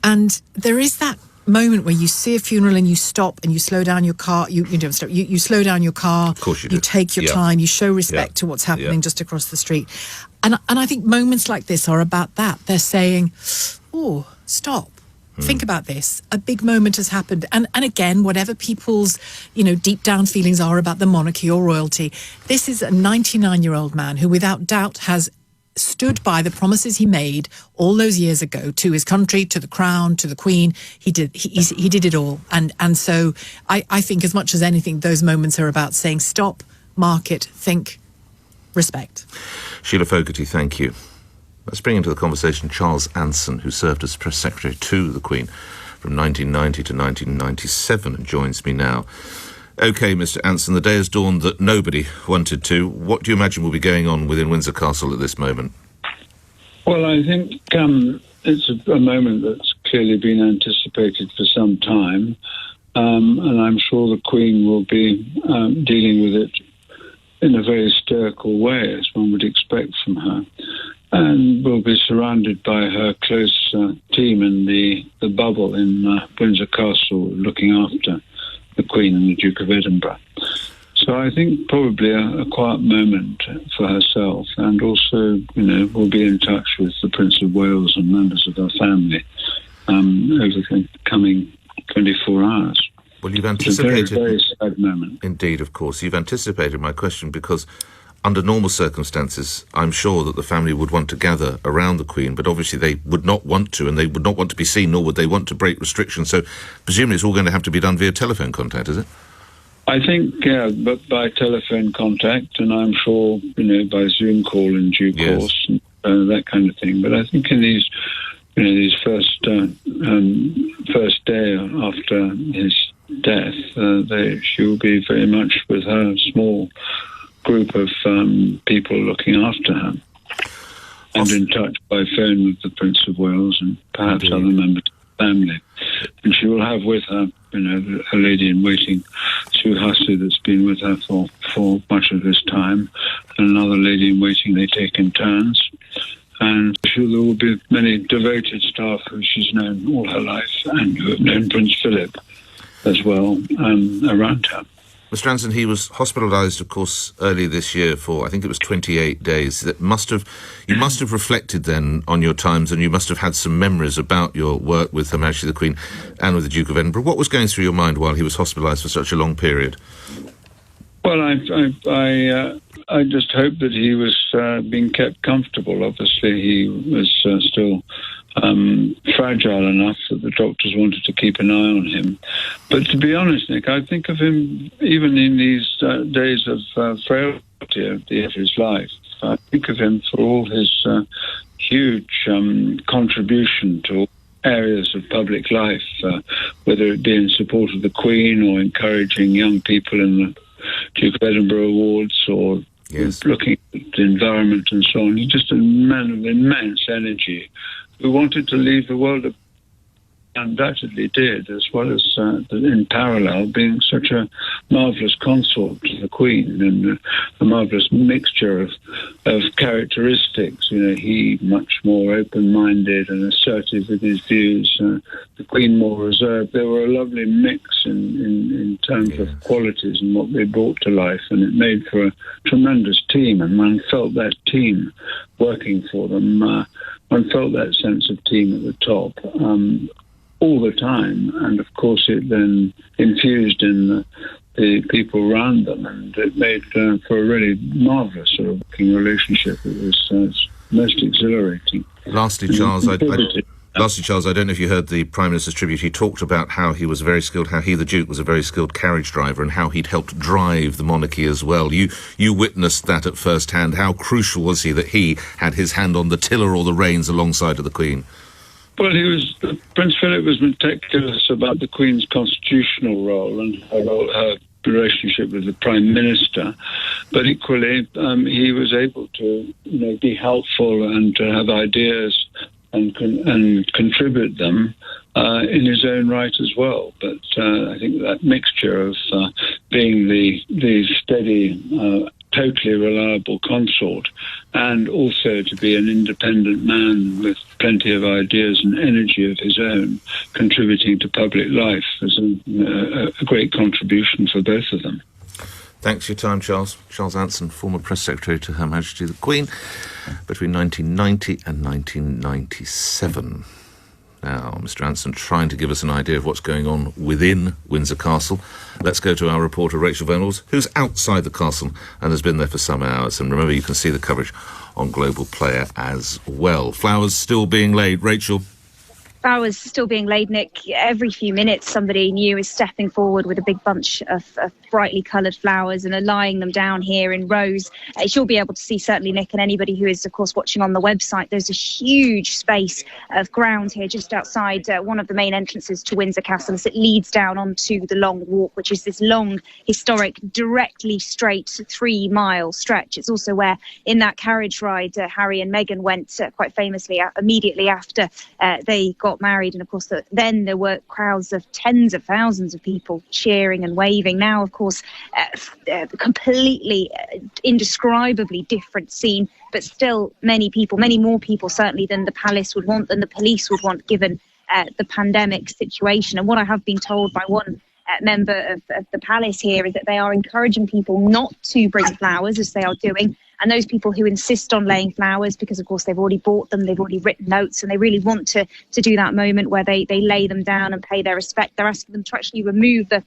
And there is that moment where you see a funeral and you stop and you slow down your car. You don't stop. You slow down your car. Of course you do. You take your time. You show respect to what's happening just across the street. And I think moments like this are about that. They're saying, "Oh, stop. Think about this. A big moment has happened." And again, whatever people's, deep down feelings are about the monarchy or royalty, this is a 99-year-old man who without doubt has stood by the promises he made all those years ago to his country, to the crown, to the Queen. He did it all. And so I think as much as anything, those moments are about saying stop, mark it, think, respect. Sheila Fogarty, thank you. Let's bring into the conversation Charles Anson, who served as Press Secretary to the Queen from 1990 to 1997 and joins me now. OK, Mr Anson, the day has dawned that nobody wanted to. What do you imagine will be going on within Windsor Castle at this moment? Well, I think it's a moment that's clearly been anticipated for some time, and I'm sure the Queen will be dealing with it in a very stoical way, as one would expect from her, and will be surrounded by her close team in the bubble in Windsor Castle, looking after the Queen and the Duke of Edinburgh. So I think probably a quiet moment for herself, and also, we'll be in touch with the Prince of Wales and members of her family over the coming 24 hours. Well, you've anticipated... It's a very, very sad moment. Indeed, of course. You've anticipated my question because under normal circumstances, I'm sure that the family would want to gather around the Queen, but obviously they would not want to, and they would not want to be seen, nor would they want to break restrictions. So presumably it's all going to have to be done via telephone contact, is it? I think, but by telephone contact, and I'm sure, by Zoom call in due course, and that kind of thing. But I think in these first day after his death, she will be very much with her small group of people looking after her, and in touch by phone with the Prince of Wales and perhaps other members of the family. And she will have with her, a lady-in-waiting, Sue Hussey, that's been with her for much of this time, and another lady-in-waiting. They take in turns. And there will be many devoted staff who she's known all her life and who have known Prince Philip as well around her. Mr Anson, he was hospitalised, of course, earlier this year for, I think it was 28 days. You must have reflected then on your times, and you must have had some memories about your work with Her Majesty the Queen and with the Duke of Edinburgh. What was going through your mind while he was hospitalised for such a long period? Well, I just hope that he was being kept comfortable. Obviously, he was still fragile enough that the doctors wanted to keep an eye on him. But to be honest, Nick, I think of him even in these days of frailty at the end of his life. I think of him for all his huge contribution to areas of public life, whether it be in support of the Queen or encouraging young people in the Duke of Edinburgh Awards or looking at the environment and so on. He's just a man of immense energy who wanted to leave the world, undoubtedly did, as well as in parallel being such a marvellous consort to the Queen and a marvellous mixture of characteristics. He much more open-minded and assertive with his views, the Queen more reserved. They were a lovely mix in terms of qualities and what they brought to life, and it made for a tremendous team, and one felt that team working for them. One felt that sense of team at the top all the time, and of course it then infused in the people around them, and it made for a really marvellous sort of working relationship. It was most exhilarating. Lastly, Charles, I don't know if you heard the Prime Minister's tribute. He talked about how he was very skilled, how he, the Duke, was a very skilled carriage driver, and how he'd helped drive the monarchy as well. You witnessed that at first hand. How crucial was he that he had his hand on the tiller or the reins alongside of the Queen? Well, Prince Philip was meticulous about the Queen's constitutional role and her relationship with the Prime Minister, but equally he was able to be helpful and to have ideas and contribute them in his own right as well. But I think that mixture of being the steady, totally reliable consort, and also to be an independent man with plenty of ideas and energy of his own, contributing to public life, is a great contribution for both of them. Thanks for your time, Charles. Charles Anson, former Press Secretary to Her Majesty the Queen, between 1990 and 1997. Now, Mr. Anson trying to give us an idea of what's going on within Windsor Castle. Let's go to our reporter, Rachel Reynolds, who's outside the castle and has been there for some hours. And remember, you can see the coverage on Global Player as well. Flowers still being laid. Rachel. Flowers still being laid, Nick. Every few minutes somebody new is stepping forward with a big bunch of brightly coloured flowers and are lying them down here in rows. As you'll be able to see, certainly, Nick, and anybody who is, of course, watching on the website, there's a huge space of ground here just outside one of the main entrances to Windsor Castle as it leads down onto the Long Walk, which is this long, historic, directly straight 3-mile stretch. It's also where, in that carriage ride, Harry and Meghan went quite famously immediately after they got married, and of course then there were crowds of tens of thousands of people cheering and waving. Now, of course, completely indescribably different scene, but still many more people certainly than the palace would want, than the police would want, given the pandemic situation. And what I have been told by one member of the palace here is that they are encouraging people not to bring flowers, as they are doing. And those people who insist on laying flowers, because of course they've already bought them, they've already written notes, and they really want to do that moment where they lay them down and pay their respect, they're asking them to actually remove the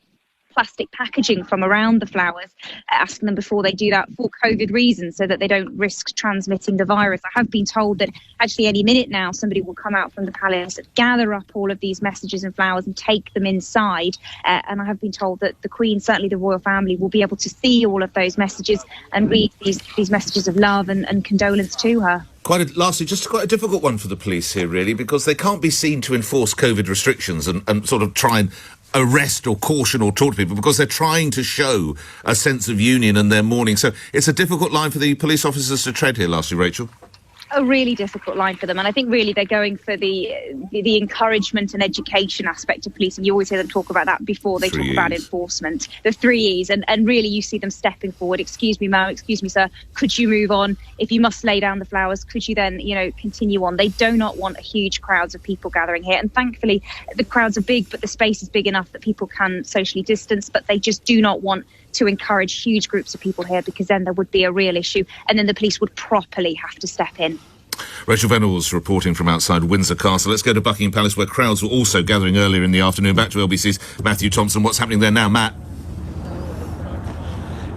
plastic packaging from around the flowers, asking them before they do that for COVID reasons, so that they don't risk transmitting the virus. I have been told that actually any minute now somebody will come out from the palace, gather up all of these messages and flowers and take them inside. And I have been told that the Queen, certainly the royal family, will be able to see all of those messages and read these messages of love and condolence to her. Lastly, just quite a difficult one for the police here, really, because they can't be seen to enforce COVID restrictions and sort of try and arrest or caution or talk to people, because they're trying to show a sense of union and their mourning. So it's a difficult line for the police officers to tread here, lastly, Rachel. A really difficult line for them, and I think really they're going for the encouragement and education aspect of policing. You always hear them talk about that before they talk about enforcement, the 3 E's, and really you see them stepping forward. Excuse me, ma'am, excuse me, sir, could you move on? If you must lay down the flowers, could you then continue on? They do not want huge crowds of people gathering here, and thankfully the crowds are big, but the space is big enough that people can socially distance, but they just do not want to encourage huge groups of people here, because then there would be a real issue, and then the police would properly have to step in. Rachel Reynolds reporting from outside Windsor Castle. Let's go to Buckingham Palace, where crowds were also gathering earlier in the afternoon. Back to LBC's Matthew Thompson. What's happening there now, Matt?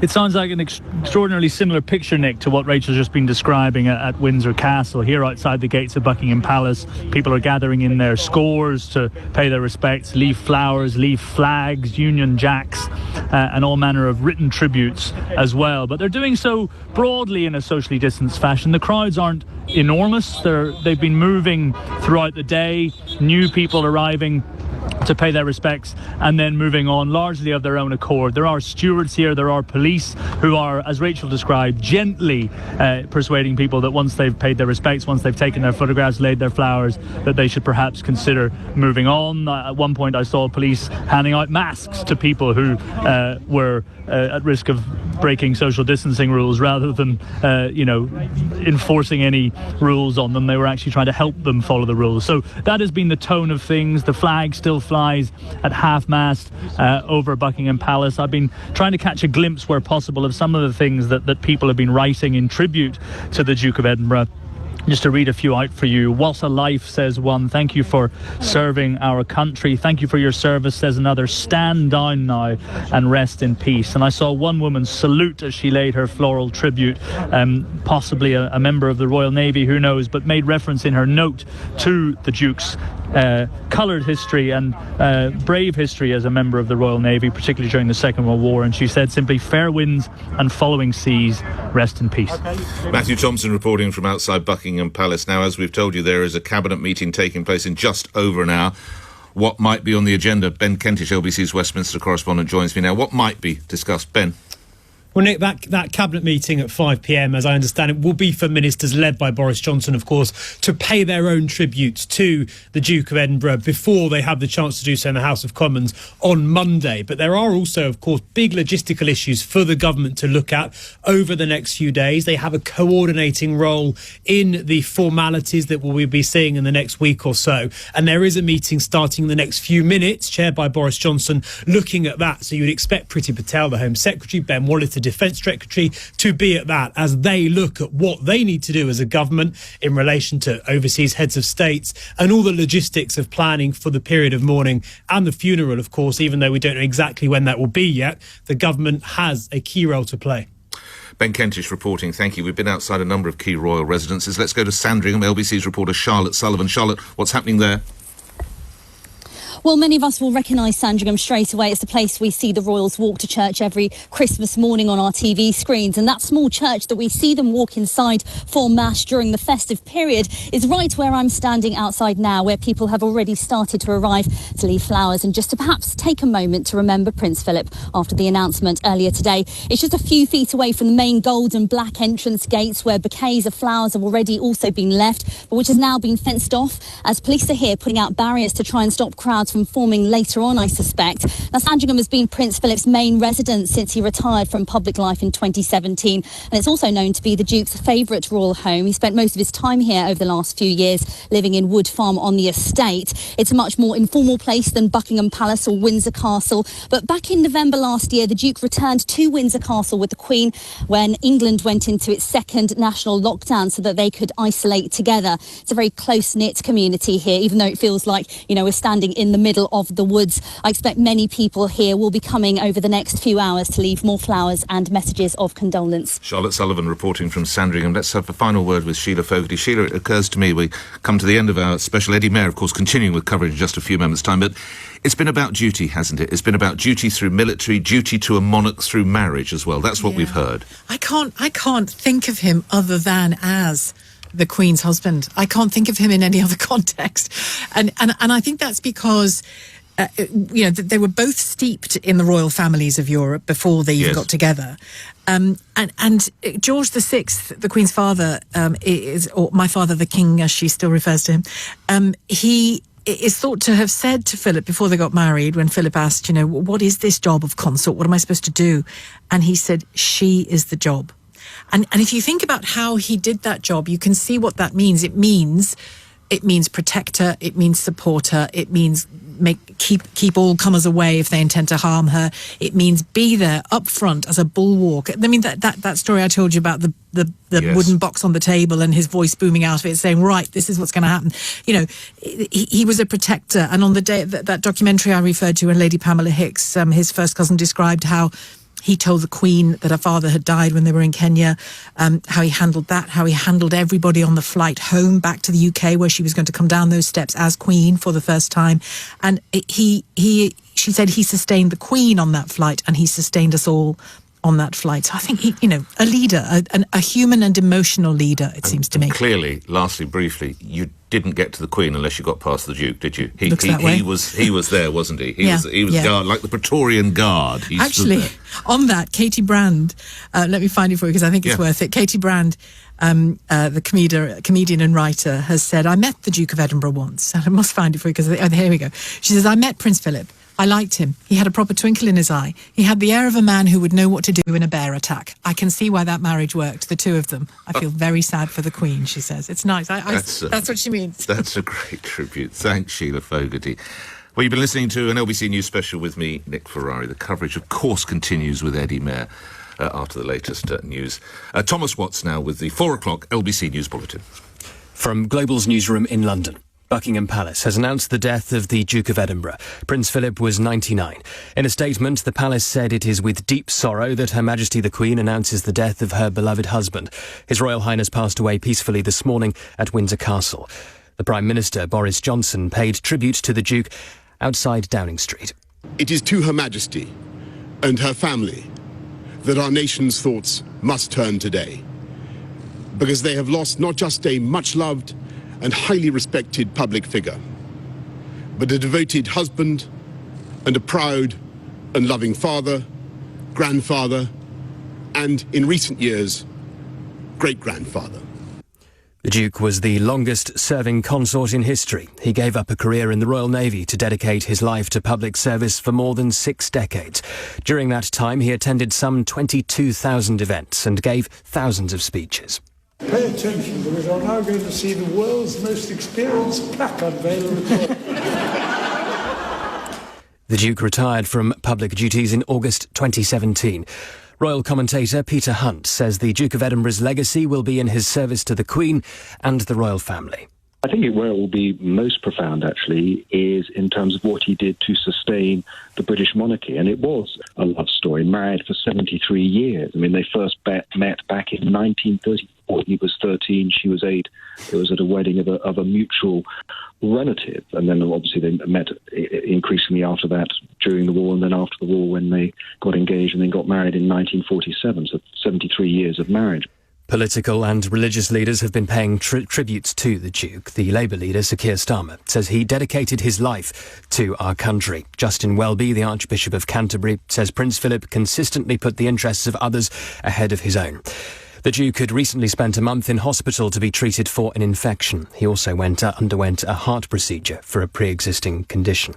It sounds like an extraordinarily similar picture, Nick, to what Rachel's just been describing at Windsor Castle. Here outside the gates of Buckingham Palace, people are gathering in their scores to pay their respects, leave flowers, leave flags, Union Jacks, and all manner of written tributes as well. But they're doing so broadly in a socially distanced fashion. The crowds aren't enormous. They've been moving throughout the day, new people arriving to pay their respects and then moving on largely of their own accord. There are stewards here, there are police who are, as Rachel described, gently persuading people that once they've paid their respects, once they've taken their photographs, laid their flowers, that they should perhaps consider moving on. At one point I saw police handing out masks to people who were at risk of breaking social distancing rules rather than enforcing any rules on them. They were actually trying to help them follow the rules. So that has been the tone of things. The flag still flies at half-mast over Buckingham Palace. I've been trying to catch a glimpse where possible of some of the things that people have been writing in tribute to the Duke of Edinburgh. Just to read a few out for you. What a life, says one. Thank you for serving our country. Thank you for your service, says another. Stand down now and rest in peace. And I saw one woman salute as she laid her floral tribute, possibly a member of the Royal Navy, who knows, but made reference in her note to the Duke's coloured history and brave history as a member of the Royal Navy, particularly during the Second World War. And she said simply, fair winds and following seas, rest in peace. Matthew Thompson reporting from outside Buckingham Palace. Now, as we've told you, there is a cabinet meeting taking place in just over an hour. What might be on the agenda? Ben Kentish, LBC's Westminster correspondent, joins me now. What might be discussed, Ben? Well, Nick, that cabinet meeting at 5 p.m, as I understand it, will be for ministers led by Boris Johnson, of course, to pay their own tributes to the Duke of Edinburgh before they have the chance to do so in the House of Commons on Monday. But there are also, of course, big logistical issues for the government to look at over the next few days. They have a coordinating role in the formalities that we'll be seeing in the next week or so. And there is a meeting starting in the next few minutes, chaired by Boris Johnson, looking at that. So you'd expect Priti Patel, the Home Secretary, Ben Wallace, the Defence Secretary, to be at that as they look at what they need to do as a government in relation to overseas heads of states and all the logistics of planning for the period of mourning and the funeral, of course, even though we don't know exactly when that will be yet. The government has a key role to play. Ben Kentish reporting, thank you. We've been outside a number of key royal residences. Let's go to Sandringham. LBC's reporter Charlotte Sullivan. Charlotte, what's happening there? Well, many of us will recognise Sandringham straight away. It's the place we see the royals walk to church every Christmas morning on our TV screens. And that small church that we see them walk inside for Mass during the festive period is right where I'm standing outside now, where people have already started to arrive to leave flowers and just to perhaps take a moment to remember Prince Philip after the announcement earlier today. It's just a few feet away from the main gold and black entrance gates where bouquets of flowers have already also been left, but which has now been fenced off as police are here putting out barriers to try and stop crowds from forming later on, I suspect. Now, Sandringham has been Prince Philip's main residence since he retired from public life in 2017, and it's also known to be the Duke's favourite royal home. He spent most of his time here over the last few years, living in Wood Farm on the estate. It's a much more informal place than Buckingham Palace or Windsor Castle, but back in November last year, the Duke returned to Windsor Castle with the Queen when England went into its second national lockdown so that they could isolate together. It's a very close-knit community here, even though it feels like, we're standing in the middle of the woods. I expect many people here will be coming over the next few hours to leave more flowers and messages of condolence. Charlotte Sullivan reporting from Sandringham. Let's have a final word with Sheila Fogarty. Sheila, it occurs to me we come to the end of our special. Eddie Mair, of course, continuing with coverage in just a few moments' time, but it's been about duty, hasn't it? It's been about duty through military, duty to a monarch through marriage as well. That's what we've heard. I can't think of him other than as the Queen's husband. I can't think of him in any other context. And I think that's because they were both steeped in the royal families of Europe before they even got together. And George VI, the Queen's father, or my father, the King, as she still refers to him, he is thought to have said to Philip before they got married, when Philip asked, what is this job of consort? What am I supposed to do? And he said, she is the job. And if you think about how he did that job, you can see what that means. It means protect her, it means support her, it means keep all comers away if they intend to harm her. It means be there up front as a bulwark. I mean, that story I told you about the wooden box on the table and his voice booming out of it saying, right, this is what's going to happen. He was a protector. And on the day that documentary I referred to, and Lady Pamela Hicks, his first cousin, described how he told the Queen that her father had died when they were in Kenya, how he handled that, how he handled everybody on the flight home back to the UK, where she was going to come down those steps as Queen for the first time. And she said he sustained the Queen on that flight, and he sustained us all on that flight. So I think a leader, a human and emotional leader, it seems to me. Clearly, lastly, briefly, you didn't get to the Queen unless you got past the Duke, did you? He was there, wasn't he? He was guard, like the Praetorian Guard. Actually, on that, Katie Brand, let me find it for you because I think it's worth it. Katie Brand, the comedian and writer, has said, I met the Duke of Edinburgh once. And I must find it for you because, here we go. She says, I met Prince Philip. I liked him. He had a proper twinkle in his eye. He had the air of a man who would know what to do in a bear attack. I can see why that marriage worked, the two of them. I feel very sad for the Queen, she says. It's nice. That's what she means. That's a great tribute. Thanks, Sheila Fogarty. Well, you've been listening to an LBC News special with me, Nick Ferrari. The coverage, of course, continues with Eddie Mair after the latest news. Thomas Watts now with the 4 o'clock LBC News Bulletin. From Global's newsroom in London. Buckingham Palace has announced the death of the Duke of Edinburgh. Prince Philip was 99. In a statement, the palace said it is with deep sorrow that Her Majesty the Queen announces the death of her beloved husband. His Royal Highness passed away peacefully this morning at Windsor Castle. The Prime Minister, Boris Johnson, paid tribute to the Duke outside Downing Street. It is to Her Majesty and her family that our nation's thoughts must turn today, because they have lost not just a much-loved and highly respected public figure, but a devoted husband and a proud and loving father, grandfather, and, in recent years, great-grandfather. The Duke was the longest-serving consort in history. He gave up a career in the Royal Navy to dedicate his life to public service for more than 6 decades. During that time, he attended some 22,000 events and gave thousands of speeches. Pay attention, because I'm now going to see the world's most experienced plaque unveiler. The Duke retired from public duties in August 2017. Royal commentator Peter Hunt says the Duke of Edinburgh's legacy will be in his service to the Queen and the royal family. I think where it will be most profound, actually, is in terms of what he did to sustain the British monarchy. And it was a love story, married for 73 years. I mean, they first met back in 1934. He was 13, she was 8. It was at a wedding of a mutual relative. And then obviously they met increasingly after that during the war, and then after the war when they got engaged and then got married in 1947. So 73 years of marriage. Political and religious leaders have been paying tributes to the Duke. The Labour leader, Sir Keir Starmer, says he dedicated his life to our country. Justin Welby, the Archbishop of Canterbury, says Prince Philip consistently put the interests of others ahead of his own. The Duke had recently spent a month in hospital to be treated for an infection. He also underwent a heart procedure for a pre-existing condition.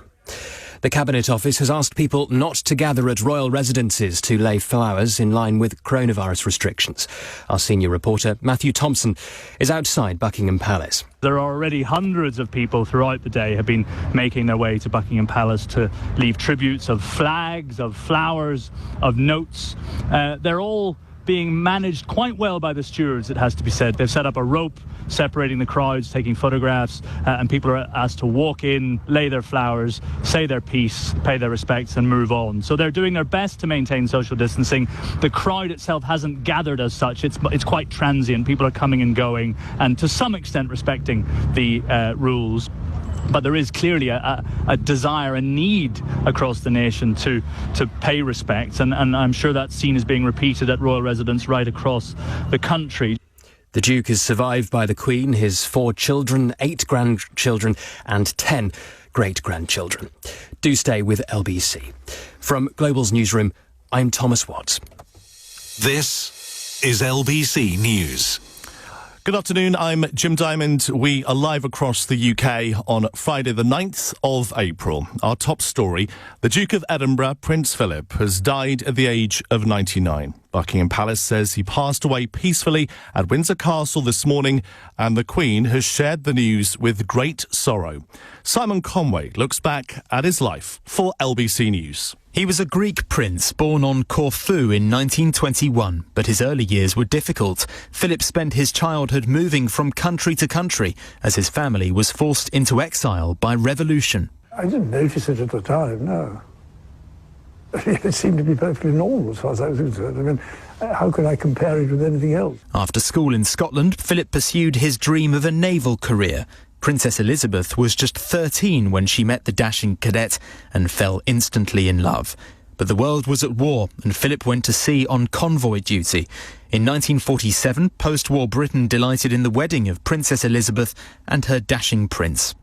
The Cabinet Office has asked people not to gather at royal residences to lay flowers in line with coronavirus restrictions. Our senior reporter, Matthew Thompson, is outside Buckingham Palace. There are already hundreds of people throughout the day have been making their way to Buckingham Palace to leave tributes of flags, of flowers, of notes. They're all being managed quite well by the stewards, it has to be said. They've set up a rope separating the crowds, taking photographs, and people are asked to walk in, lay their flowers, say their piece, pay their respects and move on. So they're doing their best to maintain social distancing. The crowd itself hasn't gathered as such. It's quite transient. People are coming and going and to some extent respecting the rules. But there is clearly a desire, a need across the nation to pay respects, and I'm sure that scene is being repeated at royal residence right across the country. The Duke is survived by the Queen, his 4 children, 8 grandchildren and 10 great-grandchildren. Do stay with LBC. From Global's newsroom, I'm Thomas Watts. This is LBC News. Good afternoon, I'm Jim Diamond. We are live across the UK on Friday the 9th of April. Our top story, the Duke of Edinburgh, Prince Philip, has died at the age of 99. Buckingham Palace says he passed away peacefully at Windsor Castle this morning, and the Queen has shared the news with great sorrow. Simon Conway looks back at his life for LBC News. He was a Greek prince born on Corfu in 1921, but his early years were difficult. Philip spent his childhood moving from country to country as his family was forced into exile by revolution. I didn't notice it at the time, no. It seemed to be perfectly normal as far as I was concerned. I mean, how could I compare it with anything else? After school in Scotland, Philip pursued his dream of a naval career. Princess Elizabeth was just 13 when she met the dashing cadet and fell instantly in love. But the world was at war and Philip went to sea on convoy duty. In 1947, post-war Britain delighted in the wedding of Princess Elizabeth and her dashing prince.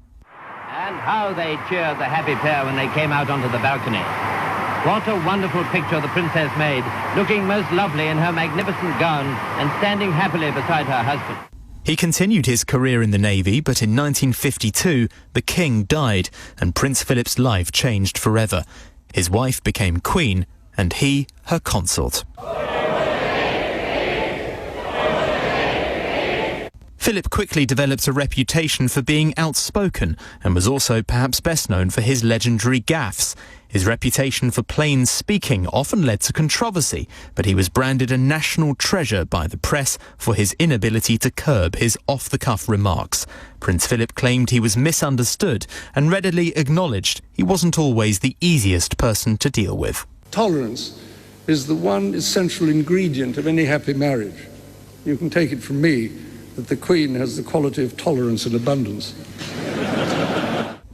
And how they cheered the happy pair when they came out onto the balcony. What a wonderful picture the princess made, looking most lovely in her magnificent gown and standing happily beside her husband. He continued his career in the Navy, but in 1952, the King died and Prince Philip's life changed forever. His wife became Queen and he her consort. Philip quickly developed a reputation for being outspoken and was also perhaps best known for his legendary gaffes. His reputation for plain speaking often led to controversy, but he was branded a national treasure by the press for his inability to curb his off-the-cuff remarks. Prince Philip claimed he was misunderstood and readily acknowledged he wasn't always the easiest person to deal with. Tolerance is the one essential ingredient of any happy marriage. You can take it from me that the Queen has the quality of tolerance in abundance.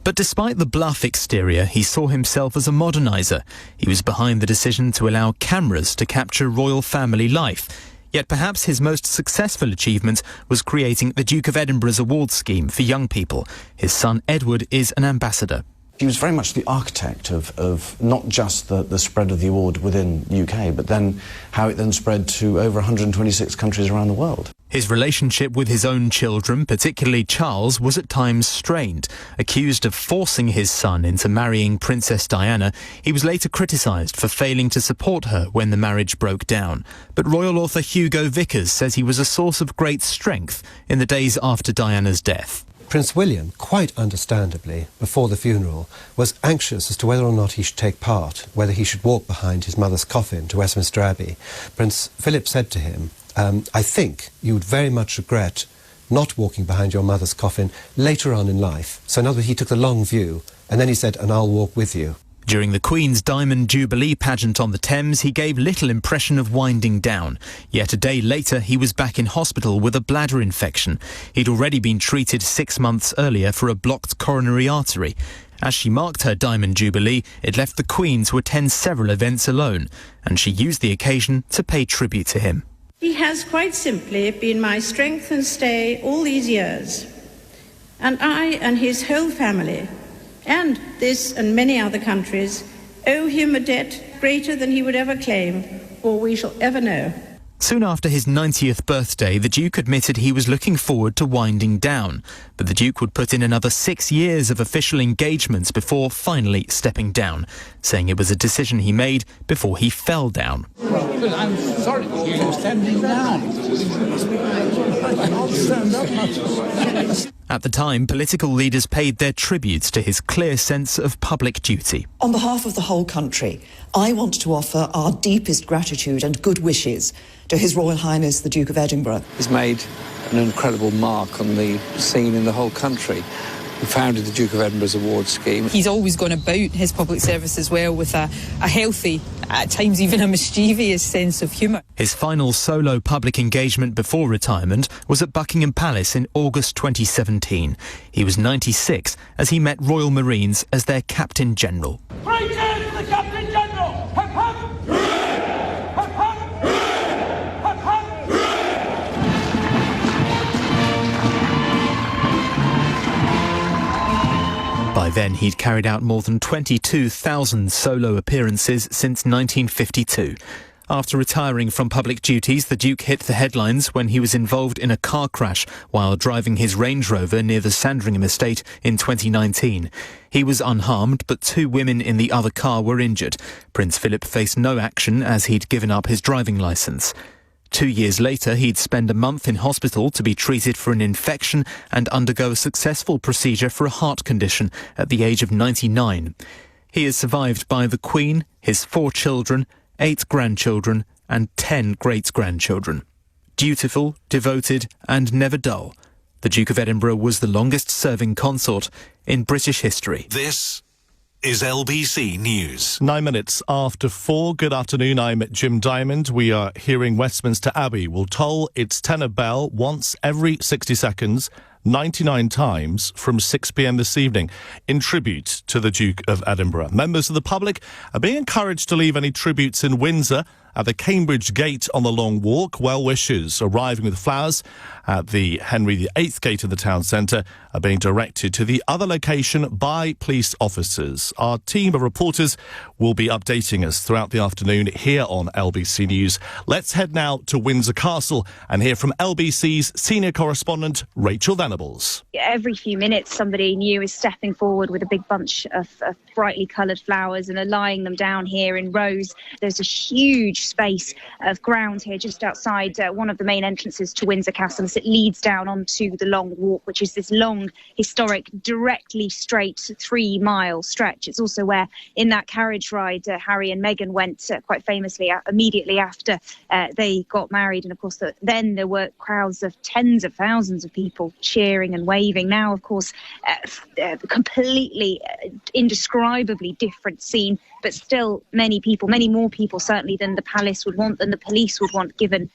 But despite the bluff exterior, he saw himself as a moderniser. He was behind the decision to allow cameras to capture royal family life. Yet perhaps his most successful achievement was creating the Duke of Edinburgh's award scheme for young people. His son Edward is an ambassador. He was very much the architect of not just the spread of the award within the UK, but then how it then spread to over 126 countries around the world. His relationship with his own children, particularly Charles, was at times strained. Accused of forcing his son into marrying Princess Diana, he was later criticised for failing to support her when the marriage broke down. But royal author Hugo Vickers says he was a source of great strength in the days after Diana's death. Prince William, quite understandably, before the funeral, was anxious as to whether or not he should take part, whether he should walk behind his mother's coffin to Westminster Abbey. Prince Philip said to him, I think you would very much regret not walking behind your mother's coffin later on in life. So in other words, he took the long view, and then he said, and I'll walk with you. During the Queen's Diamond Jubilee pageant on the Thames, he gave little impression of winding down. Yet a day later, he was back in hospital with a bladder infection. He'd already been treated 6 months earlier for a blocked coronary artery. As she marked her Diamond Jubilee, it left the Queen to attend several events alone, and she used the occasion to pay tribute to him. He has quite simply been my strength and stay all these years, and I and his whole family, and this and many other countries, owe him a debt greater than he would ever claim or we shall ever know. Soon after his 90th birthday, the Duke admitted he was looking forward to winding down, but the Duke would put in another 6 years of official engagements before finally stepping down, saying it was a decision he made before he fell down. But I'm sorry to hear you standing down. I'll stand up. At the time, political leaders paid their tributes to his clear sense of public duty. On behalf of the whole country, I want to offer our deepest gratitude and good wishes to His Royal Highness the Duke of Edinburgh. He's made an incredible mark on the scene in the whole country. He founded the Duke of Edinburgh's award scheme. He's always gone about his public service as well with a healthy, at times even a mischievous sense of humour. His final solo public engagement before retirement was at Buckingham Palace in August 2017. He was 96 as he met Royal Marines as their Captain General. 3 cheers for the Captain General! Hip, hip! Hip, hip! Hip, hip! By then, he'd carried out more than 22,000 solo appearances since 1952. After retiring from public duties, the Duke hit the headlines when he was involved in a car crash while driving his Range Rover near the Sandringham estate in 2019. He was unharmed, but 2 women in the other car were injured. Prince Philip faced no action as he'd given up his driving licence. 2 years later, he'd spend a month in hospital to be treated for an infection and undergo a successful procedure for a heart condition at the age of 99. He is survived by the Queen, his 4 children, 8 grandchildren and 10 great-grandchildren. Dutiful, devoted and never dull, the Duke of Edinburgh was the longest-serving consort in British history. This is LBC News. 9 minutes after 4. Good afternoon, I'm Jim Diamond. We are hearing Westminster Abbey will toll its tenor bell once every 60 seconds, 99 times from 6 p.m. this evening in tribute to the Duke of Edinburgh. Members of the public are being encouraged to leave any tributes in Windsor at the Cambridge Gate on the Long Walk. Well-wishers arriving with flowers at the Henry VIII Gate in the town centre are being directed to the other location by police officers. Our team of reporters will be updating us throughout the afternoon here on LBC News. Let's head now to Windsor Castle and hear from LBC's senior correspondent Rachel Venables. Every few minutes somebody new is stepping forward with a big bunch of brightly coloured flowers and are lying them down here in rows. There's a huge space of ground here just outside one of the main entrances to Windsor Castle. It leads down onto the Long Walk, which is this long, historic, directly straight 3-mile stretch. It's also where, in that carriage ride, Harry and Meghan went quite famously immediately after they got married. And, of course, then there were crowds of tens of thousands of people cheering and waving. Now, of course, completely, indescribably different scene, but still many more people, certainly, than the palace would want, than the police would want, given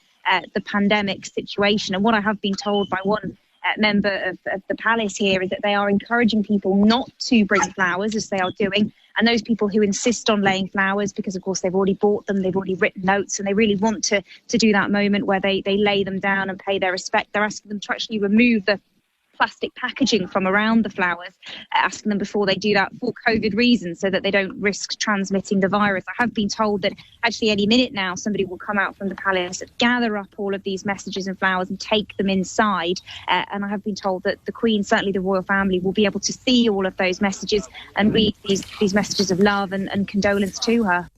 the pandemic situation. And what I have been told by one member of the palace here is that they are encouraging people not to bring flowers, as they are doing. And those people who insist on laying flowers, because of course they've already bought them, they've already written notes, and they really want to do that moment where they lay them down and pay their respect, they're asking them to actually remove the plastic packaging from around the flowers, asking them before they do that for COVID reasons so that they don't risk transmitting the virus. I have been told that actually any minute now somebody will come out from the palace, gather up all of these messages and flowers and take them inside. And I have been told that the Queen, certainly the royal family, will be able to see all of those messages and read these messages of love and condolence to her.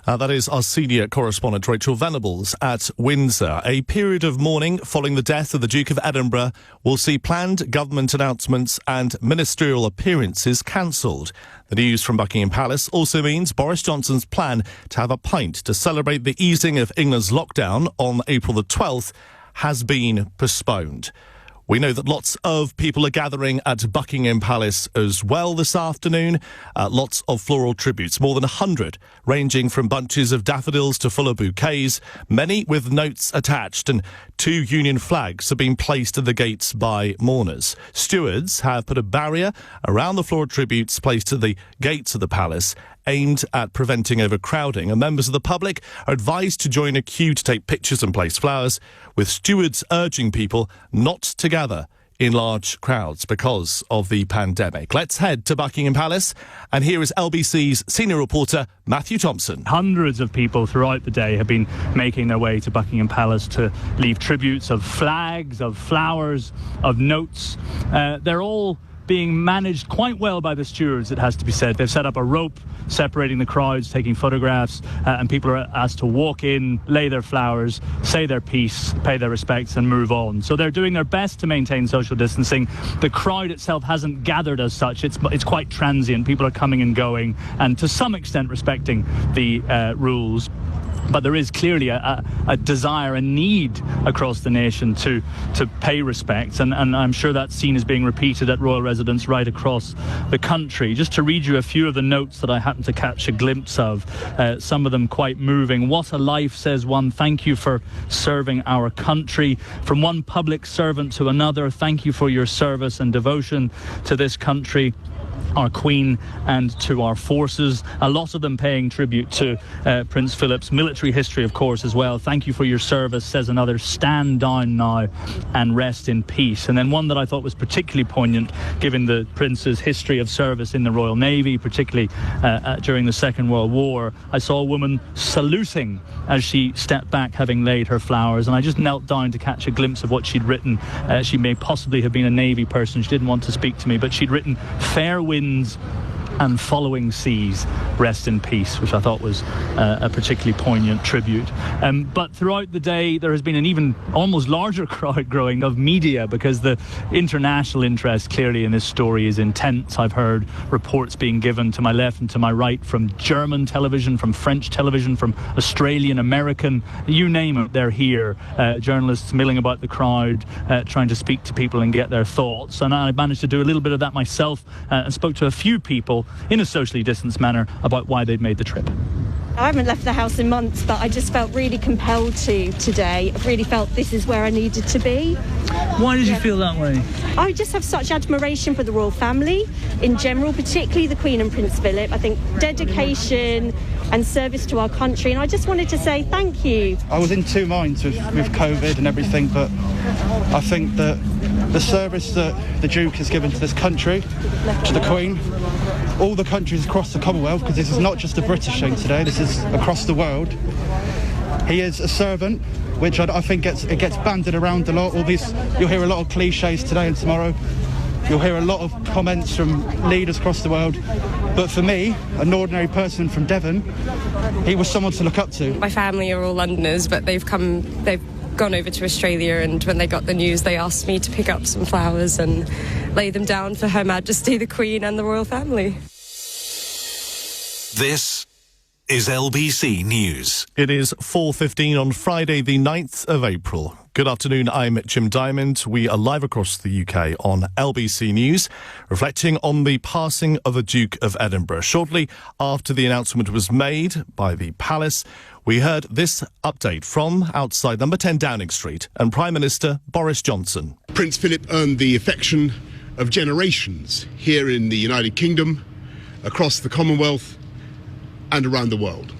That is our senior correspondent Rachel Venables at Windsor. A period of mourning following the death of the Duke of Edinburgh will see planned government announcements and ministerial appearances cancelled. The news from Buckingham Palace also means Boris Johnson's plan to have a pint to celebrate the easing of England's lockdown on April the 12th has been postponed. We know that lots of people are gathering at Buckingham Palace as well this afternoon. Lots of floral tributes, more than 100, ranging from bunches of daffodils to fuller bouquets, many with notes attached, and 2 Union flags have been placed at the gates by mourners. Stewards have put a barrier around the floral tributes placed at the gates of the palace, aimed at preventing overcrowding, and members of the public are advised to join a queue to take pictures and place flowers, with stewards urging people not to gather in large crowds because of the pandemic. Let's head to Buckingham Palace, and here is LBC's senior reporter Matthew Thompson. Hundreds of people throughout the day have been making their way to Buckingham Palace to leave tributes of flags, of flowers, of notes. They're all being managed quite well by the stewards, it has to be said. They've set up a rope separating the crowds, taking photographs, and people are asked to walk in, lay their flowers, say their piece, pay their respects and move on. So they're doing their best to maintain social distancing. The crowd itself hasn't gathered as such. It's quite transient. People are coming and going and to some extent respecting the rules. But there is clearly a desire, a need across the nation to pay respects, and I'm sure that scene is being repeated at royal residence right across the country. Just to read you a few of the notes that I happened to catch a glimpse of, some of them quite moving. What a life, says one. Thank you for serving our country. From one public servant to another, thank you for your service and devotion to this country, our Queen, and to our forces. A lot of them paying tribute to Prince Philip's military history, of course, as well. Thank you for your service, says another. Stand down now and rest in peace. And then one that I thought was particularly poignant, given the Prince's history of service in the Royal Navy, particularly during the Second World War. I saw a woman saluting as she stepped back, having laid her flowers, and I just knelt down to catch a glimpse of what she'd written. She may possibly have been a Navy person. She didn't want to speak to me, but she'd written, "Fair winds and following seas, rest in peace," which I thought was a particularly poignant tribute. But throughout the day, there has been an even almost larger crowd growing of media, because the international interest clearly in this story is intense. I've heard reports being given to my left and to my right from German television, from French television, from Australian, American, you name it, they're here. Journalists milling about the crowd, trying to speak to people and get their thoughts. And I managed to do a little bit of that myself and spoke to a few people in a socially distanced manner about why they'd made the trip. I haven't left the house in months, but I just felt really compelled to today. I really felt this is where I needed to be. Why did you feel that way? I just have such admiration for the royal family in general, particularly the Queen and Prince Philip. I think dedication and service to our country, and I just wanted to say thank you. I was in two minds with COVID and everything, but I think that the service that the Duke has given to this country, to the Queen, all the countries across the Commonwealth, because this is not just a British thing today, this is across the world. He is a servant, which I think gets banded around a lot. All these, you'll hear a lot of cliches today and tomorrow. You'll hear a lot of comments from leaders across the world. But for me, an ordinary person from Devon, he was someone to look up to. My family are all Londoners, but they've gone over to Australia, and when they got the news, they asked me to pick up some flowers and lay them down for Her Majesty the Queen and the royal family. This is LBC News. It is 4:15 on Friday, the 9th of April. Good afternoon, I'm Jim Diamond. We are live across the UK on LBC News, reflecting on the passing of the Duke of Edinburgh. Shortly after the announcement was made by the Palace, we heard this update from outside number 10 Downing Street and Prime Minister Boris Johnson. Prince Philip earned the affection of generations here in the United Kingdom, across the Commonwealth and around the world.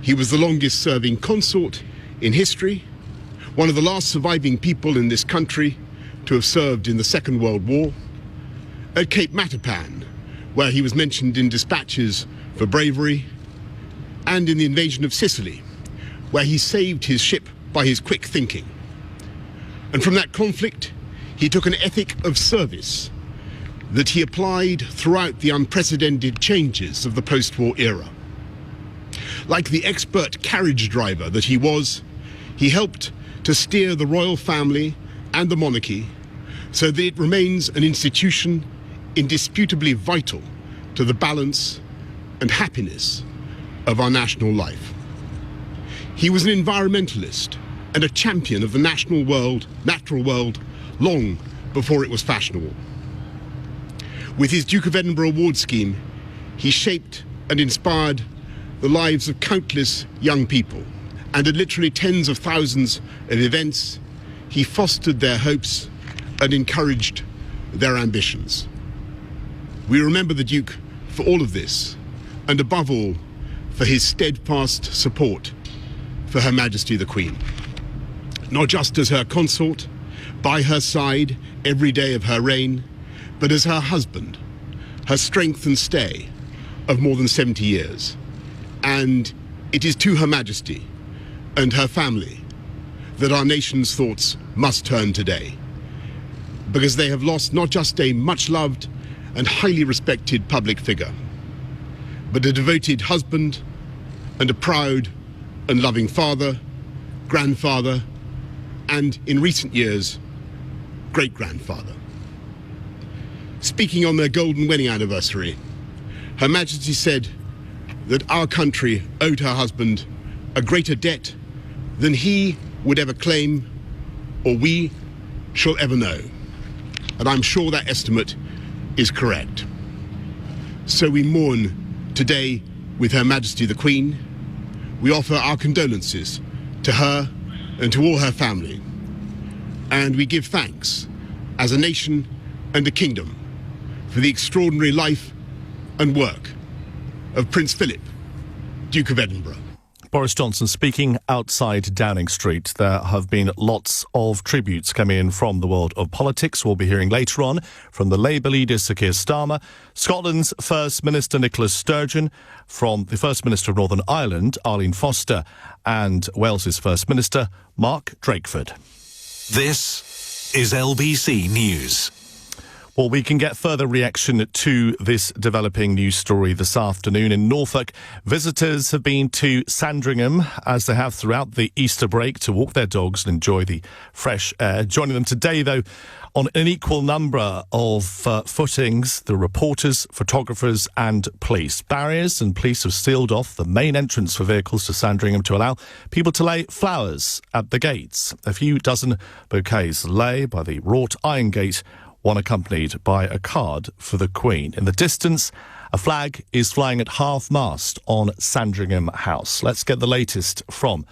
He was the longest serving consort in history, one of the last surviving people in this country to have served in the Second World War, at Cape Matapan, where he was mentioned in dispatches for bravery, and in the invasion of Sicily, where he saved his ship by his quick thinking. And from that conflict, he took an ethic of service that he applied throughout the unprecedented changes of the post-war era. Like the expert carriage driver that he was, he helped to steer the royal family and the monarchy so that it remains an institution indisputably vital to the balance and happiness of our national life. He was an environmentalist and a champion of the natural world long before it was fashionable. With his Duke of Edinburgh award scheme, he shaped and inspired the lives of countless young people, and at literally tens of thousands of events, he fostered their hopes and encouraged their ambitions. We remember the Duke for all of this, and above all, for his steadfast support for Her Majesty the Queen. Not just as her consort, by her side every day of her reign, but as her husband, her strength and stay of more than 70 years. And it is to Her Majesty and her family that our nation's thoughts must turn today, because they have lost not just a much-loved and highly respected public figure, but a devoted husband and a proud and loving father, grandfather, and in recent years, great-grandfather. Speaking on their golden wedding anniversary, Her Majesty said that our country owed her husband a greater debt than he would ever claim or we shall ever know. And I'm sure that estimate is correct. So we mourn today with Her Majesty the Queen. We offer our condolences to her and to all her family. And we give thanks as a nation and a kingdom for the extraordinary life and work of Prince Philip, Duke of Edinburgh. Boris Johnson speaking outside Downing Street. There have been lots of tributes coming in from the world of politics. We'll be hearing later on from the Labour leader Sir Keir Starmer, Scotland's First Minister Nicola Sturgeon, from the First Minister of Northern Ireland, Arlene Foster, and Wales's First Minister, Mark Drakeford. This is LBC News. Well, we can get further reaction to this developing news story this afternoon. In Norfolk, visitors have been to Sandringham, as they have throughout the Easter break, to walk their dogs and enjoy the fresh air. Joining them today, though, on an equal number of footings, the reporters, photographers and police. Barriers and police have sealed off the main entrance for vehicles to Sandringham to allow people to lay flowers at the gates. A few dozen bouquets lay by the wrought iron gate, one accompanied by a card for the Queen. In the distance, a flag is flying at half-mast on Sandringham House. Let's get the latest from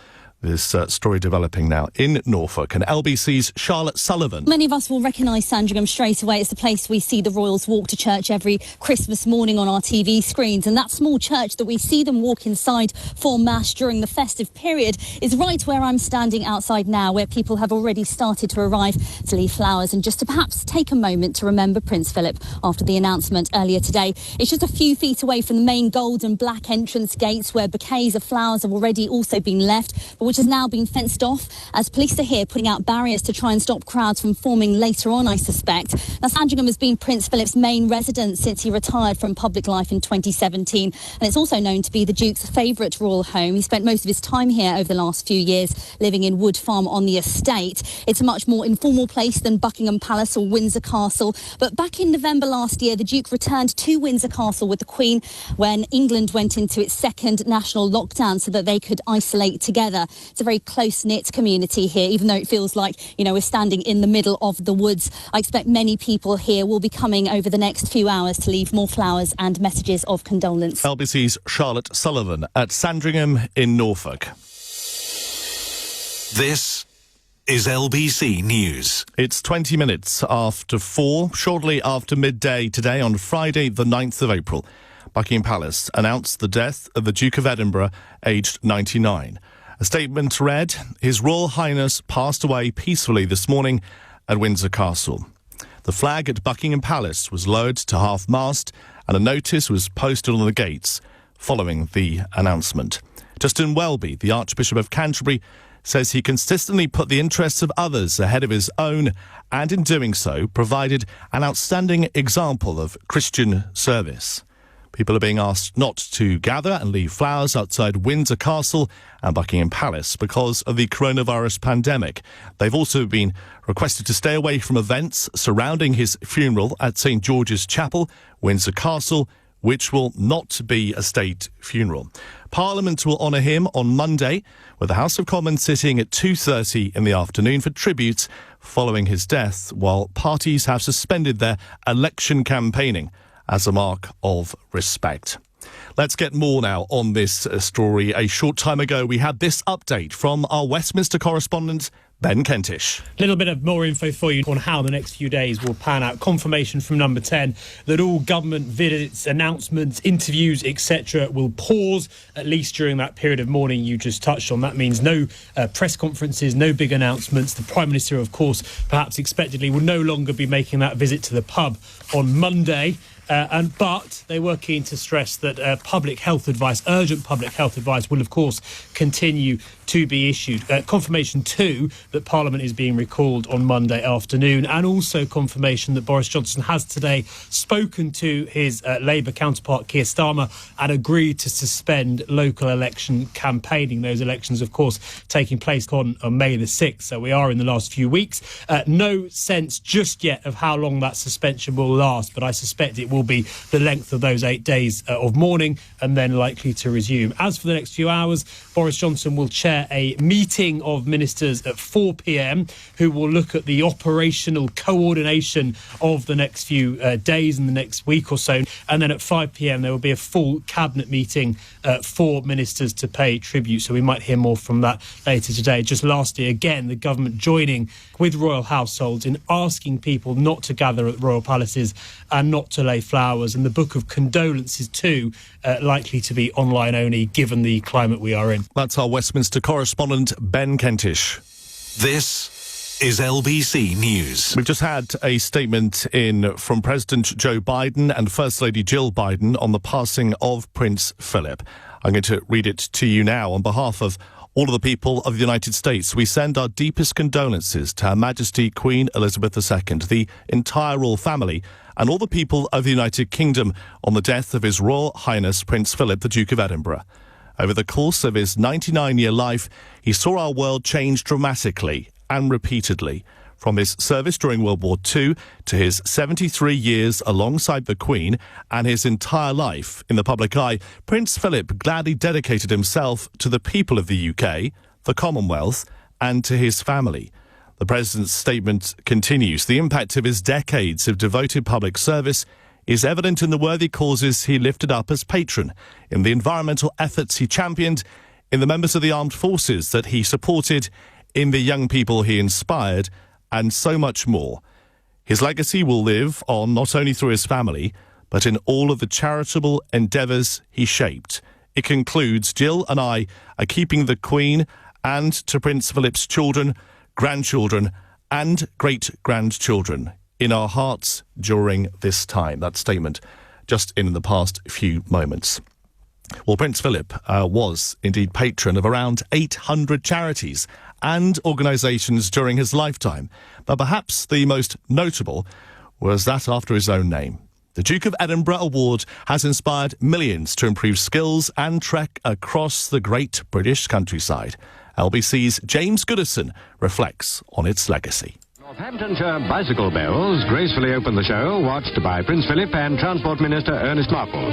this story developing now in Norfolk, and LBC's Charlotte Sullivan. Many of us will recognise Sandringham straight away. It's the place we see the royals walk to church every Christmas morning on our TV screens, and that small church that we see them walk inside for Mass during the festive period is right where I'm standing outside now, where people have already started to arrive to leave flowers and just to perhaps take a moment to remember Prince Philip after the announcement earlier today. It's just a few feet away from the main gold and black entrance gates, where bouquets of flowers have already also been left, but which has now been fenced off as police are here putting out barriers to try and stop crowds from forming later on, I suspect. Now, Sandringham has been Prince Philip's main residence since he retired from public life in 2017, and it's also known to be the Duke's favourite royal home. He spent most of his time here over the last few years, living in Wood Farm on the estate. It's a much more informal place than Buckingham Palace or Windsor Castle, but back in November last year, the Duke returned to Windsor Castle with the Queen when England went into its second national lockdown so that they could isolate together. It's a very close-knit community here, even though it feels like, we're standing in the middle of the woods. I expect many people here will be coming over the next few hours to leave more flowers and messages of condolence. LBC's Charlotte Sullivan at Sandringham in Norfolk. This is LBC News. It's 20 minutes after 4, shortly after midday today on Friday the 9th of April. Buckingham Palace announced the death of the Duke of Edinburgh, aged 99. A statement read, "His Royal Highness passed away peacefully this morning at Windsor Castle. The flag at Buckingham Palace was lowered to half-mast and a notice was posted on the gates following the announcement. Justin Welby, the Archbishop of Canterbury, says he consistently put the interests of others ahead of his own and in doing so provided an outstanding example of Christian service. People are being asked not to gather and leave flowers outside Windsor Castle and Buckingham Palace because of the coronavirus pandemic. They've also been requested to stay away from events surrounding his funeral at St George's Chapel, Windsor Castle, which will not be a state funeral. Parliament will honour him on Monday, with the House of Commons sitting at 2:30 in the afternoon for tributes following his death, while parties have suspended their election campaigning as a mark of respect. Let's get more now on this story. A short time ago, we had this update from our Westminster correspondent, Ben Kentish. A little bit of more info for you on how the next few days will pan out. Confirmation from Number 10 that all government visits, announcements, interviews, etc. will pause, at least during that period of mourning you just touched on. That means no press conferences, no big announcements. The Prime Minister, of course, perhaps expectedly, will no longer be making that visit to the pub on Monday. But they were keen to stress that urgent public health advice will, of course, continue to be issued. Confirmation too that Parliament is being recalled on Monday afternoon, and also confirmation that Boris Johnson has today spoken to his Labour counterpart Keir Starmer and agreed to suspend local election campaigning. Those elections, of course, taking place on May the 6th, so we are in the last few weeks. No sense just yet of how long that suspension will last, but I suspect it will be the length of those 8 days of mourning and then likely to resume. As for the next few hours, Boris Johnson will chair a meeting of ministers at 4 p.m. who will look at the operational coordination of the next few days and the next week or so. And then at 5 p.m. there will be a full cabinet meeting for ministers to pay tribute. So we might hear more from that later today. Just lastly, again, the government joining with royal households in asking people not to gather at royal palaces and not to lay flowers. And the book of condolences too, likely to be online only given the climate we are in. That's our Westminster correspondent, Ben Kentish. This is LBC News. We've just had a statement in from President Joe Biden and First Lady Jill Biden on the passing of Prince Philip. I'm going to read it to you now. On behalf of all of the people of the United States, we send our deepest condolences to Her Majesty Queen Elizabeth II, the entire royal family, and all the people of the United Kingdom on the death of His Royal Highness Prince Philip, the Duke of Edinburgh. Over the course of his 99-year life, he saw our world change dramatically and repeatedly. From his service during World War II to his 73 years alongside the Queen and his entire life in the public eye, Prince Philip gladly dedicated himself to the people of the UK, the Commonwealth, and to his family. The President's statement continues. The impact of his decades of devoted public service is evident in the worthy causes he lifted up as patron, in the environmental efforts he championed, in the members of the armed forces that he supported, in the young people he inspired, and so much more. His legacy will live on not only through his family, but in all of the charitable endeavours he shaped. It concludes, Jill and I are keeping the Queen and to Prince Philip's children, grandchildren and great-grandchildren in our hearts during this time. That statement just in the past few moments. Well, Prince Philip was indeed patron of around 800 charities and organisations during his lifetime, but perhaps the most notable was that after his own name. The Duke of Edinburgh Award has inspired millions to improve skills and trek across the great British countryside. LBC's James Goodison reflects on its legacy. Northamptonshire bicycle bells gracefully opened the show, watched by Prince Philip and Transport Minister Ernest Marple.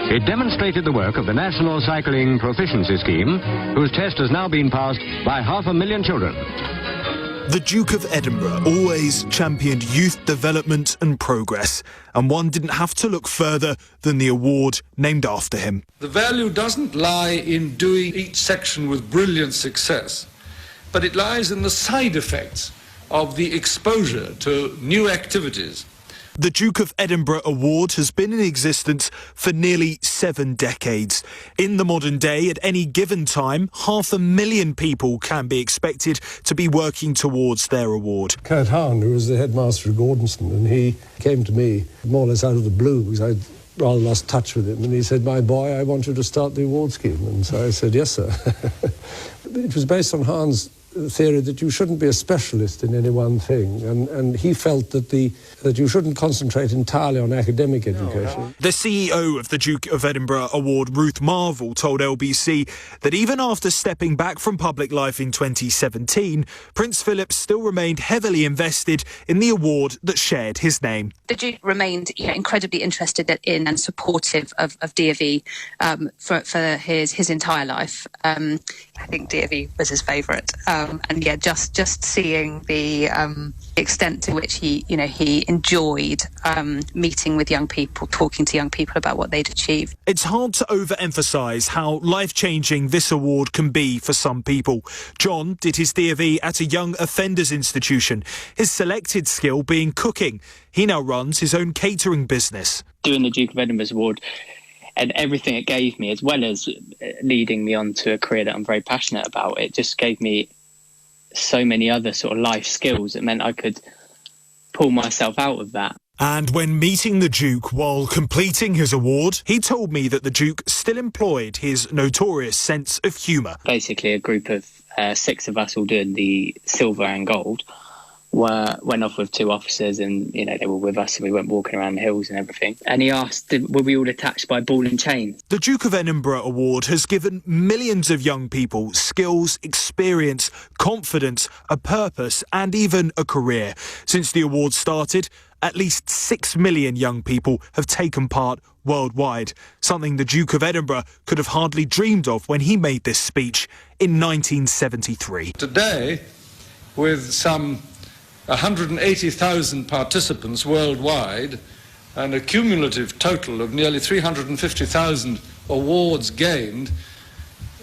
It demonstrated the work of the National Cycling Proficiency Scheme, whose test has now been passed by 500,000 children. The Duke of Edinburgh always championed youth development and progress, and one didn't have to look further than the award named after him. The value doesn't lie in doing each section with brilliant success, but it lies in the side effects of the exposure to new activities. The Duke of Edinburgh Award has been in existence for nearly 7 decades. In the modern day, at any given time, 500,000 people can be expected to be working towards their award. Kurt Hahn, who was the headmaster of Gordonston, and he came to me more or less out of the blue because I'd rather lost touch with him, and he said, "My boy, I want you to start the award scheme." And so I said, "Yes, sir." It was based on Hahn's theory that you shouldn't be a specialist in any one thing, and he felt that you shouldn't concentrate entirely on academic education. The CEO of the Duke of Edinburgh Award, Ruth Marvel, told LBC that even after stepping back from public life in 2017, Prince Philip still remained heavily invested in the award that shared his name. The Duke remained incredibly interested in and supportive of DofE for his entire life. I think DofE was his favourite. And yeah, just seeing the extent to which he enjoyed meeting with young people, talking to young people about what they'd achieved. It's hard to overemphasise how life-changing this award can be for some people. John did his DofE at a young offenders institution, his selected skill being cooking. He now runs his own catering business. Doing the Duke of Edinburgh's award and everything it gave me, as well as leading me on to a career that I'm very passionate about, it just gave me so many other sort of life skills. It meant I could pull myself out of that. And when meeting the Duke while completing his award, he told me that the Duke still employed his notorious sense of humour. Basically, a group of 6 of us all doing the silver and gold went off with 2 officers, and they were with us, and we went walking around the hills and everything. And he asked, were we all attached by ball and chain? The Duke of Edinburgh Award has given millions of young people skills, experience, confidence, a purpose, and even a career. Since the award started, at least 6 million young people have taken part worldwide, something the Duke of Edinburgh could have hardly dreamed of when he made this speech in 1973. Today, with some 180,000 participants worldwide and a cumulative total of nearly 350,000 awards gained,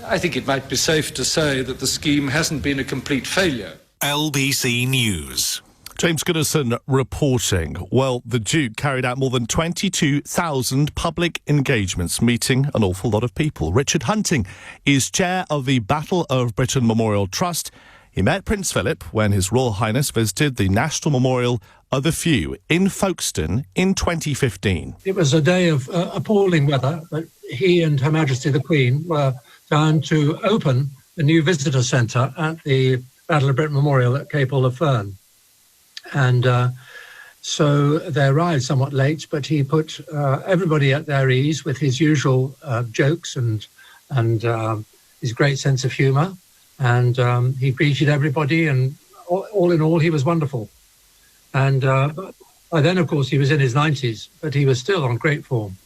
I think it might be safe to say that the scheme hasn't been a complete failure. LBC News. James Goodison reporting. Well, the Duke carried out more than 22,000 public engagements, meeting an awful lot of people. Richard Hunting is chair of the Battle of Britain Memorial Trust. He met Prince Philip when His Royal Highness visited the National Memorial of the Few in Folkestone in 2015. It was a day of appalling weather, but he and Her Majesty the Queen were down to open the new visitor centre at the Battle of Britain Memorial at Capel-le-Ferne. And so they arrived somewhat late, but he put everybody at their ease with his usual jokes and his great sense of humour. And he greeted everybody, and all in all, he was wonderful. And by then, of course, he was in his 90s, but he was still on great form.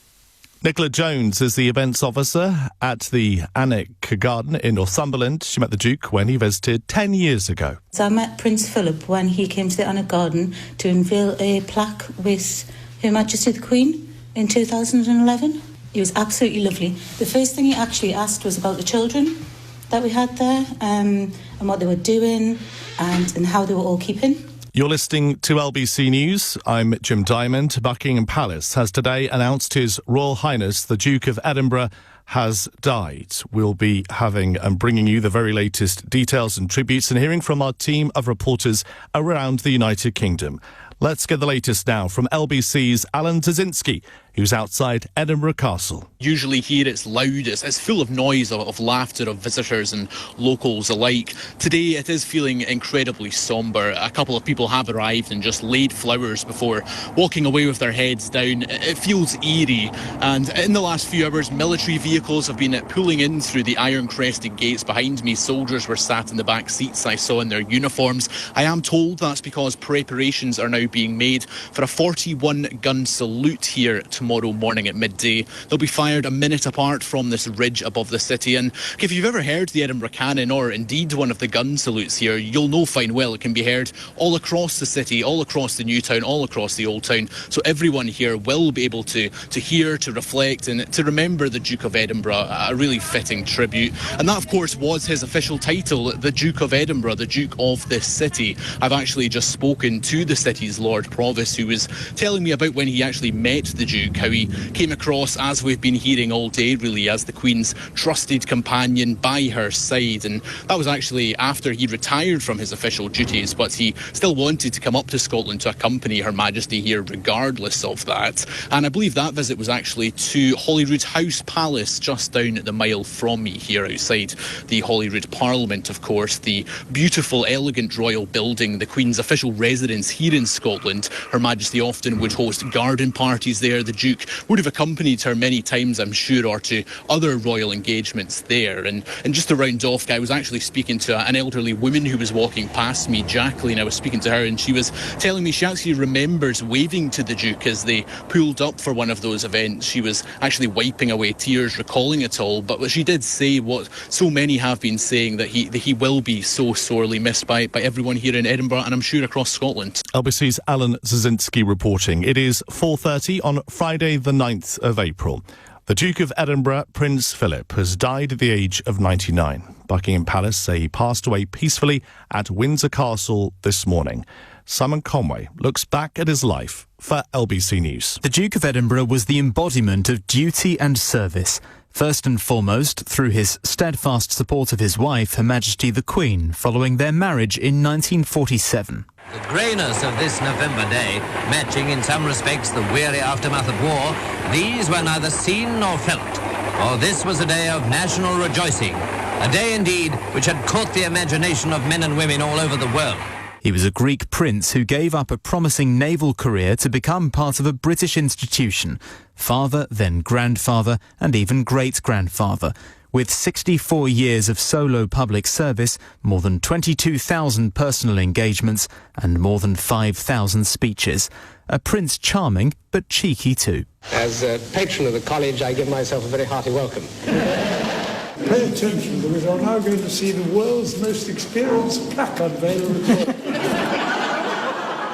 Nicola Jones is the events officer at the Annick Garden in Northumberland. She met the Duke when he visited 10 years ago. So I met Prince Philip when he came to the Annick Garden to unveil a plaque with Her Majesty the Queen in 2011. He was absolutely lovely. The first thing he actually asked was about the children that we had there and what they were doing and how they were all keeping. You're listening to LBC News. I'm Jim Diamond. Buckingham Palace has today announced His Royal Highness the Duke of Edinburgh has died. We'll be having and bringing you the very latest details and tributes and hearing from our team of reporters around the United Kingdom. Let's get the latest now from LBC's Alan Tazinski, who's outside Edinburgh Castle. Usually here it's loud, it's full of noise, of laughter, of visitors and locals alike. Today it is feeling incredibly sombre. A couple of people have arrived and just laid flowers before walking away with their heads down. It feels eerie, and in the last few hours military vehicles have been pulling in through the iron-crested gates behind me. Soldiers were sat in the back seats I saw in their uniforms. I am told that's because preparations are now being made for a 41-gun salute here tomorrow tomorrow morning at midday. They'll be fired a minute apart from this ridge above the city. And if you've ever heard the Edinburgh Cannon, or indeed one of the gun salutes here, you'll know fine well it can be heard all across the city, all across the new town, all across the old town. So everyone here will be able to hear, to reflect, and to remember the Duke of Edinburgh, a really fitting tribute. And that, of course, was his official title, the Duke of Edinburgh, the Duke of this city. I've actually just spoken to the city's Lord Provost, who was telling me about when he actually met the Duke, how he came across, as we've been hearing all day really, as the Queen's trusted companion by her side. And that was actually after he retired from his official duties, but he still wanted to come up to Scotland to accompany Her Majesty here regardless of that. And I believe that visit was actually to Holyrood House Palace, just down at the mile from me here outside the Holyrood Parliament, of course, the beautiful, elegant royal building, the Queen's official residence here in Scotland. Her Majesty often would host garden parties there. The Duke would have accompanied her many times, I'm sure, or to other royal engagements there. And just to round off, I was actually speaking to an elderly woman who was walking past me, Jacqueline. I was speaking to her, and she was telling me she actually remembers waving to the Duke as they pulled up for one of those events. She was actually wiping away tears, recalling it all. But she did say what so many have been saying, that he will be so sorely missed by everyone here in Edinburgh, and I'm sure across Scotland. LBC's Alan Zazinski reporting. It is 4:30 on Friday the 9th of April. The Duke of Edinburgh, Prince Philip, has died at the age of 99. Buckingham Palace say he passed away peacefully at Windsor Castle this morning. Simon Conway looks back at his life for LBC News. The Duke of Edinburgh was the embodiment of duty and service. First and foremost, through his steadfast support of his wife, Her Majesty the Queen, following their marriage in 1947. The greyness of this November day, matching in some respects the weary aftermath of war, these were neither seen nor felt. For this was a day of national rejoicing, a day indeed which had caught the imagination of men and women all over the world. He was a Greek prince who gave up a promising naval career to become part of a British institution. Father, then grandfather, and even great-grandfather. With 64 years of solo public service, more than 22,000 personal engagements, and more than 5,000 speeches. A prince charming, but cheeky too. As a patron of the college, I give myself a very hearty welcome. Pay attention, because I'm now going to see the world's most experienced plaque unveiler.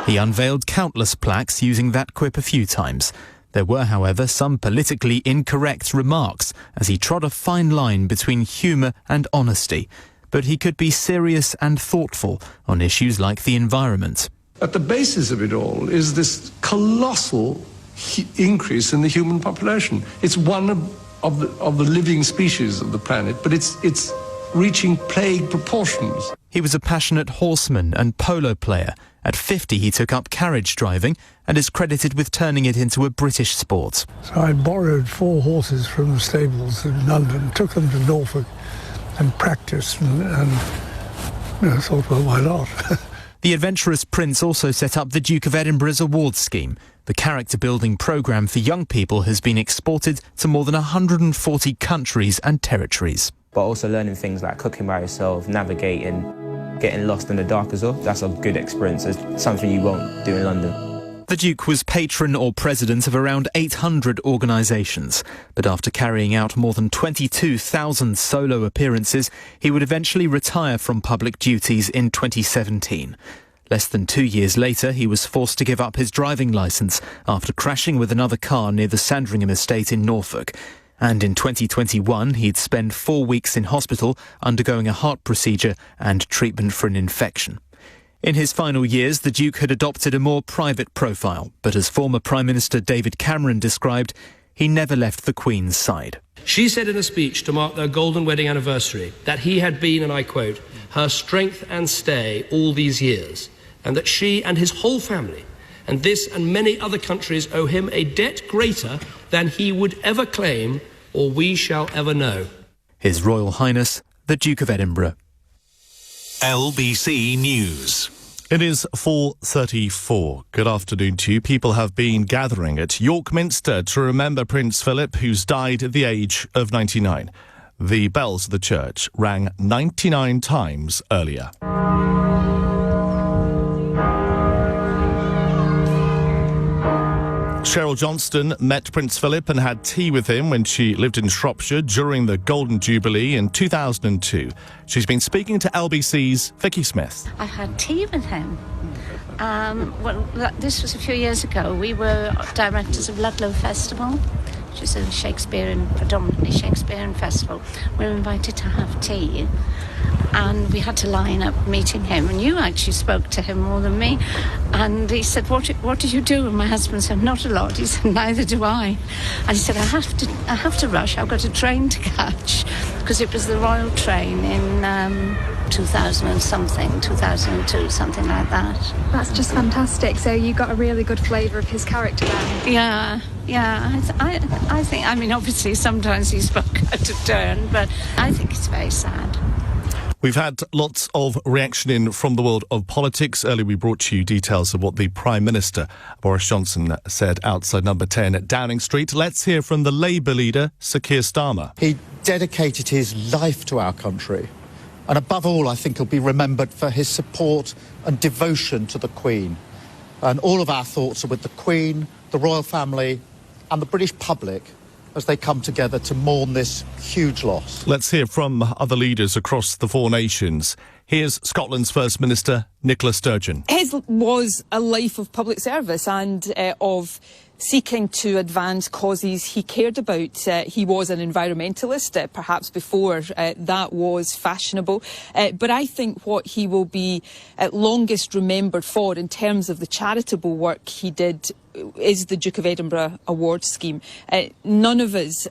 He unveiled countless plaques using that quip a few times. There were, however, some politically incorrect remarks as he trod a fine line between humour and honesty. But he could be serious and thoughtful on issues like the environment. At the basis of it all is this colossal increase in the human population. It's one of the living species of the planet, but it's reaching plague proportions. He was a passionate horseman and polo player. At 50, he took up carriage driving and is credited with turning it into a British sport. So I borrowed 4 horses from the stables in London, took them to Norfolk and practiced and thought, well, why not? The adventurous prince also set up the Duke of Edinburgh's awards scheme. The character-building programme for young people has been exported to more than 140 countries and territories. But also learning things like cooking by yourself, navigating, getting lost in the dark as well. That's a good experience. It's something you won't do in London. The Duke was patron or president of around 800 organisations, but after carrying out more than 22,000 solo appearances, he would eventually retire from public duties in 2017. Less than 2 years later, he was forced to give up his driving licence after crashing with another car near the Sandringham estate in Norfolk. And in 2021, he'd spend 4 weeks in hospital undergoing a heart procedure and treatment for an infection. In his final years, the Duke had adopted a more private profile, but as former Prime Minister David Cameron described, he never left the Queen's side. She said in a speech to mark their golden wedding anniversary that he had been, and I quote, her strength and stay all these years, and that she and his whole family, and this and many other countries, owe him a debt greater than he would ever claim or we shall ever know. His Royal Highness, the Duke of Edinburgh. LBC News. It is 4:34. Good afternoon to you. People have been gathering at York Minster to remember Prince Philip, who's died at the age of 99. The bells of the church rang 99 times earlier. Cheryl Johnston met Prince Philip and had tea with him when she lived in Shropshire during the Golden Jubilee in 2002. She's been speaking to LBC's Vicky Smith. I had tea with him. This was a few years ago. We were directors of Ludlow Festival, which is a predominantly Shakespearean festival. We were invited to have tea, and we had to line up meeting him. And you actually spoke to him more than me. And he said, "What do you do?" And my husband said, "Not a lot." He said, "Neither do I." And he said, "I have to rush. I've got a train to catch," because it was the royal train in 2002, something like that. That's just fantastic. So you got a really good flavour of his character then. Yeah. I think, I mean, obviously sometimes he spoke out of turn, but I think it's very sad. We've had lots of reaction in from the world of politics. Earlier we brought you details of what the Prime Minister, Boris Johnson, said outside number 10 at Downing Street. Let's hear from the Labour leader, Sir Keir Starmer. He dedicated his life to our country. And above all, I think he'll be remembered for his support and devotion to the Queen. And all of our thoughts are with the Queen, the royal family and the British public as they come together to mourn this huge loss. Let's hear from other leaders across the four nations. Here's Scotland's First Minister, Nicola Sturgeon. His was a life of public service and of seeking to advance causes he cared about. He was an environmentalist, perhaps before that was fashionable. But I think what he will be longest remembered for in terms of the charitable work he did is the Duke of Edinburgh award scheme. None of us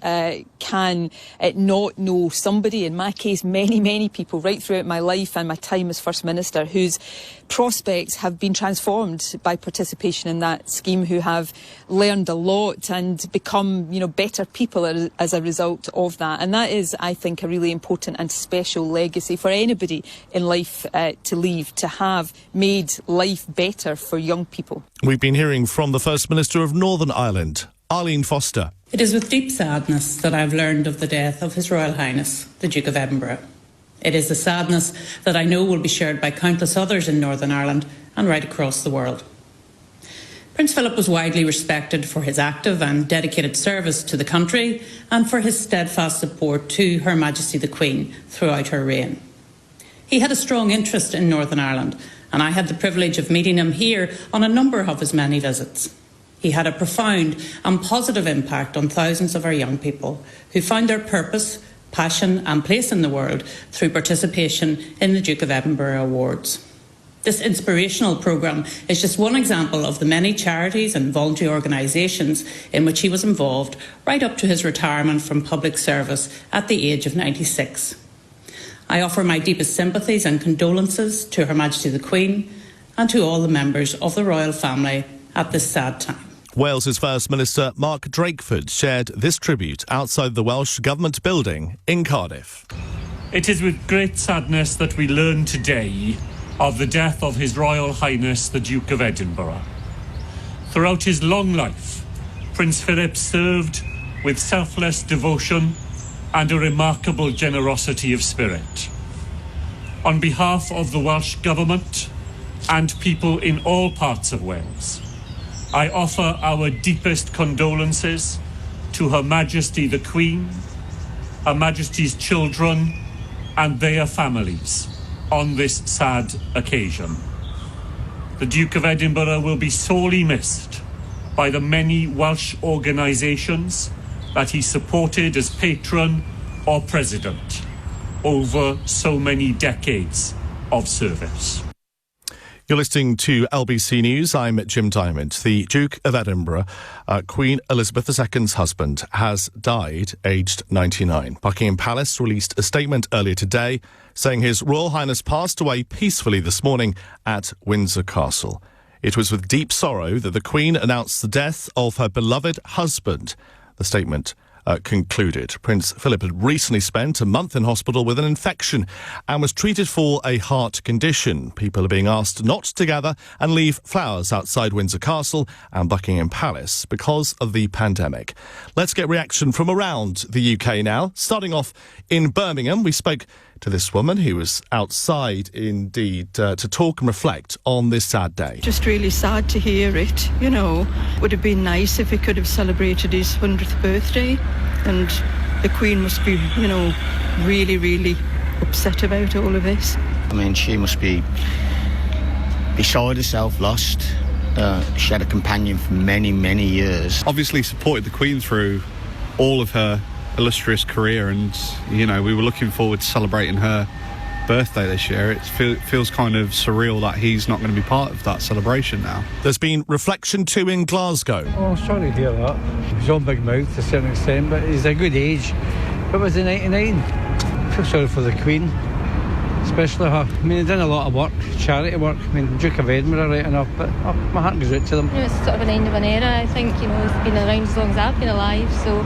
can not know somebody, in my case many people right throughout my life and my time as First Minister, whose prospects have been transformed by participation in that scheme, who have learned a lot and become, better people as a result of that. And that is, I think, a really important and special legacy for anybody in life to leave, to have made life better for young people. We've been hearing from the First Minister of Northern Ireland, Arlene Foster. It is with deep sadness that I've learned of the death of His Royal Highness, the Duke of Edinburgh. It is a sadness that I know will be shared by countless others in Northern Ireland and right across the world. Prince Philip was widely respected for his active and dedicated service to the country and for his steadfast support to Her Majesty the Queen throughout her reign. He had a strong interest in Northern Ireland, and I had the privilege of meeting him here on a number of his many visits. He had a profound and positive impact on thousands of our young people who found their purpose, passion and place in the world through participation in the Duke of Edinburgh Awards. This inspirational programme is just one example of the many charities and voluntary organisations in which he was involved right up to his retirement from public service at the age of 96. I offer my deepest sympathies and condolences to Her Majesty the Queen and to all the members of the royal family at this sad time. Wales's First Minister, Mark Drakeford, shared this tribute outside the Welsh Government building in Cardiff. It is with great sadness that we learn today of the death of His Royal Highness the Duke of Edinburgh. Throughout his long life, Prince Philip served with selfless devotion and a remarkable generosity of spirit. On behalf of the Welsh Government and people in all parts of Wales, I offer our deepest condolences to Her Majesty the Queen, Her Majesty's children and their families on this sad occasion. The Duke of Edinburgh will be sorely missed by the many Welsh organisations that he supported as patron or president over so many decades of service. You're listening to LBC News. I'm Jim Diamond. The Duke of Edinburgh, Queen Elizabeth II's husband, has died aged 99. Buckingham Palace released a statement earlier today saying His Royal Highness passed away peacefully this morning at Windsor Castle. It was with deep sorrow that the Queen announced the death of her beloved husband. The statement concluded. Prince Philip had recently spent a month in hospital with an infection and was treated for a heart condition. People are being asked not to gather and leave flowers outside Windsor Castle and Buckingham Palace because of the pandemic. Let's get reaction from around the UK now. Starting off in Birmingham, we spoke to this woman who was outside, indeed, to talk and reflect on this sad day. Just really sad to hear it, you know. Would have been nice if he could have celebrated his 100th birthday, and the Queen must be, you know, really, really upset about all of this. I mean, she must be beside herself, lost. She had a companion for many, many years. Obviously supported the Queen through all of her illustrious career, and, you know, we were looking forward to celebrating her birthday this year. It feels kind of surreal that he's not going to be part of that celebration now. There's been reflection too in Glasgow. Oh, sorry to hear that. He's on big mouth to a certain extent, but he's a good age. What was he, 99? I feel sorry for the Queen, especially her. I mean, he's done a lot of work, charity work. I mean, Duke of Edinburgh, right enough, but my heart goes out to them. You know, it's sort of an end of an era, I think. You know, he's been around as long as I've been alive, so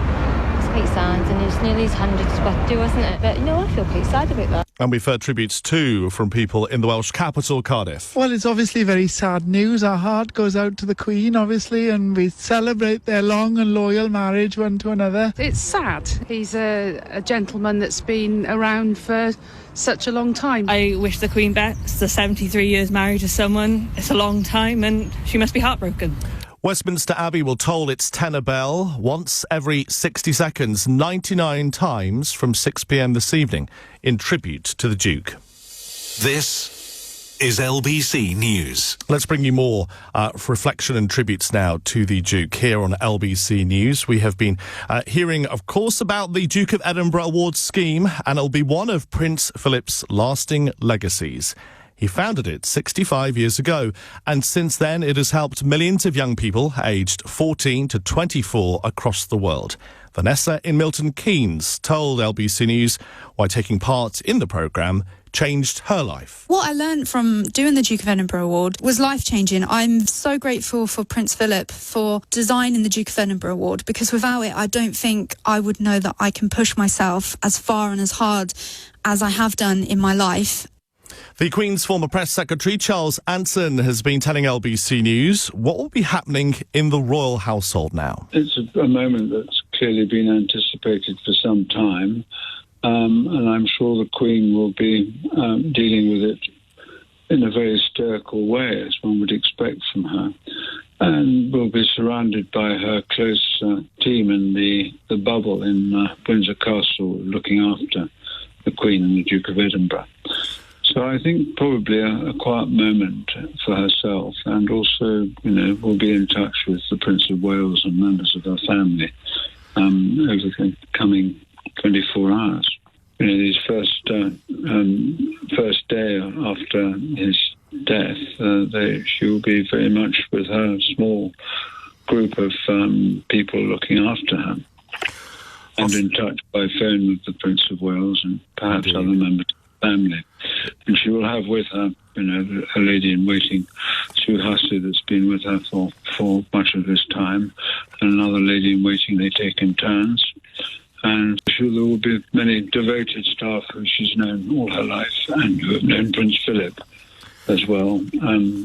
it's quite sad, and it's nearly his 100th birthday, wasn't it? But, you know, I feel quite sad about that. And we've heard tributes too from people in the Welsh capital, Cardiff. Well, it's obviously very sad news. Our heart goes out to the Queen, obviously, and we celebrate their long and loyal marriage one to another. It's sad. He's a gentleman that's been around for such a long time. I wish the Queen best. The 73 years married to someone, it's a long time, and she must be heartbroken. Westminster Abbey will toll its tenor bell once every 60 seconds, 99 times from 6 p.m. this evening, in tribute to the Duke. This is LBC News. Let's bring you more reflection and tributes now to the Duke here on LBC News. We have been hearing, of course, about the Duke of Edinburgh Awards scheme, and it'll be one of Prince Philip's lasting legacies. He founded it 65 years ago, and since then it has helped millions of young people aged 14 to 24 across the world. Vanessa in Milton Keynes told LBC News why taking part in the programme changed her life. What I learned from doing the Duke of Edinburgh Award was life-changing. I'm so grateful for Prince Philip for designing the Duke of Edinburgh Award, because without it, I don't think I would know that I can push myself as far and as hard as I have done in my life. The Queen's former press secretary, Charles Anson, has been telling LBC News what will be happening in the royal household now. It's a moment that's clearly been anticipated for some time, and I'm sure the Queen will be dealing with it in a very stoical way, as one would expect from her, and will be surrounded by her close team in the bubble in Windsor Castle, looking after the Queen and the Duke of Edinburgh. So I think probably a quiet moment for herself, and also, you know, we'll be in touch with the Prince of Wales and members of her family over the coming 24 hours. You know, his first day after his death, she will be very much with her small group of people looking after her, and in touch by phone with the Prince of Wales and perhaps other members of the family. And she will have with her, you know, a lady-in-waiting, Sue Hussey, that's been with her for much of this time, and another lady-in-waiting. They take in turns. And I'm sure there will be many devoted staff who she's known all her life, and who have known Prince Philip as well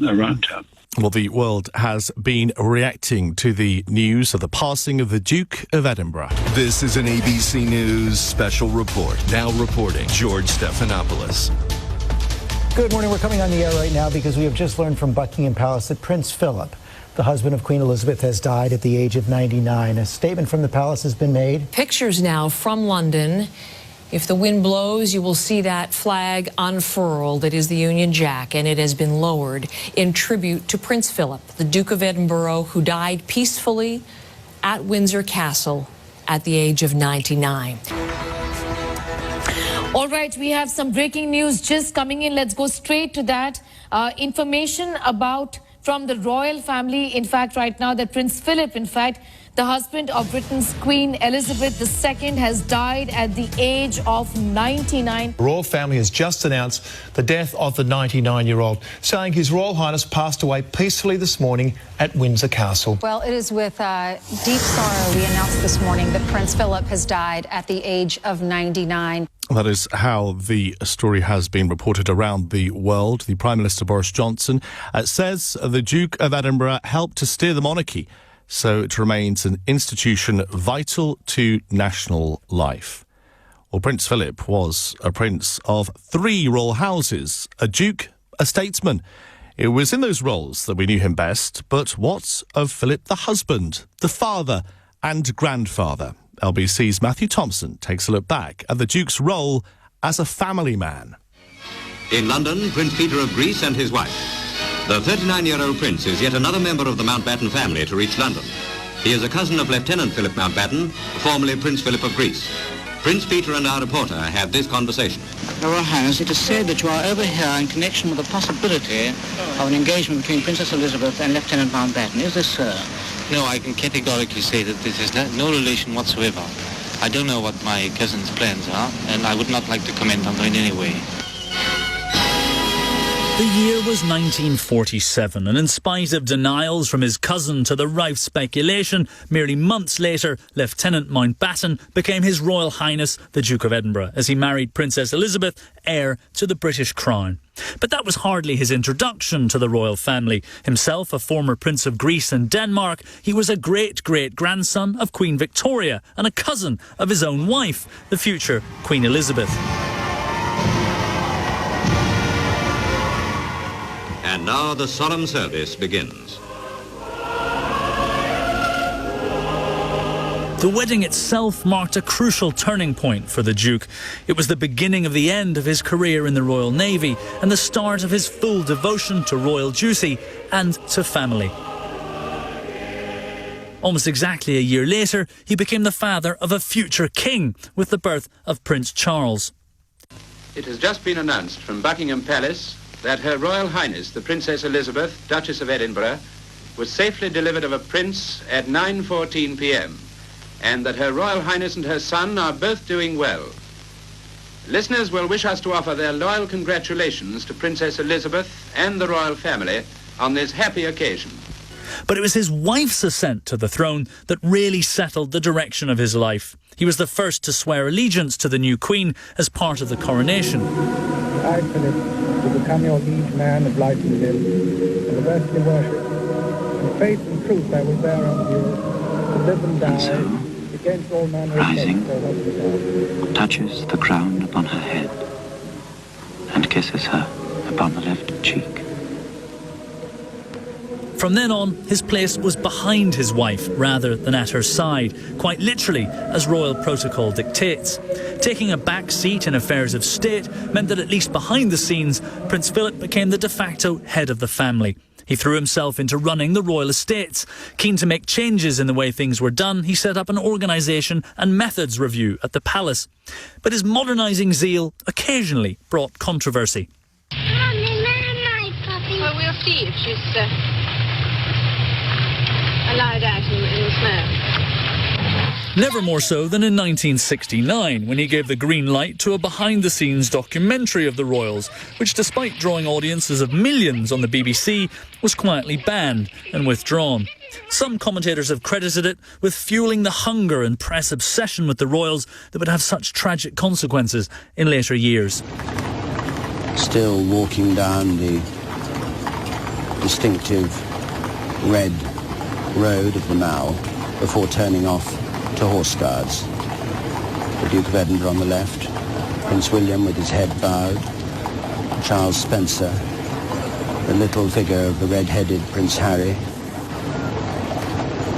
around her. Well, the world has been reacting to the news of the passing of the Duke of Edinburgh. This is an ABC News special report. Now reporting, George Stephanopoulos. Good morning. We're coming on the air right now because we have just learned from Buckingham Palace that Prince Philip, the husband of Queen Elizabeth, has died at the age of 99. A statement from the palace has been made. Pictures now from London. If the wind blows, you will see that flag unfurled. It is the Union Jack, and it has been lowered in tribute to Prince Philip, the Duke of Edinburgh, who died peacefully at Windsor Castle at the age of 99. All right, we have some breaking news just coming in. Let's go straight to that. Information from the royal family, in fact, right now, that Prince Philip, in fact, the husband of Britain's Queen Elizabeth II, has died at the age of 99. The royal family has just announced the death of the 99-year-old, saying His Royal Highness passed away peacefully this morning at Windsor Castle. Well, it is with deep sorrow we announced this morning that Prince Philip has died at the age of 99. That is how the story has been reported around the world. The Prime Minister Boris Johnson says the Duke of Edinburgh helped to steer the monarchy, so it remains an institution vital to national life. Well, Prince Philip was a prince of 3 royal houses, a duke, a statesman. It was in those roles that we knew him best, but what of Philip the husband, the father and grandfather? LBC's Matthew Thompson takes a look back at the Duke's role as a family man. In London, Prince Peter of Greece and his wife. The 39-year-old prince is yet another member of the Mountbatten family to reach London. He is a cousin of Lieutenant Philip Mountbatten, formerly Prince Philip of Greece. Prince Peter and our reporter had this conversation. Your Royal Highness, it is said that you are over here in connection with the possibility of an engagement between Princess Elizabeth and Lieutenant Mountbatten. Is this so? No, I can categorically say that this is no relation whatsoever. I don't know what my cousin's plans are, and I would not like to comment on them in any way. The year was 1947, and in spite of denials from his cousin to the rife speculation, merely months later, Lieutenant Mountbatten became His Royal Highness the Duke of Edinburgh as he married Princess Elizabeth, heir to the British crown. But that was hardly his introduction to the royal family. Himself a former Prince of Greece and Denmark, he was a great-great-grandson of Queen Victoria and a cousin of his own wife, the future Queen Elizabeth. And now the solemn service begins. The wedding itself marked a crucial turning point for the Duke. It was the beginning of the end of his career in the Royal Navy and the start of his full devotion to royal duty and to family. Almost exactly a year later, he became the father of a future king with the birth of Prince Charles. It has just been announced from Buckingham Palace that Her Royal Highness, the Princess Elizabeth, Duchess of Edinburgh, was safely delivered of a prince at 9:14 p.m, and that Her Royal Highness and her son are both doing well. Listeners will wish us to offer their loyal congratulations to Princess Elizabeth and the royal family on this happy occasion. But it was his wife's ascent to the throne that really settled the direction of his life. He was the first to swear allegiance to the new Queen as part of the coronation. I, Philip, to become your liege man of life and limb, and of earthly worship. In faith and truth I will bear unto you, to live and die, against all manner of rising, touches the crown upon her head, and kisses her upon the left cheek. From then on, his place was behind his wife rather than at her side, quite literally, as royal protocol dictates. Taking a back seat in affairs of state meant that at least behind the scenes, Prince Philip became the de facto head of the family. He threw himself into running the royal estates. Keen to make changes in the way things were done, he set up an organisation and methods review at the palace. But his modernising zeal occasionally brought controversy. Well, we'll see if she's allowed out in the snow. Never more so than in 1969, when he gave the green light to a behind-the-scenes documentary of the royals, which, despite drawing audiences of millions on the BBC, was quietly banned and withdrawn. Some commentators have credited it with fueling the hunger and press obsession with the royals that would have such tragic consequences in later years. Still walking down the distinctive red road of the Mall before turning off to Horse Guards. The Duke of Edinburgh on the left, Prince William with his head bowed, Charles Spencer, the little figure of the red-headed Prince Harry,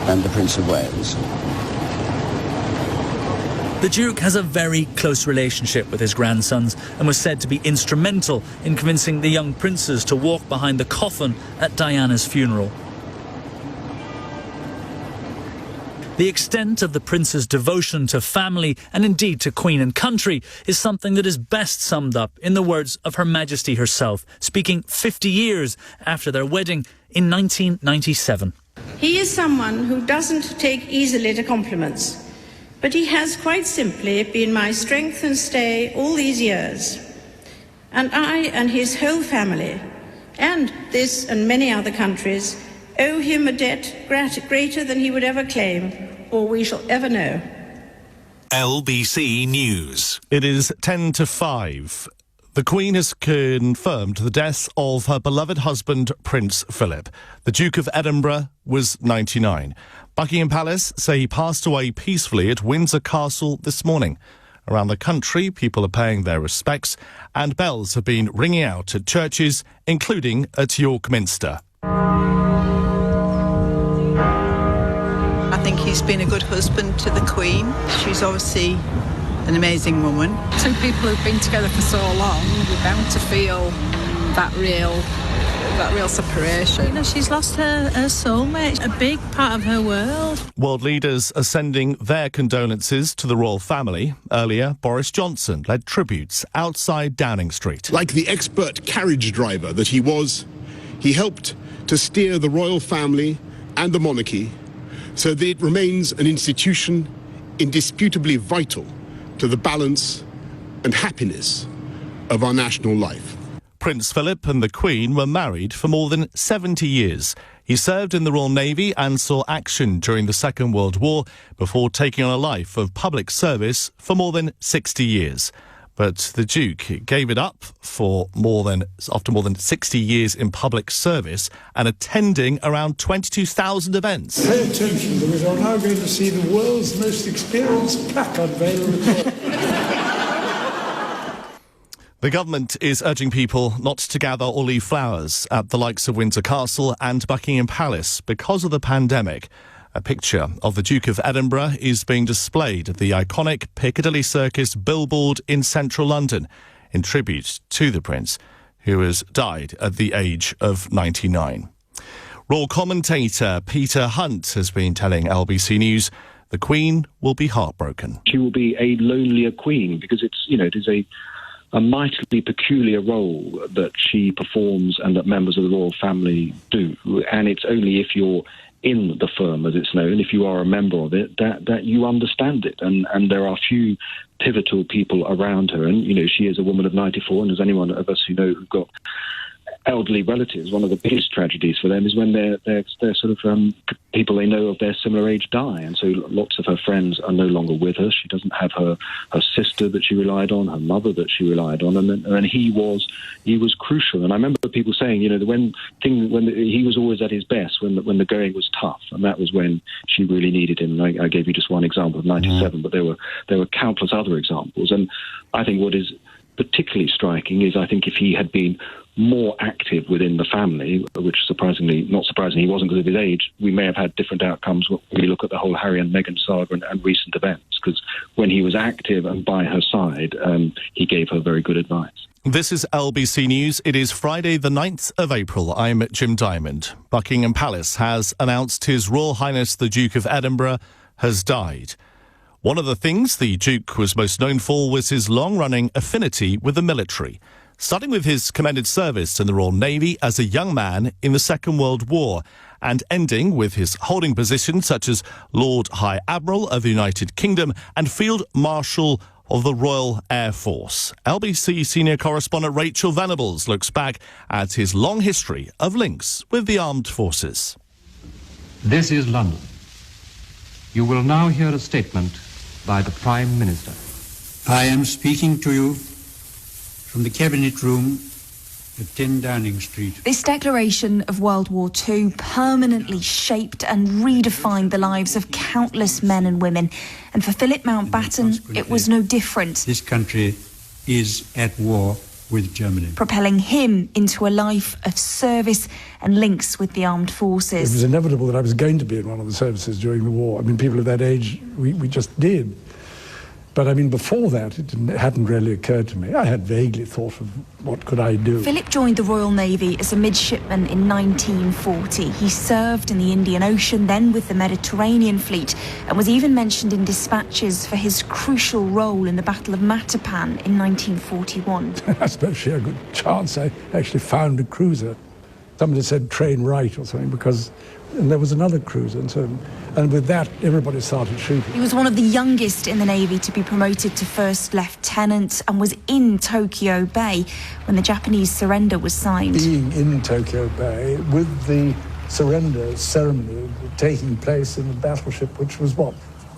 and the Prince of Wales. The Duke has a very close relationship with his grandsons and was said to be instrumental in convincing the young princes to walk behind the coffin at Diana's funeral. The extent of the prince's devotion to family and indeed to Queen and country is something that is best summed up in the words of Her Majesty herself, speaking 50 years after their wedding in 1997. He is someone who doesn't take easily to compliments, but he has quite simply been my strength and stay all these years. And I and his whole family, and this and many other countries, owe him a debt greater than he would ever claim, or we shall ever know. LBC News. It is 10 to 5. The Queen has confirmed the death of her beloved husband, Prince Philip. The Duke of Edinburgh was 99. Buckingham Palace say he passed away peacefully at Windsor Castle this morning. Around the country, people are paying their respects and bells have been ringing out at churches, including at York Minster. I think he's been a good husband to the Queen. She's obviously an amazing woman. Two people who've been together for so long, you're bound to feel that real separation. You know, she's lost her soulmate, a big part of her world. World leaders are sending their condolences to the royal family. Earlier, Boris Johnson led tributes outside Downing Street. Like the expert carriage driver that he was, he helped to steer the royal family and the monarchy so that it remains an institution indisputably vital to the balance and happiness of our national life. Prince Philip and the Queen were married for more than 70 years. He served in the Royal Navy and saw action during the Second World War before taking on a life of public service for more than 60 years. But the Duke gave it up after more than 60 years in public service and attending around 22,000 events. Pay attention, because you're now going to see the world's most experienced placard bearer. The government is urging people not to gather or leave flowers at the likes of Windsor Castle and Buckingham Palace because of the pandemic. A picture of the Duke of Edinburgh is being displayed at the iconic Piccadilly Circus billboard in central London in tribute to the Prince, who has died at the age of 99. Royal commentator Peter Hunt has been telling LBC News the Queen will be heartbroken. She will be a lonelier Queen because it is a mightily peculiar role that she performs and that members of the royal family do. And it's only if you're in the firm, as it's known, if you are a member of it, that you understand it. And there are few pivotal people around her. And, she is a woman of 94, and as anyone of us who know who've got elderly relatives, one of the biggest tragedies for them is when they're sort of people they know of their similar age die, and so lots of her friends are no longer with her. She doesn't have her sister that she relied on, her mother that she relied on, and he was crucial. And I remember people saying, when he was always at his best when the going was tough, and that was when she really needed him. And I gave you just one example of 97, but there were countless other examples. And I think what is particularly striking is I think if he had been more active within the family, which not surprisingly he wasn't because of his age, we may have had different outcomes when we look at the whole Harry and Meghan saga and recent events, because when he was active and by her side, he gave her very good advice. This is LBC News. It is Friday the 9th of April. I'm Jim Diamond. Buckingham Palace has announced His Royal Highness the Duke of Edinburgh has died. One of the things the Duke was most known for was his long-running affinity with the military, starting with his commended service in the Royal Navy as a young man in the Second World War, and ending with his holding positions such as Lord High Admiral of the United Kingdom and Field Marshal of the Royal Air Force. LBC senior correspondent Rachel Venables looks back at his long history of links with the armed forces. This is London. You will now hear a statement by the Prime Minister. I am speaking to you from the Cabinet Room at 10 Downing Street. This declaration of World War II permanently shaped and redefined the lives of countless men and women. And for Philip Mountbatten, it was no different. This country is at war with Germany, propelling him into a life of service and links with the armed forces. It was inevitable that I was going to be in one of the services during the war. I mean, people of that age, we just did. But I mean, before that, it hadn't really occurred to me. I had vaguely thought of what could I do. Philip joined the Royal Navy as a midshipman in 1940. He served in the Indian Ocean, then with the Mediterranean Fleet, and was even mentioned in dispatches for his crucial role in the Battle of Matapan in 1941. I suppose she had a good chance. I actually found a cruiser. Somebody said train right or something, and there was another cruiser, and with that, everybody started shooting. He was one of the youngest in the Navy to be promoted to first lieutenant and was in Tokyo Bay when the Japanese surrender was signed. Being in Tokyo Bay with the surrender ceremony taking place in the battleship, which was,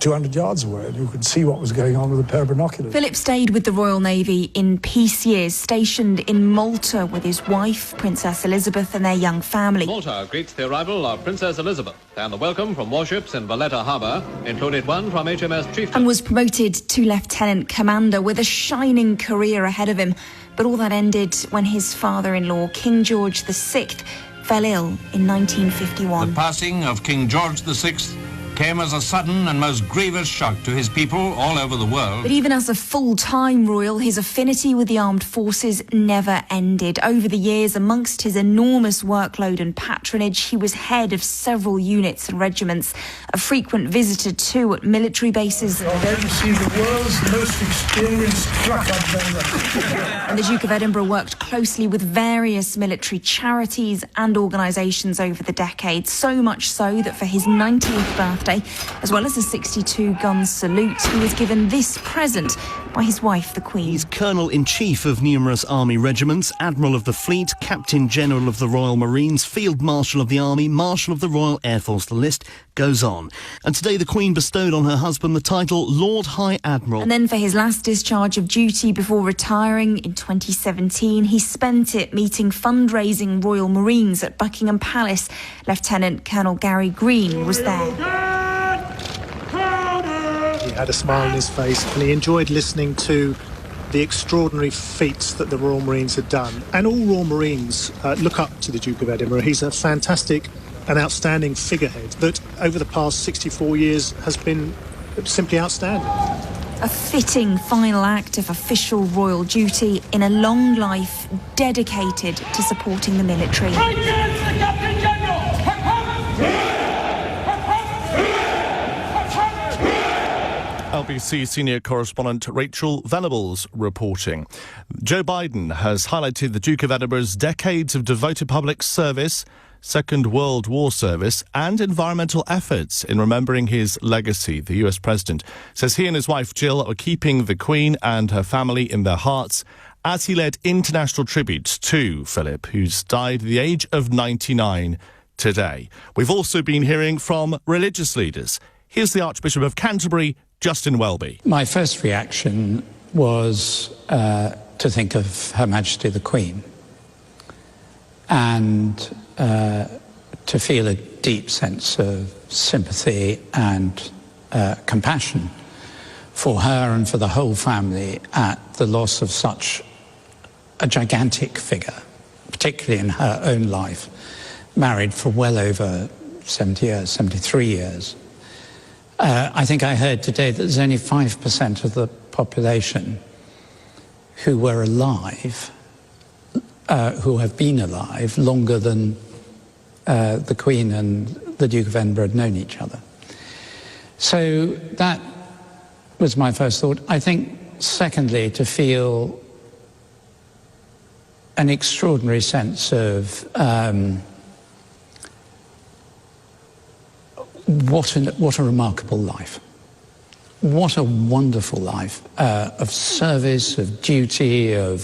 200 yards away, and you could see what was going on with a pair of binoculars. Philip stayed with the Royal Navy in peace years, stationed in Malta with his wife, Princess Elizabeth, and their young family. Malta greets the arrival of Princess Elizabeth, and the welcome from warships in Valletta Harbour included one from HMS Chieftain. And was promoted to Lieutenant Commander with a shining career ahead of him. But all that ended when his father-in-law, King George VI, fell ill in 1951. The passing of King George VI came as a sudden and most grievous shock to his people all over the world. But even as a full-time royal, his affinity with the armed forces never ended. Over the years, amongst his enormous workload and patronage, he was head of several units and regiments, a frequent visitor too at military bases. You're going to see the world's most experienced truck observer. And the Duke of Edinburgh worked closely with various military charities and organisations over the decades, so much so that for his 90th birthday, as well as a 62-gun salute, he was given this present by his wife, the Queen. He's Colonel-in-Chief of numerous army regiments, Admiral of the Fleet, Captain-General of the Royal Marines, Field Marshal of the Army, Marshal of the Royal Air Force. The list goes on. And today the Queen bestowed on her husband the title Lord High Admiral. And then for his last discharge of duty before retiring in 2017, he spent it meeting fundraising Royal Marines at Buckingham Palace. Lieutenant Colonel Gary Green was there. He had a smile on his face and he enjoyed listening to the extraordinary feats that the Royal Marines had done. And all Royal Marines look up to the Duke of Edinburgh. He's a fantastic and outstanding figurehead that over the past 64 years has been simply outstanding. A fitting final act of official royal duty in a long life dedicated to supporting the military. LBC senior correspondent Rachel Venables reporting. Joe Biden has highlighted the Duke of Edinburgh's decades of devoted public service, Second World War service and environmental efforts in remembering his legacy. The US President says he and his wife Jill are keeping the Queen and her family in their hearts as he led international tributes to Philip, who's died at the age of 99 today. We've also been hearing from religious leaders. Here's the Archbishop of Canterbury, Justin Welby. My first reaction was to think of Her Majesty the Queen and to feel a deep sense of sympathy and compassion for her and for the whole family at the loss of such a gigantic figure, particularly in her own life, married for well over 70 years, 73 years. I think I heard today that there's only 5% of the population who were alive, who have been alive longer than the Queen and the Duke of Edinburgh had known each other. So that was my first thought. I think, secondly, to feel an extraordinary sense of what a remarkable life. What a wonderful life of service, of duty, of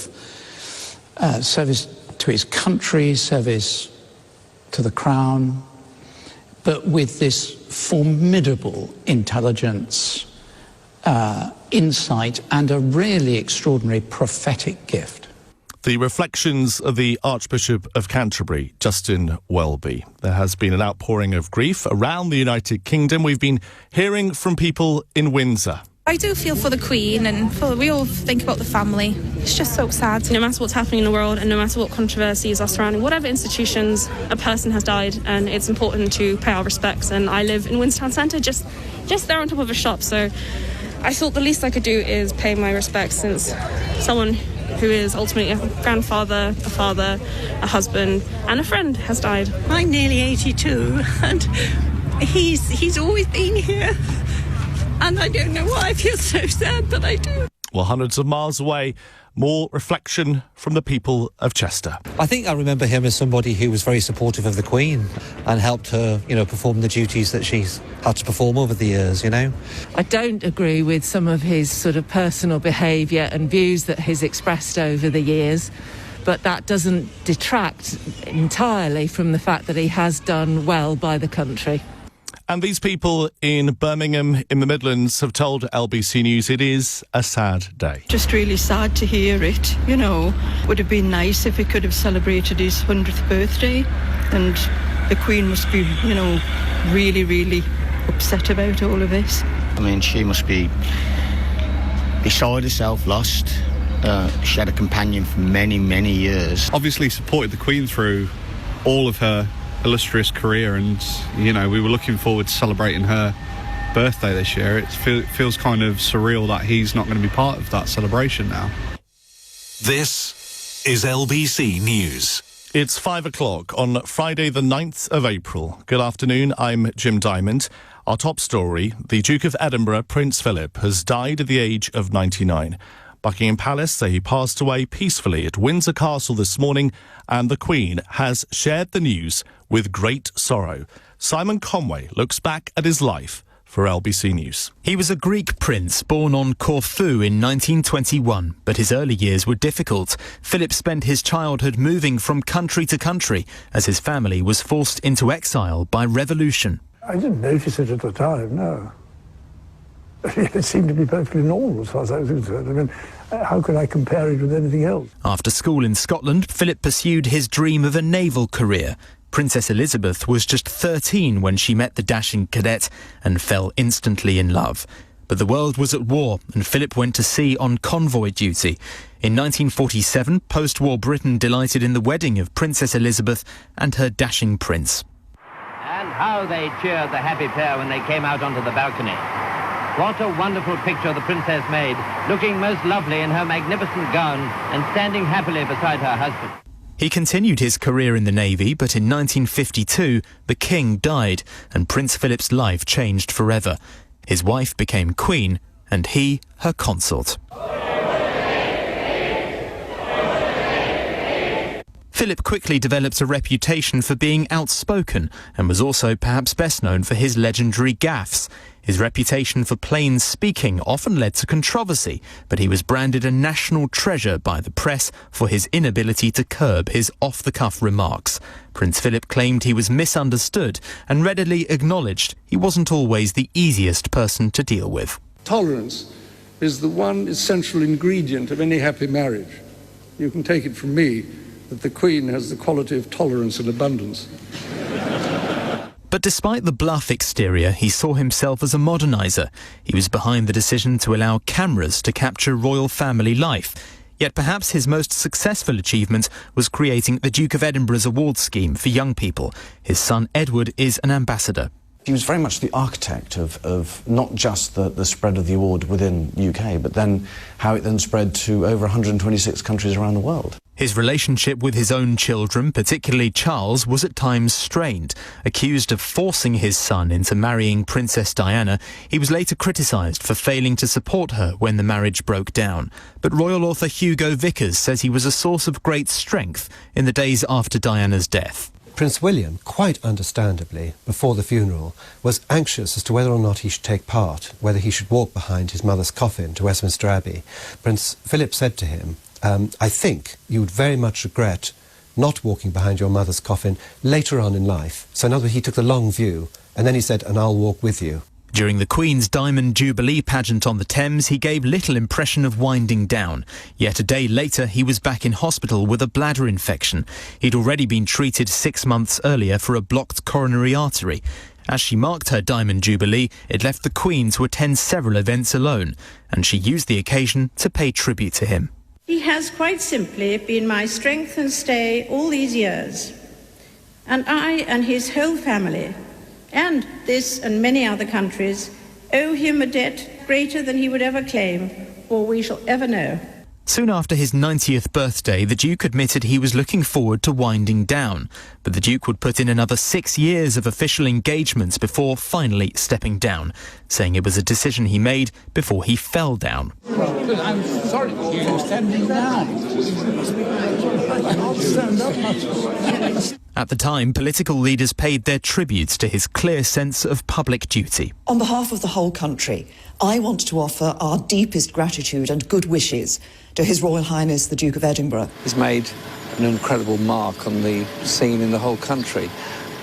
service to his country, service to the crown, but with this formidable intelligence, insight, and a really extraordinary prophetic gift. The reflections of the Archbishop of Canterbury, Justin Welby. There has been an outpouring of grief around the United Kingdom. We've been hearing from people in Windsor. I do feel for the Queen, and we all think about the family. It's just so sad. No matter what's happening in the world and no matter what controversies are surrounding whatever institutions, a person has died, and it's important to pay our respects. And I live in Windsor Town Centre, just there on top of a shop, so I thought the least I could do is pay my respects, since someone who is ultimately a grandfather, a father, a husband and a friend has died. I'm nearly 82 and he's always been here, and I don't know why I feel so sad, but I do. Well, hundreds of miles away, more reflection from the people of Chester. I think I remember him as somebody who was very supportive of the Queen and helped her, perform the duties that she's had to perform over the years, I don't agree with some of his sort of personal behaviour and views that he's expressed over the years, but that doesn't detract entirely from the fact that he has done well by the country. And these people in Birmingham in the Midlands have told LBC News it is a sad day. Just really sad to hear it, you know. Would have been nice if he could have celebrated his 100th birthday, and the Queen must be, you know, really, really upset about all of this. I mean, she must be beside herself, lost. She had a companion for many, many years. Obviously supported the Queen through all of her illustrious career, and, you know, we were looking forward to celebrating her birthday this year. It feels kind of surreal that he's not going to be part of that celebration now. This is LBC News. It's 5 o'clock on Friday the 9th of April. Good afternoon, I'm Jim Diamond. Our top story, the Duke of Edinburgh, Prince Philip, has died at the age of 99. Buckingham Palace say he passed away peacefully at Windsor Castle this morning, and the Queen has shared the news with great sorrow. Simon Conway looks back at his life for LBC News. He was a Greek prince born on Corfu in 1921, but his early years were difficult. Philip spent his childhood moving from country to country as his family was forced into exile by revolution. I didn't notice it at the time, no. It seemed to be perfectly normal as far as I was concerned. I mean, how could I compare it with anything else? After school in Scotland, Philip pursued his dream of a naval career. Princess Elizabeth was just 13 when she met the dashing cadet and fell instantly in love. But the world was at war, and Philip went to sea on convoy duty. In 1947, post-war Britain delighted in the wedding of Princess Elizabeth and her dashing prince. And how they cheered the happy pair when they came out onto the balcony. What a wonderful picture the princess made, looking most lovely in her magnificent gown and standing happily beside her husband. He continued his career in the Navy, but in 1952, the King died and Prince Philip's life changed forever. His wife became Queen and he her consort. Philip quickly developed a reputation for being outspoken and was also perhaps best known for his legendary gaffes. His reputation for plain speaking often led to controversy, but he was branded a national treasure by the press for his inability to curb his off-the-cuff remarks. Prince Philip claimed he was misunderstood and readily acknowledged he wasn't always the easiest person to deal with. Tolerance is the one essential ingredient of any happy marriage. You can take it from me that the Queen has the quality of tolerance and abundance. But despite the bluff exterior, he saw himself as a moderniser. He was behind the decision to allow cameras to capture royal family life. Yet perhaps his most successful achievement was creating the Duke of Edinburgh's award scheme for young people. His son Edward is an ambassador. He was very much the architect of not just the spread of the award within UK, but then how it then spread to over 126 countries around the world. His relationship with his own children, particularly Charles, was at times strained. Accused of forcing his son into marrying Princess Diana, he was later criticised for failing to support her when the marriage broke down. But royal author Hugo Vickers says he was a source of great strength in the days after Diana's death. Prince William, quite understandably, before the funeral, was anxious as to whether or not he should take part, whether he should walk behind his mother's coffin to Westminster Abbey. Prince Philip said to him, I think you would very much regret not walking behind your mother's coffin later on in life. So in other words, he took the long view, and then he said, and I'll walk with you. During the Queen's Diamond Jubilee pageant on the Thames, he gave little impression of winding down. Yet a day later, he was back in hospital with a bladder infection. He'd already been treated 6 months earlier for a blocked coronary artery. As she marked her Diamond Jubilee, it left the Queen to attend several events alone, and she used the occasion to pay tribute to him. He has quite simply been my strength and stay all these years, and I and his whole family, and this and many other countries, owe him a debt greater than he would ever claim, or we shall ever know. Soon after his 90th birthday, the Duke admitted he was looking forward to winding down, but the Duke would put in another 6 years of official engagements before finally stepping down, saying it was a decision he made before he fell down. I'm sorry to hear you standing down. I can't stand up much. At the time, political leaders paid their tributes to his clear sense of public duty. On behalf of the whole country, I want to offer our deepest gratitude and good wishes to His Royal Highness the Duke of Edinburgh. He's made an incredible mark on the scene in the whole country.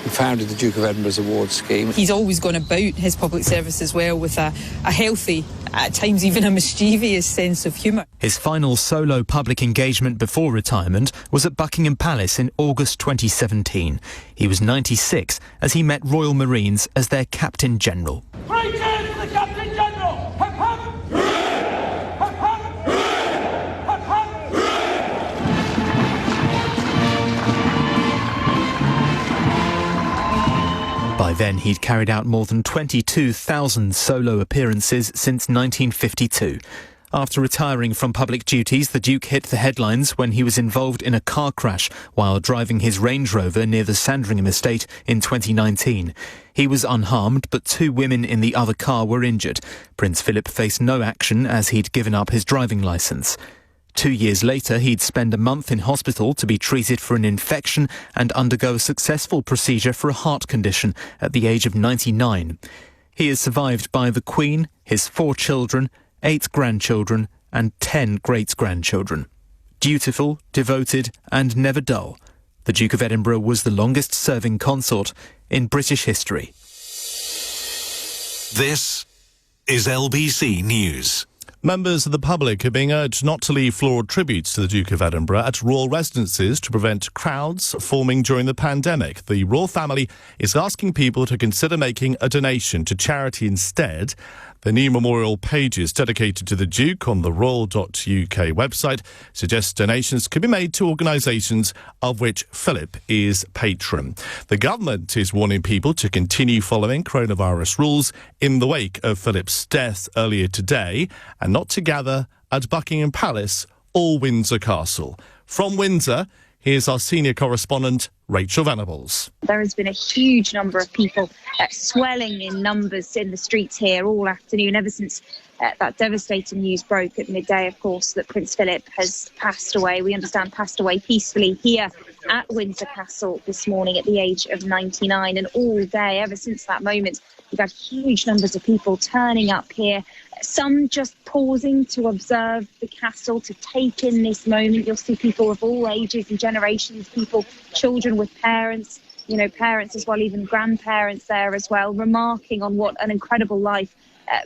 who founded the Duke of Edinburgh's award scheme. He's always gone about his public service as well with a healthy, at times even a mischievous sense of humour. His final solo public engagement before retirement was at Buckingham Palace in August 2017. He was 96 as he met Royal Marines as their Captain General. 3 cheers for the Captain General! Hip hip! Hip hip! Hip hip! By then, he'd carried out more than 22,000 solo appearances since 1952. After retiring from public duties, the Duke hit the headlines when he was involved in a car crash while driving his Range Rover near the Sandringham estate in 2019. He was unharmed, but 2 women in the other car were injured. Prince Philip faced no action as he'd given up his driving licence. 2 years later, he'd spend a month in hospital to be treated for an infection and undergo a successful procedure for a heart condition at the age of 99. He is survived by the Queen, his 4 children, 8 grandchildren and 10 great-grandchildren. Dutiful, devoted and never dull, the Duke of Edinburgh was the longest-serving consort in British history. This is LBC News. Members of the public are being urged not to leave floral tributes to the Duke of Edinburgh at royal residences to prevent crowds forming during the pandemic. The royal family is asking people to consider making a donation to charity instead. The new memorial pages dedicated to the Duke on the royal.uk website suggest donations could be made to organisations of which Philip is patron. The government is warning people to continue following coronavirus rules in the wake of Philip's death earlier today and not to gather at Buckingham Palace or Windsor Castle. From Windsor, here's our senior correspondent, Rachel Venables. There has been a huge number of people swelling in numbers in the streets here all afternoon, ever since that devastating news broke at midday, of course, that Prince Philip has passed away. We understand passed away peacefully here at Windsor Castle this morning at the age of 99. And all day, ever since that moment, we've had huge numbers of people turning up here, some just pausing to observe the castle, to take in this moment. You'll see people of all ages and generations, people, children with parents, parents as well, even grandparents there as well, remarking on what an incredible life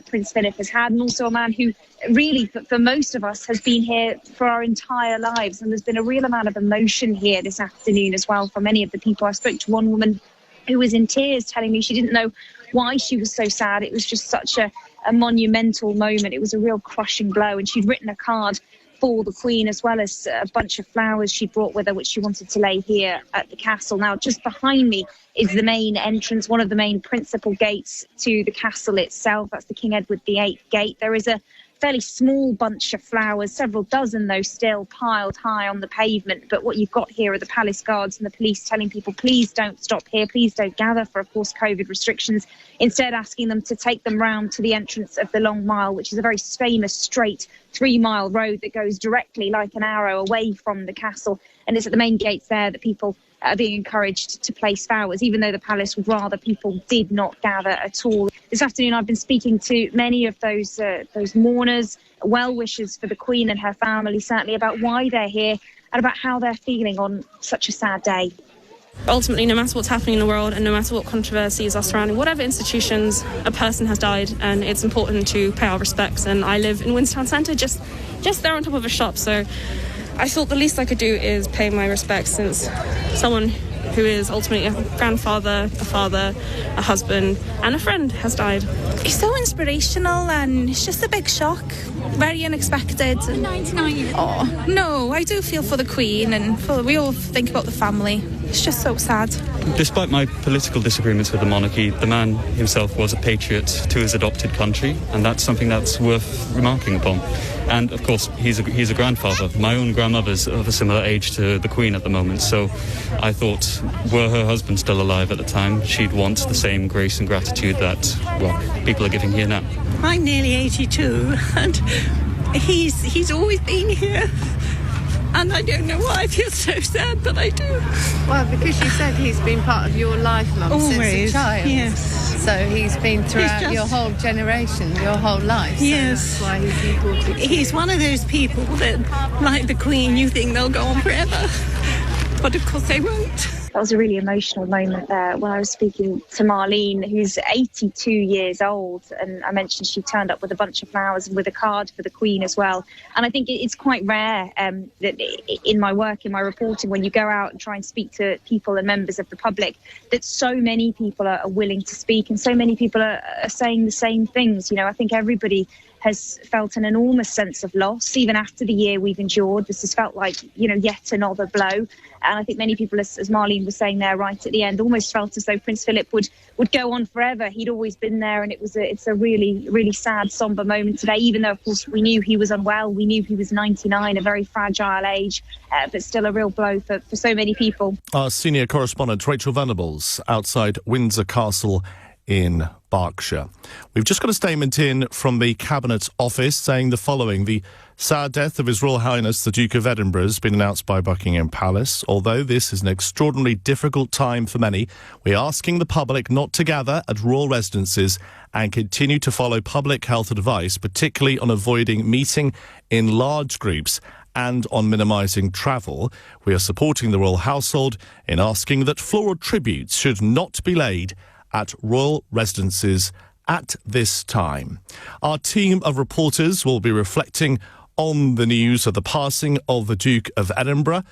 Prince Philip has had, and also a man who really, for most of us, has been here for our entire lives. And there's been a real amount of emotion here this afternoon as well for many of the people. I spoke to one woman who was in tears, telling me she didn't know why she was so sad. It was just such a monumental moment. It was a real crushing blow. And she'd written a card for the Queen, as well as a bunch of flowers she brought with her, which she wanted to lay here at the castle. Now, just behind me is the main entrance, one of the main principal gates to the castle itself. That's the King Edward VIII gate. There is a fairly small bunch of flowers, several dozen though, still piled high on the pavement. But what you've got here are the palace guards and the police telling people, please don't stop here, please don't gather for, of course, COVID restrictions. Instead, asking them to take them round to the entrance of the Long Mile, which is a very famous straight 3-mile road that goes directly like an arrow away from the castle. And it's at the main gates there that people are being encouraged to place flowers, even though the palace would rather people did not gather at all. This afternoon, I've been speaking to many of those mourners, well-wishers for the Queen and her family, certainly about why they're here and about how they're feeling on such a sad day. Ultimately, no matter what's happening in the world and no matter what controversies are surrounding whatever institutions, a person has died, and it's important to pay our respects. And I live in Windsor Town Centre, just there on top of a shop, so I thought the least I could do is pay my respects, since someone who is ultimately a grandfather, a father, a husband and a friend has died. He's so inspirational, and it's just a big shock, very unexpected. 99 years. Oh, no, I do feel for the Queen, and we all think about the family. It's just so sad. Despite my political disagreements with the monarchy, the man himself was a patriot to his adopted country, and that's something that's worth remarking upon. And of course, he's a grandfather. My own grandmother's of a similar age to the Queen at the moment, so I thought, were her husband still alive at the time, she'd want the same grace and gratitude that, well, people are giving here now. I'm nearly 82, and he's always been here. And I don't know why I feel so sad, but I do. Well, because you said he's been part of your life, Mum, always, since a child. Yes. So he's been throughout your whole generation, your whole life. So yes. That's why he's important. He's one of those people that, like the Queen, you think they'll go on forever. But of course they won't. That was a really emotional moment there when I was speaking to Marlene, who's 82 years old, and I mentioned she turned up with a bunch of flowers and with a card for the Queen as well. And I think it's quite rare that in my work, in my reporting, when you go out and try and speak to people and members of the public, that so many people are willing to speak and so many people are saying the same things. You know, I think everybody has felt an enormous sense of loss, even after the year we've endured. This has felt like, you know, yet another blow. And I think many people, as Marlene was saying there right at the end, almost felt as though Prince Philip would go on forever. He'd always been there, and it's a really, really sad, sombre moment today, even though, of course, we knew he was unwell. We knew he was 99, a very fragile age, but still a real blow for so many people. Our senior correspondent, Rachel Venables, outside Windsor Castle in Berkshire. We've just got a statement in from the Cabinet Office saying the following: the sad death of His Royal Highness the Duke of Edinburgh has been announced by Buckingham Palace. Although this is an extraordinarily difficult time for many, we're asking the public not to gather at royal residences and continue to follow public health advice, particularly on avoiding meeting in large groups and on minimising travel. We are supporting the royal household in asking that floral tributes should not be laid at royal residences at this time. Our team of reporters will be reflecting on the news of the passing of the Duke of Edinburgh.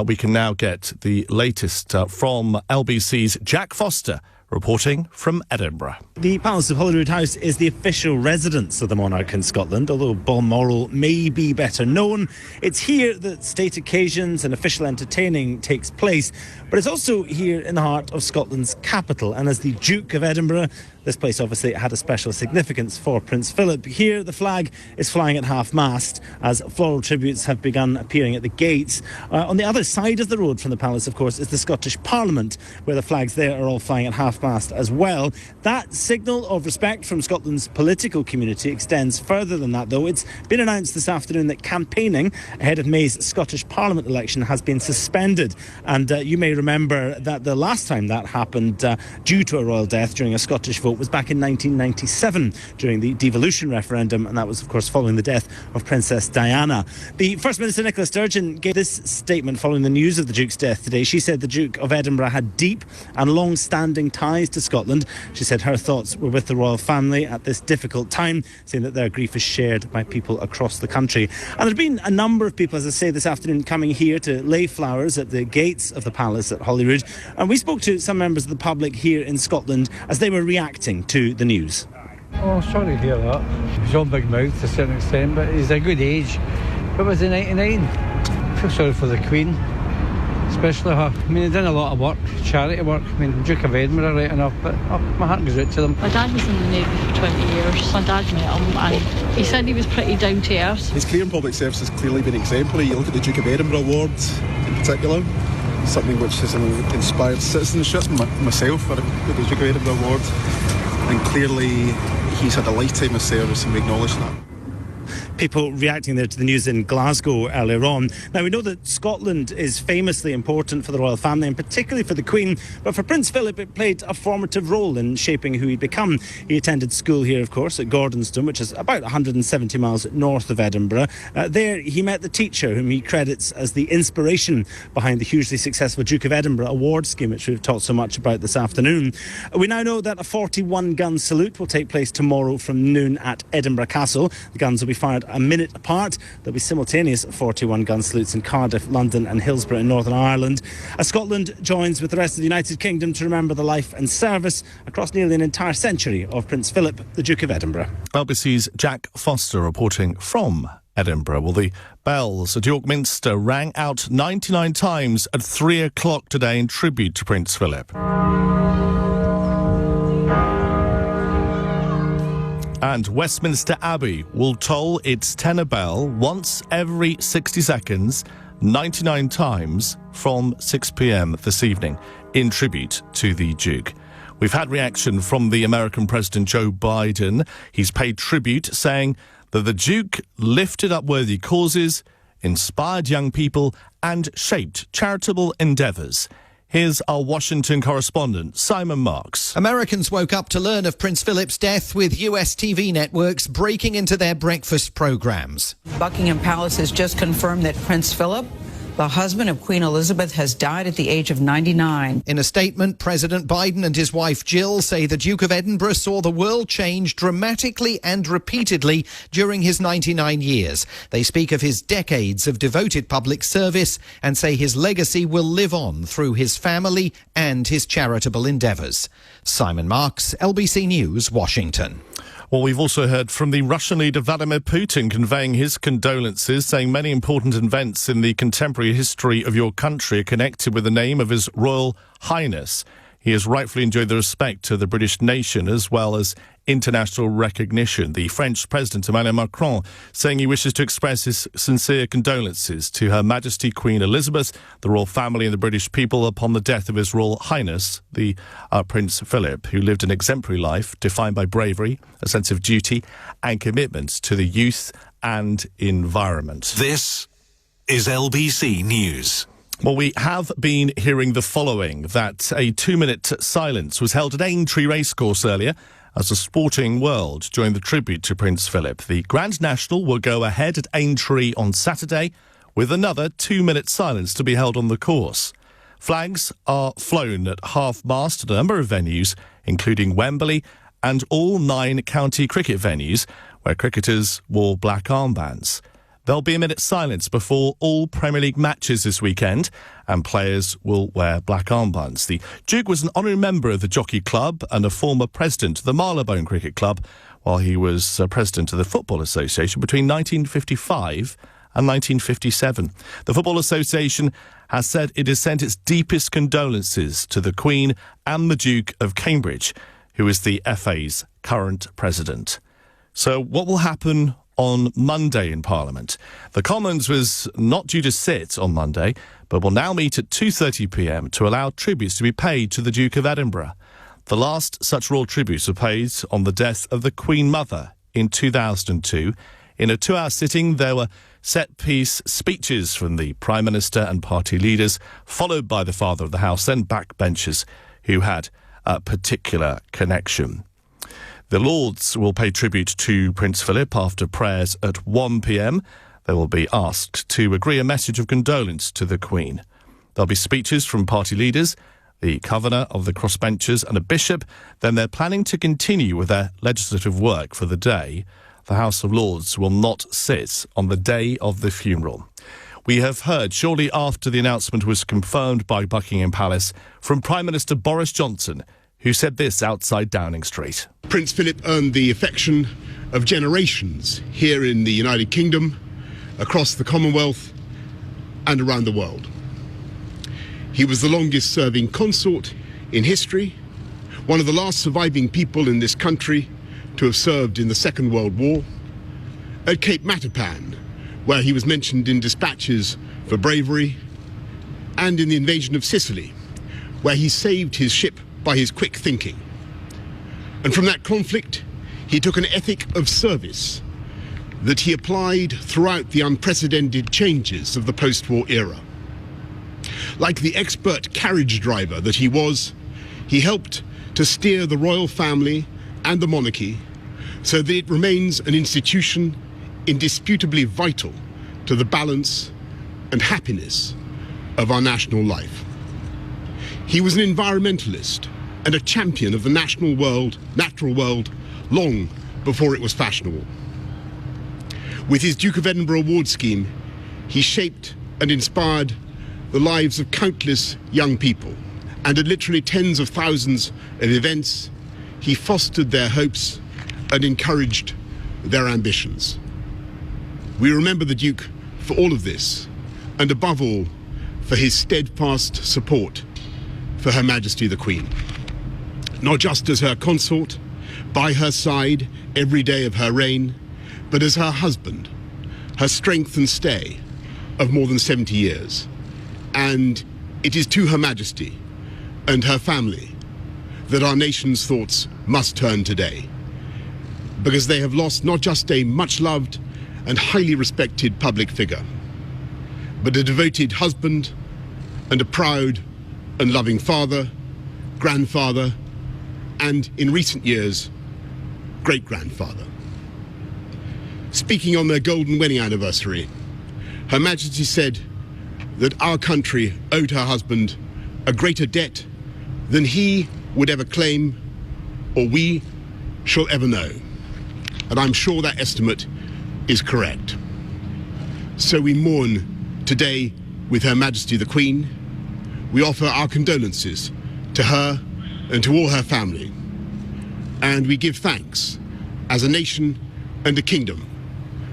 We can now get the latest from LBC's Jack Foster, reporting from Edinburgh. The Palace of Holyrood House is the official residence of the monarch in Scotland, although Balmoral may be better known. It's here that state occasions and official entertaining takes place, but it's also here in the heart of Scotland's capital. And as the Duke of Edinburgh, this place obviously had a special significance for Prince Philip. Here, the flag is flying at half-mast as floral tributes have begun appearing at the gates. On the other side of the road from the palace, of course, is the Scottish Parliament, where the flags there are all flying at half-mast as well. That signal of respect from Scotland's political community extends further than that, though. It's been announced this afternoon that campaigning ahead of May's Scottish Parliament election has been suspended. And you may remember that the last time that happened due to a royal death during a Scottish vote was back in 1997 during the devolution referendum, and that was, of course, following the death of Princess Diana. The First Minister, Nicola Sturgeon, gave this statement following the news of the Duke's death today. She said the Duke of Edinburgh had deep and long-standing ties to Scotland. She said her thoughts were with the royal family at this difficult time, saying that their grief is shared by people across the country. And there have been a number of people, as I say, this afternoon coming here to lay flowers at the gates of the palace at Holyrood. And we spoke to some members of the public here in Scotland as they were reacting to the news. Oh, sorry to hear that. He's on big mouth to a certain extent, but he's a good age. What was he, 99? I feel sorry for the Queen, especially her. I mean, he done a lot of work, charity work. I mean, Duke of Edinburgh, right enough, but my heart goes out to them. My dad was in the Navy for 20 years. My dad met him and he said he was pretty down to earth. His career in public service has clearly been exemplary. You look at the Duke of Edinburgh Awards in particular, something which has inspired citizenship. Myself, I got the Duke of Edinburgh Award, and clearly he's had a lifetime of service, and we acknowledge that. People reacting there to the news in Glasgow earlier on. Now, we know that Scotland is famously important for the royal family and particularly for the Queen, but for Prince Philip it played a formative role in shaping who he'd become. He attended school here, of course, at Gordonstoun, which is about 170 miles north of Edinburgh. There he met the teacher whom he credits as the inspiration behind the hugely successful Duke of Edinburgh award scheme, which we've talked so much about this afternoon. We now know that a 41-gun salute will take place tomorrow from noon at Edinburgh Castle. The guns will be fired a minute apart. There'll be simultaneous 41-gun salutes in Cardiff, London and Hillsborough in Northern Ireland. As Scotland joins with the rest of the United Kingdom to remember the life and service across nearly an entire century of Prince Philip, the Duke of Edinburgh. LBC's Jack Foster reporting from Edinburgh. Well, the bells at York Minster rang out 99 times at 3 o'clock today in tribute to Prince Philip. And Westminster Abbey will toll its tenor bell once every 60 seconds, 99 times from 6 p.m. this evening in tribute to the Duke. We've had reaction from the American President Joe Biden. He's paid tribute, saying that the Duke lifted up worthy causes, inspired young people and shaped charitable endeavours. Here's our Washington correspondent, Simon Marks. Americans woke up to learn of Prince Philip's death with US TV networks breaking into their breakfast programmes. Buckingham Palace has just confirmed that Prince Philip The husband of Queen Elizabeth has died at the age of 99. In a statement, President Biden and his wife Jill say the Duke of Edinburgh saw the world change dramatically and repeatedly during his 99 years. They speak of his decades of devoted public service and say his legacy will live on through his family and his charitable endeavours. Simon Marks, LBC News, Washington. Well, we've also heard from the Russian leader Vladimir Putin conveying his condolences, saying many important events in the contemporary history of your country are connected with the name of His Royal Highness. He has rightfully enjoyed the respect of the British nation as well as international recognition. The French President Emmanuel Macron saying he wishes to express his sincere condolences to Her Majesty Queen Elizabeth, the royal family and the British people upon the death of His Royal Highness, the Prince Philip, who lived an exemplary life defined by bravery, a sense of duty and commitment to the youth and environment. This is LBC News. Well, we have been hearing the following, that a 2-minute silence was held at Aintree Racecourse earlier as a sporting world during the tribute to Prince Philip. The Grand National will go ahead at Aintree on Saturday with another 2-minute silence to be held on the course. Flags are flown at half-mast at a number of venues, including Wembley and all 9 county cricket venues where cricketers wore black armbands. There'll be a minute's silence before all Premier League matches this weekend, and players will wear black armbands. The Duke was an honorary member of the Jockey Club and a former president of the Marylebone Cricket Club, while he was president of the Football Association between 1955 and 1957. The Football Association has said it has sent its deepest condolences to the Queen and the Duke of Cambridge, who is the FA's current president. So what will happen on Monday in Parliament? The Commons was not due to sit on Monday, but will now meet at 2:30pm to allow tributes to be paid to the Duke of Edinburgh. The last such royal tributes were paid on the death of the Queen Mother in 2002. In a 2-hour sitting, there were set-piece speeches from the Prime Minister and party leaders, followed by the Father of the House, then backbenchers who had a particular connection. The Lords will pay tribute to Prince Philip after prayers at 1pm. They will be asked to agree a message of condolence to the Queen. There'll be speeches from party leaders, the Governor of the Crossbenchers and a Bishop. Then they're planning to continue with their legislative work for the day. The House of Lords will not sit on the day of the funeral. We have heard shortly after the announcement was confirmed by Buckingham Palace from Prime Minister Boris Johnson, who said this outside Downing Street. Prince Philip earned the affection of generations here in the United Kingdom, across the Commonwealth and around the world. He was the longest serving consort in history, one of the last surviving people in this country to have served in the Second World War, at Cape Matapan, where he was mentioned in dispatches for bravery, and in the invasion of Sicily, where he saved his ship by his quick thinking. And from that conflict, he took an ethic of service that he applied throughout the unprecedented changes of the post-war era. Like the expert carriage driver that he was, he helped to steer the royal family and the monarchy so that it remains an institution indisputably vital to the balance and happiness of our national life. He was an environmentalist and a champion of the natural world, long before it was fashionable. With his Duke of Edinburgh award scheme, he shaped and inspired the lives of countless young people, and at literally tens of thousands of events, he fostered their hopes and encouraged their ambitions. We remember the Duke for all of this, and above all, for his steadfast support for Her Majesty the Queen. Not just as her consort, by her side every day of her reign, but as her husband, her strength and stay of more than 70 years. And it is to Her Majesty and her family that our nation's thoughts must turn today, because they have lost not just a much-loved and highly respected public figure, but a devoted husband and a proud and loving father, grandfather, and in recent years, great-grandfather. Speaking on their golden wedding anniversary, Her Majesty said that our country owed her husband a greater debt than he would ever claim or we shall ever know. And I'm sure that estimate is correct. So we mourn today with Her Majesty the Queen. We offer our condolences to her and to all her family. And we give thanks as a nation and a kingdom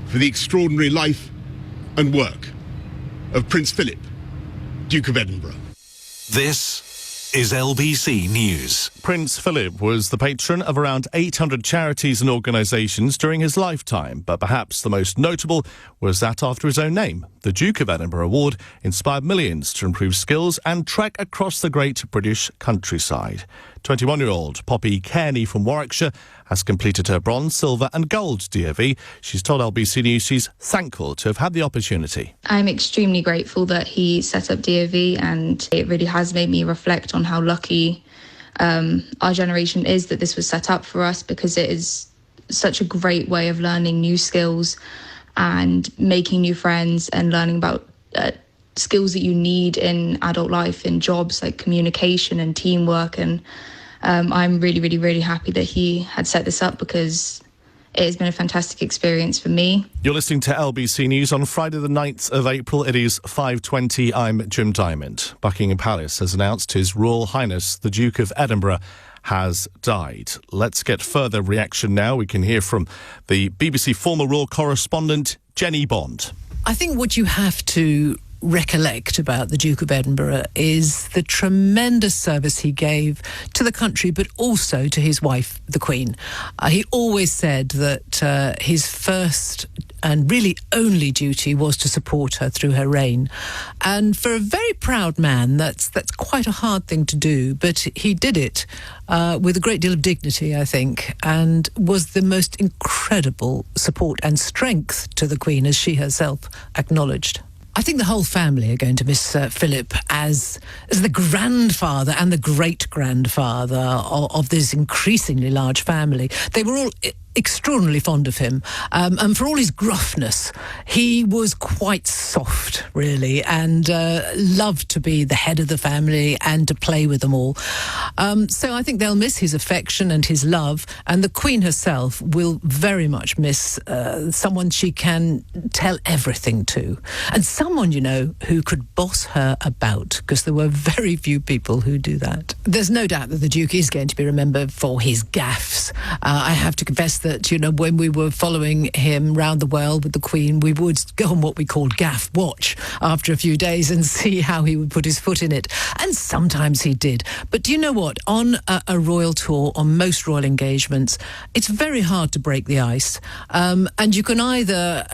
for the extraordinary life and work of Prince Philip, Duke of Edinburgh. This is LBC News. Prince Philip was the patron of around 800 charities and organisations during his lifetime, but perhaps the most notable was that after his own name. The Duke of Edinburgh Award inspired millions to improve skills and trek across the great British countryside. 21-year-old Poppy Kearney from Warwickshire has completed her bronze, silver and gold DOV. She's told LBC News she's thankful to have had the opportunity. I'm extremely grateful that he set up DOV, and it really has made me reflect on how lucky our generation is that this was set up for us, because it is such a great way of learning new skills and making new friends and learning about skills that you need in adult life, in jobs like communication and teamwork. And I'm really, really, really happy that he had set this up, because it has been a fantastic experience for me. You're listening to LBC News on Friday the 9th of April. It is 5:20. I'm Jim Diamond. Buckingham Palace has announced His Royal Highness the Duke of Edinburgh has died. Let's get further reaction now. We can hear from the BBC former royal correspondent Jenny Bond. I think what you have to recollect about the Duke of Edinburgh is the tremendous service he gave to the country, but also to his wife, the Queen. He always said that his first and really only duty was to support her through her reign. And for a very proud man, that's quite a hard thing to do, but he did it with a great deal of dignity, I think, and was the most incredible support and strength to the Queen, as she herself acknowledged. I think the whole family are going to miss Philip as the grandfather and the great-grandfather of this increasingly large family. They were all extraordinarily fond of him, and for all his gruffness, he was quite soft, really, and loved to be the head of the family and to play with them all. So I think they'll miss his affection and his love, and the Queen herself will very much miss someone she can tell everything to, and someone, you know, who could boss her about, because there were very few people who do that. There's no doubt that the Duke is going to be remembered for his gaffes. I have to confess that, you know, when we were following him round the world with the Queen, we would go on what we called gaff watch after a few days and see how he would put his foot in it. And sometimes he did. But do you know what? On a royal tour, on most royal engagements, it's very hard to break the ice. And you can either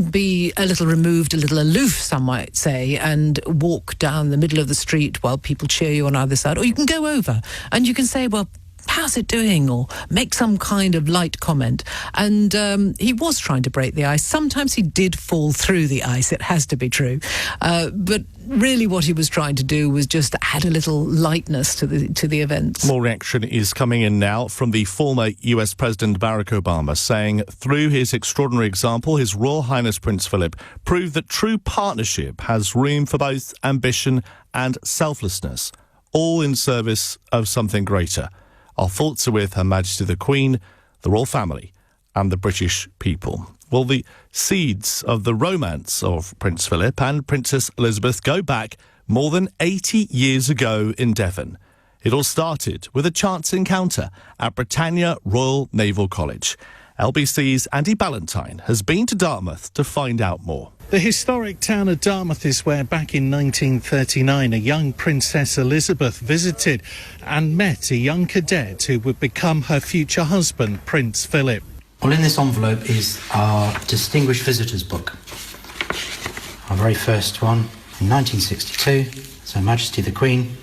be a little removed, a little aloof, some might say, and walk down the middle of the street while people cheer you on either side, or you can go over and you can say, well, how's it doing? Or make some kind of light comment. And he was trying to break the ice. Sometimes he did fall through the ice, it has to be true. But really what he was trying to do was just add a little lightness to the events. More reaction is coming in now from the former US President Barack Obama, saying through his extraordinary example, His Royal Highness Prince Philip proved that true partnership has room for both ambition and selflessness, all in service of something greater. Our thoughts are with Her Majesty the Queen, the royal family and the British people. Well, the seeds of the romance of Prince Philip and Princess Elizabeth go back more than 80 years ago in Devon. It all started with a chance encounter at Britannia Royal Naval College. LBC's Andy Ballantyne has been to Dartmouth to find out more. The historic town of Dartmouth is where back in 1939 a young Princess Elizabeth visited and met a young cadet who would become her future husband, Prince Philip. Well, in this envelope is our Distinguished Visitors Book. Our very first one in 1962, Her Majesty the Queen,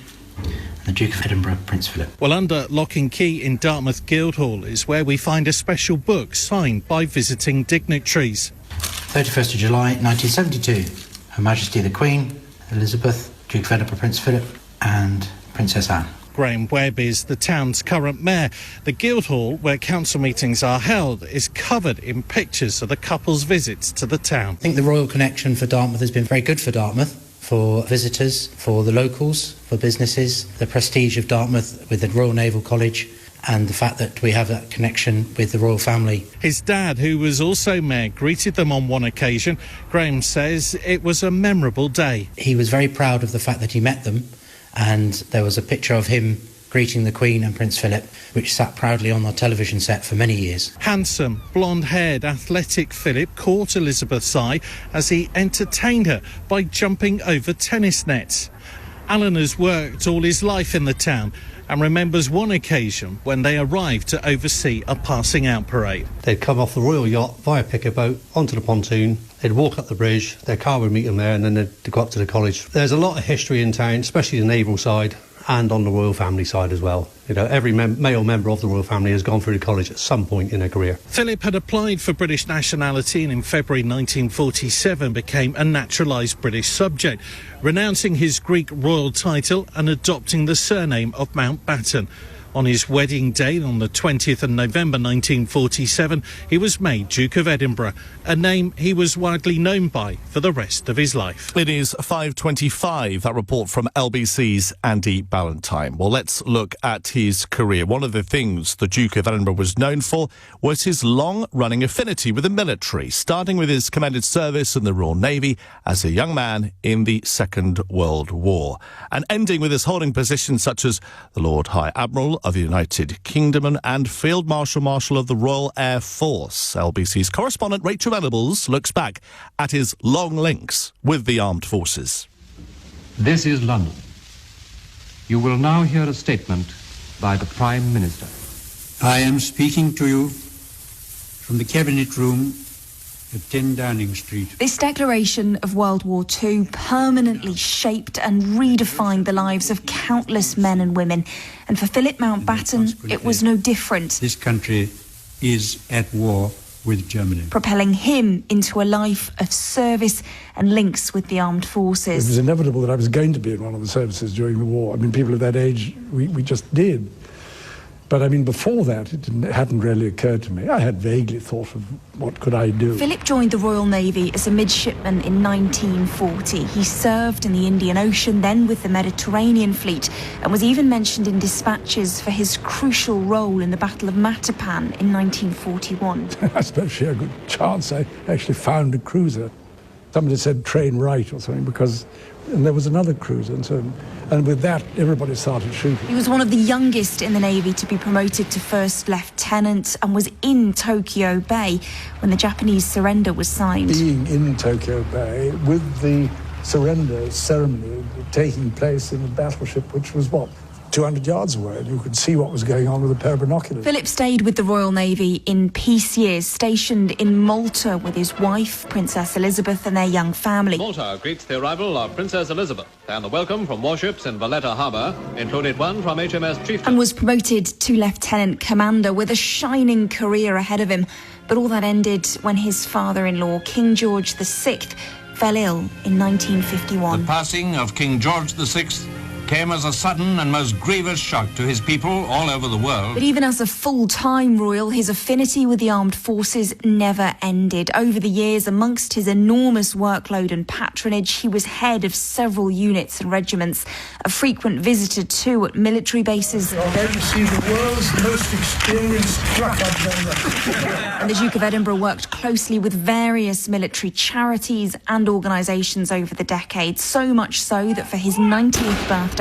the Duke of Edinburgh, Prince Philip. Well, under lock and key in Dartmouth Guildhall is where we find a special book signed by visiting dignitaries. 31st of July 1972, Her Majesty the Queen, Elizabeth, Duke of Edinburgh, Prince Philip and Princess Anne. Graham Webb is the town's current mayor. The Guildhall, where council meetings are held, is covered in pictures of the couple's visits to the town. I think the royal connection for Dartmouth has been very good for Dartmouth for visitors, for the locals, for businesses, the prestige of Dartmouth with the Royal Naval College, and the fact that we have that connection with the royal family. His dad, who was also mayor, greeted them on one occasion. Graham says it was a memorable day. He was very proud of the fact that he met them, and there was a picture of him greeting the Queen and Prince Philip, which sat proudly on our television set for many years. Handsome, blonde-haired, athletic Philip caught Elizabeth's eye as he entertained her by jumping over tennis nets. Alan has worked all his life in the town and remembers one occasion when they arrived to oversee a passing-out parade. They'd come off the royal yacht via picker boat onto the pontoon, they'd walk up the bridge, their car would meet them there, and then they'd go up to the college. There's a lot of history in town, especially the naval side and on the royal family side as well. You know, every male member of the royal family has gone through the college at some point in their career. Philip had applied for British nationality and in February 1947 became a naturalised British subject, renouncing his Greek royal title and adopting the surname of Mountbatten. On his wedding day on the 20th of November 1947, he was made Duke of Edinburgh, a name he was widely known by for the rest of his life. It is 5:25, that report from LBC's Andy Ballantyne. Well, let's look at his career. One of the things the Duke of Edinburgh was known for was his long-running affinity with the military, starting with his commended service in the Royal Navy as a young man in the Second World War, and ending with his holding positions such as the Lord High Admiral of the United Kingdom and Field Marshal of the Royal Air Force. LBC's correspondent Rachel Venables looks back at his long links with the armed forces. This is London. You will now hear a statement by the Prime Minister. I am speaking to you from the Cabinet Room at 10 Downing Street. This declaration of World War II permanently shaped and redefined the lives of countless men and women. And for Philip Mountbatten, it was no different. This country is at war with Germany, propelling him into a life of service and links with the armed forces. It was inevitable that I was going to be in one of the services during the war. I mean, people of that age, we just did. But I mean, before that, it hadn't really occurred to me. I had vaguely thought of what could I do. Philip joined the Royal Navy as a midshipman in 1940. He served in the Indian Ocean, then with the Mediterranean Fleet, and was even mentioned in dispatches for his crucial role in the Battle of Matapan in 1941. I suppose she had a good chance. I actually found a cruiser. Somebody said train right or something, and there was another cruiser, and with that, everybody started shooting. He was one of the youngest in the Navy to be promoted to first lieutenant and was in Tokyo Bay when the Japanese surrender was signed. Being in Tokyo Bay with the surrender ceremony taking place in a battleship which was, 200 yards away, and you could see what was going on with a pair of binoculars. Philip stayed with the Royal Navy in peace years, stationed in Malta with his wife, Princess Elizabeth, and their young family. Malta greets the arrival of Princess Elizabeth, and the welcome from warships in Valletta Harbour included one from HMS Chieftain. And was promoted to Lieutenant Commander with a shining career ahead of him. But all that ended when his father-in-law, King George VI, fell ill in 1951. The passing of King George VI came as a sudden and most grievous shock to his people all over the world. But even as a full-time royal, his affinity with the armed forces never ended. Over the years, amongst his enormous workload and patronage, he was head of several units and regiments, a frequent visitor too at military bases. You're going to see the world's most experienced truck observer. And the Duke of Edinburgh worked closely with various military charities and organisations over the decades, so much so that for his 90th birthday,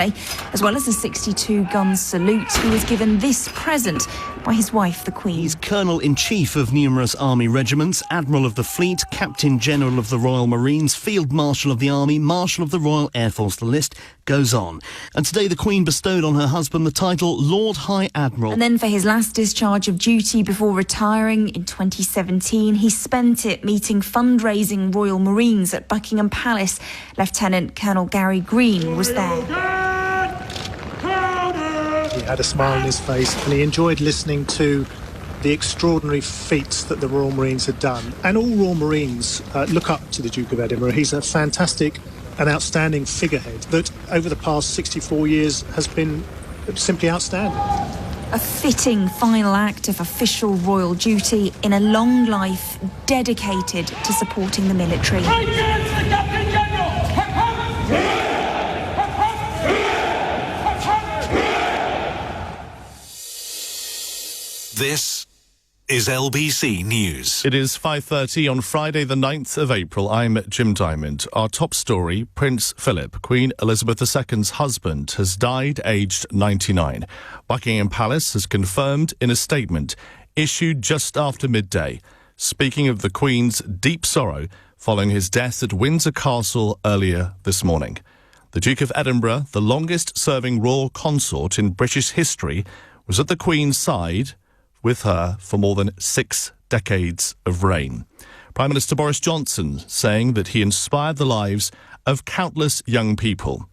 as well as a 62-gun salute, he was given this present by his wife, the Queen. He's Colonel-in-Chief of numerous army regiments, Admiral of the Fleet, Captain General of the Royal Marines, Field Marshal of the Army, Marshal of the Royal Air Force. The list goes on. And today the Queen bestowed on her husband the title Lord High Admiral. And then for his last discharge of duty before retiring in 2017, he spent it meeting fundraising Royal Marines at Buckingham Palace. Lieutenant Colonel Gary Green was there. He had a smile on his face and he enjoyed listening to the extraordinary feats that the Royal Marines had done. And all Royal Marines look up to the Duke of Edinburgh. He's a fantastic and outstanding figurehead that over the past 64 years has been simply outstanding. A fitting final act of official royal duty in a long life dedicated to supporting the military. Right, the Captain General! This is LBC News. It is 5:30 on Friday the 9th of April. I'm Jim Diamond. Our top story, Prince Philip, Queen Elizabeth II's husband, has died aged 99. Buckingham Palace has confirmed in a statement issued just after midday, speaking of the Queen's deep sorrow following his death at Windsor Castle earlier this morning. The Duke of Edinburgh, the longest-serving royal consort in British history, was at the Queen's side with her for more than 6 decades of reign. Prime Minister Boris Johnson saying that he inspired the lives of countless young people.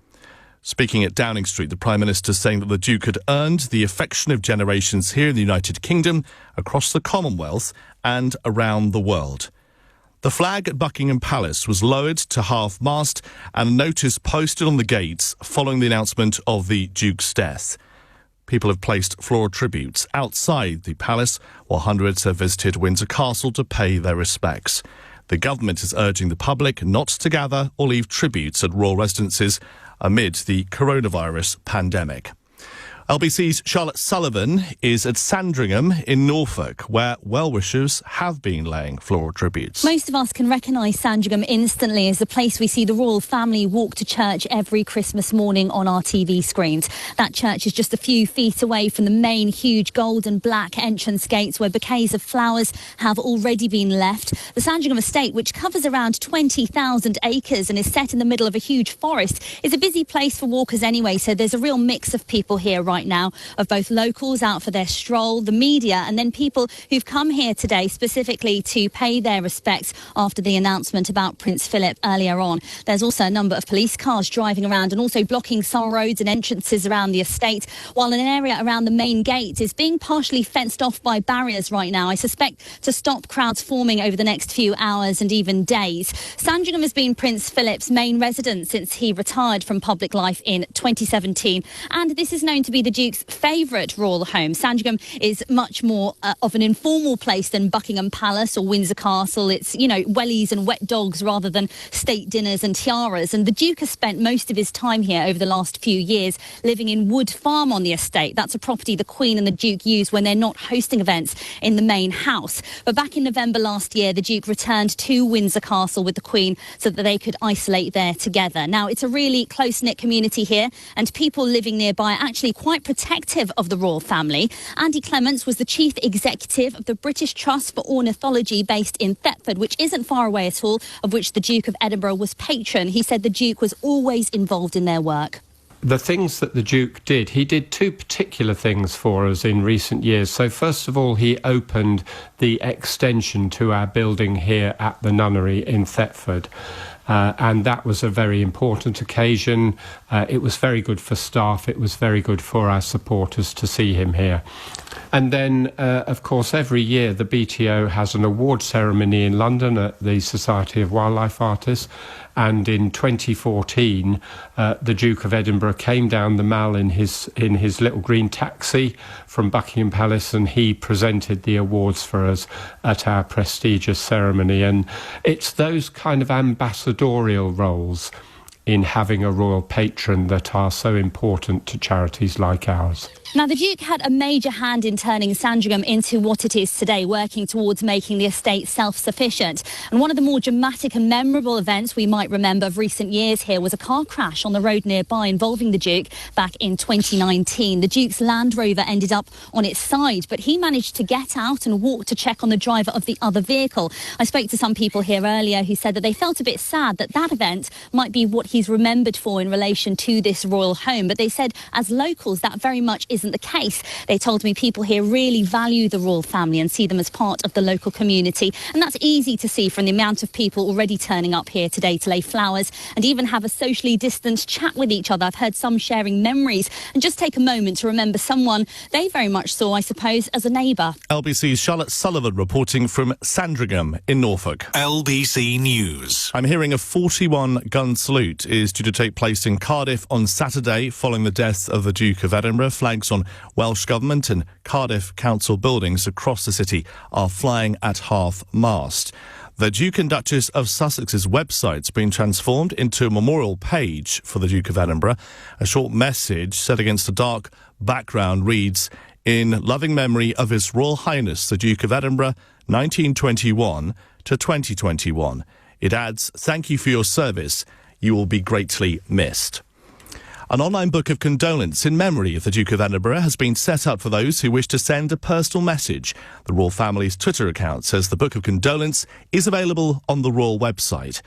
Speaking at Downing Street, the Prime Minister saying that the Duke had earned the affection of generations here in the United Kingdom, across the Commonwealth and around the world. The flag at Buckingham Palace was lowered to half-mast and a notice posted on the gates following the announcement of the Duke's death. People have placed floral tributes outside the palace, while hundreds have visited Windsor Castle to pay their respects. The government is urging the public not to gather or leave tributes at royal residences amid the coronavirus pandemic. LBC's Charlotte Sullivan is at Sandringham in Norfolk, where well-wishers have been laying floral tributes. Most of us can recognise Sandringham instantly as the place we see the royal family walk to church every Christmas morning on our TV screens. That church is just a few feet away from the main huge gold and black entrance gates where bouquets of flowers have already been left. The Sandringham estate, which covers around 20,000 acres and is set in the middle of a huge forest, is a busy place for walkers anyway, so there's a real mix of people here right now, of both locals out for their stroll, the media, and then people who've come here today specifically to pay their respects after the announcement about Prince Philip earlier on. There's also a number of police cars driving around and also blocking some roads and entrances around the estate, while an area around the main gate is being partially fenced off by barriers right now, I suspect to stop crowds forming over the next few hours and even days. Sandringham has been Prince Philip's main residence since he retired from public life in 2017, and this is known to be the Duke's favourite royal home. Sandringham is much more of an informal place than Buckingham Palace or Windsor Castle. It's, wellies and wet dogs rather than state dinners and tiaras. And the Duke has spent most of his time here over the last few years living in Wood Farm on the estate. That's a property the Queen and the Duke use when they're not hosting events in the main house. But back in November last year, the Duke returned to Windsor Castle with the Queen so that they could isolate there together. Now, it's a really close-knit community here, and people living nearby are actually quite protective of the royal family. Andy Clements was the chief executive of the British Trust for Ornithology based in Thetford, which isn't far away at all, of which the Duke of Edinburgh was patron. He said the Duke was always involved in their work. The things that the Duke did, he did two particular things for us in recent years. So first of all, he opened the extension to our building here at the nunnery in Thetford. And that was a very important occasion. It was very good for staff. It was very good for our supporters to see him here. And then, of course, every year the BTO has an award ceremony in London at the Society of Wildlife Artists. And in 2014, the Duke of Edinburgh came down the Mall in his little green taxi from Buckingham Palace, and he presented the awards for us at our prestigious ceremony. And it's those kind of ambassadorial roles in having a royal patron that are so important to charities like ours. Now, the Duke had a major hand in turning Sandringham into what it is today, working towards making the estate self-sufficient. And one of the more dramatic and memorable events we might remember of recent years here was a car crash on the road nearby involving the Duke back in 2019. The Duke's Land Rover ended up on its side, but he managed to get out and walk to check on the driver of the other vehicle. I spoke to some people here earlier who said that they felt a bit sad that that event might be what he's remembered for in relation to this royal home. But they said, as locals, that very much isn't the case. They told me people here really value the royal family and see them as part of the local community. And that's easy to see from the amount of people already turning up here today to lay flowers and even have a socially distanced chat with each other. I've heard some sharing memories and just take a moment to remember someone they very much saw, I suppose, as a neighbour. LBC's Charlotte Sullivan reporting from Sandringham in Norfolk. LBC News. I'm hearing a 41-gun salute is due to take place in Cardiff on Saturday following the death of the Duke of Edinburgh. Flags on Welsh Government and Cardiff Council buildings across the city are flying at half-mast. The Duke and Duchess of Sussex's website's been transformed into a memorial page for the Duke of Edinburgh. A short message set against a dark background reads, in loving memory of His Royal Highness the Duke of Edinburgh, 1921 to 2021. It adds, "Thank you for your service. You will be greatly missed." An online book of condolence in memory of the Duke of Edinburgh has been set up for those who wish to send a personal message. The royal family's Twitter account says the book of condolence is available on the royal website.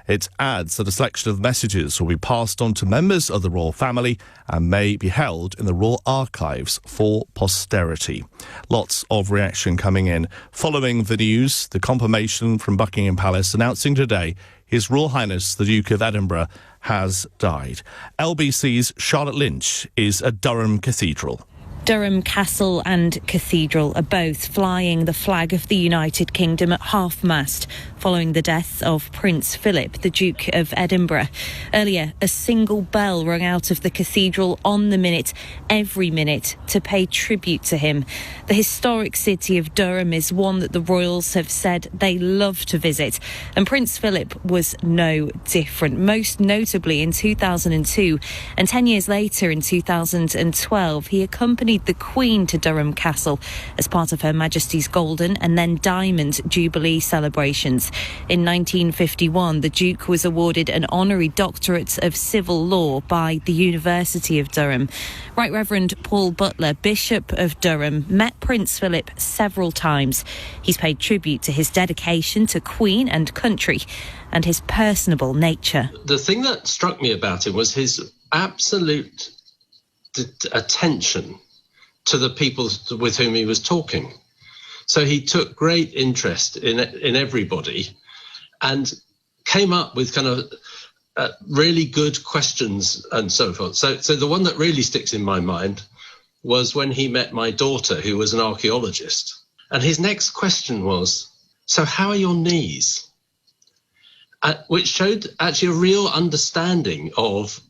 It adds that a selection of messages will be passed on to members of the royal family and may be held in the royal archives for posterity. Lots of reaction coming in following the news, the confirmation from Buckingham Palace announcing today His Royal Highness the Duke of Edinburgh has died. LBC's Charlotte Lynch is at Durham Cathedral. Durham Castle and Cathedral are both flying the flag of the United Kingdom at half-mast following the death of Prince Philip, the Duke of Edinburgh. Earlier, a single bell rang out of the cathedral on the minute, every minute, to pay tribute to him. The historic city of Durham is one that the royals have said they love to visit, and Prince Philip was no different, most notably in 2002, and 10 years later in 2012, he accompanied the Queen to Durham Castle as part of Her Majesty's Golden and then Diamond Jubilee celebrations. In 1951, the Duke was awarded an honorary doctorate of civil law by the University of Durham. Right Reverend Paul Butler, Bishop of Durham, met Prince Philip several times. He's paid tribute to his dedication to Queen and country and his personable nature. The thing that struck me about him was his absolute attention to the people with whom he was talking. So he took great interest in everybody and came up with kind of really good questions and so forth. So the one that really sticks in my mind was when he met my daughter, who was an archaeologist. And his next question was, "So how are your knees?" Which showed actually a real understanding of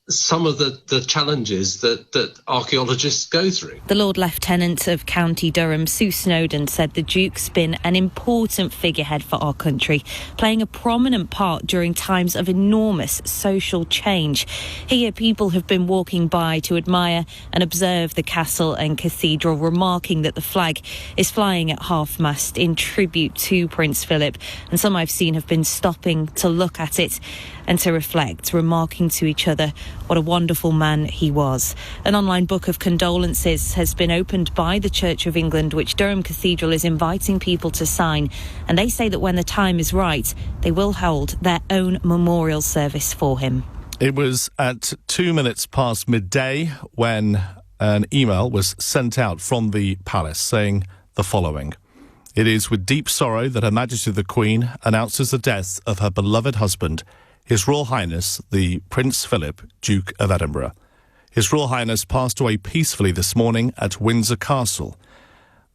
some of the challenges that archaeologists go through. The Lord Lieutenant of County Durham, Sue Snowden, said the Duke's been an important figurehead for our country, playing a prominent part during times of enormous social change. Here, people have been walking by to admire and observe the castle and cathedral, remarking that the flag is flying at half-mast in tribute to Prince Philip, and some I've seen have been stopping to look at it and to reflect, remarking to each other what a wonderful man he was. An online book of condolences has been opened by the Church of England, which Durham Cathedral is inviting people to sign, and they say that when the time is right, they will hold their own memorial service for him. It was at 2 minutes past midday when an email was sent out from the palace saying the following: "It is with deep sorrow that Her Majesty the Queen announces the death of her beloved husband, His Royal Highness the Prince Philip, Duke of Edinburgh. His Royal Highness passed away peacefully this morning at Windsor Castle.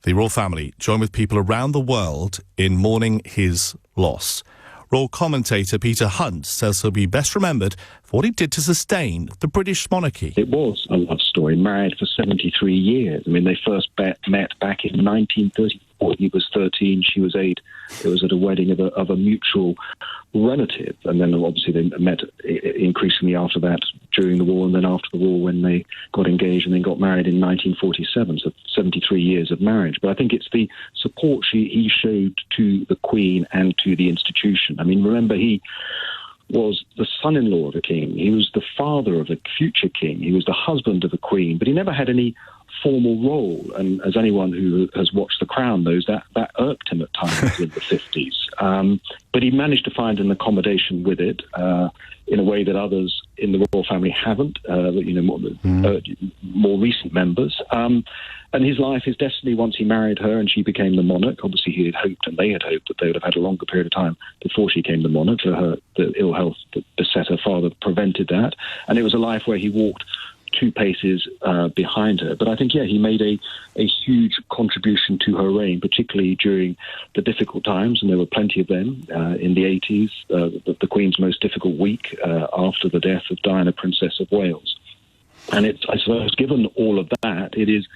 The royal family join with people around the world in mourning his loss." Royal commentator Peter Hunt says he'll be best remembered for what he did to sustain the British monarchy. It was a love story, married for 73 years. I mean, they first met back in 1934. He was 13, she was 8. It was at a wedding of a mutual relative. And then obviously they met increasingly after that during the war, and then after the war when they got engaged and then got married in 1947. So 73 years of marriage. But I think it's the support he showed to the Queen and to the institution. I mean, remember, he was the son-in-law of a king. He was the father of a future king. He was the husband of a queen, but he never had any formal role. And as anyone who has watched The Crown knows, that irked him at times in the 50s. But he managed to find an accommodation with it in a way that others in the royal family haven't, more recent members. And his life, his destiny, once he married her and she became the monarch, obviously he had hoped and they had hoped that they would have had a longer period of time before she became the monarch. The ill health that beset her father prevented that. And it was a life where he walked 2 paces behind her. But I think, he made a huge contribution to her reign, particularly during the difficult times, and there were plenty of them in the 80s, the Queen's most difficult week after the death of Diana, Princess of Wales. And it's, I suppose, given all of that, it is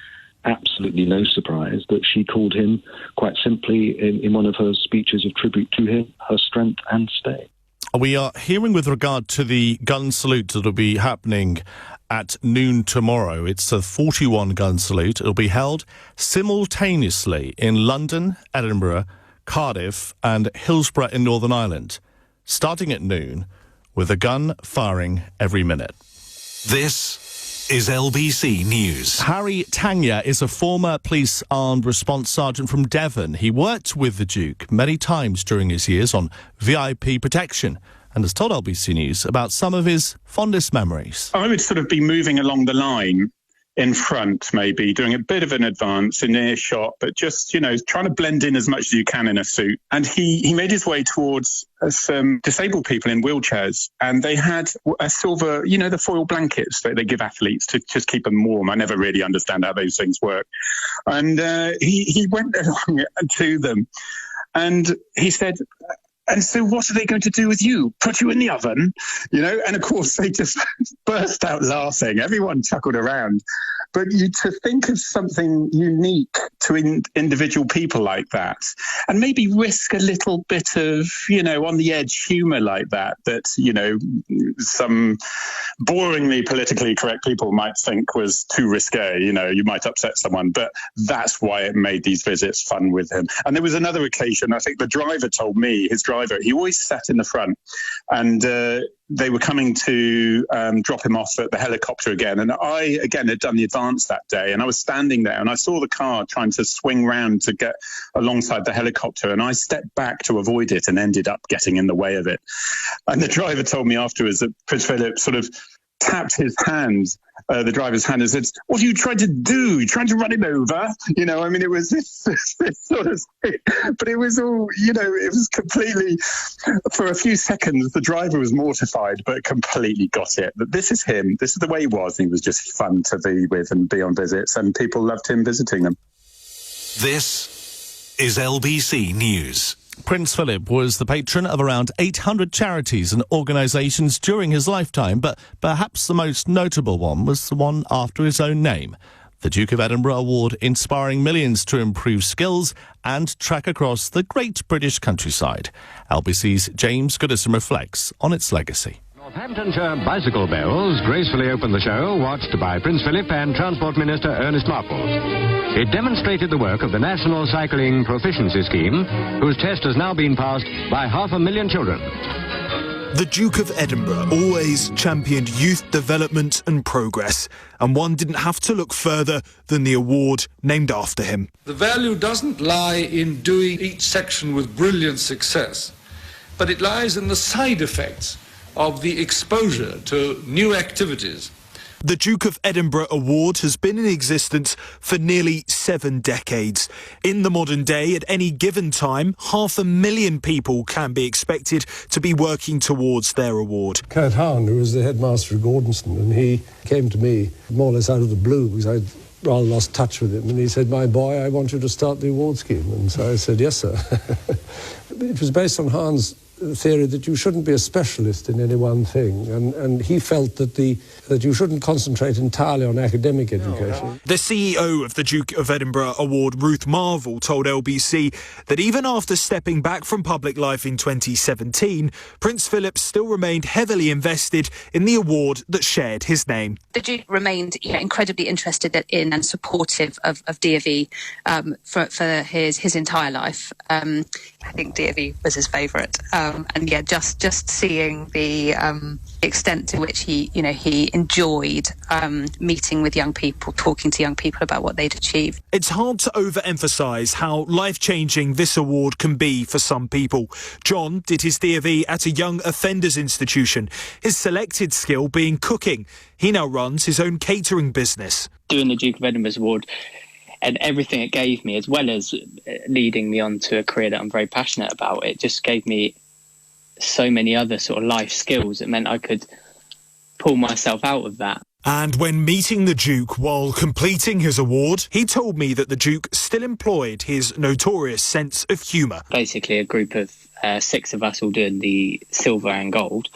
absolutely no surprise that she called him, quite simply, in one of her speeches of tribute to him, her strength and stay. We are hearing with regard to the gun salute that will be happening at noon tomorrow. It's a 41-gun salute. It'll be held simultaneously in London, Edinburgh, Cardiff and Hillsborough in Northern Ireland, starting at noon, with a gun firing every minute. This is LBC News. Harry Tanya is a former police armed response sergeant from Devon. He worked with the Duke many times during his years on VIP protection and has told LBC News about some of his fondest memories. I would sort of be moving along the line in front, maybe doing a bit of an advance in earshot, but just, trying to blend in as much as you can in a suit. And he made his way towards some disabled people in wheelchairs, and they had a silver, the foil blankets that they give athletes to just keep them warm. I never really understand how those things work. And he went along to them and he said, "And so what are they going to do with you? Put you in the oven?" And of course they just burst out laughing. Everyone chuckled around. But to think of something unique to individual people like that, and maybe risk a little bit of, on the edge humour like that, some boringly politically correct people might think was too risque, you might upset someone. But that's why it made these visits fun with him. And there was another occasion, I think the driver told me, his driver, he always sat in the front, and they were coming to drop him off at the helicopter again. And I, again, had done the advance that day, and I was standing there and I saw the car trying to swing round to get alongside the helicopter, and I stepped back to avoid it and ended up getting in the way of it. And the driver told me afterwards that Prince Philip sort of tapped his hand, the driver's hand, and said, "What are you trying to do? You trying to run him over?" It was this sort of thing. But it was all, it was completely, for a few seconds, the driver was mortified, but completely got it. That this is him. This is the way he was. He was just fun to be with and be on visits, and people loved him visiting them. This is LBC News. Prince Philip was the patron of around 800 charities and organisations during his lifetime, but perhaps the most notable one was the one after his own name, the Duke of Edinburgh Award, inspiring millions to improve skills and trek across the great British countryside. LBC's James Goodison reflects on its legacy. Northamptonshire bicycle bells gracefully opened the show, watched by Prince Philip and Transport Minister Ernest Marple. It demonstrated the work of the National Cycling Proficiency Scheme, whose test has now been passed by 500,000 children. The Duke of Edinburgh always championed youth development and progress, and one didn't have to look further than the award named after him. The value doesn't lie in doing each section with brilliant success, but it lies in the side effects of the exposure to new activities. The Duke of Edinburgh Award has been in existence for nearly 7 decades. In the modern day, at any given time, 500,000 people can be expected to be working towards their award. Kurt Hahn, who was the headmaster of Gordonston, and he came to me more or less out of the blue because I'd rather lost touch with him, and he said, "My boy, I want you to start the award scheme." And so I said, "Yes, sir." It was based on Hahn's theory that you shouldn't be a specialist in any one thing, and he felt that you shouldn't concentrate entirely on academic education. The CEO of the Duke of Edinburgh Award, Ruth Marvel, told LBC that even after stepping back from public life in 2017, Prince Philip still remained heavily invested in the award that shared his name. The Duke remained incredibly interested in and supportive of DofE for his entire life. I think DofE was his favourite. Just seeing the extent to which he enjoyed meeting with young people, talking to young people about what they'd achieved. It's hard to overemphasise how life-changing this award can be for some people. John did his DofE at a young offenders institution, his selected skill being cooking. He now runs his own catering business. Doing the Duke of Edinburgh's award and everything it gave me, as well as leading me on to a career that I'm very passionate about, it just gave me so many other sort of life skills. It meant I could pull myself out of that. And when meeting the Duke while completing his award, he told me that the Duke still employed his notorious sense of humour. Basically, a group of 6 of us all doing the silver and gold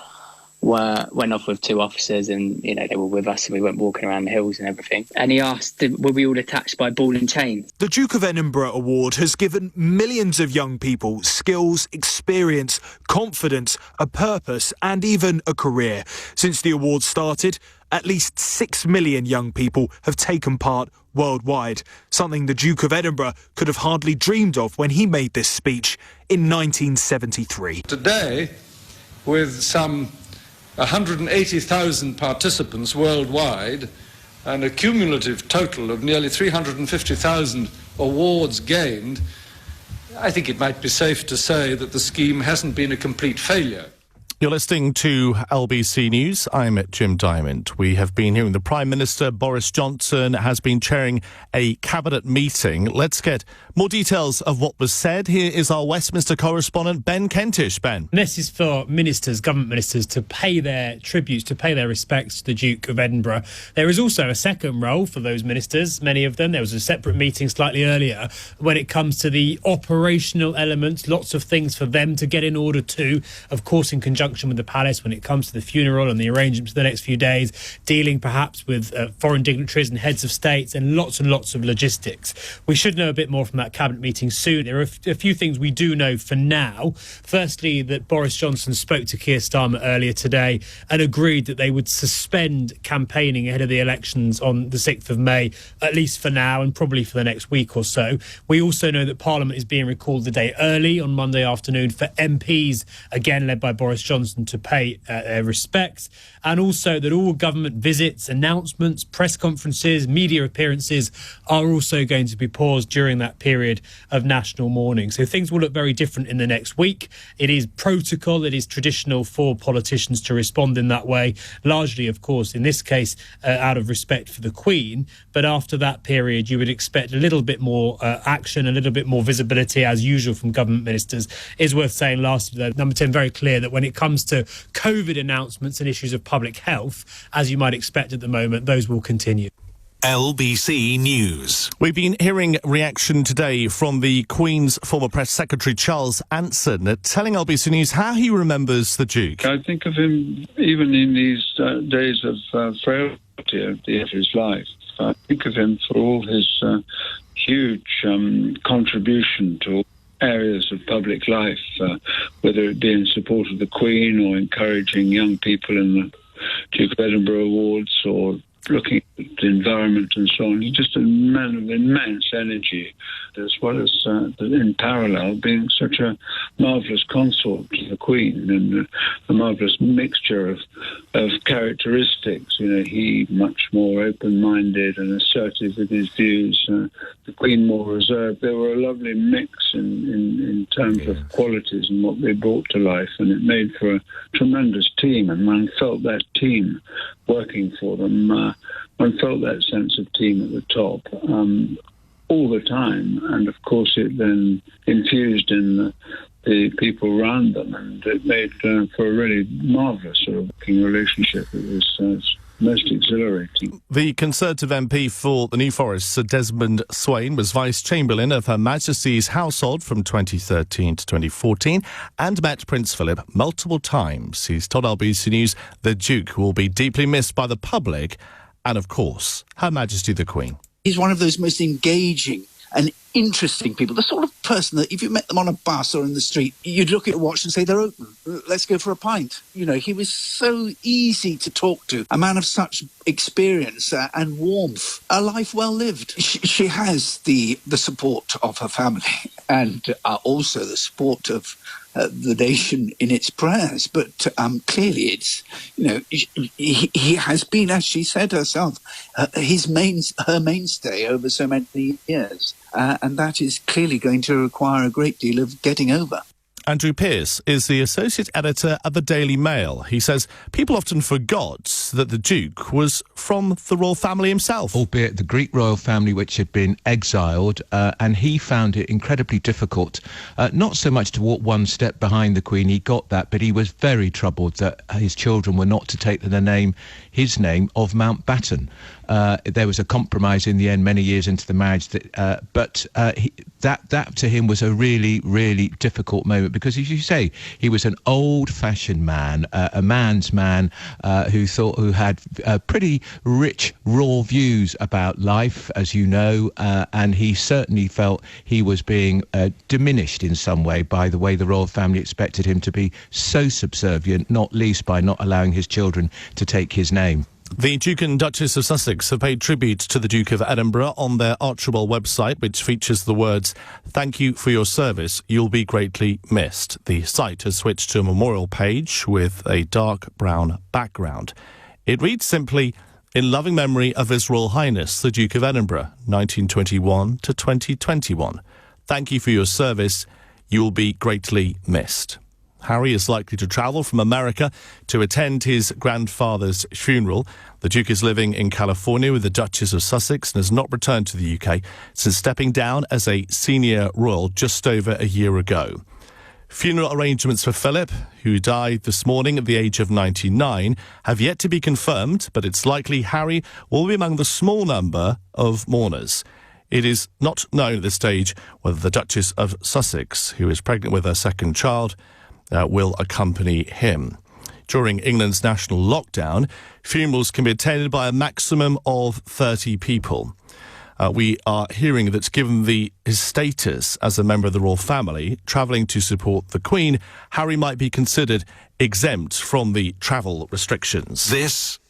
went off with 2 officers, and they were with us, and we went walking around the hills and everything. And he asked, were we all attached by ball and chain? The Duke of Edinburgh Award has given millions of young people skills, experience, confidence, a purpose and even a career. Since the award started, at least 6 million young people have taken part worldwide, something the Duke of Edinburgh could have hardly dreamed of when he made this speech in 1973. Today, with some 180,000 participants worldwide and a cumulative total of nearly 350,000 awards gained, I think it might be safe to say that the scheme hasn't been a complete failure. You're listening to LBC News. I'm Jim Diamond. We have been hearing the Prime Minister, Boris Johnson, has been chairing a cabinet meeting. Let's get more details of what was said. Here is our Westminster correspondent, Ben Kentish. Ben. This is for ministers, government ministers, to pay their tributes, to pay their respects to the Duke of Edinburgh. There is also a second role for those ministers, many of them. There was a separate meeting slightly earlier when it comes to the operational elements, lots of things for them to get in order to, of course, in conjunction with the palace when it comes to the funeral and the arrangements for the next few days, dealing perhaps with foreign dignitaries and heads of states, and lots of logistics. We should know a bit more from that cabinet meeting soon. There are a few things we do know for now. Firstly, that Boris Johnson spoke to Keir Starmer earlier today and agreed that they would suspend campaigning ahead of the elections on the 6th of May, at least for now and probably for the next week or so. We also know that Parliament is being recalled the day early on Monday afternoon for MPs, again led by Boris Johnson, to pay their respects, and also that all government visits, announcements, press conferences, media appearances are also going to be paused during that period of national mourning. So things will look very different in the next week. It is protocol, it is traditional for politicians to respond in that way, largely, of course, in this case, out of respect for the Queen. But after that period, you would expect a little bit more action, a little bit more visibility, as usual, from government ministers. It is worth saying, lastly, though, Number 10, very clear that when it comes to COVID announcements and issues of public health, as you might expect at the moment, those will continue. LBC News. We've been hearing reaction today from the Queen's former Press Secretary Charles Anson, telling LBC News how he remembers the Duke. I think of him even in these days of frailty at the end of his life. I think of him for all his huge contribution to areas of public life, whether it be in support of the Queen or encouraging young people in the Duke of Edinburgh Awards or looking at the environment and so on. He's just a man of immense energy, as well as in parallel being such a marvellous consort to the Queen and a marvellous mixture of characteristics. He much more open-minded and assertive with his views, the Queen more reserved. They were a lovely mix in terms of qualities and what they brought to life, and it made for a tremendous team, and one felt that team working for them. One felt that sense of team at the top all the time, and of course it then infused in the people around them, and it made for a really marvellous sort of working relationship. It was most exhilarating. The Conservative MP for the New Forest, Sir Desmond Swayne, was Vice-Chamberlain of Her Majesty's household from 2013 to 2014 and met Prince Philip multiple times. He's told LBC News the Duke will be deeply missed by the public and, of course, Her Majesty the Queen. He's one of those most engaging and interesting people, the sort of person that if you met them on a bus or in the street, you'd look at a watch and say, they're open, let's go for a pint. He was so easy to talk to, a man of such experience and warmth, a life well lived. She has the support of her family and also the support of the nation in its prayers, but clearly it's, he has been, as she said herself, her mainstay over so many years, and that is clearly going to require a great deal of getting over. Andrew Pearce is the associate editor at the Daily Mail. He says people often forgot that the Duke was from the royal family himself. Albeit the Greek royal family, which had been exiled, and he found it incredibly difficult, not so much to walk one step behind the Queen, he got that, but he was very troubled that his children were not to take his name of Mountbatten. There was a compromise in the end many years into the marriage, that to him was a really, really difficult moment because, as you say, he was an old-fashioned man, a man's man who had pretty rich, raw views about life, as you know, and he certainly felt he was being diminished in some way by the way the royal family expected him to be so subservient, not least by not allowing his children to take his name. The Duke and Duchess of Sussex have paid tribute to the Duke of Edinburgh on their Archibald website, which features the words, "Thank you for your service, you'll be greatly missed." The site has switched to a memorial page with a dark brown background. It reads simply, "In loving memory of His Royal Highness, the Duke of Edinburgh, 1921 to 2021. Thank you for your service, you'll be greatly missed." Harry is likely to travel from America to attend his grandfather's funeral. The Duke is living in California with the Duchess of Sussex and has not returned to the UK since stepping down as a senior royal just over a year ago. Funeral arrangements for Philip, who died this morning at the age of 99, have yet to be confirmed, but it's likely Harry will be among the small number of mourners. It is not known at this stage whether the Duchess of Sussex, who is pregnant with her second child, will accompany him. During England's national lockdown, funerals can be attended by a maximum of 30 people. We are hearing that given his status as a member of the royal family, travelling to support the Queen, Harry might be considered exempt from the travel restrictions. This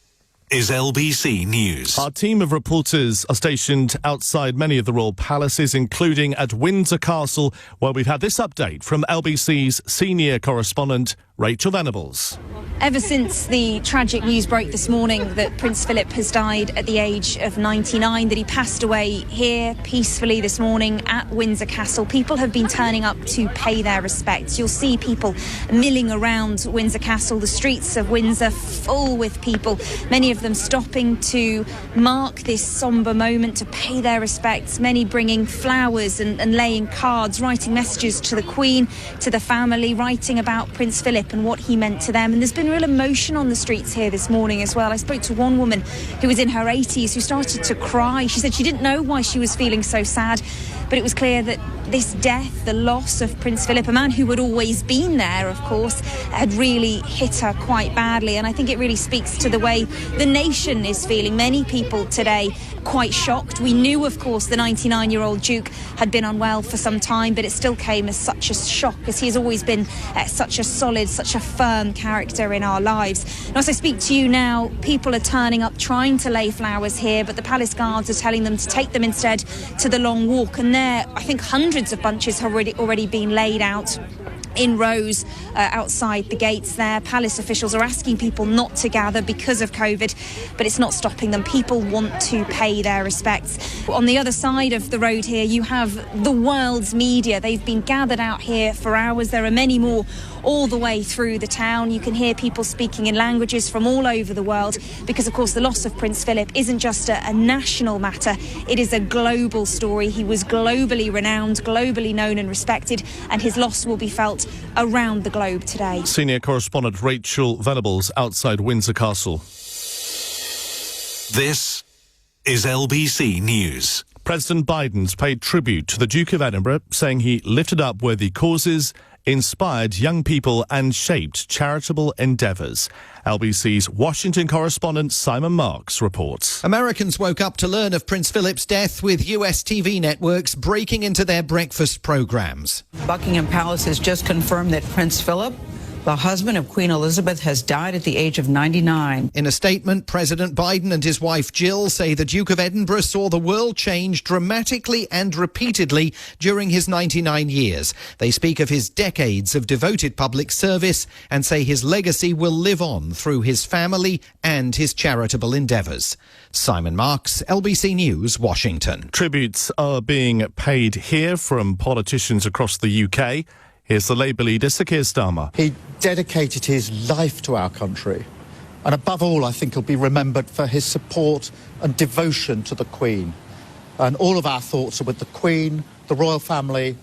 is LBC News. Our team of reporters are stationed outside many of the royal palaces, including at Windsor Castle, where we've had this update from LBC's senior correspondent, Rachel Venables. Ever since the tragic news broke this morning that Prince Philip has died at the age of 99, that he passed away here peacefully this morning at Windsor Castle, people have been turning up to pay their respects. You'll see people milling around Windsor Castle, the streets of Windsor full with people, many of them stopping to mark this sombre moment, to pay their respects, many bringing flowers and laying cards, writing messages to the Queen, to the family, writing about Prince Philip and what he meant to them. And there's been real emotion on the streets here this morning as well. I spoke to one woman who was in her 80s who started to cry. She said she didn't know why she was feeling so sad, but it was clear that this death, the loss of Prince Philip, a man who had always been there, of course, had really hit her quite badly. And I think it really speaks to the way the nation is feeling. Many people today quite shocked. We knew, of course, the 99-year-old Duke had been unwell for some time, but it still came as such a shock, as he has always been such a solid, such a firm character in our lives. And as I speak to you now, people are turning up trying to lay flowers here, but the palace guards are telling them to take them instead to the Long Walk. And there, I think hundreds of bunches have already been laid out in rows outside the gates there. Palace officials are asking people not to gather because of COVID, but it's not stopping them. People want to pay their respects. On the other side of the road here, you have the world's media. They've been gathered out here for hours. There are many more all the way through the town. You can hear people speaking in languages from all over the world because, of course, the loss of Prince Philip isn't just a national matter. It is a global story. He was globally renowned, globally known and respected, and his loss will be felt around the globe today. Senior correspondent Rachel Venables outside Windsor Castle. This is LBC News. President Biden's paid tribute to the Duke of Edinburgh, saying he lifted up worthy causes, inspired young people and shaped charitable endeavours. LBC's Washington correspondent Simon Marks reports. Americans woke up to learn of Prince Philip's death with US TV networks breaking into their breakfast programmes. Buckingham Palace has just confirmed that Prince Philip, the husband of Queen Elizabeth, has died at the age of 99. In a statement, President Biden and his wife Jill say the Duke of Edinburgh saw the world change dramatically and repeatedly during his 99 years. They speak of his decades of devoted public service and say his legacy will live on through his family and his charitable endeavours. Simon Marks, LBC News, Washington. Tributes are being paid here from politicians across the UK. Here's the Labour leader, Sir Keir Starmer. He dedicated his life to our country. And above all, I think he'll be remembered for his support and devotion to the Queen. And all of our thoughts are with the Queen, the royal family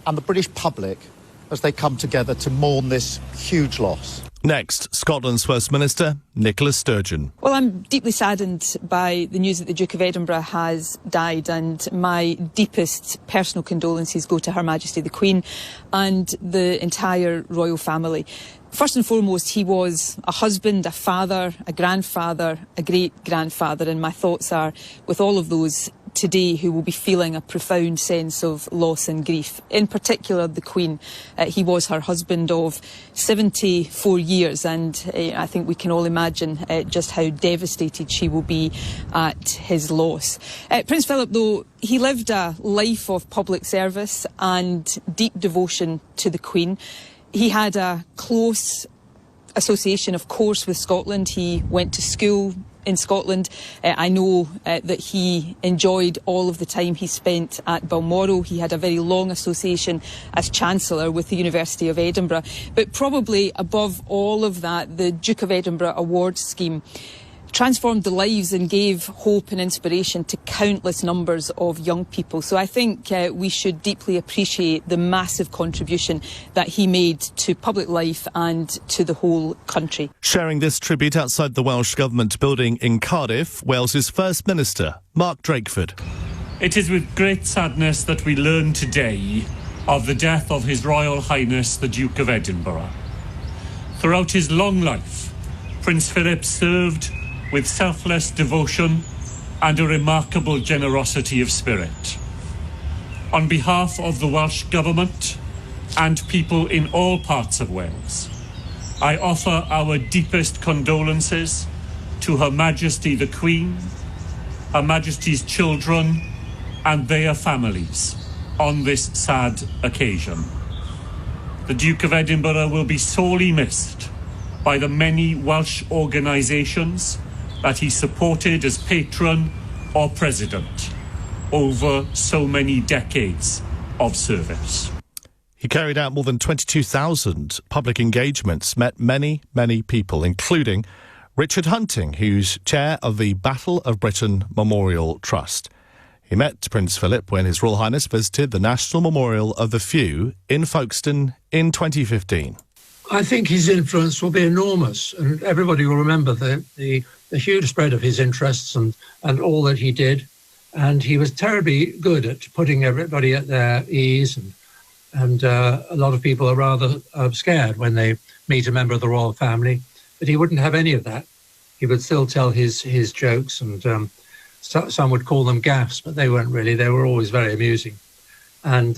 and the British public as they come together to mourn this huge loss. Next, Scotland's First Minister, Nicola Sturgeon. Well, I'm deeply saddened by the news that the Duke of Edinburgh has died, and my deepest personal condolences go to Her Majesty the Queen and the entire royal family. First and foremost, he was a husband, a father, a grandfather, a great-grandfather, and my thoughts are with all of those today who will be feeling a profound sense of loss and grief. In particular, the Queen. He was her husband of 74 years, and I think we can all imagine just how devastated she will be at his loss. Prince Philip, though, he lived a life of public service and deep devotion to the Queen. He had a close association, of course, with Scotland. He went to school in Scotland. I know that he enjoyed all of the time he spent at Balmoral. He had a very long association as Chancellor with the University of Edinburgh. But probably above all of that, the Duke of Edinburgh Awards scheme transformed the lives and gave hope and inspiration to countless numbers of young people. So I think we should deeply appreciate the massive contribution that he made to public life and to the whole country. Sharing this tribute outside the Welsh Government building in Cardiff, Wales's First Minister, Mark Drakeford. It is with great sadness that we learn today of the death of His Royal Highness the Duke of Edinburgh. Throughout his long life, Prince Philip served with selfless devotion and a remarkable generosity of spirit. On behalf of the Welsh Government and people in all parts of Wales, I offer our deepest condolences to Her Majesty the Queen, Her Majesty's children and their families on this sad occasion. The Duke of Edinburgh will be sorely missed by the many Welsh organisations that he supported as patron or president over so many decades of service. He carried out more than 22,000 public engagements, met many, many people, including Richard Hunting, who's chair of the Battle of Britain Memorial Trust. He met Prince Philip when His Royal Highness visited the National Memorial of the Few in Folkestone in 2015. I think his influence will be enormous, and everybody will remember the huge spread of his interests and all that he did. And he was terribly good at putting everybody at their ease, and a lot of people are rather scared when they meet a member of the royal family. But he wouldn't have any of that. He would still tell his jokes, and some would call them gaffes, but they weren't really. They were always very amusing. And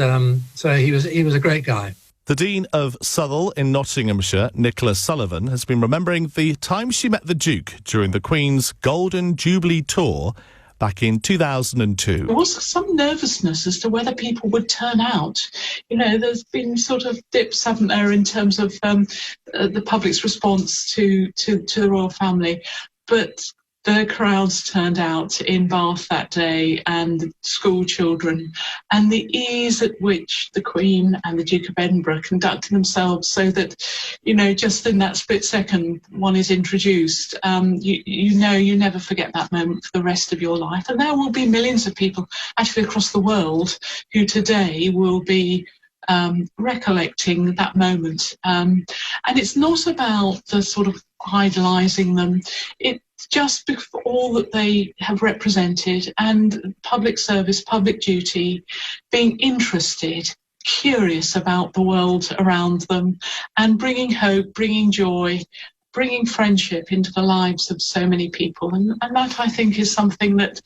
so he was a great guy. The Dean of Southall in Nottinghamshire, Nicola Sullivan, has been remembering the time she met the Duke during the Queen's Golden Jubilee tour back in 2002. There was some nervousness as to whether people would turn out. You know, there's been sort of dips, haven't there, in terms of the public's response to the royal family. But the crowds turned out in Bath that day, and school children, and the ease at which the Queen and the Duke of Edinburgh conducted themselves, so that, you know, just in that split second one is introduced, you never forget that moment for the rest of your life. And there will be millions of people actually across the world who today will be recollecting that moment. And it's not about the sort of idolising them. It's just for all that they have represented, and public service, public duty, being interested, curious about the world around them, and bringing hope, bringing joy, bringing friendship into the lives of so many people. And that, I think, is something that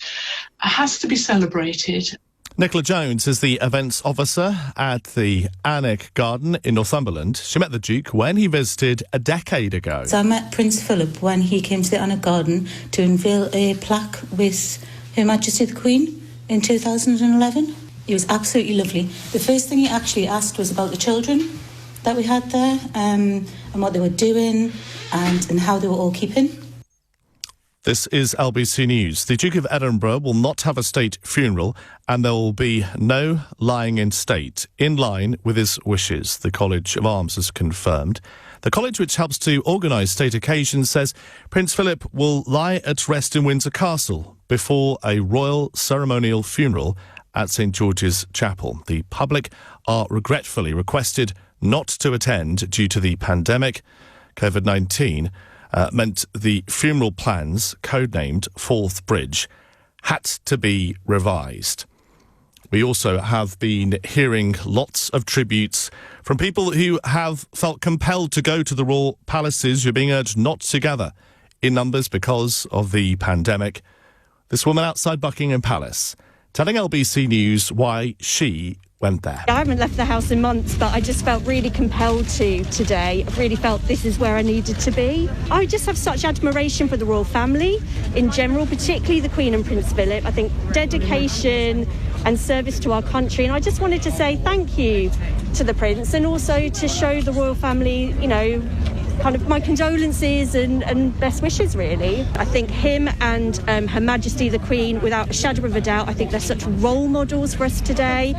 has to be celebrated. Nicola Jones is the events officer at the Alnwick Garden in Northumberland. She met the Duke when he visited a decade ago. So I met Prince Philip when he came to the Alnwick Garden to unveil a plaque with Her Majesty the Queen in 2011. He was absolutely lovely. The first thing he actually asked was about the children that we had there, and what they were doing and how they were all keeping. This is LBC News. The Duke of Edinburgh will not have a state funeral, and there will be no lying in state, in line with his wishes, the College of Arms has confirmed. The college, which helps to organise state occasions, says Prince Philip will lie at rest in Windsor Castle before a royal ceremonial funeral at St George's Chapel. The public are regretfully requested not to attend due to the pandemic. COVID-19 meant the funeral plans, codenamed Forth Bridge, had to be revised. We also have been hearing lots of tributes from people who have felt compelled to go to the royal palaces, who are being urged not to gather in numbers because of the pandemic. This woman outside Buckingham Palace telling LBC News why she went there. I haven't left the house in months, but I just felt really compelled to today. I really felt this is where I needed to be. I just have such admiration for the royal family in general, particularly the Queen and Prince Philip. I think dedication and service to our country, and I just wanted to say thank you to the Prince, and also to show the royal family, you know, kind of my condolences and best wishes, really. I think him and Her Majesty the Queen, without a shadow of a doubt, I think they're such role models for us today.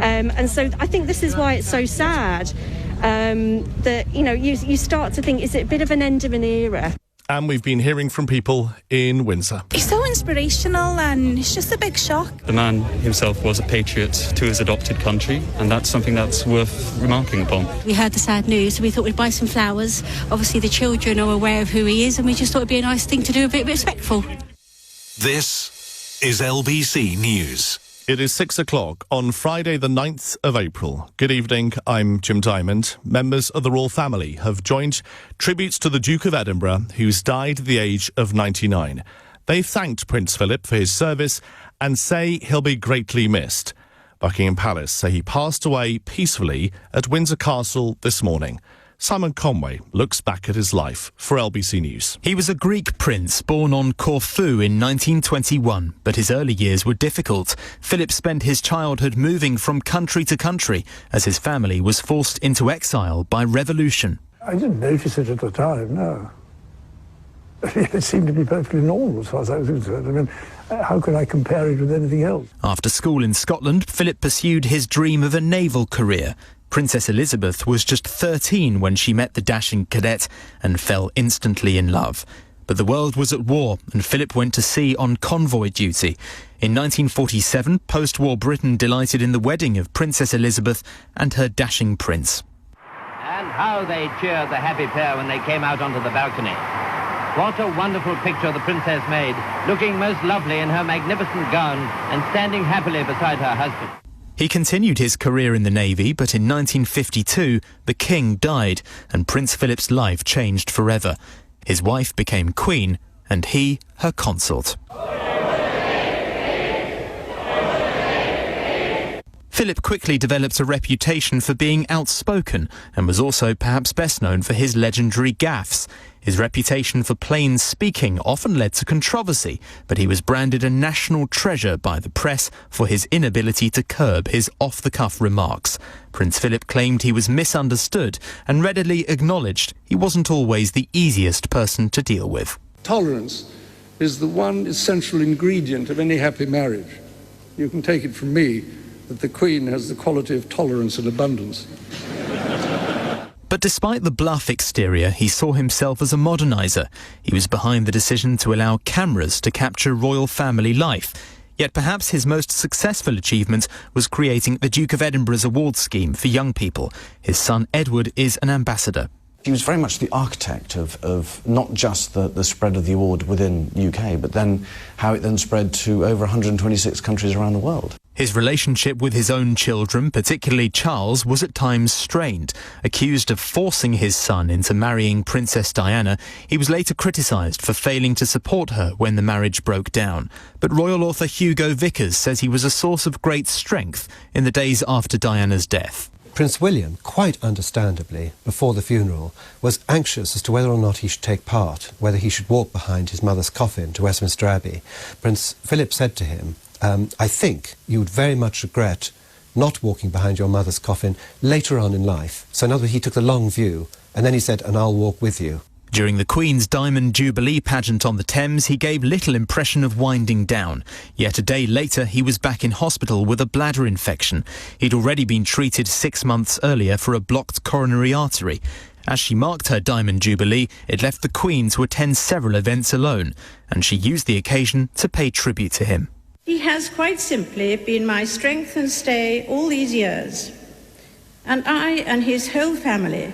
And so I think this is why it's so sad that, you know, you start to think, is it a bit of an end of an era? And we've been hearing from people in Windsor. He's so inspirational and it's just a big shock. The man himself was a patriot to his adopted country, and that's something that's worth remarking upon. We heard the sad news, so we thought we'd buy some flowers. Obviously the children are aware of who he is, and we just thought it'd be a nice thing to do, a bit respectful. This is LBC News. It is 6 o'clock on Friday the 9th of April. Good evening, I'm Jim Diamond. Members of the royal family have joined tributes to the Duke of Edinburgh, who's died at the age of 99. They've thanked Prince Philip for his service and say he'll be greatly missed. Buckingham Palace say he passed away peacefully at Windsor Castle this morning. Simon Conway looks back at his life for LBC News. He was a Greek prince born on Corfu in 1921, but his early years were difficult. Philip spent his childhood moving from country to country as his family was forced into exile by revolution. I didn't notice it at the time, no. It seemed to be perfectly normal as far as I was concerned. I mean, how could I compare it with anything else? After school in Scotland, Philip pursued his dream of a naval career. Princess Elizabeth was just 13 when she met the dashing cadet and fell instantly in love. But the world was at war and Philip went to sea on convoy duty. In 1947, post-war Britain delighted in the wedding of Princess Elizabeth and her dashing prince. And how they cheered the happy pair when they came out onto the balcony. What a wonderful picture the princess made, looking most lovely in her magnificent gown and standing happily beside her husband. He continued his career in the Navy, but in 1952, the King died and Prince Philip's life changed forever. His wife became Queen and he her consort. Philip quickly developed a reputation for being outspoken and was also perhaps best known for his legendary gaffes. His reputation for plain speaking often led to controversy, but he was branded a national treasure by the press for his inability to curb his off-the-cuff remarks. Prince Philip claimed he was misunderstood and readily acknowledged he wasn't always the easiest person to deal with. Tolerance is the one essential ingredient of any happy marriage. You can take it from me that the Queen has the quality of tolerance and abundance. But despite the bluff exterior, he saw himself as a moderniser. He was behind the decision to allow cameras to capture royal family life. Yet perhaps his most successful achievement was creating the Duke of Edinburgh's award scheme for young people. His son Edward is an ambassador. He was very much the architect of not just the spread of the award within UK, but then how it then spread to over 126 countries around the world. His relationship with his own children, particularly Charles, was at times strained. Accused of forcing his son into marrying Princess Diana, he was later criticised for failing to support her when the marriage broke down. But royal author Hugo Vickers says he was a source of great strength in the days after Diana's death. Prince William, quite understandably, before the funeral, was anxious as to whether or not he should take part, whether he should walk behind his mother's coffin to Westminster Abbey. Prince Philip said to him, I think you would very much regret not walking behind your mother's coffin later on in life. So in other words, he took the long view, and then he said, and I'll walk with you. During the Queen's Diamond Jubilee pageant on the Thames, he gave little impression of winding down. Yet a day later, he was back in hospital with a bladder infection. He'd already been treated 6 months earlier for a blocked coronary artery. As she marked her Diamond Jubilee, it left the Queen to attend several events alone, and she used the occasion to pay tribute to him. He has quite simply been my strength and stay all these years, and I and his whole family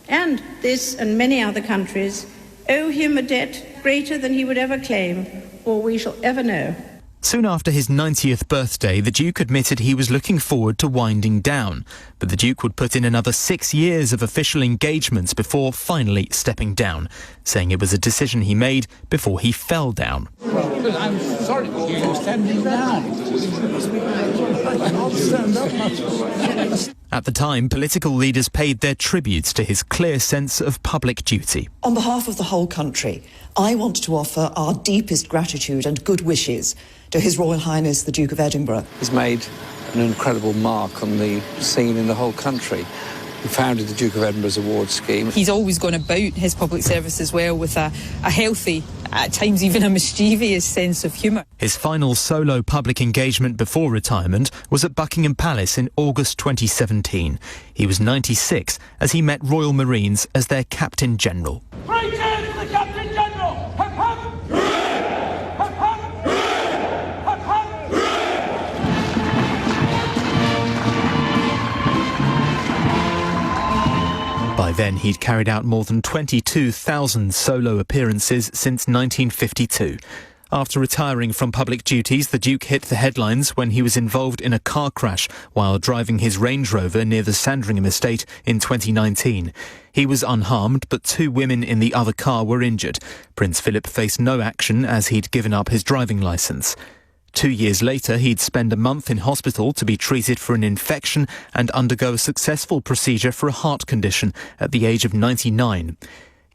and this and many other countries owe him a debt greater than he would ever claim or we shall ever know. Soon after his 90th birthday, the Duke admitted he was looking forward to winding down. But the Duke would put in another 6 years of official engagements before finally stepping down, saying it was a decision he made before he fell down. I'm sorry to hear you standing down. I'll stand up much. At the time, political leaders paid their tributes to his clear sense of public duty. On behalf of the whole country, I want to offer our deepest gratitude and good wishes to His Royal Highness the Duke of Edinburgh. He's made an incredible mark on the scene in the whole country. He founded the Duke of Edinburgh's award scheme. He's always gone about his public service as well with a healthy, at times even a mischievous sense of humour. His final solo public engagement before retirement was at Buckingham Palace in August 2017. He was 96 as he met Royal Marines as their Captain General. 3 cheers for the Captain General! Hip hip! Hip hip! Hip hip! By then, he'd carried out more than 22,000 solo appearances since 1952. After retiring from public duties, the Duke hit the headlines when he was involved in a car crash while driving his Range Rover near the Sandringham estate in 2019. He was unharmed, but 2 women in the other car were injured. Prince Philip faced no action as he'd given up his driving licence. 2 years later, he'd spend a month in hospital to be treated for an infection and undergo a successful procedure for a heart condition at the age of 99.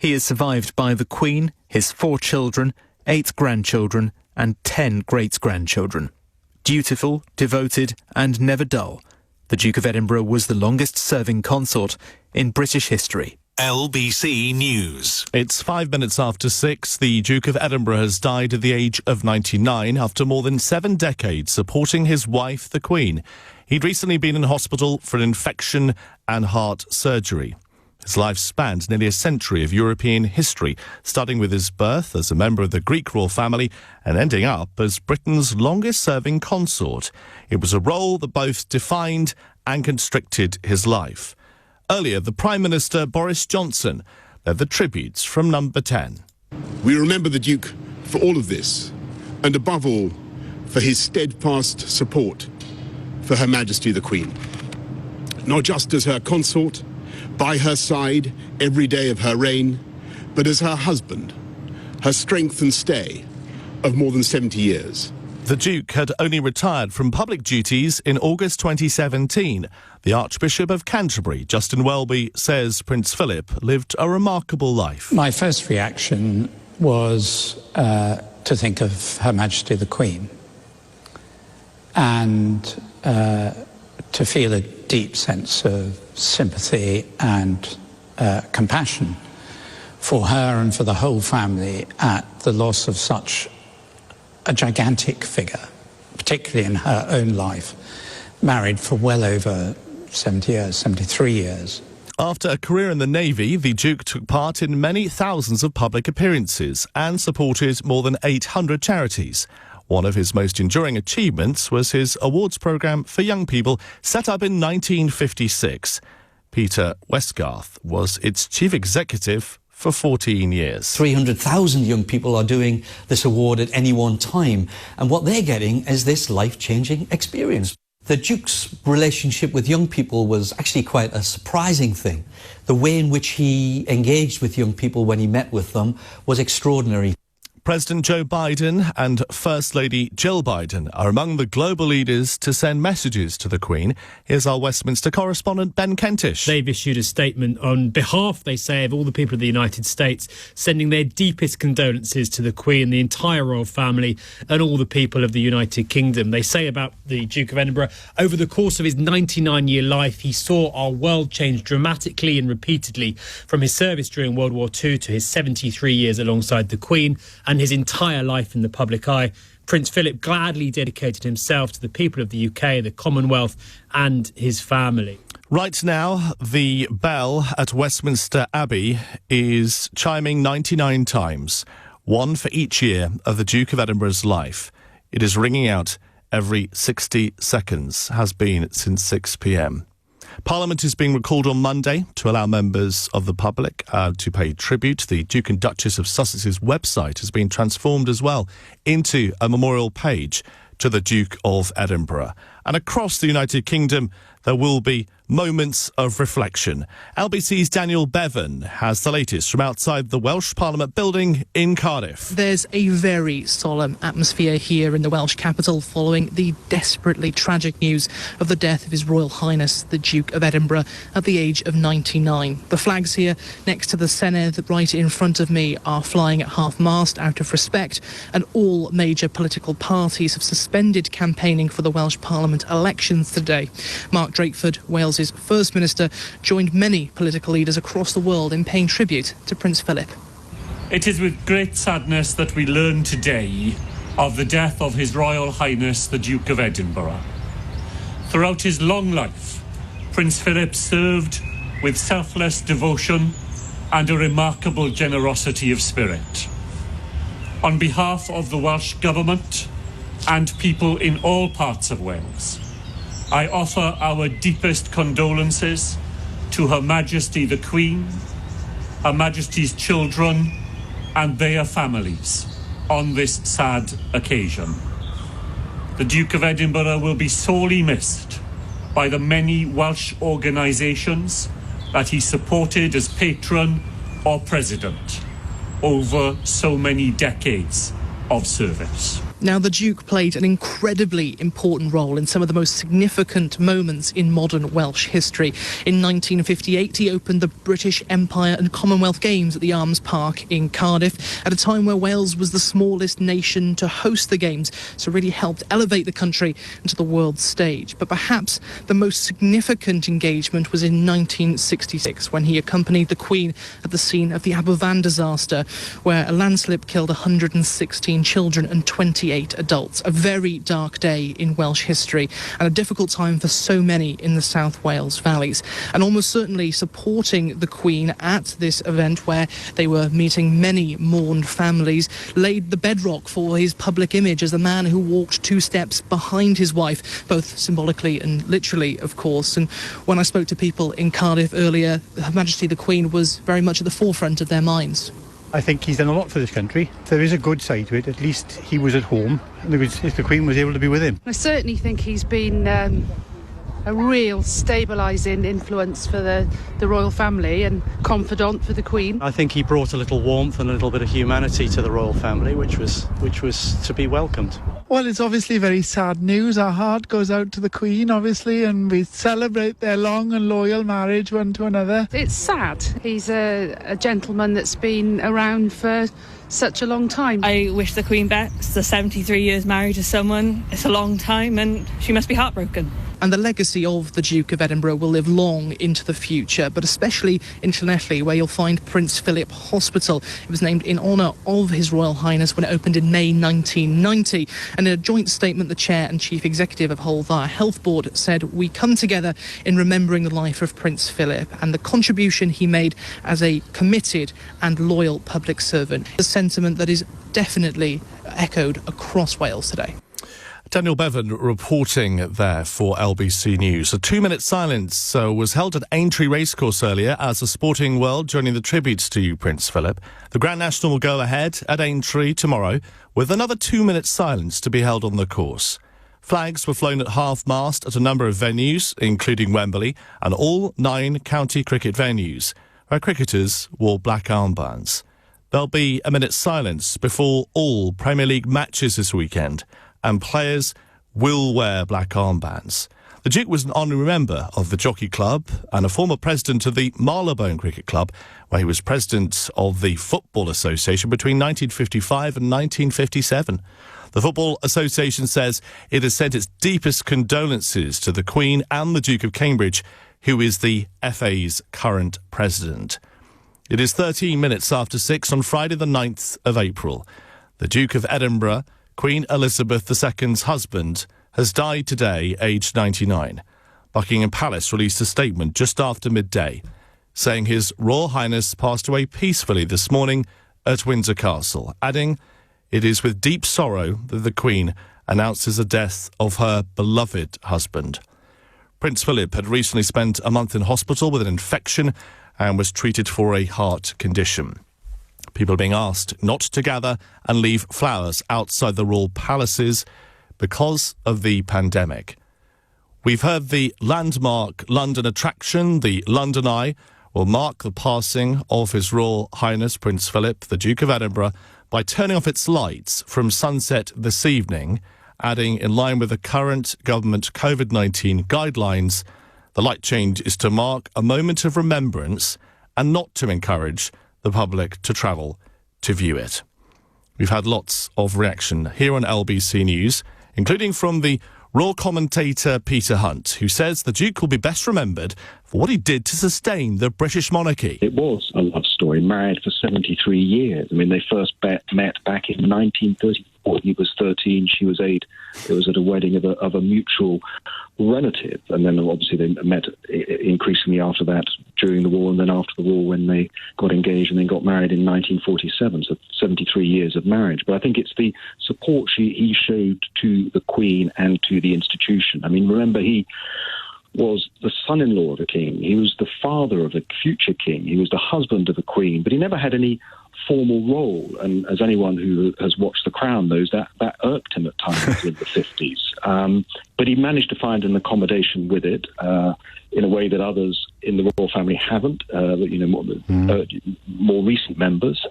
He is survived by the Queen, his 4 children, 8 grandchildren and 10 great-grandchildren. Dutiful, devoted and never dull, the Duke of Edinburgh was the longest-serving consort in British history. LBC News. It's 5 minutes after 6. The Duke of Edinburgh has died at the age of 99 after more than 7 decades supporting his wife, the Queen. He'd recently been in hospital for an infection and heart surgery. His life spanned nearly a century of European history, starting with his birth as a member of the Greek royal family and ending up as Britain's longest-serving consort. It was a role that both defined and constricted his life. Earlier, the Prime Minister, Boris Johnson, led the tributes from Number 10. We remember the Duke for all of this, and above all, for his steadfast support for Her Majesty the Queen. Not just as her consort, by her side every day of her reign, but as her husband, her strength and stay of more than 70 years. The Duke had only retired from public duties in August 2017. The Archbishop of Canterbury, Justin Welby, says Prince Philip lived a remarkable life. My first reaction was to think of Her Majesty the Queen and to feel a deep sense of sympathy and compassion for her and for the whole family at the loss of such a gigantic figure, particularly in her own life, married for well over 70 years, 73 years. After a career in the Navy, the Duke took part in many thousands of public appearances and supported more than 800 charities. One of his most enduring achievements was his awards programme for young people, set up in 1956. Peter Westgarth was its chief executive for 14 years. 300,000 young people are doing this award at any one time, and what they're getting is this life-changing experience. The Duke's relationship with young people was actually quite a surprising thing. The way in which he engaged with young people when he met with them was extraordinary. President Joe Biden and First Lady Jill Biden are among the global leaders to send messages to the Queen. Here's our Westminster correspondent, Ben Kentish. They've issued a statement on behalf, they say, of all the people of the United States, sending their deepest condolences to the Queen, the entire royal family and all the people of the United Kingdom. They say about the Duke of Edinburgh, over the course of his 99-year life, he saw our world change dramatically and repeatedly, from his service during World War II to his 73 years alongside the Queen and his entire life in the public eye. Prince Philip gladly dedicated himself to the people of the UK, the Commonwealth and his family. Right now, the bell at Westminster Abbey is chiming 99 times, one for each year of the Duke of Edinburgh's life. It is ringing out every 60 seconds, has been since 6 p.m. Parliament is being recalled on Monday to allow members of the public to pay tribute. The Duke and Duchess of Sussex's website has been transformed as well into a memorial page to the Duke of Edinburgh. And across the United Kingdom, there will be moments of reflection. LBC's Daniel Bevan has the latest from outside the Welsh Parliament building in Cardiff. There's a very solemn atmosphere here in the Welsh capital following the desperately tragic news of the death of His Royal Highness the Duke of Edinburgh at the age of 99. The flags here next to the Senedd right in front of me are flying at half-mast out of respect, and all major political parties have suspended campaigning for the Welsh Parliament elections today. Mark Drakeford, Wales's First Minister, joined many political leaders across the world in paying tribute to Prince Philip. It is with great sadness that we learn today of the death of His Royal Highness the Duke of Edinburgh. Throughout his long life, Prince Philip served with selfless devotion and a remarkable generosity of spirit. On behalf of the Welsh Government and people in all parts of Wales, I offer our deepest condolences to Her Majesty the Queen, Her Majesty's children and their families on this sad occasion. The Duke of Edinburgh will be sorely missed by the many Welsh organisations that he supported as patron or president over so many decades of service. Now, the Duke played an incredibly important role in some of the most significant moments in modern Welsh history. In 1958, he opened the British Empire and Commonwealth Games at the Arms Park in Cardiff, at a time where Wales was the smallest nation to host the Games, so really helped elevate the country into the world stage. But perhaps the most significant engagement was in 1966, when he accompanied the Queen at the scene of the Aberfan disaster, where a landslip killed 116 children and 28 adults. A very dark day in Welsh history and a difficult time for so many in the South Wales valleys. And almost certainly supporting the Queen at this event, where they were meeting many mourned families, laid the bedrock for his public image as the man who walked 2 steps behind his wife, both symbolically and literally, of course. And when I spoke to people in Cardiff earlier, Her Majesty the Queen was very much at the forefront of their minds. I think he's done a lot for this country. There is a good side to it. At least he was at home. If the Queen was able to be with him. I certainly think he's been a real stabilising influence for the royal family and confidant for the Queen. I think he brought a little warmth and a little bit of humanity to the royal family, which was to be welcomed. Well, it's obviously very sad news. Our heart goes out to the Queen, obviously, and we celebrate their long and loyal marriage one to another. It's sad. He's a gentleman that's been around for such a long time. I wish the Queen best. The 73 years married to someone, it's a long time, and she must be heartbroken. And the legacy of the Duke of Edinburgh will live long into the future, but especially in Llanelli, where you'll find Prince Philip Hospital. It was named in honour of His Royal Highness when it opened in May 1990. And in a joint statement, the Chair and Chief Executive of Hull Dda Health Board said, "We come together in remembering the life of Prince Philip and the contribution he made as a committed and loyal public servant." A sentiment that is definitely echoed across Wales today. Daniel Bevan reporting there for LBC News. A 2-minute silence was held at Aintree Racecourse earlier as the sporting world joining the tributes to Prince Philip. The Grand National will go ahead at Aintree tomorrow with another 2-minute silence to be held on the course. Flags were flown at half-mast at a number of venues, including Wembley and all 9 county cricket venues, where cricketers wore black armbands. There'll be a minute's silence before all Premier League matches this weekend, and players will wear black armbands. The Duke was an honorary member of the Jockey Club and a former president of the Marylebone Cricket Club, where he was president of the Football Association between 1955 and 1957. The Football Association says it has sent its deepest condolences to the Queen and the Duke of Cambridge, who is the FA's current president. It is 13 minutes after 6 on Friday the 9th of April. The Duke of Edinburgh, Queen Elizabeth II's husband, has died today, aged 99. Buckingham Palace released a statement just after midday, saying His Royal Highness passed away peacefully this morning at Windsor Castle, adding, "It is with deep sorrow that the Queen announces the death of her beloved husband." Prince Philip had recently spent a month in hospital with an infection and was treated for a heart condition. People are being asked not to gather and leave flowers outside the royal palaces because of the pandemic. We've heard the landmark London attraction, the London Eye, will mark the passing of His Royal Highness Prince Philip, the Duke of Edinburgh, by turning off its lights from sunset this evening, adding, in line with the current government COVID-19 guidelines, the light change is to mark a moment of remembrance and not to encourage the public to travel to view it. We've had lots of reaction here on LBC News, including from the royal commentator Peter Hunt, who says the Duke will be best remembered for what he did to sustain the British monarchy. It was a love story, married for 73 years. I mean, they first met back in 1934. He was 13, she was 8. It was at a wedding of a mutual relative. And then obviously they met increasingly after that during the war, and then after the war when they got engaged and then got married in 1947. So 73 years of marriage. But I think it's the support he showed to the Queen and to the institution. I mean, remember, he was the son-in-law of a king. He was the father of a future king. He was the husband of a queen, but he never had any formal role. And as anyone who has watched The Crown knows, that irked him at times in the 50s. But he managed to find an accommodation with it in a way that others in the royal family haven't, more recent members.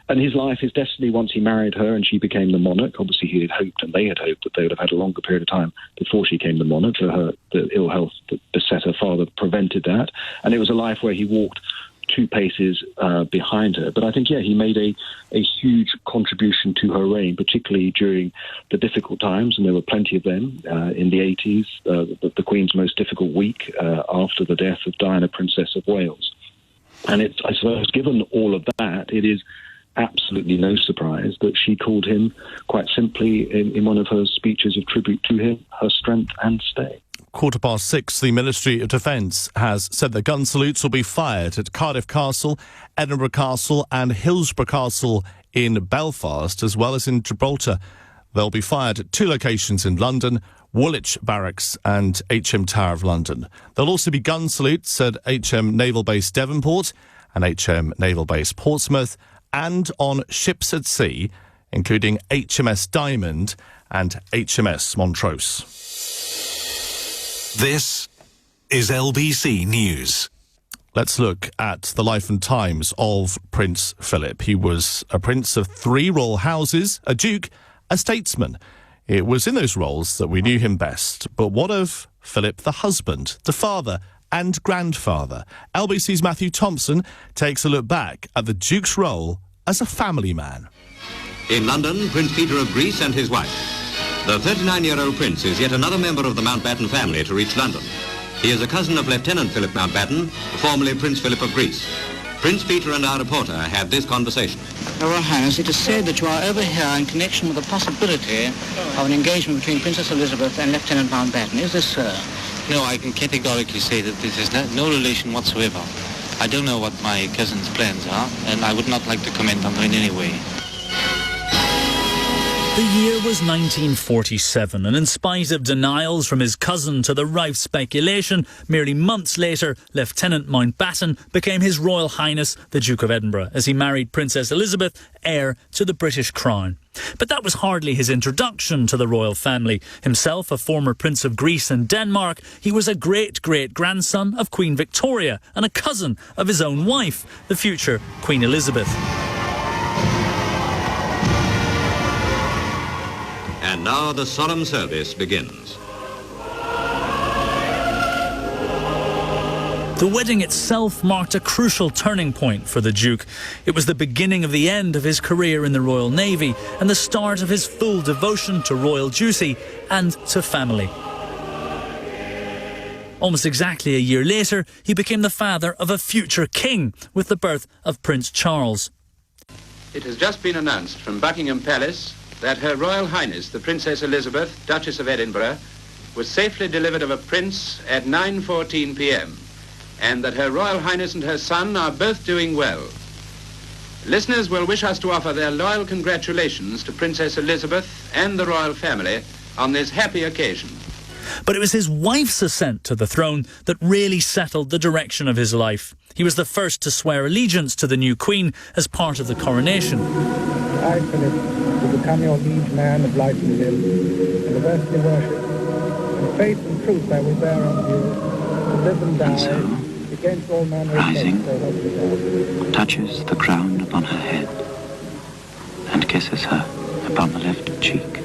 And his life, his destiny, once he married her and she became the monarch, obviously he had hoped and they had hoped that they would have had a longer period of time before she became the monarch. For the ill health that beset her father prevented that. And it was a life where he walked 2 paces behind her. But I think, he made a huge contribution to her reign, particularly during the difficult times, and there were plenty of them in the 80s, the Queen's most difficult week after the death of Diana, Princess of Wales. And it's, I suppose, given all of that, it is absolutely no surprise that she called him, quite simply, in one of her speeches of tribute to him, her strength and stay. 6:15, the Ministry of Defence has said that gun salutes will be fired at Cardiff Castle, Edinburgh Castle and Hillsborough Castle in Belfast, as well as in Gibraltar. They'll be fired at 2 locations in London, Woolwich Barracks and HM Tower of London. There'll also be gun salutes at HM Naval Base Devonport and HM Naval Base Portsmouth, and on ships at sea, including HMS Diamond and HMS Montrose. This is LBC News. Let's look at the life and times of Prince Philip. He was a prince of 3 royal houses, a duke, a statesman. It was in those roles that we knew him best. But what of Philip the husband, the father and grandfather? LBC's Matthew Thompson takes a look back at the Duke's role as a family man. In London, Prince Peter of Greece and his wife. The 39-year-old prince is yet another member of the Mountbatten family to reach London. He is a cousin of Lieutenant Philip Mountbatten, formerly Prince Philip of Greece. Prince Peter and our reporter had this conversation. Your Royal Highness, it is said that you are over here in connection with the possibility of an engagement between Princess Elizabeth and Lieutenant Mountbatten. Is this so? No, I can categorically say that this is no relation whatsoever. I don't know what my cousin's plans are, and I would not like to comment on them in any way. The year was 1947, and in spite of denials from his cousin to the rife speculation, merely months later, Lieutenant Mountbatten became His Royal Highness the Duke of Edinburgh as he married Princess Elizabeth, heir to the British crown. But that was hardly his introduction to the royal family. Himself a former Prince of Greece and Denmark, he was a great-great-grandson of Queen Victoria and a cousin of his own wife, the future Queen Elizabeth. And now the solemn service begins. The wedding itself marked a crucial turning point for the Duke. It was the beginning of the end of his career in the Royal Navy and the start of his full devotion to royal duty and to family. Almost exactly a year later, he became the father of a future king with the birth of Prince Charles. It has just been announced from Buckingham Palace that Her Royal Highness, the Princess Elizabeth, Duchess of Edinburgh, was safely delivered of a prince at 9:14 p.m. and that Her Royal Highness and her son are both doing well. Listeners will wish us to offer their loyal congratulations to Princess Elizabeth and the royal family on this happy occasion. But it was his wife's ascent to the throne that really settled the direction of his life. He was the first to swear allegiance to the new Queen as part of the coronation. I, Philip, will become your liege man of life and limb, and of earthly worship. And faith and truth I will bear unto you, to live and die, against all manner of things, so help me God. Touches the crown upon her head and kisses her upon the left cheek.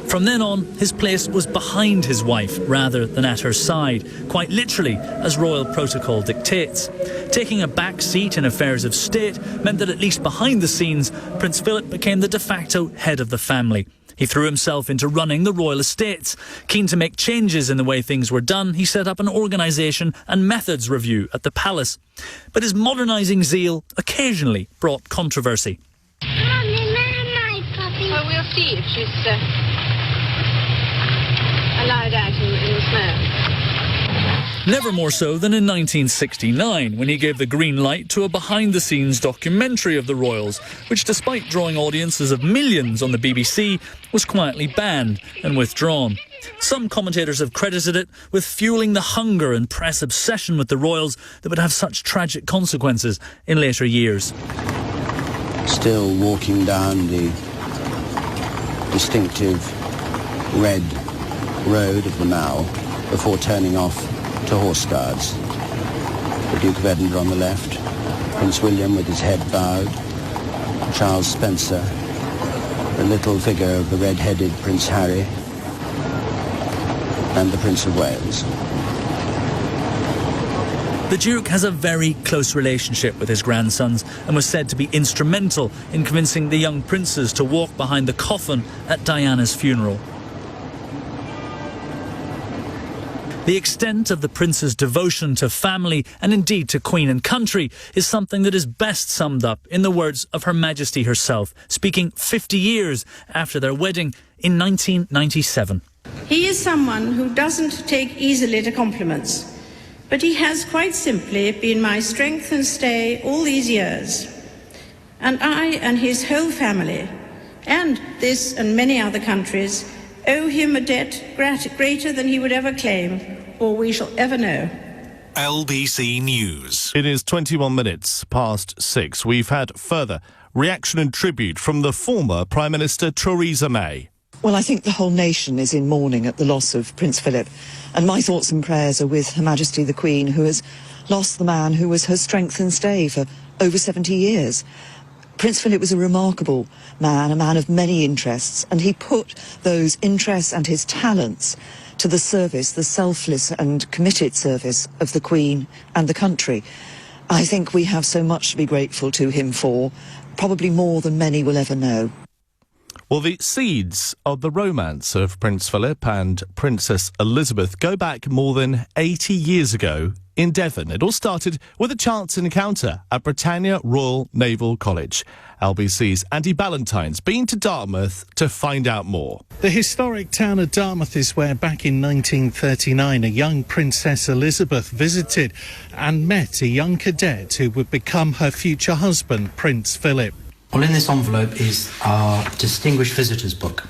From then on, his place was behind his wife rather than at her side, quite literally, as royal protocol dictates. Taking a back seat in affairs of state meant that at least behind the scenes, Prince Philip became the de facto head of the family. He threw himself into running the royal estates. Keen to make changes in the way things were done, he set up an organisation and methods review at the palace. But his modernising zeal occasionally brought controversy. Well, we'll see if she's allowed out in the snow. Never more so than in 1969, when he gave the green light to a behind-the-scenes documentary of the royals, which, despite drawing audiences of millions on the BBC, was quietly banned and withdrawn. Some commentators have credited it with fueling the hunger and press obsession with the royals that would have such tragic consequences in later years. Still walking down the distinctive red road of the Mall before turning off to Horse Guards. The Duke of Edinburgh on the left, Prince William with his head bowed, Charles Spencer, the little figure of the red-headed Prince Harry, and the Prince of Wales. The Duke has a very close relationship with his grandsons and was said to be instrumental in convincing the young princes to walk behind the coffin at Diana's funeral. The extent of the prince's devotion to family and indeed to Queen and country is something that is best summed up in the words of Her Majesty herself, speaking 50 years after their wedding in 1997. He is someone who doesn't take easily to compliments, but he has quite simply been my strength and stay all these years. And I and his whole family, and this and many other countries, owe him a debt greater than he would ever claim, or we shall ever know. LBC News. It is 21 minutes past 6. We've had further reaction and tribute from the former Prime Minister Theresa May. Well, I think the whole nation is in mourning at the loss of Prince Philip, and my thoughts and prayers are with Her Majesty the Queen, who has lost the man who was her strength and stay for over 70 years. Prince Philip was a remarkable man, a man of many interests, and he put those interests and his talents to the service, the selfless and committed service of the Queen and the country. I think we have so much to be grateful to him for, probably more than many will ever know. Well, the seeds of the romance of Prince Philip and Princess Elizabeth go back more than 80 years ago in Devon. It all started with a chance encounter at Britannia Royal Naval College. LBC's Andy Ballantyne's been to Dartmouth to find out more. The historic town of Dartmouth is where back in 1939 a young Princess Elizabeth visited and met a young cadet who would become her future husband, Prince Philip. Well, in this envelope is our Distinguished Visitors book.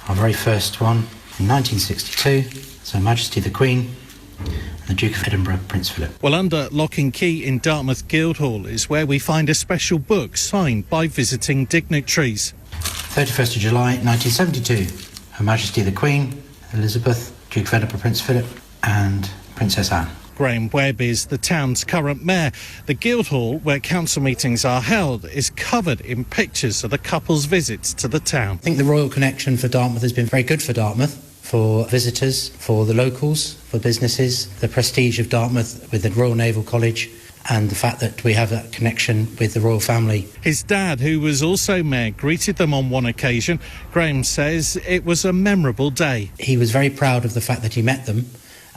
Our very first one in 1962. So Her Majesty the Queen and the Duke of Edinburgh, Prince Philip. Well, under lock and key in Dartmouth Guildhall is where we find a special book signed by visiting dignitaries. 31st of July 1972. Her Majesty the Queen, Elizabeth, Duke of Edinburgh, Prince Philip and Princess Anne. Graham Webb is the town's current mayor. The Guildhall, where council meetings are held, is covered in pictures of the couple's visits to the town. I think the royal connection for Dartmouth has been very good for Dartmouth, for visitors, for the locals, for businesses, the prestige of Dartmouth with the Royal Naval College and the fact that we have that connection with the royal family. His dad, who was also mayor, greeted them on one occasion. Graham says it was a memorable day. He was very proud of the fact that he met them,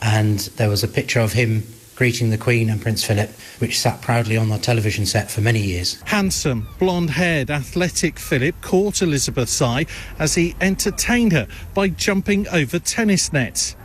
and there was a picture of him greeting the Queen and Prince Philip, which sat proudly on the television set for many years. Handsome, blonde-haired, athletic Philip caught Elizabeth's eye as he entertained her by jumping over tennis nets.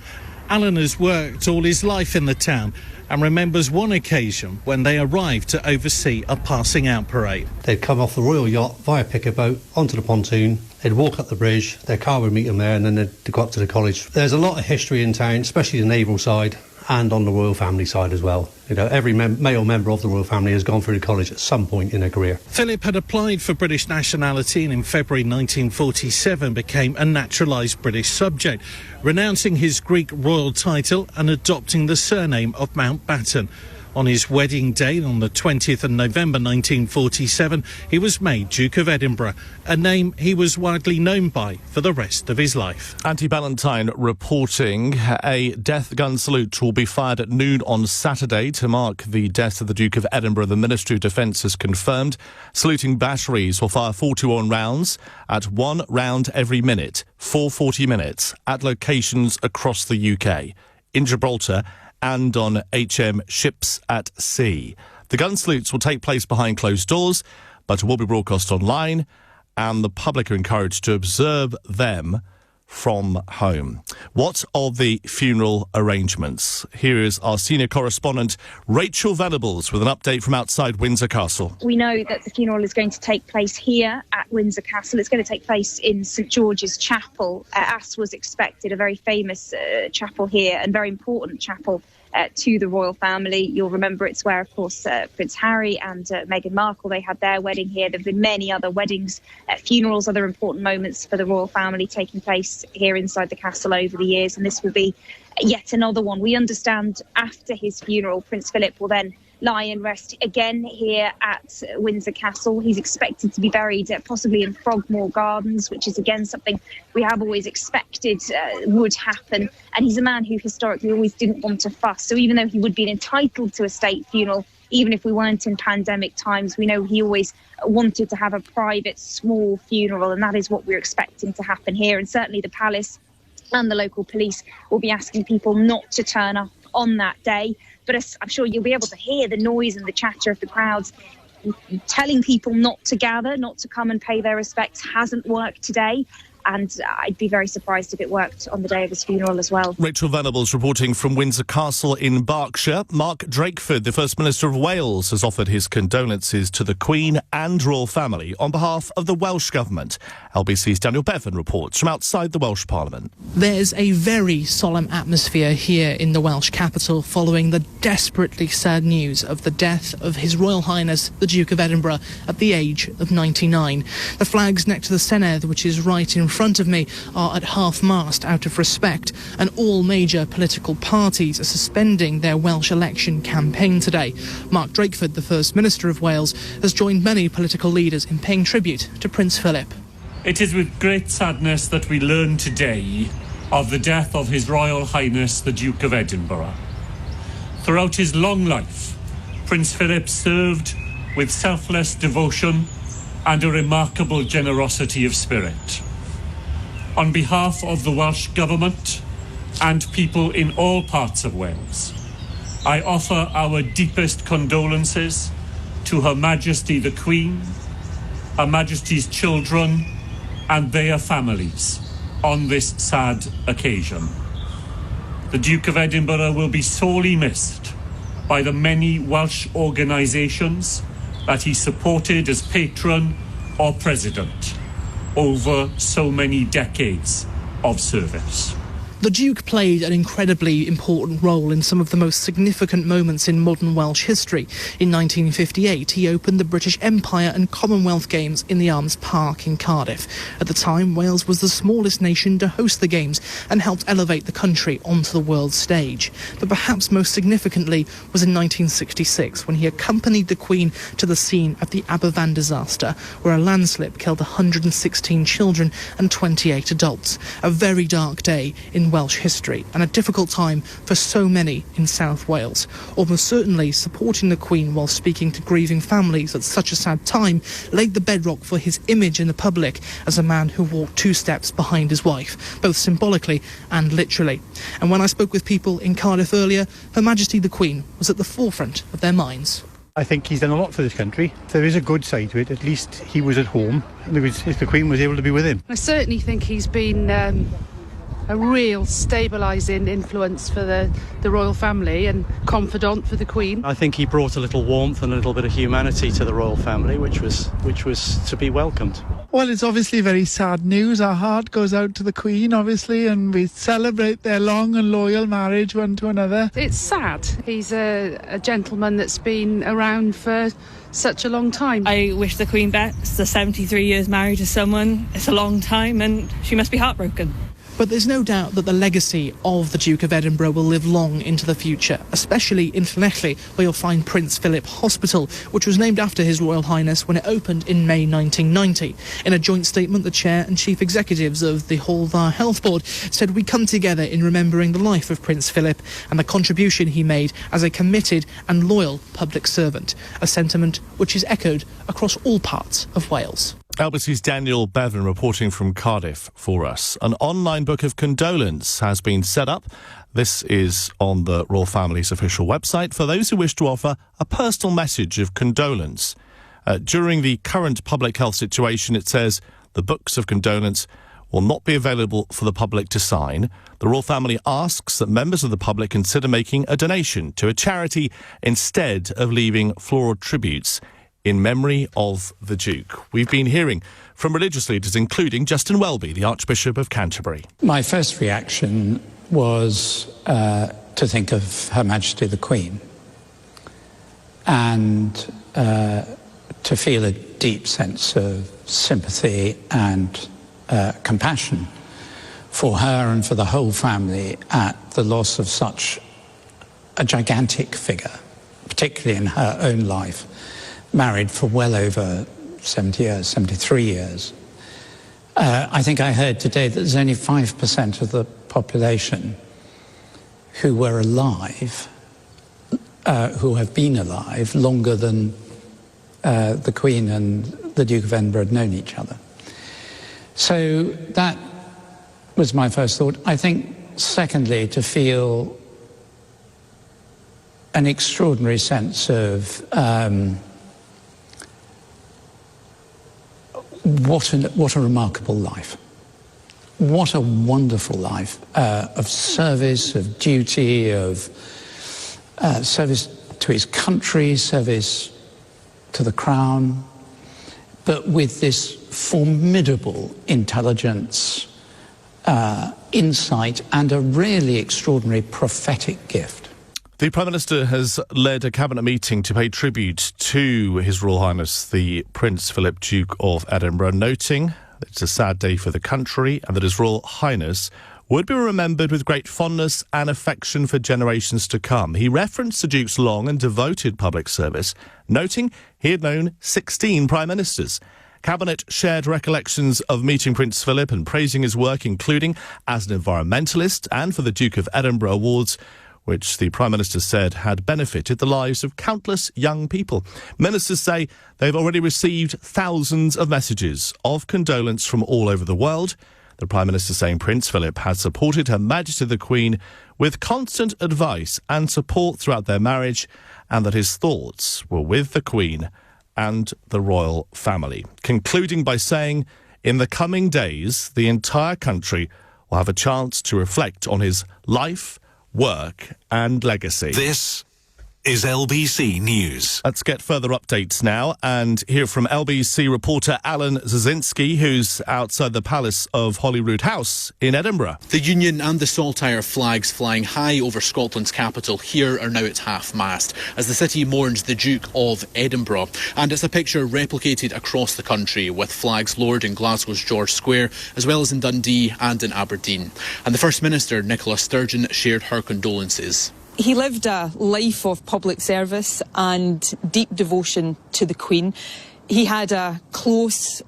Alan has worked all his life in the town and remembers one occasion when they arrived to oversee a passing out parade. They'd come off the Royal Yacht via picker boat onto the pontoon, they'd walk up the bridge, their car would meet them there, and then they'd go up to the college. There's a lot of history in town, especially the naval side and on the royal family side as well. You know, every male member of the royal family has gone through college at some point in their career. Philip had applied for British nationality and in February 1947 became a naturalised British subject, renouncing his Greek royal title and adopting the surname of Mountbatten. On his wedding day on the 20th of November 1947, he was made Duke of Edinburgh, a name he was widely known by for the rest of his life. Auntie Ballantyne reporting a death gun salute will be fired at noon on Saturday to mark the death of the Duke of Edinburgh. The Ministry of Defence has confirmed. Saluting batteries will fire 41 rounds at 1 round every minute for 40 minutes at locations across the UK, in Gibraltar and on HM ships at sea. The gun salutes will take place behind closed doors, but will be broadcast online, and the public are encouraged to observe them from home. What of the funeral arrangements? Here is our senior correspondent, Rachel Venables, with an update from outside Windsor Castle. We know that the funeral is going to take place here at Windsor Castle. It's going to take place in St George's Chapel, as was expected, a very famous chapel here and very important chapel to the royal family. You'll remember it's where, of course, Prince Harry and Meghan Markle, they had their wedding here. There have been many other weddings, funerals, other important moments for the royal family taking place here inside the castle over the years, and this will be yet another one. We understand after his funeral, Prince Philip will then lie in rest again here at Windsor Castle. He's expected to be buried possibly in Frogmore Gardens, which is again something we have always expected would happen. And he's a man who historically always didn't want to fuss. So even though he would be entitled to a state funeral, even if we weren't in pandemic times, we know he always wanted to have a private, small funeral. And that is what we're expecting to happen here. And certainly the palace and the local police will be asking people not to turn up on that day. But as I'm sure you'll be able to hear the noise and the chatter of the crowds telling people not to gather, not to come and pay their respects hasn't worked today. And I'd be very surprised if it worked on the day of his funeral as well. Rachel Venables reporting from Windsor Castle in Berkshire. Mark Drakeford, the First Minister of Wales, has offered his condolences to the Queen and royal family on behalf of the Welsh Government. LBC's Daniel Bevan reports from outside the Welsh Parliament. There's a very solemn atmosphere here in the Welsh capital following the desperately sad news of the death of His Royal Highness the Duke of Edinburgh at the age of 99. The flags next to the Senedd, which is right in front of me, are at half-mast out of respect, and all major political parties are suspending their Welsh election campaign today. Mark Drakeford, the First Minister of Wales, has joined many political leaders in paying tribute to Prince Philip. It is with great sadness that we learn today of the death of His Royal Highness the Duke of Edinburgh. Throughout his long life, Prince Philip served with selfless devotion and a remarkable generosity of spirit. On behalf of the Welsh Government and people in all parts of Wales, I offer our deepest condolences to Her Majesty the Queen, Her Majesty's children and their families on this sad occasion. The Duke of Edinburgh will be sorely missed by the many Welsh organisations that he supported as patron or president over so many decades of service. The Duke played an incredibly important role in some of the most significant moments in modern Welsh history. In 1958, he opened the British Empire and Commonwealth Games in the Arms Park in Cardiff. At the time, Wales was the smallest nation to host the Games and helped elevate the country onto the world stage. But perhaps most significantly was in 1966, when he accompanied the Queen to the scene of the Aberfan disaster, where a landslip killed 116 children and 28 adults. A very dark day in Welsh history and a difficult time for so many in South Wales. Almost certainly supporting the Queen while speaking to grieving families at such a sad time laid the bedrock for his image in the public as a man who walked 2 steps behind his wife, both symbolically and literally. And when I spoke with people in Cardiff earlier, Her Majesty the Queen was at the forefront of their minds. I think he's done a lot for this country. There is a good side to it. At least he was at home and the Queen was able to be with him. I certainly think he's been a real stabilising influence for the royal family and confidant for the Queen. I think he brought a little warmth and a little bit of humanity to the royal family, which was to be welcomed. Well, it's obviously very sad news. Our heart goes out to the Queen, obviously, and we celebrate their long and loyal marriage one to another. It's sad. He's a gentleman that's been around for such a long time. I wish the Queen best. The 73 years married to someone, it's a long time, and she must be heartbroken. But there's no doubt that the legacy of the Duke of Edinburgh will live long into the future, especially in Llanelli, where you'll find Prince Philip Hospital, which was named after His Royal Highness when it opened in May 1990. In a joint statement, the Chair and Chief Executives of the Hall Dda Health Board said, "We come together in remembering the life of Prince Philip and the contribution he made as a committed and loyal public servant," a sentiment which is echoed across all parts of Wales. LBC's Daniel Bevan reporting from Cardiff for us. An online book of condolence has been set up. This is on the royal family's official website for those who wish to offer a personal message of condolence. During the current public health situation, it says the books of condolence will not be available for the public to sign. The royal family asks that members of the public consider making a donation to a charity instead of leaving floral tributes in memory of the Duke. We've been hearing from religious leaders, including Justin Welby, the Archbishop of Canterbury. My first reaction was to think of Her Majesty the Queen and to feel a deep sense of sympathy and compassion for her and for the whole family at the loss of such a gigantic figure, particularly in her own life. Married for well over 70 years, 73 years. I think I heard today that there's only 5% of the population who were alive, who have been alive longer than the Queen and the Duke of Edinburgh had known each other. So that was my first thought. I think, secondly, to feel an extraordinary sense of what a remarkable life. What a wonderful life of service, of duty, of service to his country, service to the crown, but with this formidable intelligence, insight, and a really extraordinary prophetic gift. The Prime Minister has led a cabinet meeting to pay tribute to His Royal Highness the Prince Philip, Duke of Edinburgh, noting that it's a sad day for the country and that His Royal Highness would be remembered with great fondness and affection for generations to come. He referenced the Duke's long and devoted public service, noting he had known 16 Prime Ministers. Cabinet shared recollections of meeting Prince Philip and praising his work, including as an environmentalist and for the Duke of Edinburgh Awards, which the Prime Minister said had benefited the lives of countless young people. Ministers say they've already received thousands of messages of condolence from all over the world. The Prime Minister saying Prince Philip has supported Her Majesty the Queen with constant advice and support throughout their marriage, and that his thoughts were with the Queen and the royal family. Concluding by saying, in the coming days, the entire country will have a chance to reflect on his life, work and legacy. This is LBC News. Let's get further updates now and hear from LBC reporter Alan Zazinski, who's outside the Palace of Holyrood House in Edinburgh. The Union and the Saltire flags flying high over Scotland's capital here are now at half-mast as the city mourns the Duke of Edinburgh. And it's a picture replicated across the country with flags lowered in Glasgow's George Square as well as in Dundee and in Aberdeen. And the First Minister, Nicola Sturgeon, shared her condolences. He lived a life of public service and deep devotion to the Queen. He had a close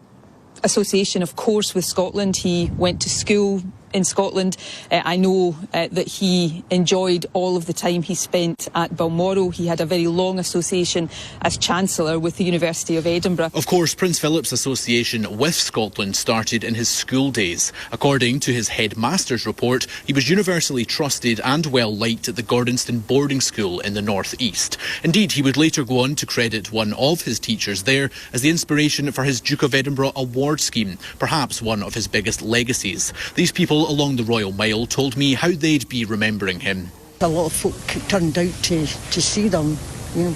association, of course, with Scotland. He went to school in Scotland. I know that he enjoyed all of the time he spent at Balmoral. He had a very long association as Chancellor with the University of Edinburgh. Of course, Prince Philip's association with Scotland started in his school days. According to his headmaster's report, he was universally trusted and well liked at the Gordonston boarding school in the North East. Indeed, he would later go on to credit one of his teachers there as the inspiration for his Duke of Edinburgh award scheme, perhaps one of his biggest legacies. These people people along the Royal Mile told me how they'd be remembering him. A lot of folk turned out to see them,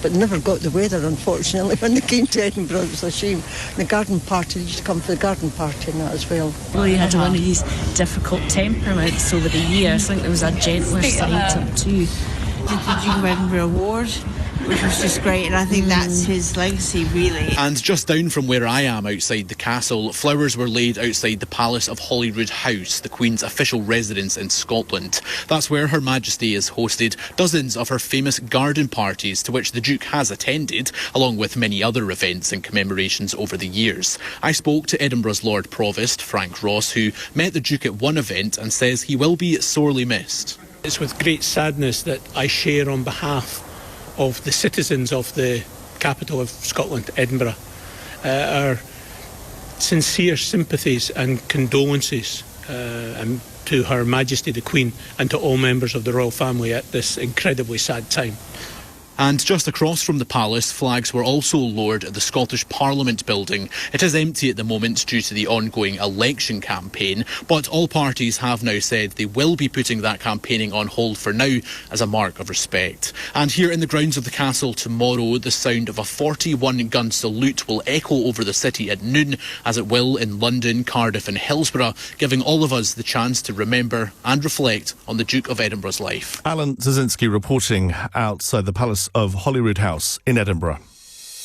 but never got the weather, unfortunately. When they came to Edinburgh, it was a shame. The garden party, they used to come for the garden party and that as well. Well, he had one of these difficult temperaments over the years. I think there was a gentler side to him too. The Duke of Edinburgh Award, which was just great, and I think that's his legacy, really. And just down from where I am outside the castle, flowers were laid outside the Palace of Holyrood House, the Queen's official residence in Scotland. That's where Her Majesty has hosted dozens of her famous garden parties, to which the Duke has attended, along with many other events and commemorations over the years. I spoke to Edinburgh's Lord Provost, Frank Ross, who met the Duke at one event and says he will be sorely missed. It's with great sadness that I share on behalf of the citizens of the capital of Scotland, Edinburgh, our sincere sympathies and condolences and to Her Majesty the Queen and to all members of the royal family at this incredibly sad time. And just across from the palace, flags were also lowered at the Scottish Parliament building. It is empty at the moment due to the ongoing election campaign, but all parties have now said they will be putting that campaigning on hold for now as a mark of respect. And here in the grounds of the castle tomorrow, the sound of a 41-gun salute will echo over the city at noon, as it will in London, Cardiff and Hillsborough, giving all of us the chance to remember and reflect on the Duke of Edinburgh's life. Alan Zazinski reporting outside the Palace of Holyrood House in Edinburgh.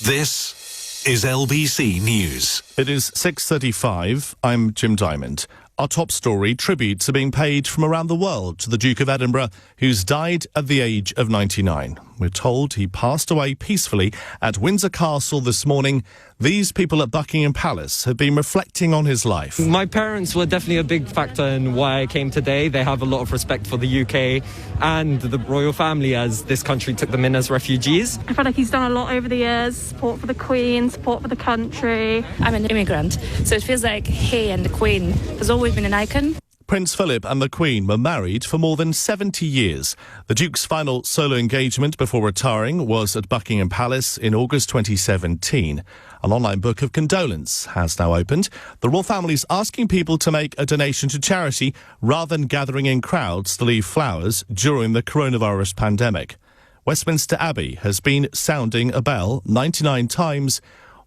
This is LBC News. It is 6:35. I'm Jim Diamond. Our top story, tributes are being paid from around the world to the Duke of Edinburgh, who's died at the age of 99. We're told he passed away peacefully at Windsor Castle this morning. These people at Buckingham Palace have been reflecting on his life. My parents were definitely a big factor in why I came today. They have a lot of respect for the UK and the royal family, as this country took them in as refugees. I feel like he's done a lot over the years. Support for the Queen, support for the country. I'm an immigrant, so it feels like he and the Queen has always been an icon. Prince Philip and the Queen were married for more than 70 years. The Duke's final solo engagement before retiring was at Buckingham Palace in August 2017. An online book of condolence has now opened. The royal family's asking people to make a donation to charity rather than gathering in crowds to leave flowers during the coronavirus pandemic. Westminster Abbey has been sounding a bell 99 times,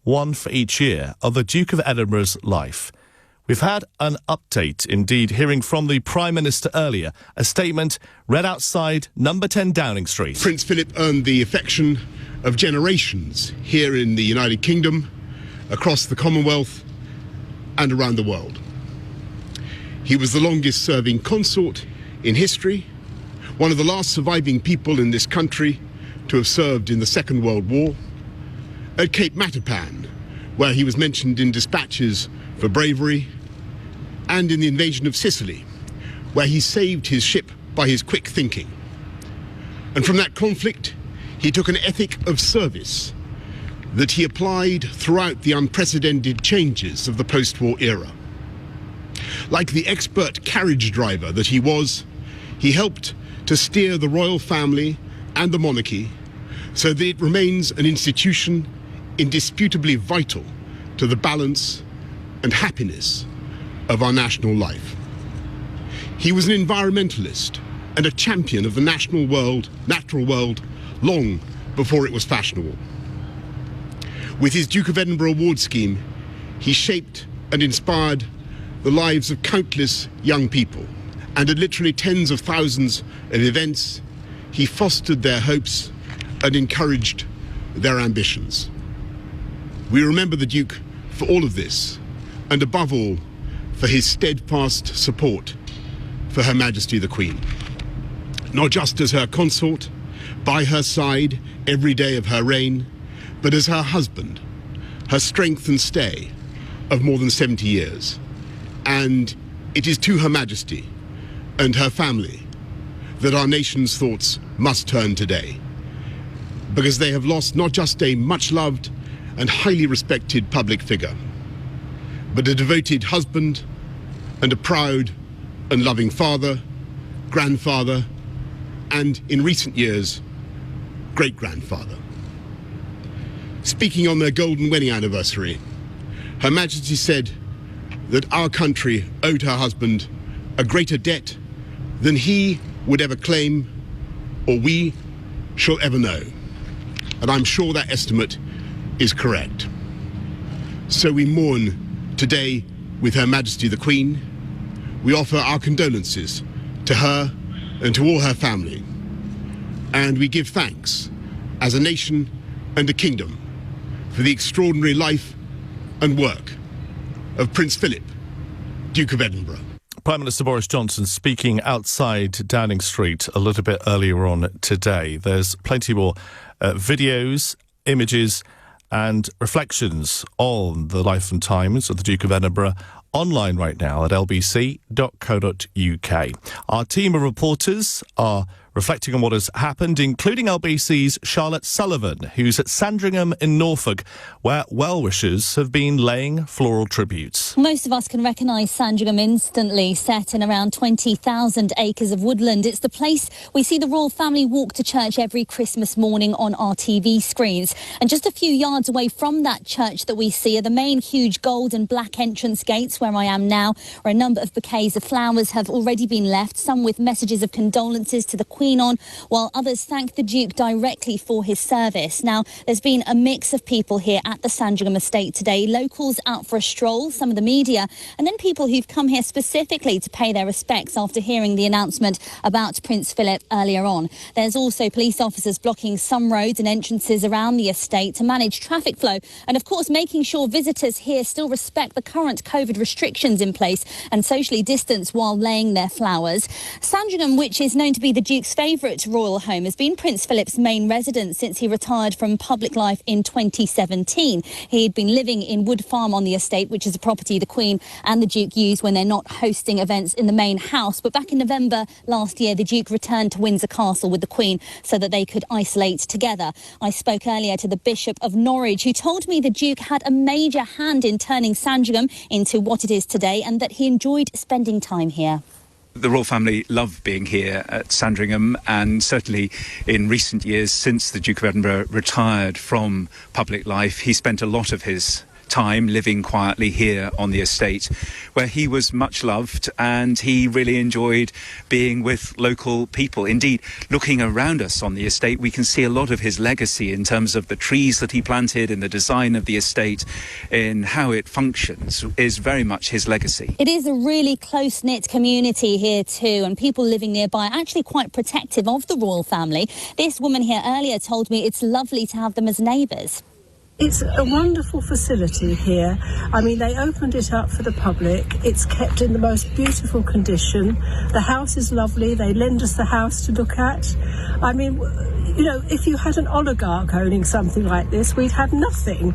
one for each year, of the Duke of Edinburgh's life. We've had an update, indeed, hearing from the Prime Minister earlier, a statement read outside number 10 Downing Street. Prince Philip earned the affection of generations here in the United Kingdom, across the Commonwealth and around the world. He was the longest serving consort in history, one of the last surviving people in this country to have served in the Second World War. At Cape Matapan, where he was mentioned in dispatches for bravery, and in the invasion of Sicily, where he saved his ship by his quick thinking. And from that conflict, he took an ethic of service that he applied throughout the unprecedented changes of the post-war era. Like the expert carriage driver that he was, he helped to steer the royal family and the monarchy so that it remains an institution indisputably vital to the balance and happiness of our national life. He was an environmentalist and a champion of the natural world, long before it was fashionable. With his Duke of Edinburgh Award scheme, he shaped and inspired the lives of countless young people, and at literally tens of thousands of events, he fostered their hopes and encouraged their ambitions. We remember the Duke for all of this, and above all, for his steadfast support for Her Majesty the Queen. Not just as her consort, by her side every day of her reign, but as her husband, her strength and stay of more than 70 years. And it is to Her Majesty and her family that our nation's thoughts must turn today, because they have lost not just a much-loved and highly respected public figure, but a devoted husband and a proud and loving father, grandfather, and in recent years, great-grandfather. Speaking on their golden wedding anniversary, Her Majesty said that our country owed her husband a greater debt than he would ever claim or we shall ever know. And I'm sure that estimate is correct. So we mourn today with Her Majesty the Queen. We offer our condolences to her and to all her family. And we give thanks as a nation and a kingdom for the extraordinary life and work of Prince Philip, Duke of Edinburgh. Prime Minister Boris Johnson speaking outside Downing Street a little bit earlier on today. There's plenty more videos, images and reflections on the life and times of the Duke of Edinburgh online right now at lbc.co.uk. Our team of reporters are reflecting on what has happened, including LBC's Charlotte Sullivan, who's at Sandringham in Norfolk, where well-wishers have been laying floral tributes. Most of us can recognise Sandringham instantly, set in around 20,000 acres of woodland. It's the place we see the royal family walk to church every Christmas morning on our TV screens. And just a few yards away from that church that we see are the main huge gold and black entrance gates where I am now, where a number of bouquets of flowers have already been left, some with messages of condolences to the Queen on, while others thank the Duke directly for his service. Now, there's been a mix of people here at the Sandringham estate today, locals out for a stroll, some of the media, and then people who've come here specifically to pay their respects after hearing the announcement about Prince Philip earlier on. There's also police officers blocking some roads and entrances around the estate to manage traffic flow and, of course, making sure visitors here still respect the current COVID restrictions in place and socially distance while laying their flowers. Sandringham, which is known to be the Duke's favourite royal home, has been Prince Philip's main residence since he retired from public life in 2017. He'd been living in Wood Farm on the estate, which is a property the Queen and the Duke use when they're not hosting events in the main house. But back in November last year, the Duke returned to Windsor Castle with the Queen so that they could isolate together. I spoke earlier to the Bishop of Norwich, who told me the Duke had a major hand in turning Sandringham into what it is today and that he enjoyed spending time here. The royal family love being here at Sandringham, and certainly in recent years, since the Duke of Edinburgh retired from public life, he spent a lot of his time living quietly here on the estate, where he was much loved and he really enjoyed being with local people. Indeed, looking around us on the estate, we can see a lot of his legacy in terms of the trees that he planted, in the design of the estate, in how it functions, is very much his legacy. It is a really close-knit community here too, and people living nearby are actually quite protective of the royal family. This woman here earlier told me it's lovely to have them as neighbours. It's a wonderful facility here. I mean, they opened it up for the public. It's kept in the most beautiful condition. The house is lovely. They lend us the house to look at. I mean, you know, if you had an oligarch owning something like this, we'd have nothing.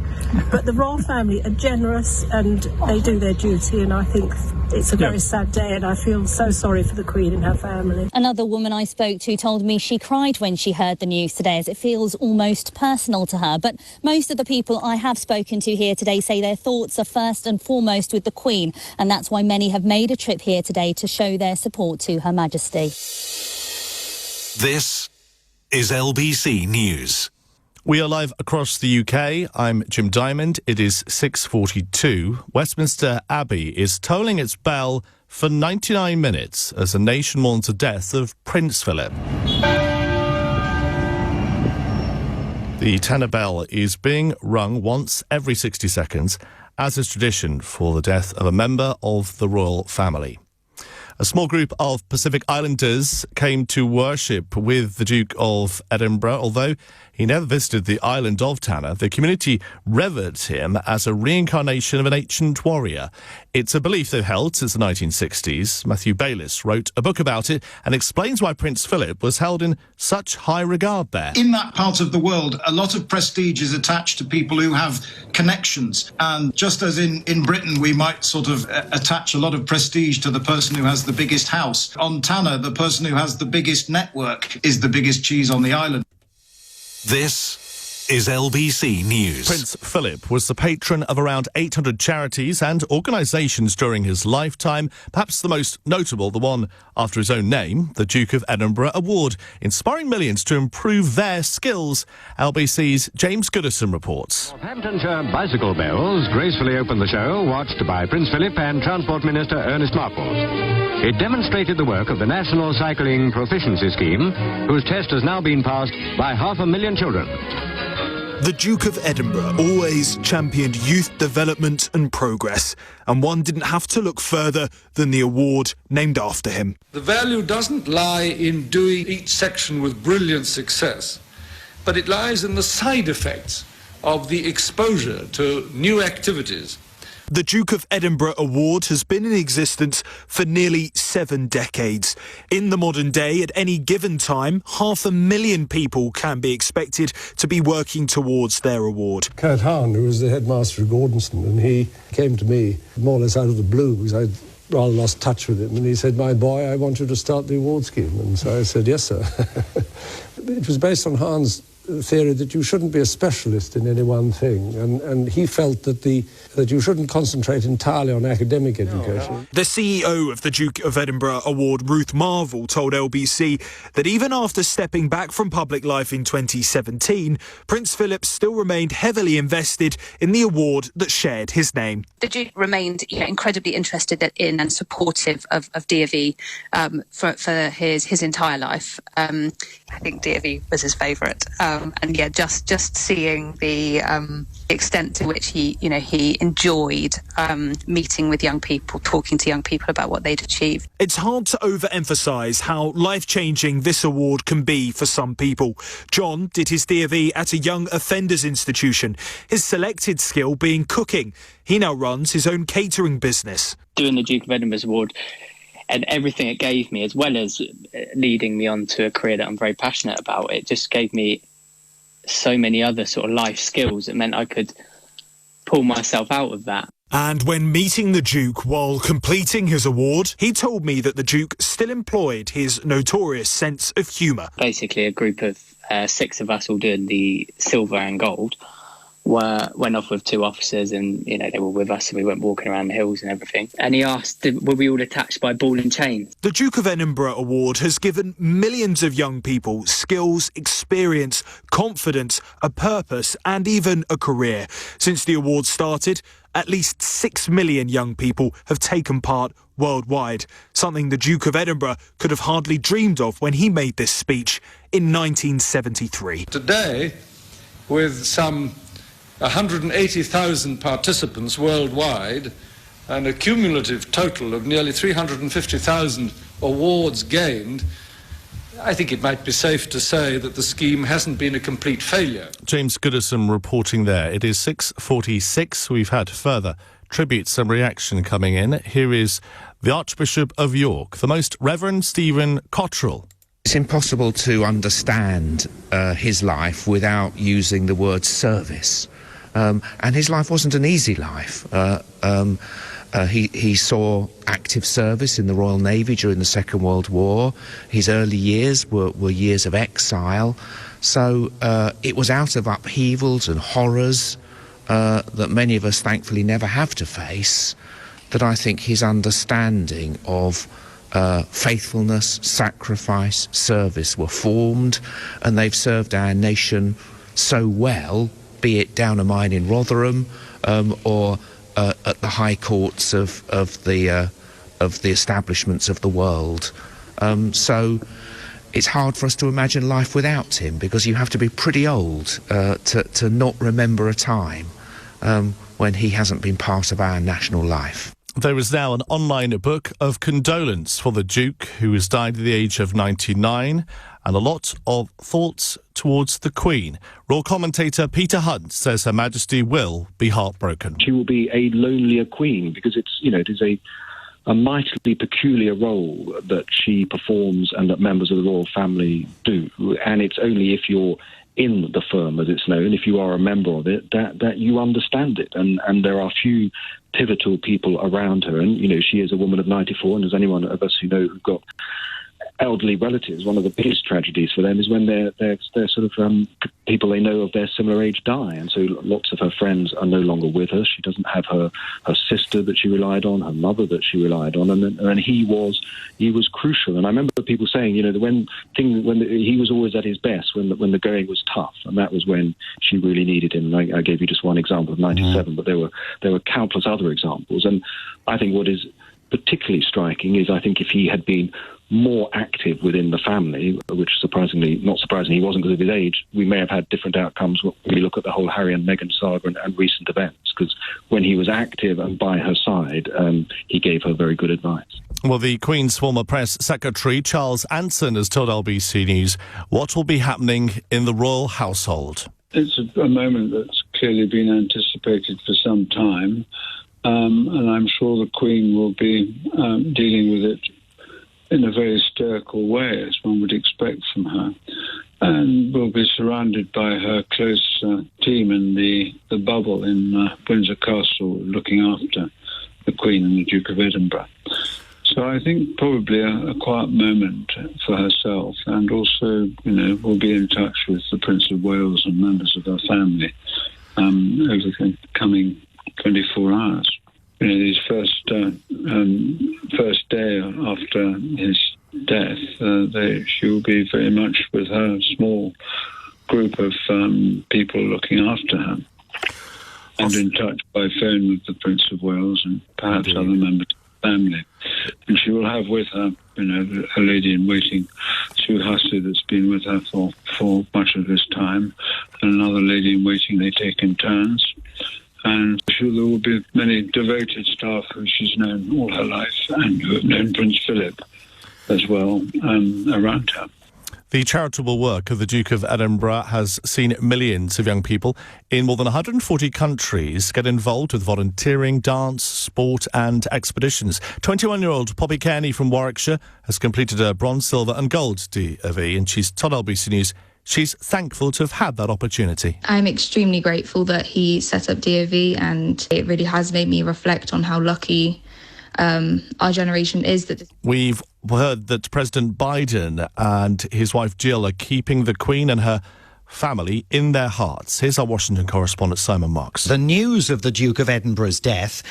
But the royal family are generous and they do their duty, and I think it's a very sad day, and I feel so sorry for the Queen and her family. Another woman I spoke to told me she cried when she heard the news today, as it feels almost personal to her. But most of the people I have spoken to here today say their thoughts are first and foremost with the Queen, and that's why many have made a trip here today to show their support to Her Majesty. This is LBC News. We are live across the UK. I'm Jim Diamond. It is 6:42. Westminster Abbey is tolling its bell for 99 minutes as the nation mourns the death of Prince Philip. The tenor bell is being rung once every 60 seconds, as is tradition for the death of a member of the royal family. A small group of Pacific Islanders came to worship with the Duke of Edinburgh. Although he never visited the island of Tanna, the community revered him as a reincarnation of an ancient warrior. It's a belief they've held since the 1960s. Matthew Bayliss wrote a book about it and explains why Prince Philip was held in such high regard there. In that part of the world, a lot of prestige is attached to people who have connections. And just as in Britain, we might sort of attach a lot of prestige to the person who has the biggest house. On Tanna, the person who has the biggest network is the biggest cheese on the island. This is LBC News. Prince Philip was the patron of around 800 charities and organisations during his lifetime. Perhaps the most notable, the one after his own name, the Duke of Edinburgh Award, inspiring millions to improve their skills. LBC's James Goodison reports. Northamptonshire bicycle bells gracefully opened the show, watched by Prince Philip and Transport Minister Ernest Marple. It demonstrated the work of the National Cycling Proficiency Scheme, whose test has now been passed by 500,000 children. The Duke of Edinburgh always championed youth development and progress, and one didn't have to look further than the award named after him. The value doesn't lie in doing each section with brilliant success, but it lies in the side effects of the exposure to new activities. The Duke of Edinburgh Award has been in existence for nearly 7 decades. In the modern day, at any given time, 500,000 people can be expected to be working towards their award. Kurt Hahn, who was the headmaster of Gordonston, and he came to me more or less out of the blue because I'd rather lost touch with him, and he said, "My boy, I want you to start the award scheme." And so I said, "Yes, sir." It was based on Hahn's theory that you shouldn't be a specialist in any one thing, and he felt that you shouldn't concentrate entirely on academic education. The CEO of the Duke of Edinburgh Award, Ruth Marvel, told LBC that even after stepping back from public life in 2017, Prince Philip still remained heavily invested in the award that shared his name. The Duke remained incredibly interested in and supportive of DofE for his entire life. I think DofE was his favourite. And yeah, just seeing the extent to which he enjoyed meeting with young people, talking to young people about what they'd achieved. It's hard to overemphasise how life-changing this award can be for some people. John did his DofE at a young offenders institution, his selected skill being cooking. He now runs his own catering business. Doing the Duke of Edinburgh's award and everything it gave me, as well as leading me on to a career that I'm very passionate about, it just gave me so many other sort of life skills. It meant I could pull myself out of that. And when meeting the Duke while completing his award, he told me that the Duke still employed his notorious sense of humour. Basically, a group of 6 of us all doing the silver and gold went off with 2 officers, and they were with us, and we went walking around the hills and everything. And he asked, were we all attached by ball and chain? The Duke of Edinburgh Award has given millions of young people skills, experience, confidence, a purpose and even a career. Since the award started, at least 6 million young people have taken part worldwide, something the Duke of Edinburgh could have hardly dreamed of when he made this speech in 1973. Today, with some 180,000 participants worldwide and a cumulative total of nearly 350,000 awards gained, I think it might be safe to say that the scheme hasn't been a complete failure. James Goodison reporting there. It is 6:46. We've had further tributes and reaction coming in. Here is the Archbishop of York, the Most Reverend Stephen Cottrell. It's impossible to understand his life without using the word service. And his life wasn't an easy life. He saw active service in the Royal Navy during the Second World War. His early years were years of exile. So it was out of upheavals and horrors that many of us thankfully never have to face that I think his understanding of faithfulness, sacrifice, service were formed, and they've served our nation so well, be it down a mine in Rotherham or at the high courts of the establishments of the world. So it's hard for us to imagine life without him, because you have to be pretty old to not remember a time when he hasn't been part of our national life. There is now an online book of condolence for the Duke, who has died at the age of 99, and a lot of thoughts towards the Queen. Royal commentator Peter Hunt says Her Majesty will be heartbroken. She will be a lonelier Queen, because it is a mightily peculiar role that she performs and that members of the royal family do. And it's only if you're in the firm, as it's known, if you are a member of it, that you understand it. And there are few pivotal people around her. And, she is a woman of 94, and as anyone of us who know who've got elderly relatives, one of the biggest tragedies for them is when they're sort of people they know of their similar age die, and so lots of her friends are no longer with her. She doesn't have her sister that she relied on, her mother that she relied on, and he was crucial. And I remember people saying, when he was always at his best when the going was tough, and that was when she really needed him. And I gave you just one example of 97, but there were countless other examples. And I think what is particularly striking is, I think, if he had been more active within the family, which not surprisingly, he wasn't because of his age, we may have had different outcomes when we look at the whole Harry and Meghan saga and recent events, because when he was active and by her side, he gave her very good advice. Well, the Queen's former press secretary, Charles Anson, has told LBC News what will be happening in the royal household. It's a moment that's clearly been anticipated for some time, and I'm sure the Queen will be dealing with it in a very stoical way, as one would expect from her, and will be surrounded by her close team in the bubble in Windsor Castle, looking after the Queen and the Duke of Edinburgh. So I think probably a quiet moment for herself, and also, will be in touch with the Prince of Wales and members of her family over the coming 24 hours. His first day after his death, she will be very much with her small group of people looking after her, and in touch by phone with the Prince of Wales and perhaps other members of the family. And she will have with her, a lady-in-waiting, Sue Hussey, that's been with her for much of this time, and another lady-in-waiting they take in turns. And I'm sure there will be many devoted staff who she's known all her life and who have known Prince Philip as well around her. The charitable work of the Duke of Edinburgh has seen millions of young people in more than 140 countries get involved with volunteering, dance, sport and expeditions. 21-year-old Poppy Kearney from Warwickshire has completed a bronze, silver and gold DOV, and she's told LBC News she's thankful to have had that opportunity. I'm extremely grateful that he set up DOV, and it really has made me reflect on how lucky our generation is. We've heard that President Biden and his wife Jill are keeping the Queen and her family in their hearts. Here's our Washington correspondent Simon Marks. The news of the Duke of Edinburgh's death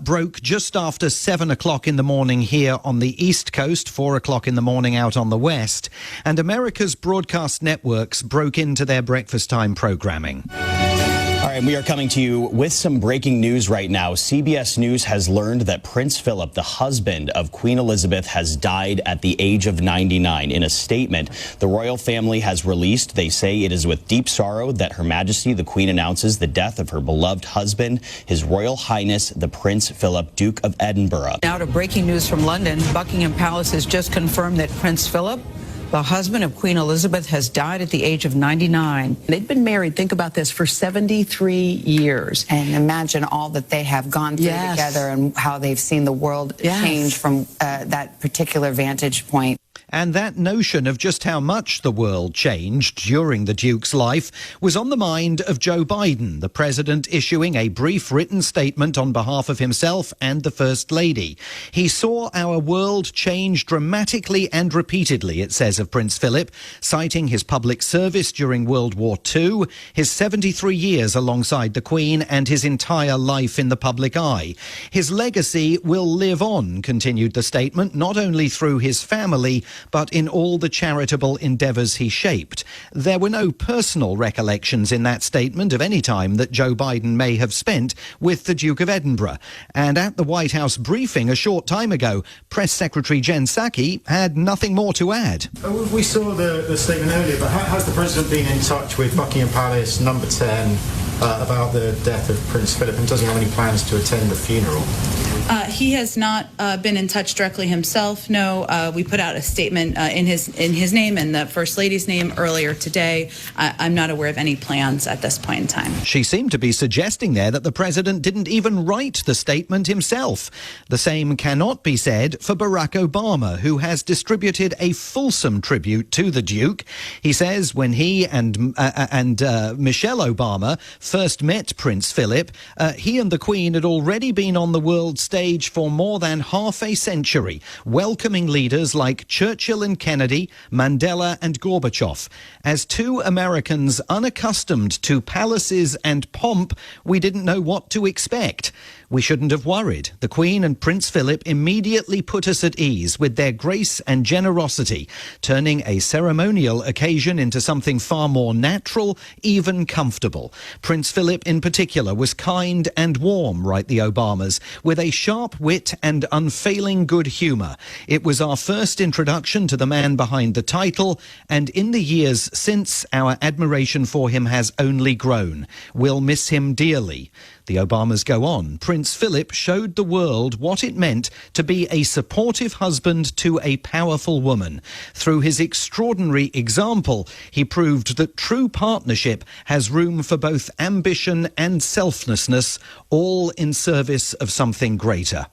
broke just after 7 o'clock in the morning here on the East Coast, 4 o'clock in the morning out on the West, and America's broadcast networks broke into their breakfast time programming. All right, we are coming to you with some breaking news right now. CBS News has learned that Prince Philip, the husband of Queen Elizabeth, has died at the age of 99. In a statement the royal family has released, they say it is with deep sorrow that Her Majesty the Queen announces the death of her beloved husband, His Royal Highness the Prince Philip, Duke of Edinburgh. Now to breaking news from London. Buckingham Palace has just confirmed that Prince Philip, the husband of Queen Elizabeth, has died at the age of 99. They'd been married, think about this, for 73 years. And imagine all that they have gone through together and how they've seen the world change from that particular vantage point. And that notion of just how much the world changed during the Duke's life was on the mind of Joe Biden, the president issuing a brief written statement on behalf of himself and the First Lady. He saw our world change dramatically and repeatedly, it says of Prince Philip, citing his public service during World War II, his 73 years alongside the Queen, and his entire life in the public eye. His legacy will live on, continued the statement, not only through his family, but in all the charitable endeavours he shaped. There were no personal recollections in that statement of any time that Joe Biden may have spent with the Duke of Edinburgh. And at the White House briefing a short time ago, Press Secretary Jen Psaki had nothing more to add. We saw the statement earlier, but has the President been in touch with Buckingham Palace, number 10, about the death of Prince Philip, and does he have any plans to attend the funeral? He has not been in touch directly himself. No, we put out a statement in his name and the First Lady's name earlier today. I'm not aware of any plans at this point in time. She seemed to be suggesting there that the President didn't even write the statement himself. The same cannot be said for Barack Obama, who has distributed a fulsome tribute to the Duke. He says when he and Michelle Obama first met Prince Philip, he and the Queen had already been on the world stage stage for more than half a century, welcoming leaders like Churchill and Kennedy, Mandela and Gorbachev. As two Americans unaccustomed to palaces and pomp, we didn't know what to expect. We shouldn't have worried. The Queen and Prince Philip immediately put us at ease with their grace and generosity, turning a ceremonial occasion into something far more natural, even comfortable. Prince Philip in particular was kind and warm, write the Obamas, with a sharp wit and unfailing good humour. It was our first introduction to the man behind the title, and in the years since, our admiration for him has only grown. We'll miss him dearly. The Obamas go on. Prince Philip showed the world what it meant to be a supportive husband to a powerful woman. Through his extraordinary example, he proved that true partnership has room for both ambition and selflessness, all in service of something greater.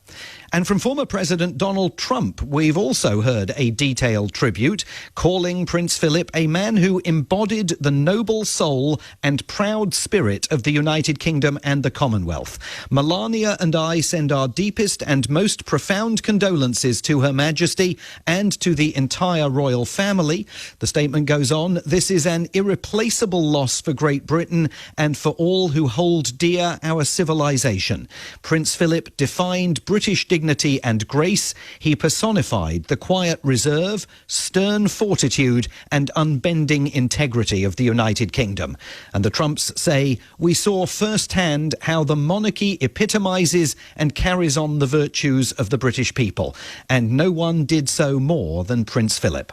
And from former President Donald Trump, we've also heard a detailed tribute, calling Prince Philip a man who embodied the noble soul and proud spirit of the United Kingdom and the Commonwealth. Melania and I send our deepest and most profound condolences to Her Majesty and to the entire royal family. The statement goes on, this is an irreplaceable loss for Great Britain and for all who hold dear our civilization. Prince Philip defined British dignity and grace. He personified the quiet reserve, stern fortitude and unbending integrity of the United Kingdom. And the Trumps say, we saw firsthand how the monarchy epitomizes and carries on the virtues of the British people. And no one did so more than Prince Philip.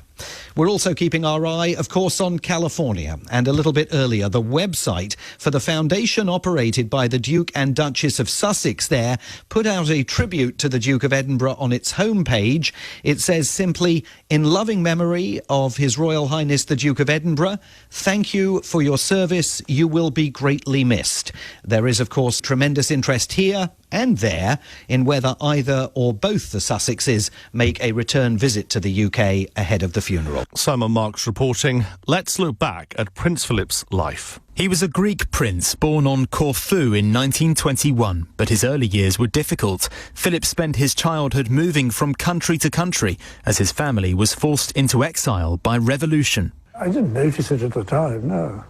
We're also keeping our eye, of course, on California. And a little bit earlier, the website for the foundation operated by the Duke and Duchess of Sussex there put out a tribute to the Duke of Edinburgh on its homepage. It says simply, in loving memory of His Royal Highness the Duke of Edinburgh, thank you for your service. You will be greatly missed. There is, of course, tremendous interest here and there in whether either or both the Sussexes make a return visit to the UK ahead of the funeral. Simon Marks reporting. Let's look back at Prince Philip's life. He was a Greek prince born on Corfu in 1921, but his early years were difficult. Philip spent his childhood moving from country to country as his family was forced into exile by revolution. I didn't notice it at the time, no.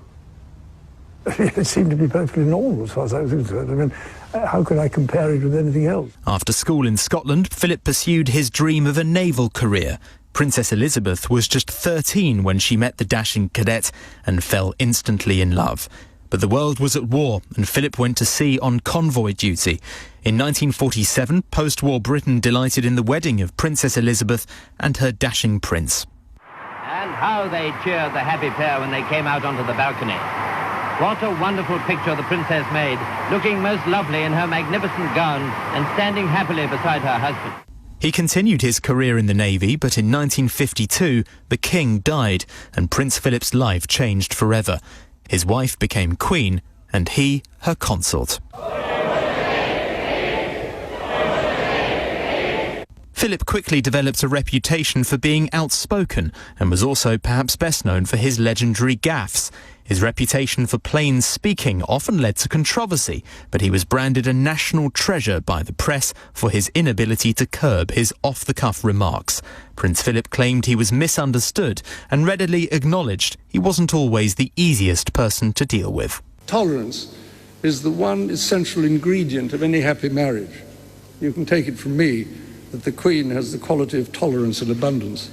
It seemed to be perfectly normal as far as I was concerned. I mean, how could I compare it with anything else? After school in Scotland, Philip pursued his dream of a naval career. Princess Elizabeth was just 13 when she met the dashing cadet and fell instantly in love. But the world was at war and Philip went to sea on convoy duty. In 1947, post-war Britain delighted in the wedding of Princess Elizabeth and her dashing prince. And how they cheered the happy pair when they came out onto the balcony. What a wonderful picture the princess made, looking most lovely in her magnificent gown and standing happily beside her husband. He continued his career in the Navy, but in 1952, the King died and Prince Philip's life changed forever. His wife became Queen and he her consort. Philip quickly developed a reputation for being outspoken and was also perhaps best known for his legendary gaffes. His reputation for plain speaking often led to controversy, but he was branded a national treasure by the press for his inability to curb his off-the-cuff remarks. Prince Philip claimed he was misunderstood and readily acknowledged he wasn't always the easiest person to deal with. Tolerance is the one essential ingredient of any happy marriage. You can take it from me that the Queen has the quality of tolerance and abundance.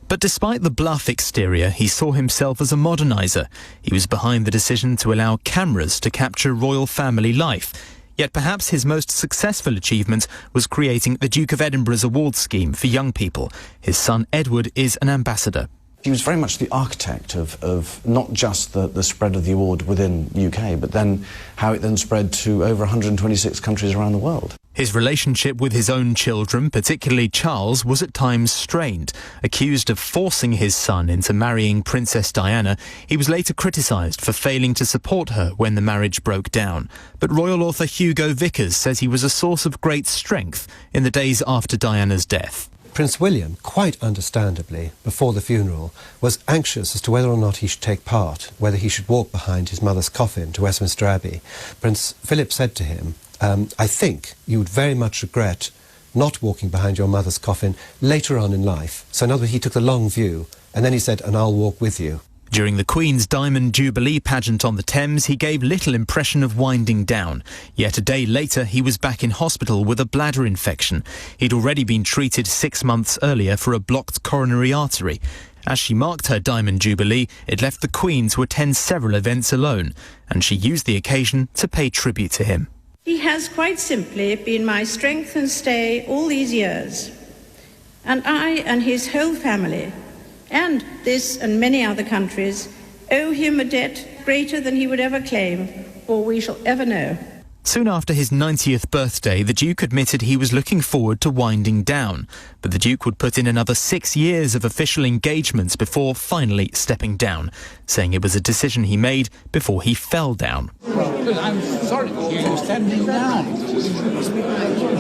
But despite the bluff exterior, he saw himself as a moderniser. He was behind the decision to allow cameras to capture royal family life. Yet perhaps his most successful achievement was creating the Duke of Edinburgh's award scheme for young people. His son Edward is an ambassador. He was very much the architect of not just the spread of the award within UK, but then how it then spread to over 126 countries around the world. His relationship with his own children, particularly Charles, was at times strained. Accused of forcing his son into marrying Princess Diana, he was later criticised for failing to support her when the marriage broke down. But royal author Hugo Vickers says he was a source of great strength in the days after Diana's death. Prince William, quite understandably, before the funeral, was anxious as to whether or not he should take part, whether he should walk behind his mother's coffin to Westminster Abbey. Prince Philip said to him, I think you would very much regret not walking behind your mother's coffin later on in life. So in other words, he took the long view, and then he said, and I'll walk with you. During the Queen's Diamond Jubilee pageant on the Thames, he gave little impression of winding down. Yet a day later, he was back in hospital with a bladder infection. He'd already been treated 6 months earlier for a blocked coronary artery. As she marked her Diamond Jubilee, it left the Queen to attend several events alone, and she used the occasion to pay tribute to him. He has quite simply been my strength and stay all these years, and I and his whole family, and this and many other countries, owe him a debt greater than he would ever claim, or we shall ever know. Soon after his 90th birthday, the Duke admitted he was looking forward to winding down, but the Duke would put in another 6 years of official engagements before finally stepping down, saying it was a decision he made before he fell down. Well, I'm sorry to hear you standing down.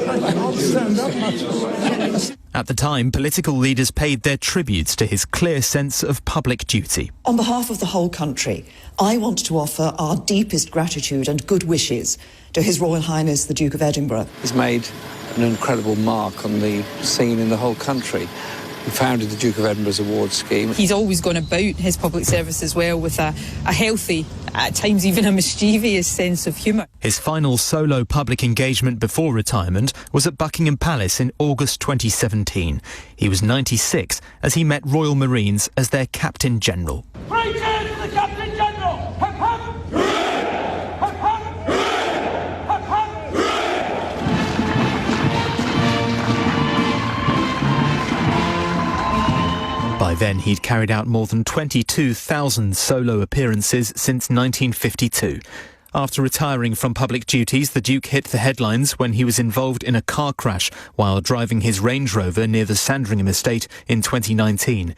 I can't stand up much. At the time, political leaders paid their tributes to his clear sense of public duty. On behalf of the whole country, I want to offer our deepest gratitude and good wishes to His Royal Highness the Duke of Edinburgh. He's made an incredible mark on the scene in the whole country. He founded the Duke of Edinburgh's award scheme. He's always gone about his public service as well with a healthy, at times even a mischievous sense of humour. His final solo public engagement before retirement was at Buckingham Palace in August 2017. He was 96 as he met Royal Marines as their Captain General. 3 cheers for the Captain General! Hip hip! Hip hip! Hip hip! By then, he'd carried out more than 22,000 solo appearances since 1952. After retiring from public duties, the Duke hit the headlines when he was involved in a car crash while driving his Range Rover near the Sandringham estate in 2019.